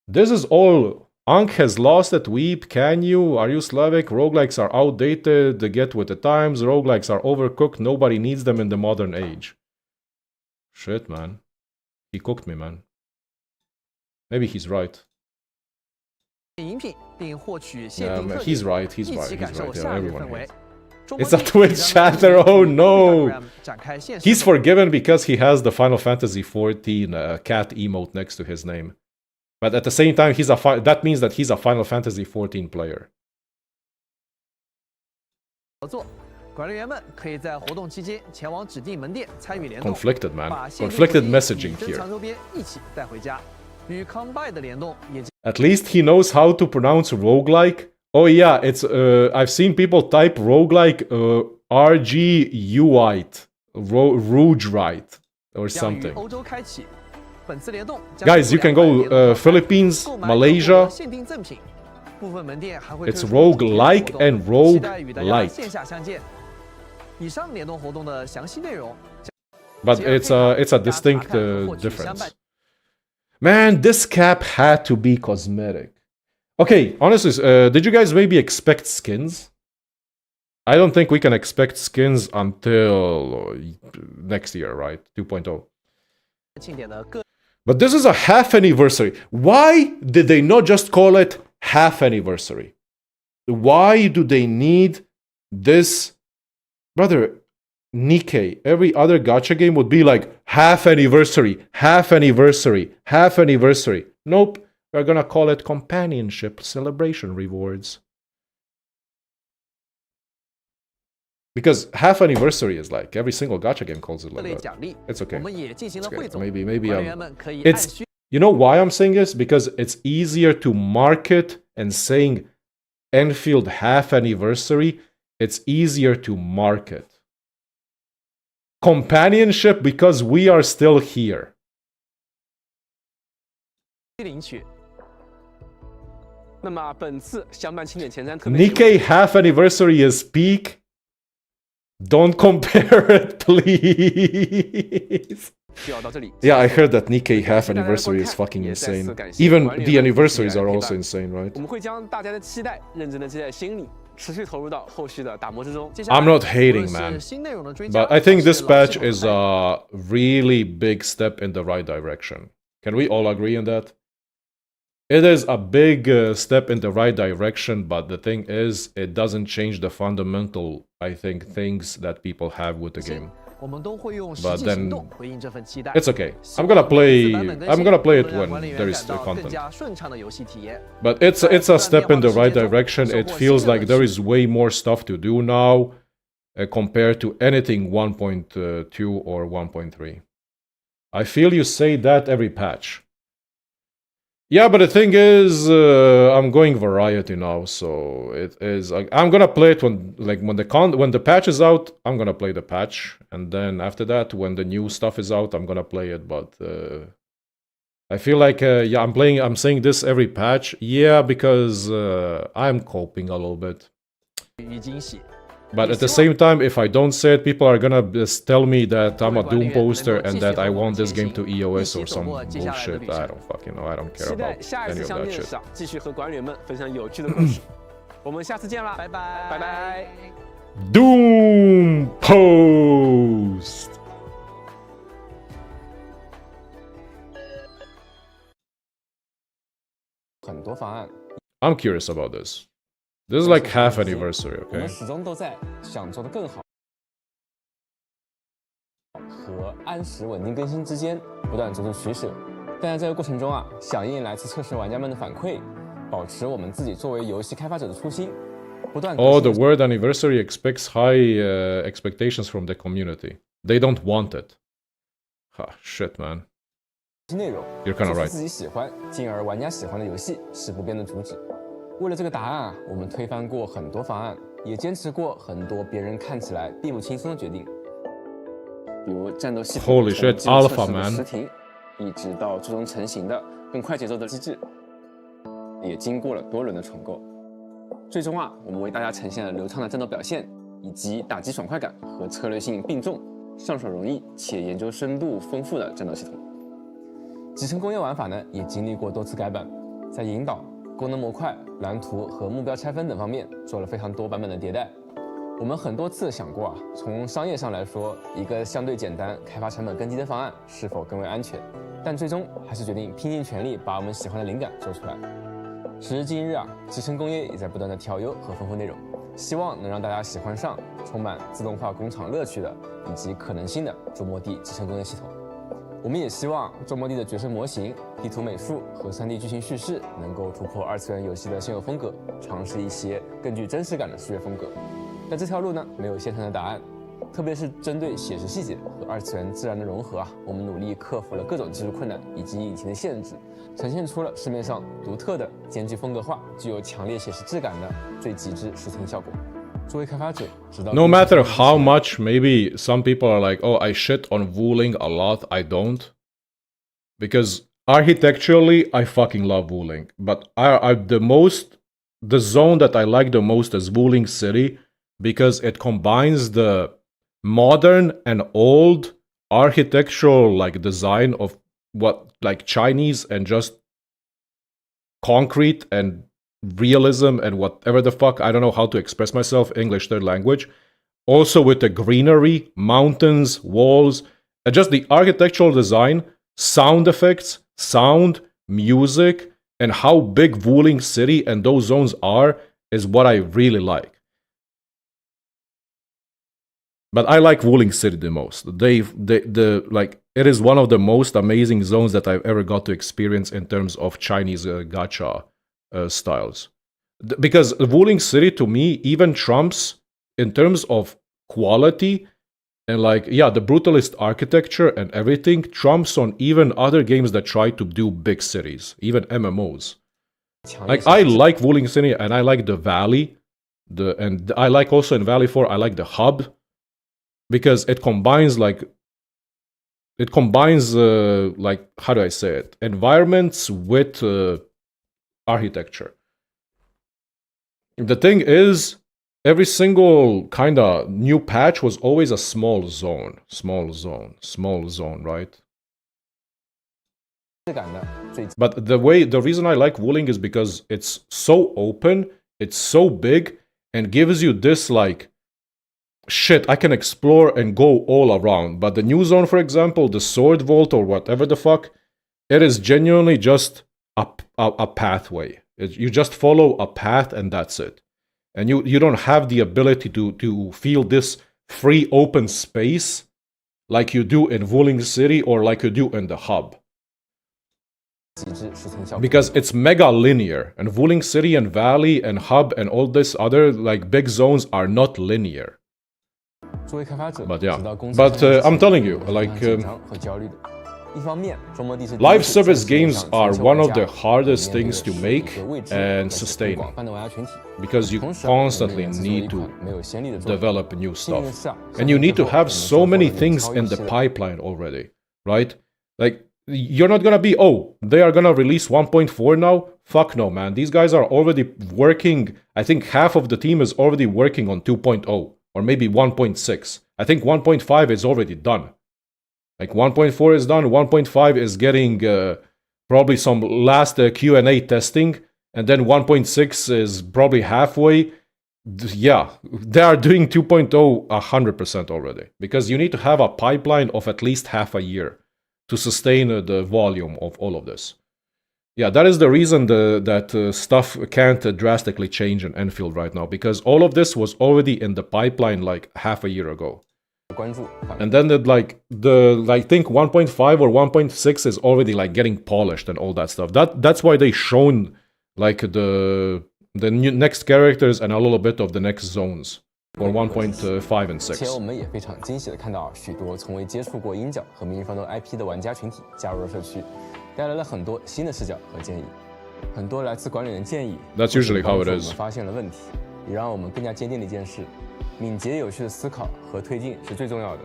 This is all. Ankh has lost it. Weep. Can you? Are you Slavic? Roguelikes are outdated. They get with the times. Roguelikes are overcooked. Nobody needs them in the modern age. Shit, man. He cooked me, man. Maybe he's right. 饮品，并获取限 Yeah, 定 man, 特 he's 点， right. He's 一 right. 起 He's 感受 right. Yeah, 夏日 everyone 氛围 hates.。中 It's 国 a 地 Twitch 即将 chatter. 在 Oh no. Instagram 展开现实 He's 活动 forgiven because he has the Final Fantasy XIV cat emote next to his name. But at the same time, that means that he's a Final Fantasy XIV player. 合作，管理员们可以在活动期间前往指定门店参与联动， Conflicted, man. 把限定 Conflicted 回忆 messaging 与珍 here. 藏周边一起带回家。与 Combine 的联动也 At least he knows how to pronounce roguelike. Oh yeah, it's I've seen people type roguelike RGUite, Rougerite or 将于 something. 欧洲开启。本次联动将 Guys, you can go 200联动 Philippines, 购买可获 Malaysia. 得限定赠品。部分门店还会 It's 推出 roguelike 主题 and 活动期待与大家 roguelite. 线下相见。以上联动活动的详细内容。 But it's a distinct difference. Man, this cap had to be cosmetic. Okay, honestly, did you guys maybe expect skins? I don't think we can expect skins until next year, right? 2.0. 庆典的各 But this is a half anniversary. Why did they not just call it half anniversary? Why do they need this? Brother, Nikkei, every other gacha game would be like half anniversary, half anniversary, half anniversary. Nope, we're gonna call it companionship celebration rewards. Because half anniversary is like every single gacha game calls it 类 like 奖 that. 励， It's 我 okay. 们也进行了 It's 汇 okay. 总。 Maybe 管理员们可以 it's 按需 you know why I'm saying this? Because it's easier to market and saying Endfield half anniversary, it's easier to market. Companionship because we are still here. 领取。那么本次相伴庆典前瞻特别节目 Nikkei half anniversary is peak. Don't compare it, please. 就要到这里。 Yeah, I heard that Nikkei half anniversary is fucking insane. Even the anniversaries are also insane, right? 我们会将大家的期待认真的记在心里，持续投入到后续的打磨之中。 I'm not 无 hating, 论是 man. 新内容的追加 But I think 还 this 是老 patch 系统的 is 代替 a really big step in the right direction. Can we all agree on that? It is a big step in the right direction, but the thing is, it doesn't change the fundamental, I think, things that people have with the game. 我们都会用实 But 际 then 行动回应这份期待。 It's okay. 希 I'm 望 gonna play. 每次版本更新 I'm gonna play it 都能让 when 管理员 there is 感 the 到更 content. 加顺畅的游戏体验。 But it's a step in the right direction. It feels like there is way more stuff to do now compared to anything 1.2 or 1.3. I feel you say that every patch. Yeah, but the thing is, I'm going variety now, so it is. Like, I'm gonna play it when the patch is out. I'm gonna play the patch, and then after that, when the new stuff is out, I'm gonna play it. But I feel like yeah, I'm saying this every patch. Yeah, because I'm coping a little bit. But at the same time, if I don't say it, people are gonna just tell me that I'm a Doom poster and that I want this game to EOS or some bullshit. I don't fucking know. I don't care 期待 about 下一 any 次 of 相 that 见 shit. 上，继续和管理员们分享有趣的故事。我们下次见啦，拜拜，拜拜。 Doom post. 很多方案， I'm curious about this. This is like half anniversary, 我们 okay? 始终都在想做得更好和按时稳定更新之间不断做出取舍。但在这个过程中啊，响应来自测试玩家们的反馈，保持我们自己作为游戏开发者的初心，不断更 Oh, 新 the word anniversary expects high expectations from the community. They don't want it. Ha, shit, man. 内容， You're kinda 做出 right. 自己喜欢，进而玩家喜欢的游戏是不变的主旨。为了这个答案啊，我们推翻过很多方案，也坚持过很多别人看起来并不轻松的决定，比如战斗系统 Holy 从 shit, 基础测 alpha, 试的 man. 实停，一直到最终成型的更快节奏的机制，也经过了多轮的重构。最终啊，我们为大家呈现了流畅的战斗表现，以及打击爽快感和策略性并重、上手容易且研究深度丰富的战斗系统。集成工业玩法呢，也经历过多次改版，在引导、功能模块、蓝图和目标拆分等方面做了非常多版本的迭代。我们很多次想过啊，从商业上来说，一个相对简单、开发成本更低的方案是否更为安全，但最终还是决定拼尽全力把我们喜欢的灵感做出来。时至今日啊，集成工业也在不断的调优和丰富内容，希望能让大家喜欢上充满自动化工厂乐趣的以及可能性的捉摸地集成工业系统。我们也希望捉摸地的角色模型、地图美术和3D 剧情叙事能够突破2次元游戏的现有风格，尝试一些更具真实感的视觉风格。但这条路呢，没有现成的答案，特别是针对写实细节和2次元自然的融合啊，我们努力克服了各种技术困难以及引擎的限制，呈现出了市面上独特的、兼具风格化、具有强烈写实质感的最极致视听效果。作为开发者，直到 No matter how much maybe some people are like, oh, I shit on Wuling a lot, I don't. Because architecturally, I fucking love Wuling. But the zone that I like the most is Wuling City because it combines the modern and old architectural like design of what like Chinese and just concrete and realism and whatever the fuck, I don't know how to express myself, English third language. Also with the greenery, mountains, walls, and just the architectural design, sound effects, sound, music, and how big Wuling City and those zones are is what I really like. But I like Wuling City the most. Like it is one of the most amazing zones that I've ever got to experience in terms of Chinese gacha styles. Because Wuling City to me even trumps in terms of quality and like yeah the brutalist architecture and everything trumps on even other games that try to do big cities, even MMOs. Like I like Wuling City and I like the Valley, and I like also in Valley 4 I like the hub because it combines like how do I say it, environments with architecture. The thing is, every single kind of new patch was always a small zone, right? But the reason I like Wuling is because it's so open, it's so big, and gives you this like, shit, I can explore and go all around. But the new zone, for example, the Sword Vault or whatever the fuck, it is genuinely just a pathway. You just follow a path and that's it. And you don't have the ability to feel this free open space like you do in Wuling City or like you do in the hub. Because it's mega linear, and Wuling City and Valley and hub and all this other like big zones are not linear. But yeah, but I'm telling you, like 一方面，中末地是 Live service 第一 games 次 are 在全球 one 玩 of 家 the hardest 面对 things to 实力 make 和位置 and 来自 sustain 广泛的玩家群体。 because you 同时啊，我们也 constantly 制作一 need to 款没有先例的作品。 develop new 幸运的 stuff. 是啊， And you need to 上线 have 之 so 后我 many 们收获了 things 超 in 预 the 期的 pipeline already, right? Like, you're not gonna be, oh, they are gonna release 1.4 now? Fuck no, man. These guys are already working. I think half of the team is already working on 2.0 or maybe 1.6. I think 1.5 is already done. Like 1.4 is done, 1.5 is getting probably some last Q&A testing, and then 1.6 is probably halfway. Yeah, they are doing 2.0 100% already, because you need to have a pipeline of at least half a year to sustain the volume of all of this. Yeah, that is the reason that stuff can't drastically change in Enfield right now, because all of this was already in the pipeline like half a year ago. 关注。 And then I think 1.5 or 1.6 is already like getting polished and all that stuff. That's why they shown like the new next characters and a little bit of the next zones for 1.5 and 且我 6. 们也非常惊喜的看到许多从未接触过鹰角和明日方舟 IP 的玩家群体加入了社区，带来了很多新的视角和建议。很多来自管理员建议 That's usually how it 帮助我 is. 们发现了问题，也让我们更加坚定的一件事：敏捷有序的思考和推进是最重要的。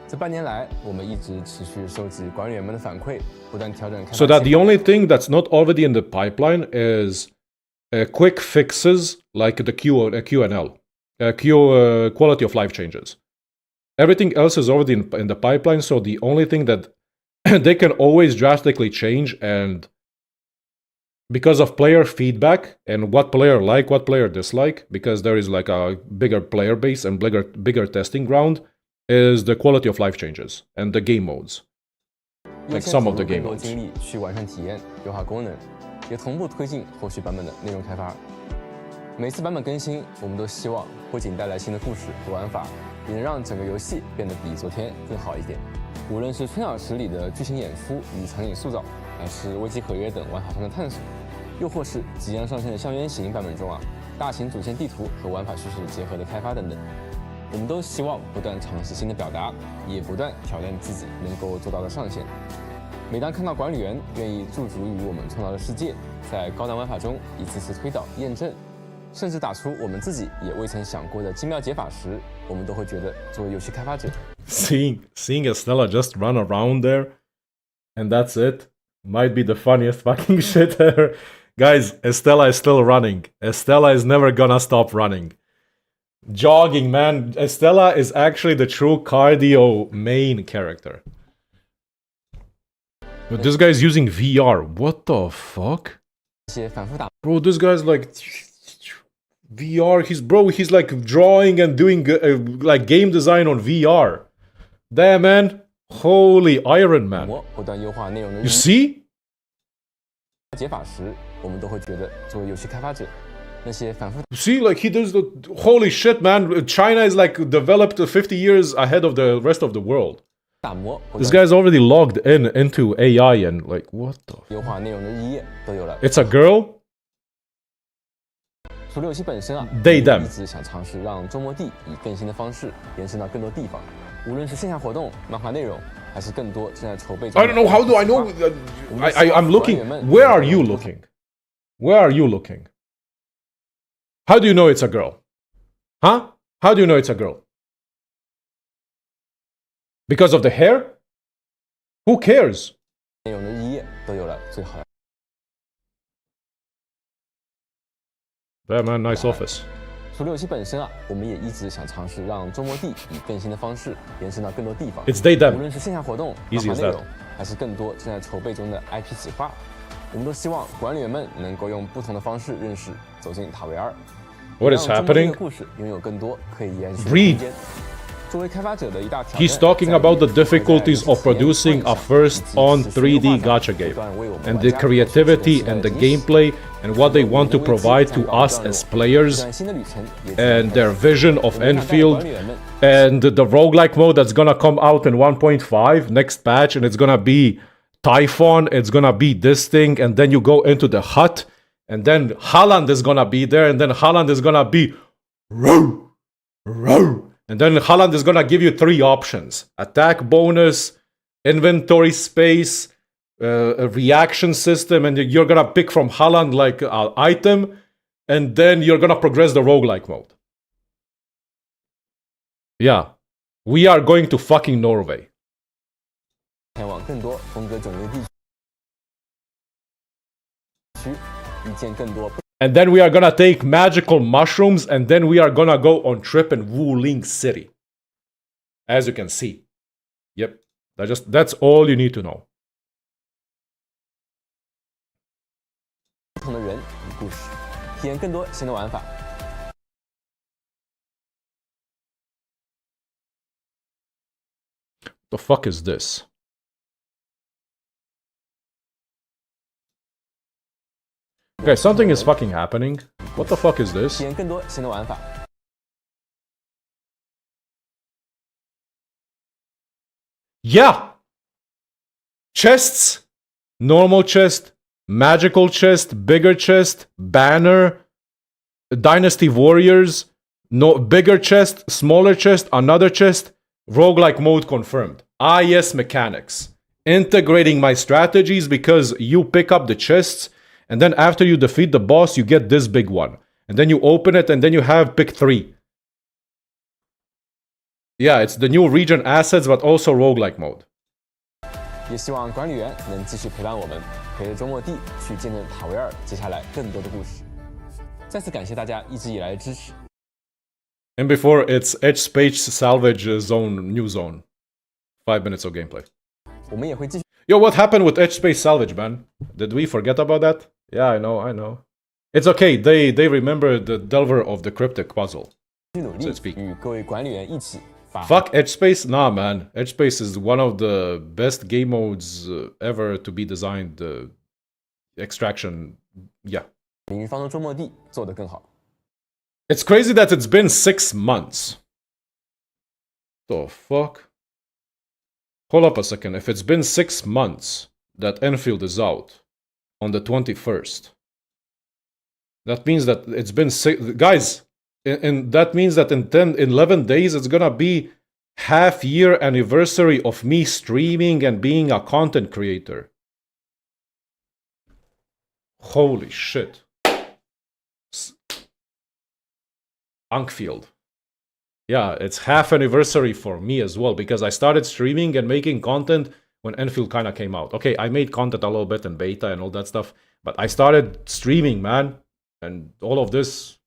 这半年来，我们一直持续收集管理员们的反馈，不断调整开发。 So that the only thing that's not already in the pipeline is quick fixes like the QNL, quality of life changes. Everything else is already in the pipeline, so the only thing that they can always drastically change, and because of player feedback and what player like, what player dislike, because there is like a bigger player base and bigger testing ground, is the quality of life changes and the game modes. Like some of the game 更多 modes. 精力去完善体验、优化功能，也同步推进后续版本的内容开发。每次版本更新，我们都希望不仅带来新的故事和玩法，也能让整个游戏变得比昨天更好一点。无论是春晓时里的剧情演出与场景塑造，还是危机合约等玩法上的探索，又或是即将上线的《象原型》版本中大型主线地图和玩法叙事结合的开发等等，我们都希望不断尝试新的表达，也不断挑战自己能够做到的上限。每当看到管理员愿意驻足于我们创造的世界，在高难玩法中一次次推导、验证，甚至打出我们自己也未曾想过的精妙解法时，我们都会觉得，作为游戏开发者， Seeing Estella just run around there, and that's it, might be the funniest fucking shit ever. Guys, Estella is still running. Estella is never gonna stop running. Jogging, man. Estella is actually the true cardio main character. But this guy's using VR. What the fuck? 一些反复打 Bro, this guy's like VR. He's like drawing and doing like game design on VR. Damn, man. Holy Iron Man. 磨，不断优化内容的 You see? 解法时，我们都会觉得，作为游戏开发者，那些反复 See, like he does the holy shit, man. China is like developed 50 years ahead of the rest of the world. 打磨，不 This 断 guy's already logged into AI and like, what the? 优化内容的日夜都有了。 It's a girl? 除了游戏本身They 我 them 们一直想尝试让周末地以更新的方式延伸到更多地方，无论是线下活动、漫画内容，还是更多正在筹备中 I don't know. How do I know? I'm looking. Where are you looking? Where are you looking? How do you know it's a girl? Huh? How do you know it's a girl? Because of the hair? Who cares? 内容的日夜都有了最好的。 Yeah, man, nice office. 除了游戏本身我们也一直想尝试让周末地以更新的方式延伸到更多地方。 It's they 无 them. 论是线下活动、 Easy 漫 as 画内 that. 容，还是更多正在筹备中的 IP 企划，我们都希望管理员们能够用不同的方式认识、走进塔维尔。 What is 让周末地 happening? 的故事拥有更多可以延续的 Read. 空间。作为开发者的一大挑战 He's talking about the difficulties of producing a first on 3D gacha game, and the creativity and the gameplay and what they want to provide to us as players, and their vision of Enfield, and the roguelike mode that's gonna come out in 1.5 next patch, and it's gonna be Typhon, it's gonna be this thing, and then you go into the hut, and then Haaland is gonna be there, and then Haaland is gonna be row, row. And then Haaland is gonna give you 3 options: attack bonus, inventory space, a reaction system, and you're gonna pick from Holland like an item, and then you're gonna progress the roguelike mode. Yeah. We are going to fucking Norway. 前往更多风格迥异的地区，遇见更多。 And then we are gonna take magical mushrooms, and then we are gonna go on trip in Wuling City. As you can see. Yep. That's all you need to know. 不同的人与故事，体验更多新的玩法。 The fuck is this? Okay, something is fucking happening. What the fuck is this? 体验更多新的玩法。 Yeah! Chests, normal chest, magical chest, bigger chest, banner, dynasty warriors, no bigger chest, smaller chest, another chest, roguelike mode confirmed. Ah yes, mechanics. Integrating my strategies because you pick up the chests and then after you defeat the boss you get this big one. And then you open it and then you have pick 3. Yeah, it's the new region assets but also roguelike mode. 也希望管理员能继续陪伴我们，陪着周末地去见证塔维尔接下来更多的故事。再次感谢大家一直以来的支持。 And before it's Edge Space Salvage Zone, new zone. 5 minutes of gameplay. 我们也会继续 Yo, what happened with Edge Space Salvage, man? Did we forget about that? Yeah, I know. It's okay, they remember the Delver of the Cryptic puzzle. 努力 So to speak. 与各位管理员一起把 Fuck Edge Space? Nah, man. Edge Space is one of the best game modes ever to be designed. Extraction, yeah. 领域方的周末地做得更好。 It's crazy that it's been 6 months. The fuck? Hold up a second. If it's been 6 months that Endfield is out on the 21st, that means that it's been 6... Guys, and that means that in 11 days it's gonna be half-year anniversary of me streaming and being a content creator. Holy shit. Endfield. Yeah, it's half anniversary for me as well because I started streaming and making content when Endfield kind of came out. Okay, I made content a little bit in beta and all that stuff, but I started streaming, man, and all of this.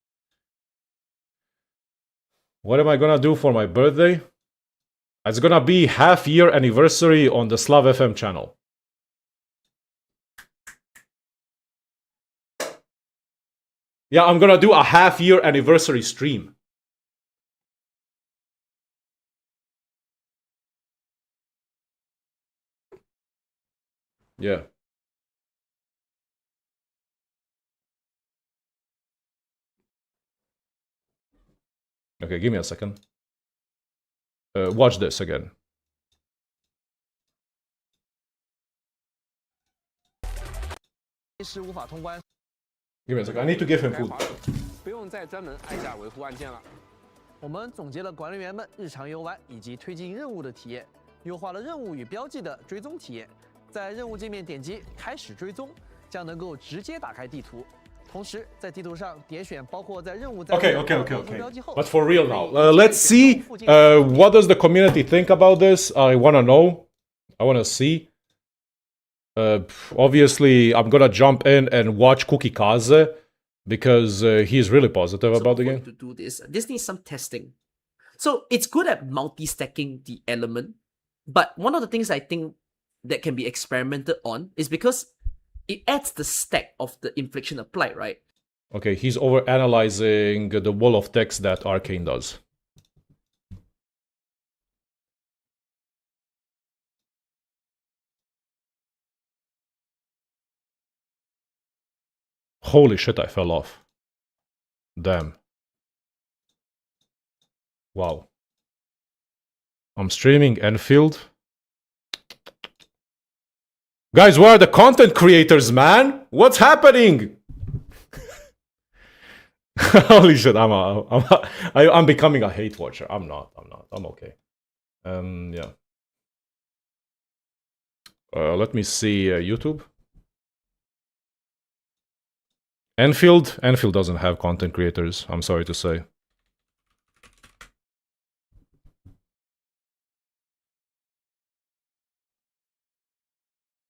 What am I gonna do for my birthday? It's gonna be half-year anniversary on the Slav FM channel. Yeah, I'm gonna do a half-year anniversary stream. Yeah. Okay, give me a second. Watch this again. Give me a second. I need to give him food. 不用再专门挨下维护按键了。我们总结了管理员们日常游玩以及推进任务的体验，优化了任务与标记的追踪体验。在任务界面点击开始追踪，将能够直接打开地图。同时，在地图上点选包括在任务在 Okay. But for real now, let's see. What does the community think about this? I wanna know. I wanna see. Obviously, I'm gonna jump in and watch Cookie Kaze because he's really positive about the game. To do this needs some testing. So it's good at multi-stacking the element, but one of the things I think that can be experimented on is because it adds the stack of the infliction applied, right? Okay, he's over analyzing the wall of text that Arcane does. Holy shit, I fell off. Damn. Wow. I'm streaming Endfield. Guys, where are the content creators, man? What's happening? Holy shit, I'm becoming a hate watcher. I'm not. I'm okay. Yeah. Let me see YouTube. Enfield doesn't have content creators, I'm sorry to say.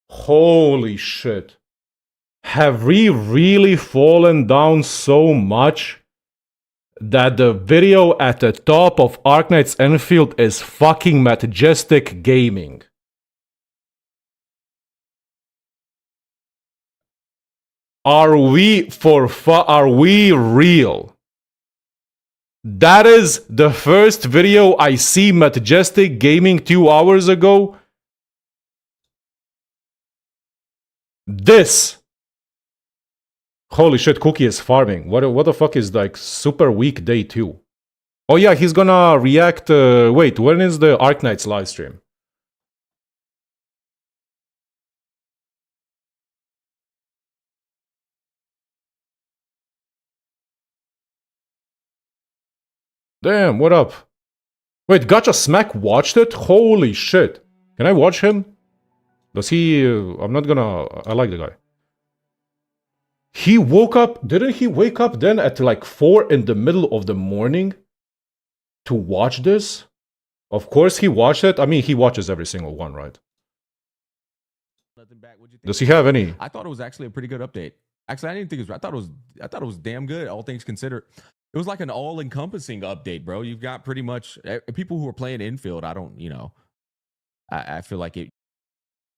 Holy shit. Have we really fallen down so much that the video at the top of Arknights Enfield is fucking majestic gaming? Are we real? That is the first video I see majestic gaming 2 hours ago. This. Holy shit, Cookie is farming. What the fuck is like super weak day 2? Oh yeah, he's gonna react. Wait, when is the Arknights live stream? Damn, what up? Wait, Gacha Smack watched it? Holy shit. Can I watch him? Does he... I'm not gonna... I like the guy. He woke up... Didn't he wake up then at like 4 in the middle of the morning to watch this? Of course he watched it. I mean, he watches every single one, right? Does he have any? I thought it was actually a pretty good update. Actually, I didn't think it was. I thought it was damn good, all things considered. It was like an all-encompassing update, bro. You've got pretty much people who are playing Endfield. I don't, I feel like it.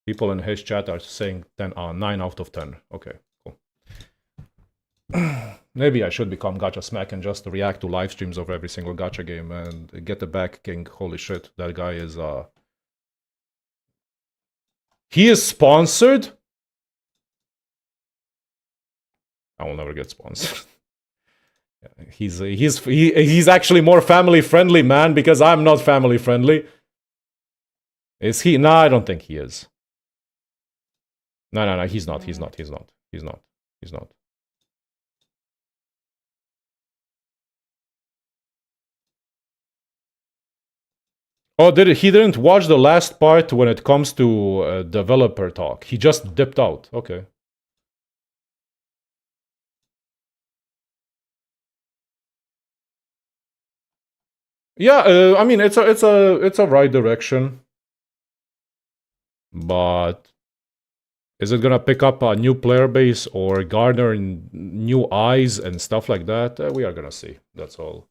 People in his chat are saying 9 out of 10. Okay, cool. Maybe I should become Gacha Smack and just react to live streams of every single Gacha game and get the back king. Holy shit, that guy is He is sponsored? I will never get sponsored. He's actually more family friendly, man, because I'm not family friendly. Is he? No, I don't think he is. No, he's not. He's not. Oh, he didn't watch the last part when it comes to developer talk. He just dipped out. Okay. Yeah, I mean it's a right direction, but is it gonna pick up a new player base or garner new eyes and stuff like that? We are gonna see. That's all.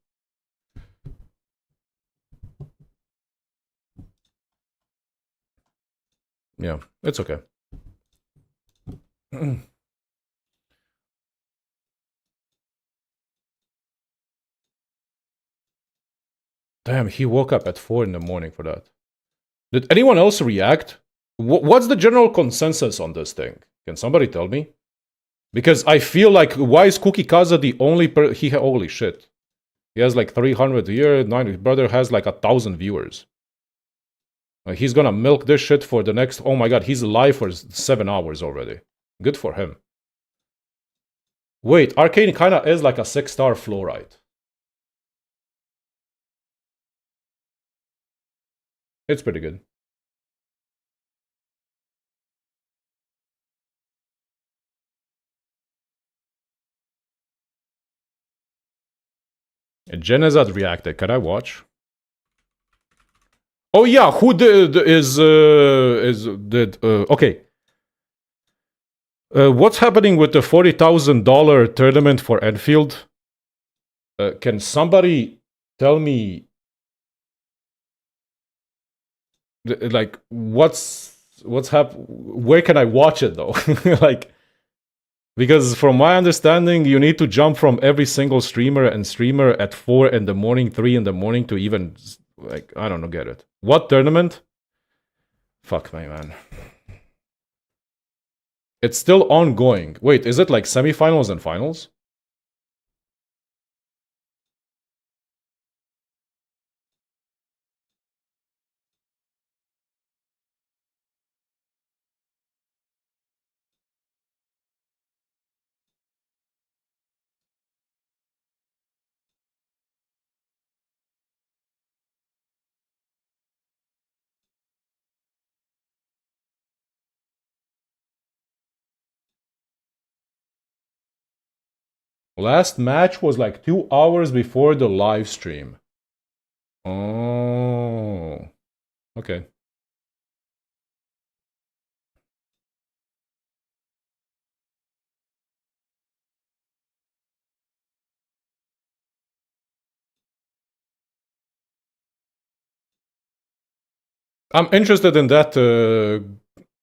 Yeah, it's okay. Damn, he woke up at 4 in the morning for that. Did anyone else react? What's the general consensus on this thing? Can somebody tell me? Because I feel like, why is Cookie Kaza the only holy shit. He has like 300 a year, his brother has like 1,000 viewers. He's gonna milk this shit for the next... Oh my god, he's live for 7 hours already. Good for him. Wait, Arcane kinda is like a 6-star fluorite. It's pretty good. Genezad reacted. Can I watch? Oh yeah, who did okay. What's happening with the $40,000 tournament for Endfield? Can somebody tell me, like, what's where can I watch it though? Like, because from my understanding, you need to jump from every single streamer at 4 in the morning, 3 in the morning to even, like, I don't know, get it. What tournament? Fuck me, man. It's still ongoing. Wait, is it like semifinals and finals? Last match was like 2 hours before the live stream. Oh, okay. I'm interested in that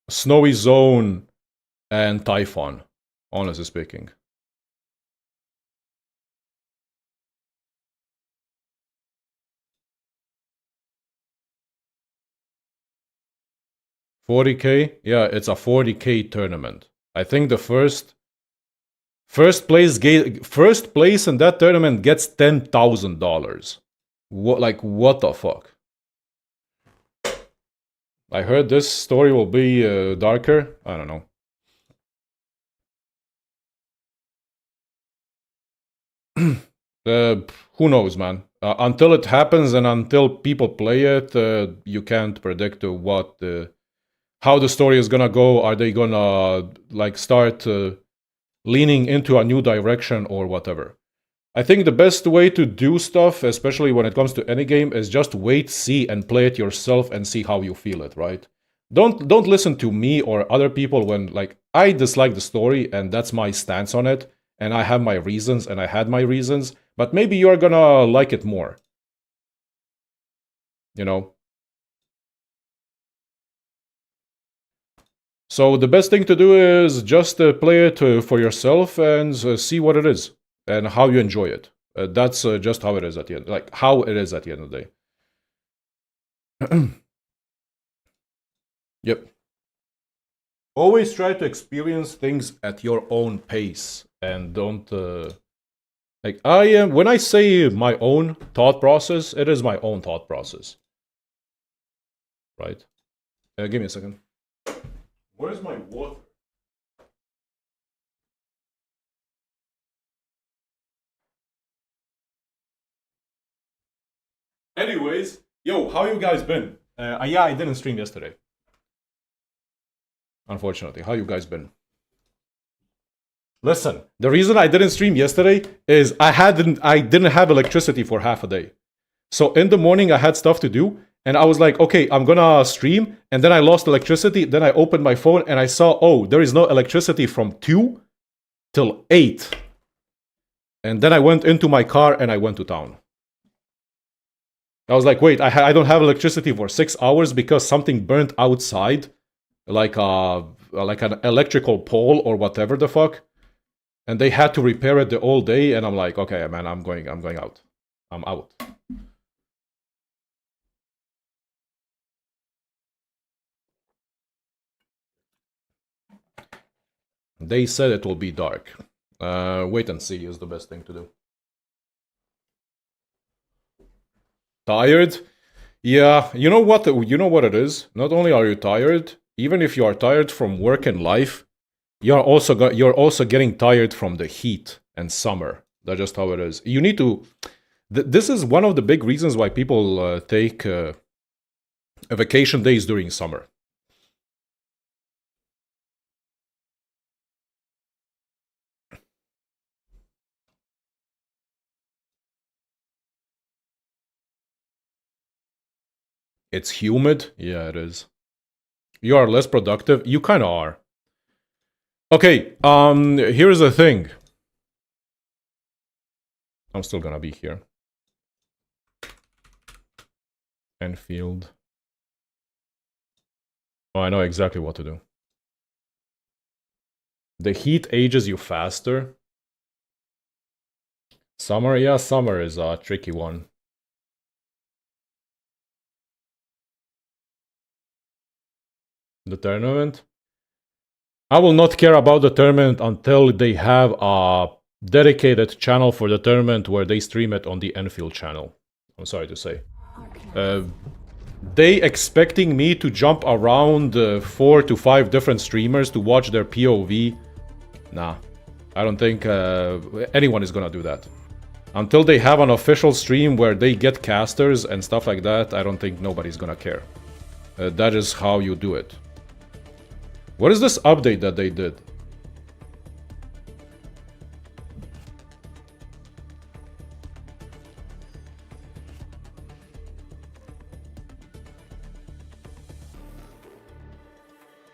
Snowy Zone and Typhon, honestly speaking. $40K? Yeah, it's a $40K tournament. I think the first place in that tournament gets $10,000. What the fuck? I heard this story will be darker. I don't know. Who knows, man? Until it happens and until people play it, you can't predict how the story is gonna go. Are they gonna like start leaning into a new direction or whatever? I think the best way to do stuff, especially when it comes to any game, is just wait, see, and play it yourself and see how you feel it, right? Don't listen to me or other people when like I dislike the story and that's my stance on it, and I have my reasons and I had my reasons, but maybe you're gonna like it more. You know? So the best thing to do is just play it for yourself and see what it is and how you enjoy it. That's just how it is at the end. Like how it is at the end of the day. Yep. Always try to experience things at your own pace and don't like when I say my own thought process, it is my own thought process. Right? Give me a second. Where's my water? Anyways, yo, how you guys been? Yeah, I didn't stream yesterday. Unfortunately, how you guys been? Listen, the reason I didn't stream yesterday is I didn't have electricity for half a day. So in the morning I had stuff to do, and I was like, okay, I'm gonna stream, and then I lost electricity. Then I opened my phone and I saw, oh, there is no electricity from 2 till 8. And then I went into my car and I went to town. I was like, wait, I don't have electricity for 6 hours because something burnt outside, like an electrical pole or whatever the fuck. And they had to repair it the whole day, and I'm like, okay, man, I'm going out. I'm out. They said it will be dark. Wait and see is the best thing to do. Tired? Yeah, you know what it is? Not only are you tired, even if you are tired from work and life, you're also getting tired from the heat and summer. That's just how it is. You need to... This is one of the big reasons why people take vacation days during summer. It's humid? Yeah, it is. You are less productive? You kind of are. Okay, here's the thing. I'm still gonna be here. Endfield. Oh, I know exactly what to do. The heat ages you faster. Summer? Yeah, summer is a tricky one. The tournament? I will not care about the tournament until they have a dedicated channel for the tournament where they stream it on the Endfield channel. I'm sorry to say. They expecting me to jump around 4 to 5 different streamers to watch their POV? Nah, I don't think anyone is gonna do that. Until they have an official stream where they get casters and stuff like that, I don't think nobody's gonna care. That is how you do it. What is this update that they did?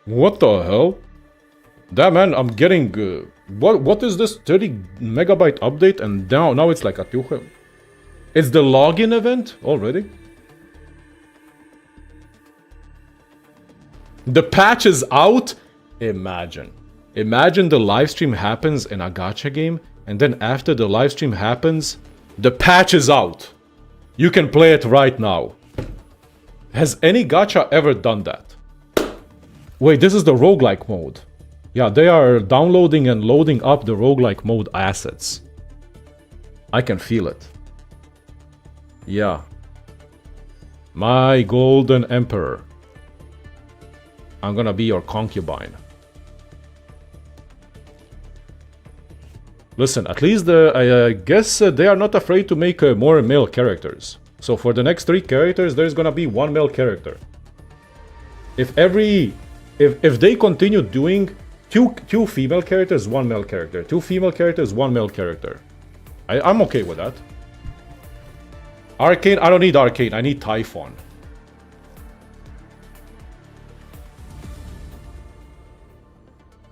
What the hell? Damn, man, I'm getting... what is this 30 megabyte update? And now it's like a 200. It's the login event already? The patch is out? Imagine. Imagine the live stream happens in a gacha game, and then after the live stream happens, the patch is out. You can play it right now. Has any gacha ever done that? Wait, this is the roguelike mode. Yeah, they are downloading and loading up the roguelike mode assets. I can feel it. Yeah. My golden emperor. I'm gonna be your concubine. Listen, at least I guess they are not afraid to make more male characters. So for the next 3 characters, there's gonna be 1 male character. If they continue doing two female characters, 1 male character, 2 female characters, 1 male character, I'm okay with that. Arcane, I don't need Arcane, I need Typhon.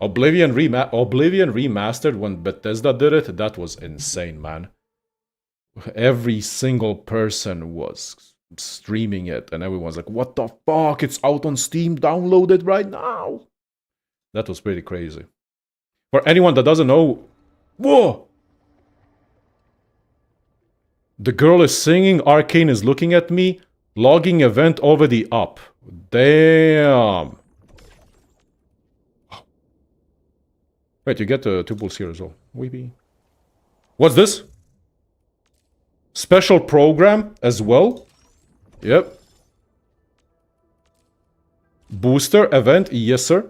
Oblivion remastered when Bethesda did it, that was insane, man. Every single person was streaming it, and everyone's like, what the fuck, it's out on Steam, download it right now. That was pretty crazy. For anyone that doesn't know, whoa! The girl is singing, Arcane is looking at me, logging event already up. Damn. Wait, you get 2 pulls here as well. Weepy. What's this? Special program as well? Yep. Booster event, yes sir.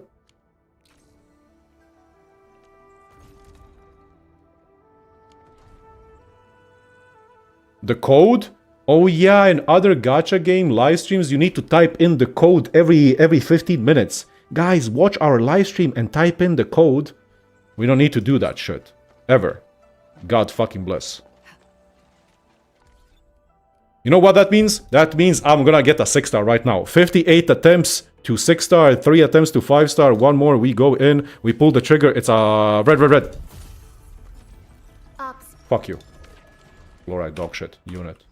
The code? Oh yeah, in other gacha game live streams you need to type in the code every 15 minutes. Guys, watch our live stream and type in the code. We don't need to do that shit. Ever. God fucking bless. You know what that means? That means I'm gonna get a 6-star right now. 58 attempts to 6-star, 3 attempts to 5-star, 1 more, we go in, we pull the trigger, it's a red. Ops. Fuck you. Fluoride dog shit unit.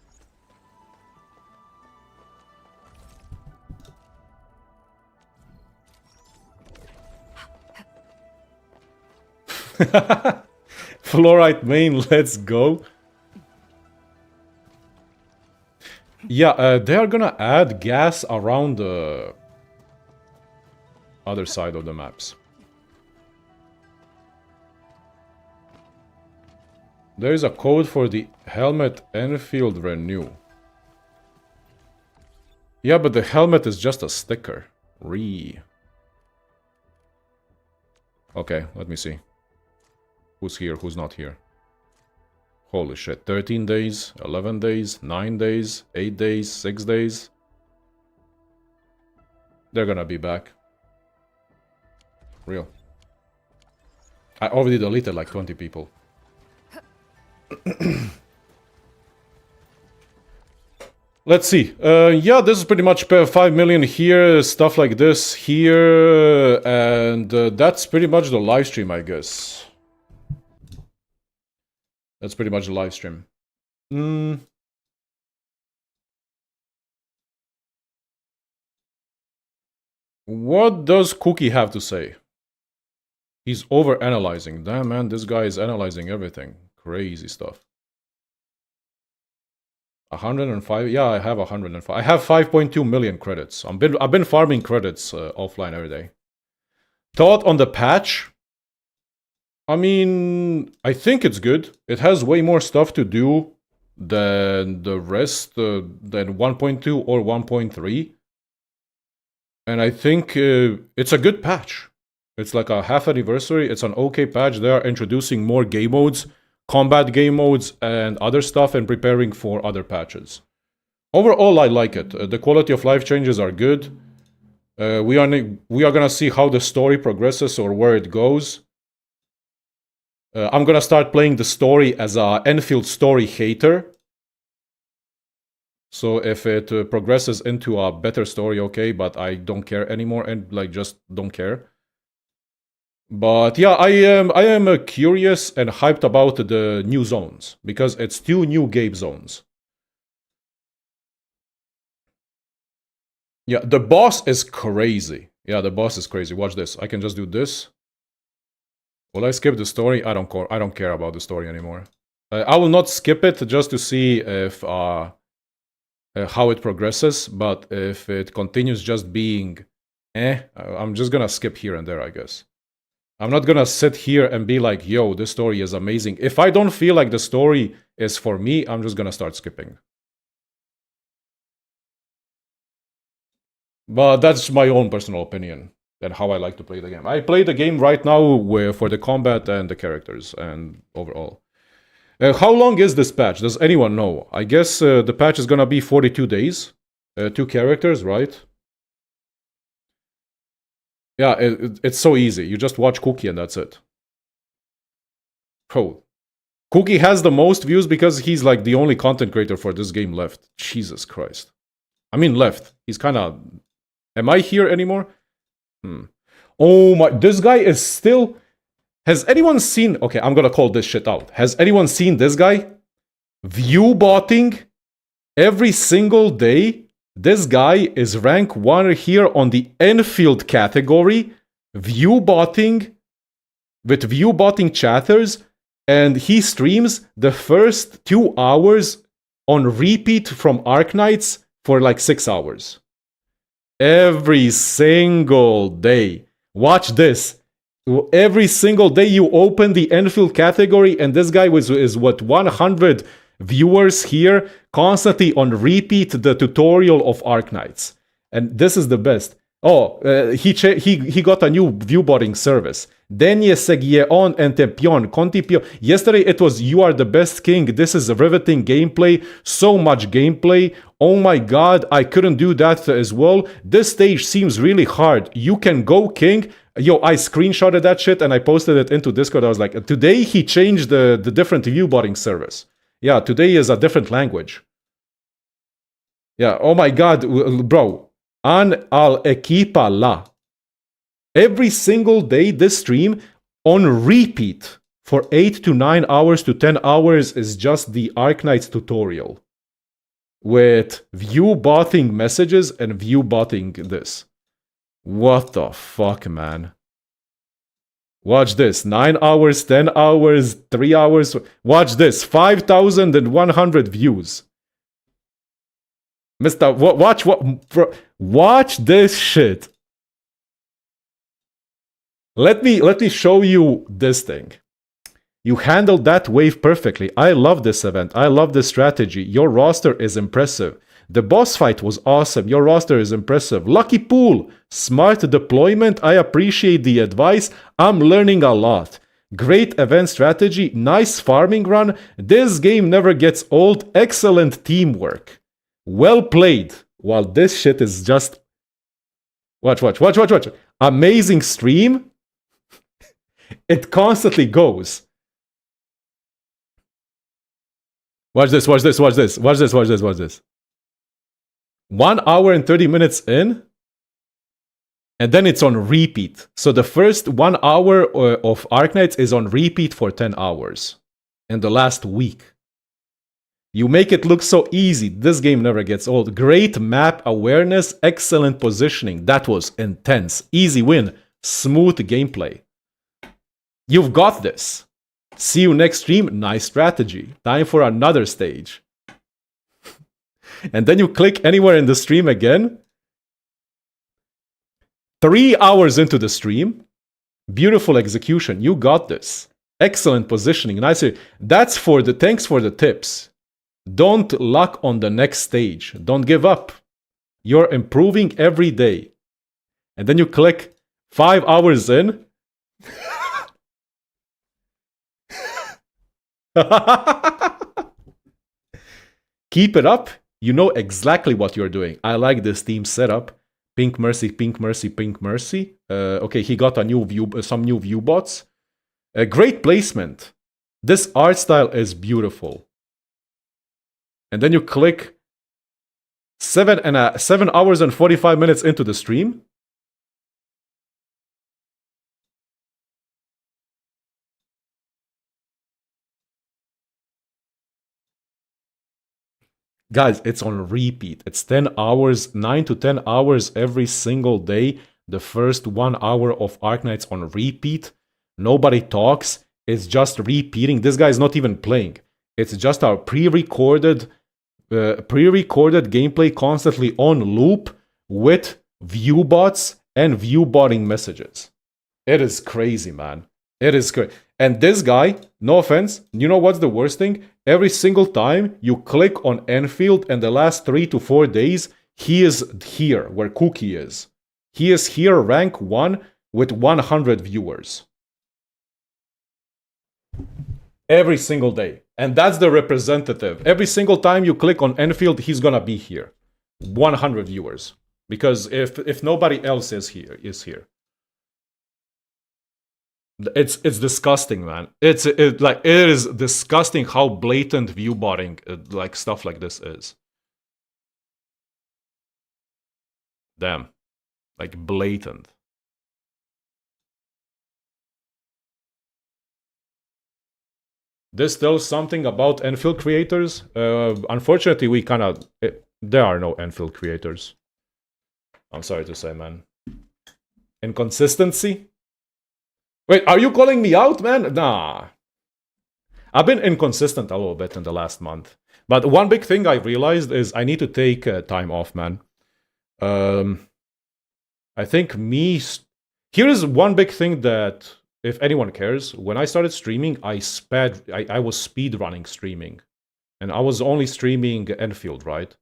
Fluoride main, let's go. Yeah, they are gonna add gas around the other side of the maps. There is a code for the helmet Endfield renew. Yeah, but the helmet is just a sticker. Okay, let me see. Who's here, who's not here? Holy shit, 13 days, 11 days, 9 days, 8 days, 6 days. They're gonna be back. Real. I already deleted like 20 people. Let's see. Yeah, this is pretty much 5 million here, stuff like this here, and that's pretty much the live stream, I guess. That's pretty much the live stream. What does Cookie have to say? He's over-analyzing. Damn, man, this guy is analyzing everything. Crazy stuff. 105? Yeah, I have 105. I have 5.2 million credits. I've been farming credits offline every day. Thought on the patch? I mean, I think it's good. It has way more stuff to do than the rest, than 1.2 or 1.3. And I think it's a good patch. It's like a half anniversary. It's an okay patch. They are introducing more game modes, combat game modes, and other stuff, and preparing for other patches. Overall, I like it. The quality of life changes are good. We are gonna see how the story progresses or where it goes. I'm gonna start playing the story as a Endfield story hater. So if it progresses into a better story, okay, but I don't care anymore and like just don't care. But yeah, I am curious and hyped about the new zones because it's 2 new game zones. Yeah, the boss is crazy. Yeah, the boss is crazy. Watch this. I can just do this. Will I skip the story? I don't care about the story anymore. I will not skip it just to see if how it progresses, but if it continues just being I'm just gonna skip here and there, I guess. I'm not gonna sit here and be like, yo, this story is amazing. If I don't feel like the story is for me, I'm just gonna start skipping. But that's my own personal opinion and how I like to play the game. I play the game right now for the combat and the characters and overall. How long is this patch? Does anyone know? I guess the patch is gonna be 42 days. 2 characters, right? Yeah, it's so easy. You just watch Cookie and that's it. Bro, Cookie has the most views because he's like the only content creator for this game left. Jesus Christ. I mean left. He's kind of... Am I here anymore? Oh my... This guy is still... Has anyone seen... Okay, I'm gonna call this shit out. Has anyone seen this guy? View botting every single day. This guy is rank 1 here on the Endfield category. View botting with view botting chatters. And he streams the first 2 hours on repeat from Arknights for like 6 hours. Every single day. Watch this. Every single day you open the Endfield category and this guy is what, 100 viewers here, constantly on repeat the tutorial of Arknights. And this is the best. Oh, he got a new viewbotting service. Denye Segyeon and Tempion, Contipio. Yesterday it was You Are the Best King. This is riveting gameplay. So much gameplay. Oh my god, I couldn't do that as well. This stage seems really hard. You can go king. Yo, I screenshotted that shit and I posted it into Discord. I was like, today he changed the different viewbotting service. Yeah, today is a different language. Yeah, oh my god, bro. An al equipa la. Every single day this stream on repeat for 8 to 9 hours to 10 hours is just the Arknights tutorial. With view botting messages and view botting this. What the fuck, man? Watch this. 9 hours, 10 hours, 3 hours. Watch this. 5,100 views. Mr. Watch this shit. Let me show you this thing. You handled that wave perfectly. I love this event. I love this strategy. Your roster is impressive. The boss fight was awesome. Your roster is impressive. Lucky pool. Smart deployment. I appreciate the advice. I'm learning a lot. Great event strategy. Nice farming run. This game never gets old. Excellent teamwork. Well played. While this shit is just... Watch. Amazing stream. It constantly goes. Watch this. 1 hour and 30 minutes in, and then it's on repeat. So the first 1 hour of Arknights is on repeat for 10 hours. And the last week. You make it look so easy. This game never gets old. Great map awareness, excellent positioning. That was intense. Easy win. Smooth gameplay. You've got this. See you next stream. Nice strategy. Time for another stage. And then you click anywhere in the stream again. 3 hours into the stream. Beautiful execution. You got this. Excellent positioning. Nice. That's for the... Thanks for the tips. Don't luck on the next stage. Don't give up. You're improving every day. And then you click 5 hours in. Keep it up. You know exactly what you're doing. I like this team setup. Pink Mercy, Pink Mercy, Pink Mercy. Okay, he got a new view, some new view bots. Great placement. This art style is beautiful. And then you click 7 hours and 45 minutes into the stream. Guys, it's on repeat. It's 10 hours, 9 to 10 hours every single day. The first 1 hour of Arknights on repeat. Nobody talks. It's just repeating. This guy is not even playing. It's just our pre-recorded gameplay constantly on loop with viewbots and viewbotting messages. It is crazy, man. It is crazy. And this guy, no offense, you know what's the worst thing? Every single time you click on Endfield and the last 3 to 4 days, he is here where Cookie is. He is here rank 1 with 100 viewers. Every single day. And that's the representative. Every single time you click on Endfield, he's gonna be here. 100 viewers. Because if nobody else is here. It's disgusting, man. It is disgusting how blatant viewbotting like stuff like this is. Damn. Like blatant. This tells something about Endfield creators. Unfortunately, there are no Endfield creators. I'm sorry to say, man. Inconsistency? Wait, are you calling me out, man? Nah. I've been inconsistent a little bit in the last month. But one big thing I realized is I need to take time off, man. I think here is one big thing that, if anyone cares, when I started streaming, I was speedrunning streaming. And I was only streaming Endfield, right?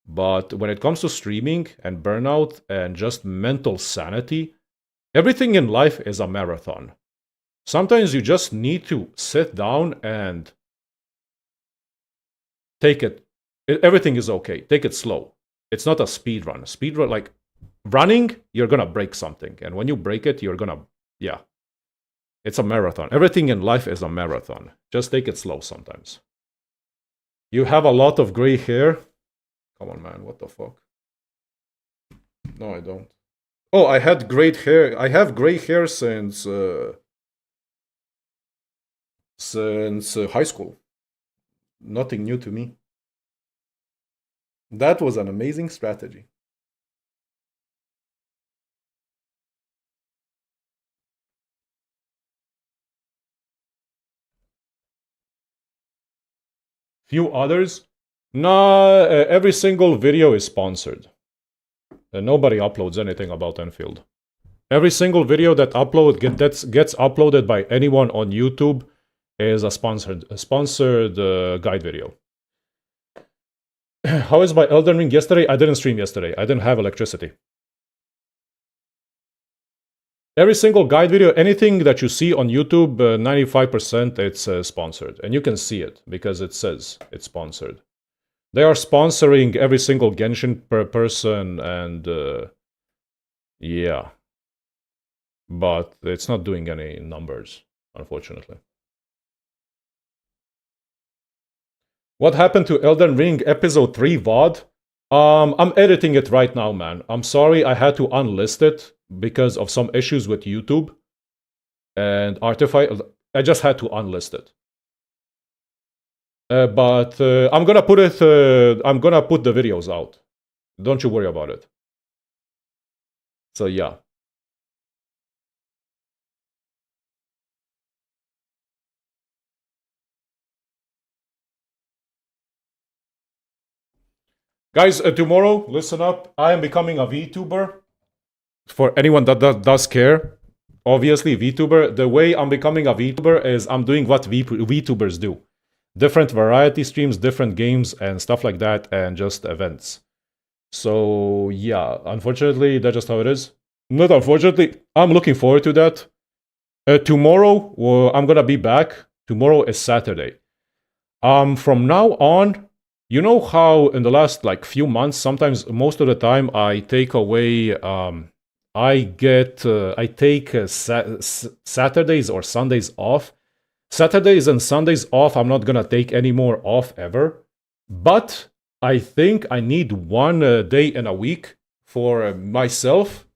But when it comes to streaming and burnout and just mental sanity, everything in life is a marathon. Sometimes you just need to sit down and take it. Everything is okay. Take it slow. It's not a speed run. Speedrun, like running, you're gonna break something. And when you break it, you're gonna, yeah. It's a marathon. Everything in life is a marathon. Just take it slow sometimes. You have a lot of gray hair. Come on, man. What the fuck? No, I don't. Oh, I had great hair. I have gray hair since high school. Nothing new to me. That was an amazing strategy. Few others? Nah, every single video is sponsored. Nobody uploads anything about Endfield. Every single video that gets uploaded by anyone on YouTube is a sponsored guide video. How is my Elden Ring yesterday? I didn't stream yesterday. I didn't have electricity. Every single guide video, anything that you see on YouTube, 95% it's sponsored. And you can see it because it says it's sponsored. They are sponsoring every single Genshin per person and yeah. But it's not doing any numbers, unfortunately. What happened to Elden Ring Episode 3 VOD? I'm editing it right now, man. I'm sorry I had to unlist it because of some issues with YouTube and Artify. I just had to unlist it. But I'm gonna put it. I'm gonna put the videos out. Don't you worry about it. So yeah. Guys, tomorrow, listen up. I am becoming a VTuber. For anyone that does care, obviously VTuber. The way I'm becoming a VTuber is I'm doing what VTubers do. Different variety streams, different games, and stuff like that, and just events. So, yeah, unfortunately, that's just how it is. Not unfortunately, I'm looking forward to that. Tomorrow, I'm gonna be back. Tomorrow is Saturday. From now on, you know how in the last, like, few months, sometimes, most of the time, I take away, I take Saturdays or Sundays off. Saturdays and Sundays off, I'm not gonna take any more off ever. But I think I need one day in a week for myself,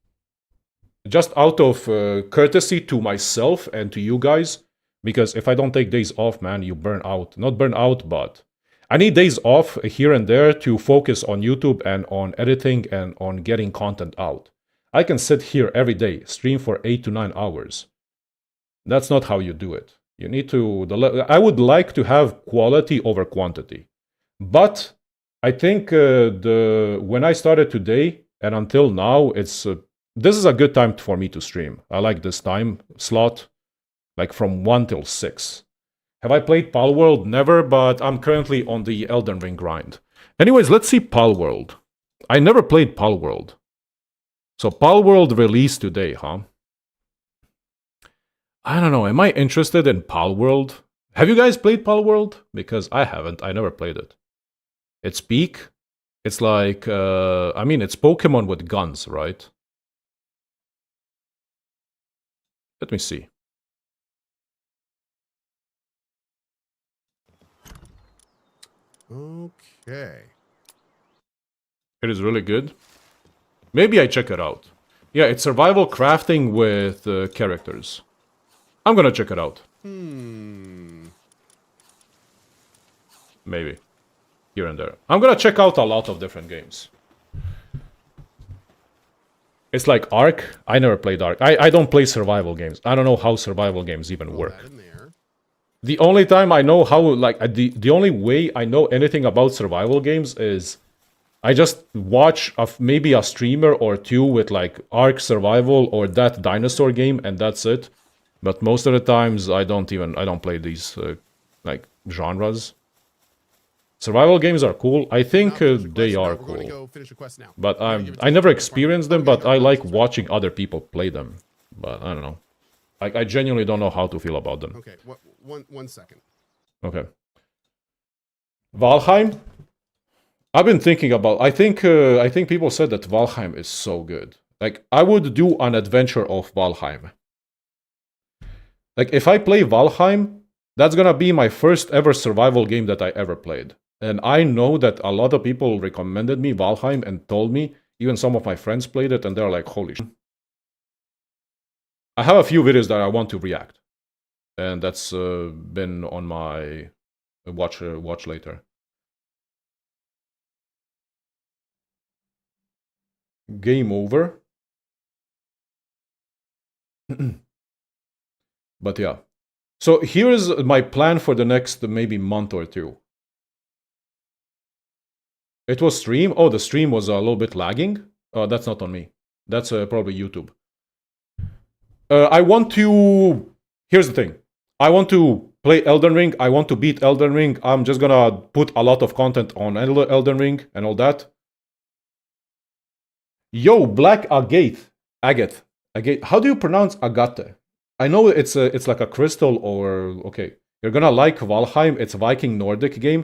just out of courtesy to myself and to you guys. Because if I don't take days off, man, you burn out. Not burn out, but I need days off here and there to focus on YouTube and on editing and on getting content out. I can sit here every day, stream for 8 to 9 hours. That's not how you do it. You need to. I would like to have quality over quantity, but I think when I started today and until now, it's this is a good time for me to stream. I like this time slot, like from 1 till 6. Have I played Palworld? Never, but I'm currently on the Elden Ring grind. Anyways, let's see Palworld. I never played Palworld. So Palworld released today, huh? I don't know, am I interested in Palworld? Have you guys played Palworld? Because I haven't, I never played it. It's peak. It's like, I mean, it's Pokemon with guns, right? Let me see. Okay. It is really good. Maybe I check it out. Yeah, it's survival crafting with characters. I'm gonna check it out. Maybe. Here and there. I'm gonna check out a lot of different games. It's like Ark. I never played Ark. I don't play survival games. I don't know how survival games even work. The only time I know how, like, the only way I know anything about survival games is I just watch maybe a streamer or two with, like, Ark Survival or that dinosaur game, and that's it. But most of the times, I don't play these, like, genres. Survival games are cool. I think they are cool. But I never experienced them, but I like watching other people play them. But I don't know. I genuinely don't know how to feel about them. Okay, one second. Okay. Valheim? I've been thinking about... I think people said that Valheim is so good. Like, I would do an adventure of Valheim. Like, if I play Valheim, that's gonna be my first ever survival game that I ever played. And I know that a lot of people recommended me Valheim and told me, even some of my friends played it, and they're like, holy shit. I have a few videos that I want to react. And that's been on my watch later. Game over. But yeah. So here's my plan for the next maybe month or two. It was stream. Oh, the stream was a little bit lagging. That's not on me. That's probably YouTube. I want to... Here's the thing. I want to play Elden Ring. I want to beat Elden Ring. I'm just gonna put a lot of content on Elden Ring and all that. Yo, Black Agate. Agate. How do you pronounce Agate? I know it's like a crystal or... Okay. You're gonna like Valheim. It's a Viking Nordic game.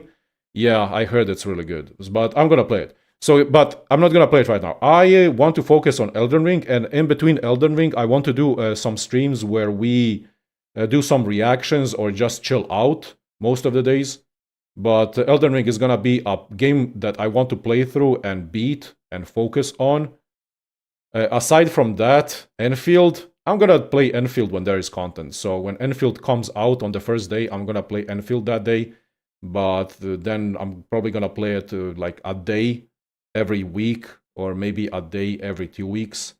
Yeah, I heard it's really good. But I'm gonna play it. So, but I'm not gonna play it right now. I want to focus on Elden Ring, and in between Elden Ring, I want to do some streams where we do some reactions or just chill out most of the days. But Elden Ring is gonna be a game that I want to play through and beat and focus on. Aside from that, Endfield, I'm gonna play Endfield when there is content. So when Endfield comes out on the first day, I'm gonna play Endfield that day. But then I'm probably gonna play it like a day every week, or maybe a day every 2 weeks.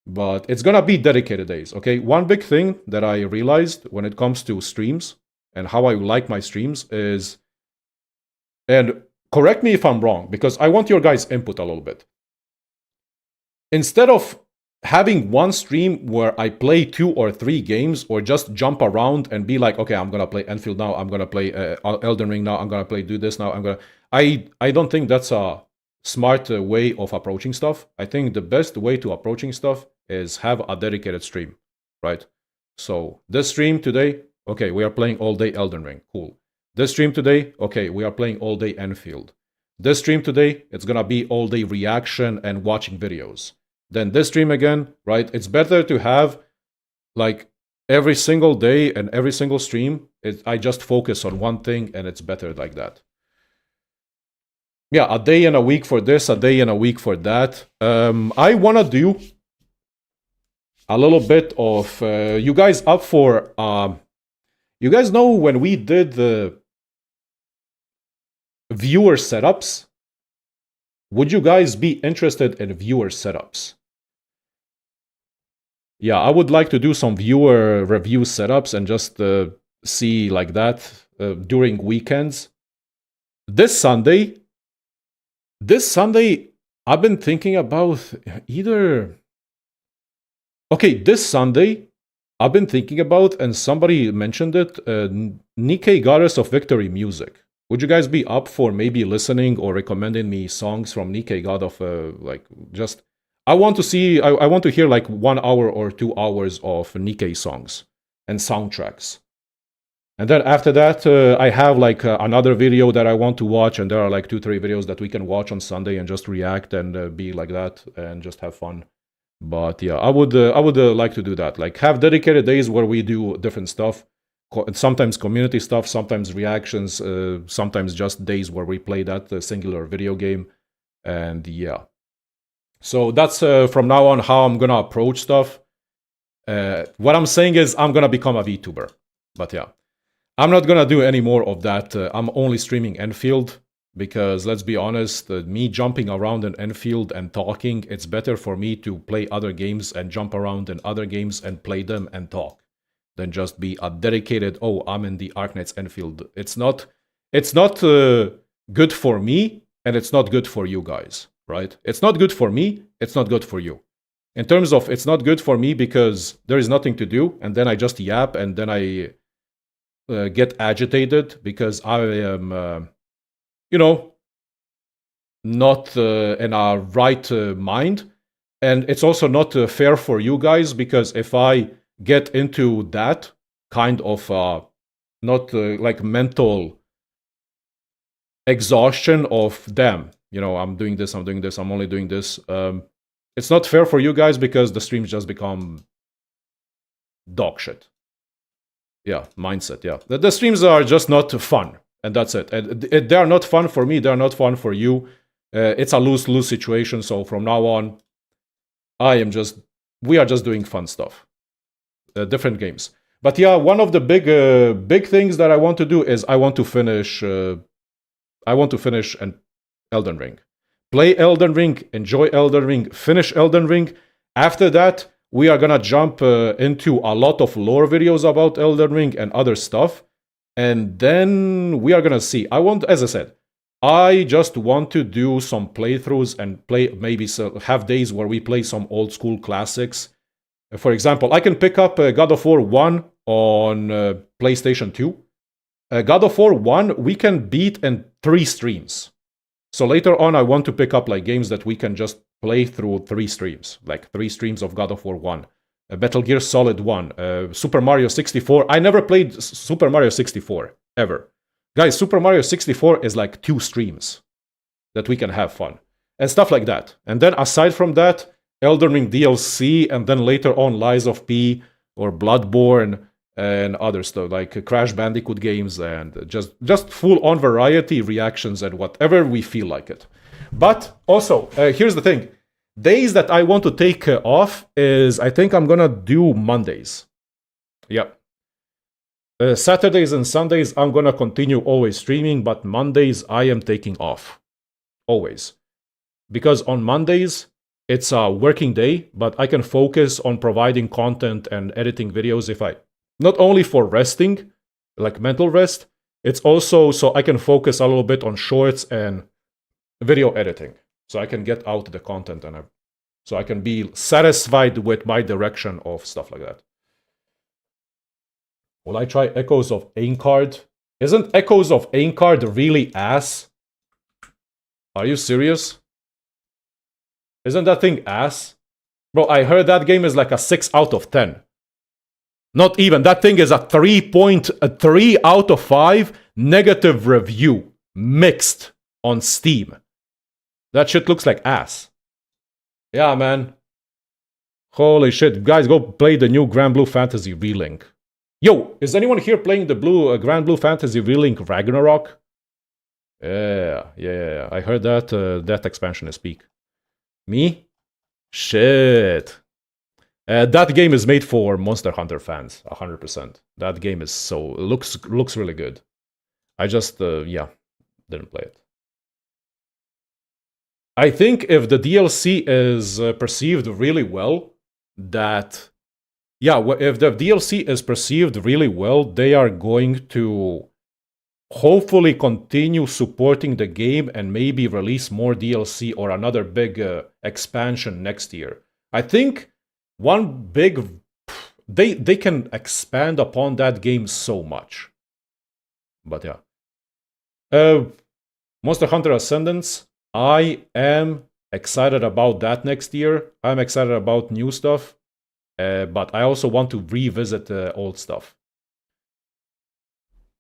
But it's gonna be dedicated days, okay? One big thing that I realized when it comes to streams and how I like my streams is, and correct me if I'm wrong, because I want your guys' input a little bit. Instead of having one stream where I play 2 or 3 games, or just jump around and be like, okay, I'm gonna play Endfield now, I'm gonna play Elden Ring now, I'm gonna do this now, I don't think that's a smart way of approaching stuff. I think the best way to approaching stuff is have a dedicated stream, right? So this stream today, okay, we are playing all day Elden Ring, cool. This stream today, okay, we are playing all day Endfield. This stream today, it's gonna be all day reaction and watching videos. Then this stream again, right? It's better to have like every single day and every single stream. I just focus on one thing, and it's better like that. Yeah, a day and a week for this, a day and a week for that. I wanna do a little bit of you guys up for you guys know when we did the viewer setups? Would you guys be interested in viewer setups? Yeah, I would like to do some viewer review setups and just see like that during weekends. This Sunday, I've been thinking about either. Okay, this Sunday, I've been thinking about, and somebody mentioned it, Nikkei Goddess of Victory music. Would you guys be up for maybe listening or recommending me songs from Nikkei God of, like, just... I want to see, I want to hear like 1 hour or 2 hours of Nikkei songs and soundtracks. And then after that, I have like another video that I want to watch, and there are like 2-3 videos that we can watch on Sunday and just react and be like that and just have fun. But yeah, I would like to do that. Like have dedicated days where we do different stuff. Sometimes community stuff, sometimes reactions, sometimes just days where we play that singular video game. And yeah. So that's from now on how I'm gonna approach stuff. What I'm saying is I'm gonna become a VTuber. But yeah. I'm not gonna do any more of that. I'm only streaming Endfield. Because let's be honest, me jumping around in Endfield and talking, it's better for me to play other games and jump around in other games and play them and talk than just be a dedicated, oh, I'm in the Arknights Endfield. It's not good for me, and it's not good for you guys, right? It's not good for me, it's not good for you. In terms of, it's not good for me because there is nothing to do, and then I just yap, and then I get agitated because I am... you know, not in a right mind. And it's also not fair for you guys, because if I get into that kind of not like mental exhaustion of, damn, you know, I'm doing this, I'm only doing this. It's not fair for you guys because the streams just become dog shit. Yeah, mindset, yeah. The streams are just not fun. And that's it. And they are not fun for me. They are not fun for you. It's a lose-lose situation. So from now on, we are just doing fun stuff, different games. But yeah, one of the big things that I want to do is I want to finish an Elden Ring, play Elden Ring, enjoy Elden Ring, finish Elden Ring. After that, we are gonna jump into a lot of lore videos about Elden Ring and other stuff. And then we are gonna see. As I said, I just want to do some playthroughs and have days where we play some old school classics. For example, I can pick up God of War 1 on PlayStation 2. God of War 1 we can beat in 3 streams. So later on, I want to pick up like games that we can just play through 3 streams, like 3 streams of God of War 1. Metal Gear Solid 1, Super Mario 64. I never played Super Mario 64, ever. Guys, Super Mario 64 is like 2 streams that we can have fun. And stuff like that. And then aside from that, Elden Ring DLC, and then later on Lies of P, or Bloodborne, and other stuff, like Crash Bandicoot games, and just full-on variety, reactions, and whatever we feel like it. But also, here's the thing. Days that I want to take off is, I think I'm gonna do Mondays. Yep. Saturdays and Sundays, I'm gonna continue always streaming, but Mondays, I am taking off. Always. Because on Mondays, it's a working day, but I can focus on providing content and editing videos not only for resting, like mental rest, it's also so I can focus a little bit on shorts and video editing. So I can get out the content and so I can be satisfied with my direction of stuff like that. Will I try Echoes of Aincard? Isn't Echoes of Aincard really ass? Are you serious? Isn't that thing ass? Bro, I heard that game is like a 6 out of 10. Not even. That thing is a 3.3 out of 5 negative review. Mixed on Steam. That shit looks like ass. Yeah, man. Holy shit. Guys, go play the new Grand Blue Fantasy Relink. Yo, is anyone here playing the Grand Blue Fantasy Relink Ragnarok? Yeah. I heard that that expansion is peak. Me? Shit. That game is made for Monster Hunter fans, 100%. That game is so looks really good. I just didn't play it. I think if the DLC is perceived really well, if the DLC is perceived really well, they are going to hopefully continue supporting the game and maybe release more DLC or another big expansion next year. I think one big they can expand upon that game so much. But yeah. Monster Hunter Ascendance, I am excited about that next year. I'm excited about new stuff. But I also want to revisit old stuff.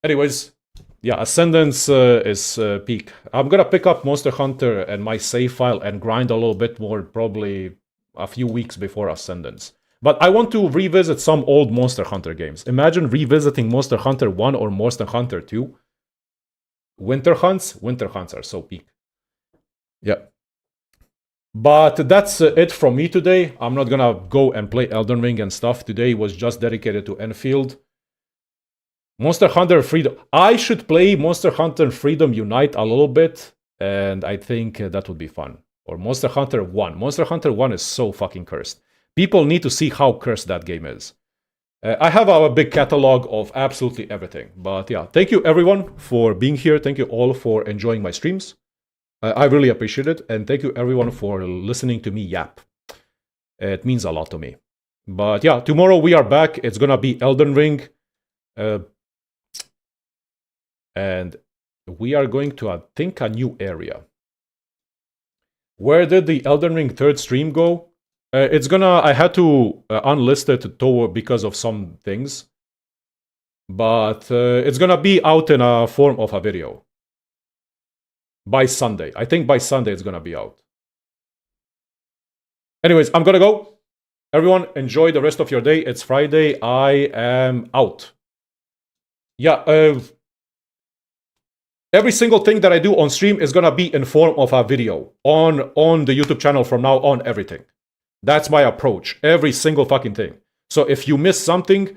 Anyways, yeah, Ascendance is peak. I'm gonna pick up Monster Hunter and my save file and grind a little bit more, probably a few weeks before Ascendance. But I want to revisit some old Monster Hunter games. Imagine revisiting Monster Hunter 1 or Monster Hunter 2. Winter hunts are so peak. Yeah. But that's it from me today. I'm not gonna go and play Elden Ring and stuff. Today was just dedicated to Endfield. Monster Hunter Freedom. I should play Monster Hunter Freedom Unite a little bit, and I think that would be fun. Or Monster Hunter 1. Monster Hunter 1 is so fucking cursed. People need to see how cursed that game is. I have a big catalog of absolutely everything. But yeah, thank you everyone for being here. Thank you all for enjoying my streams. I really appreciate it. And thank you everyone for listening to me yap. It means a lot to me. But yeah, tomorrow we are back. It's gonna be Elden Ring. And we are going to, I think, a new area. Where did the Elden Ring 3rd stream go? I had to unlist it because of some things. But it's gonna be out in a form of a video. By Sunday. I think by Sunday it's gonna be out. Anyways, I'm gonna go. Everyone, enjoy the rest of your day. It's Friday. I am out. Yeah, every single thing that I do on stream is gonna be in form of a video on the YouTube channel from now on, everything. That's my approach. Every single fucking thing. So if you miss something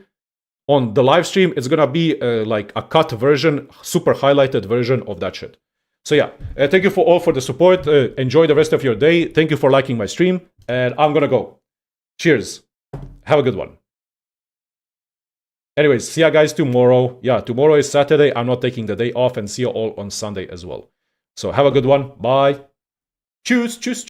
on the live stream, it's gonna be like a cut version, super highlighted version of that shit. So yeah, thank you all for the support. Enjoy the rest of your day. Thank you for liking my stream. And I'm gonna go. Cheers. Have a good one. Anyways, see ya guys tomorrow. Yeah, tomorrow is Saturday. I'm not taking the day off, and see you all on Sunday as well. So have a good one. Bye. Tschüss.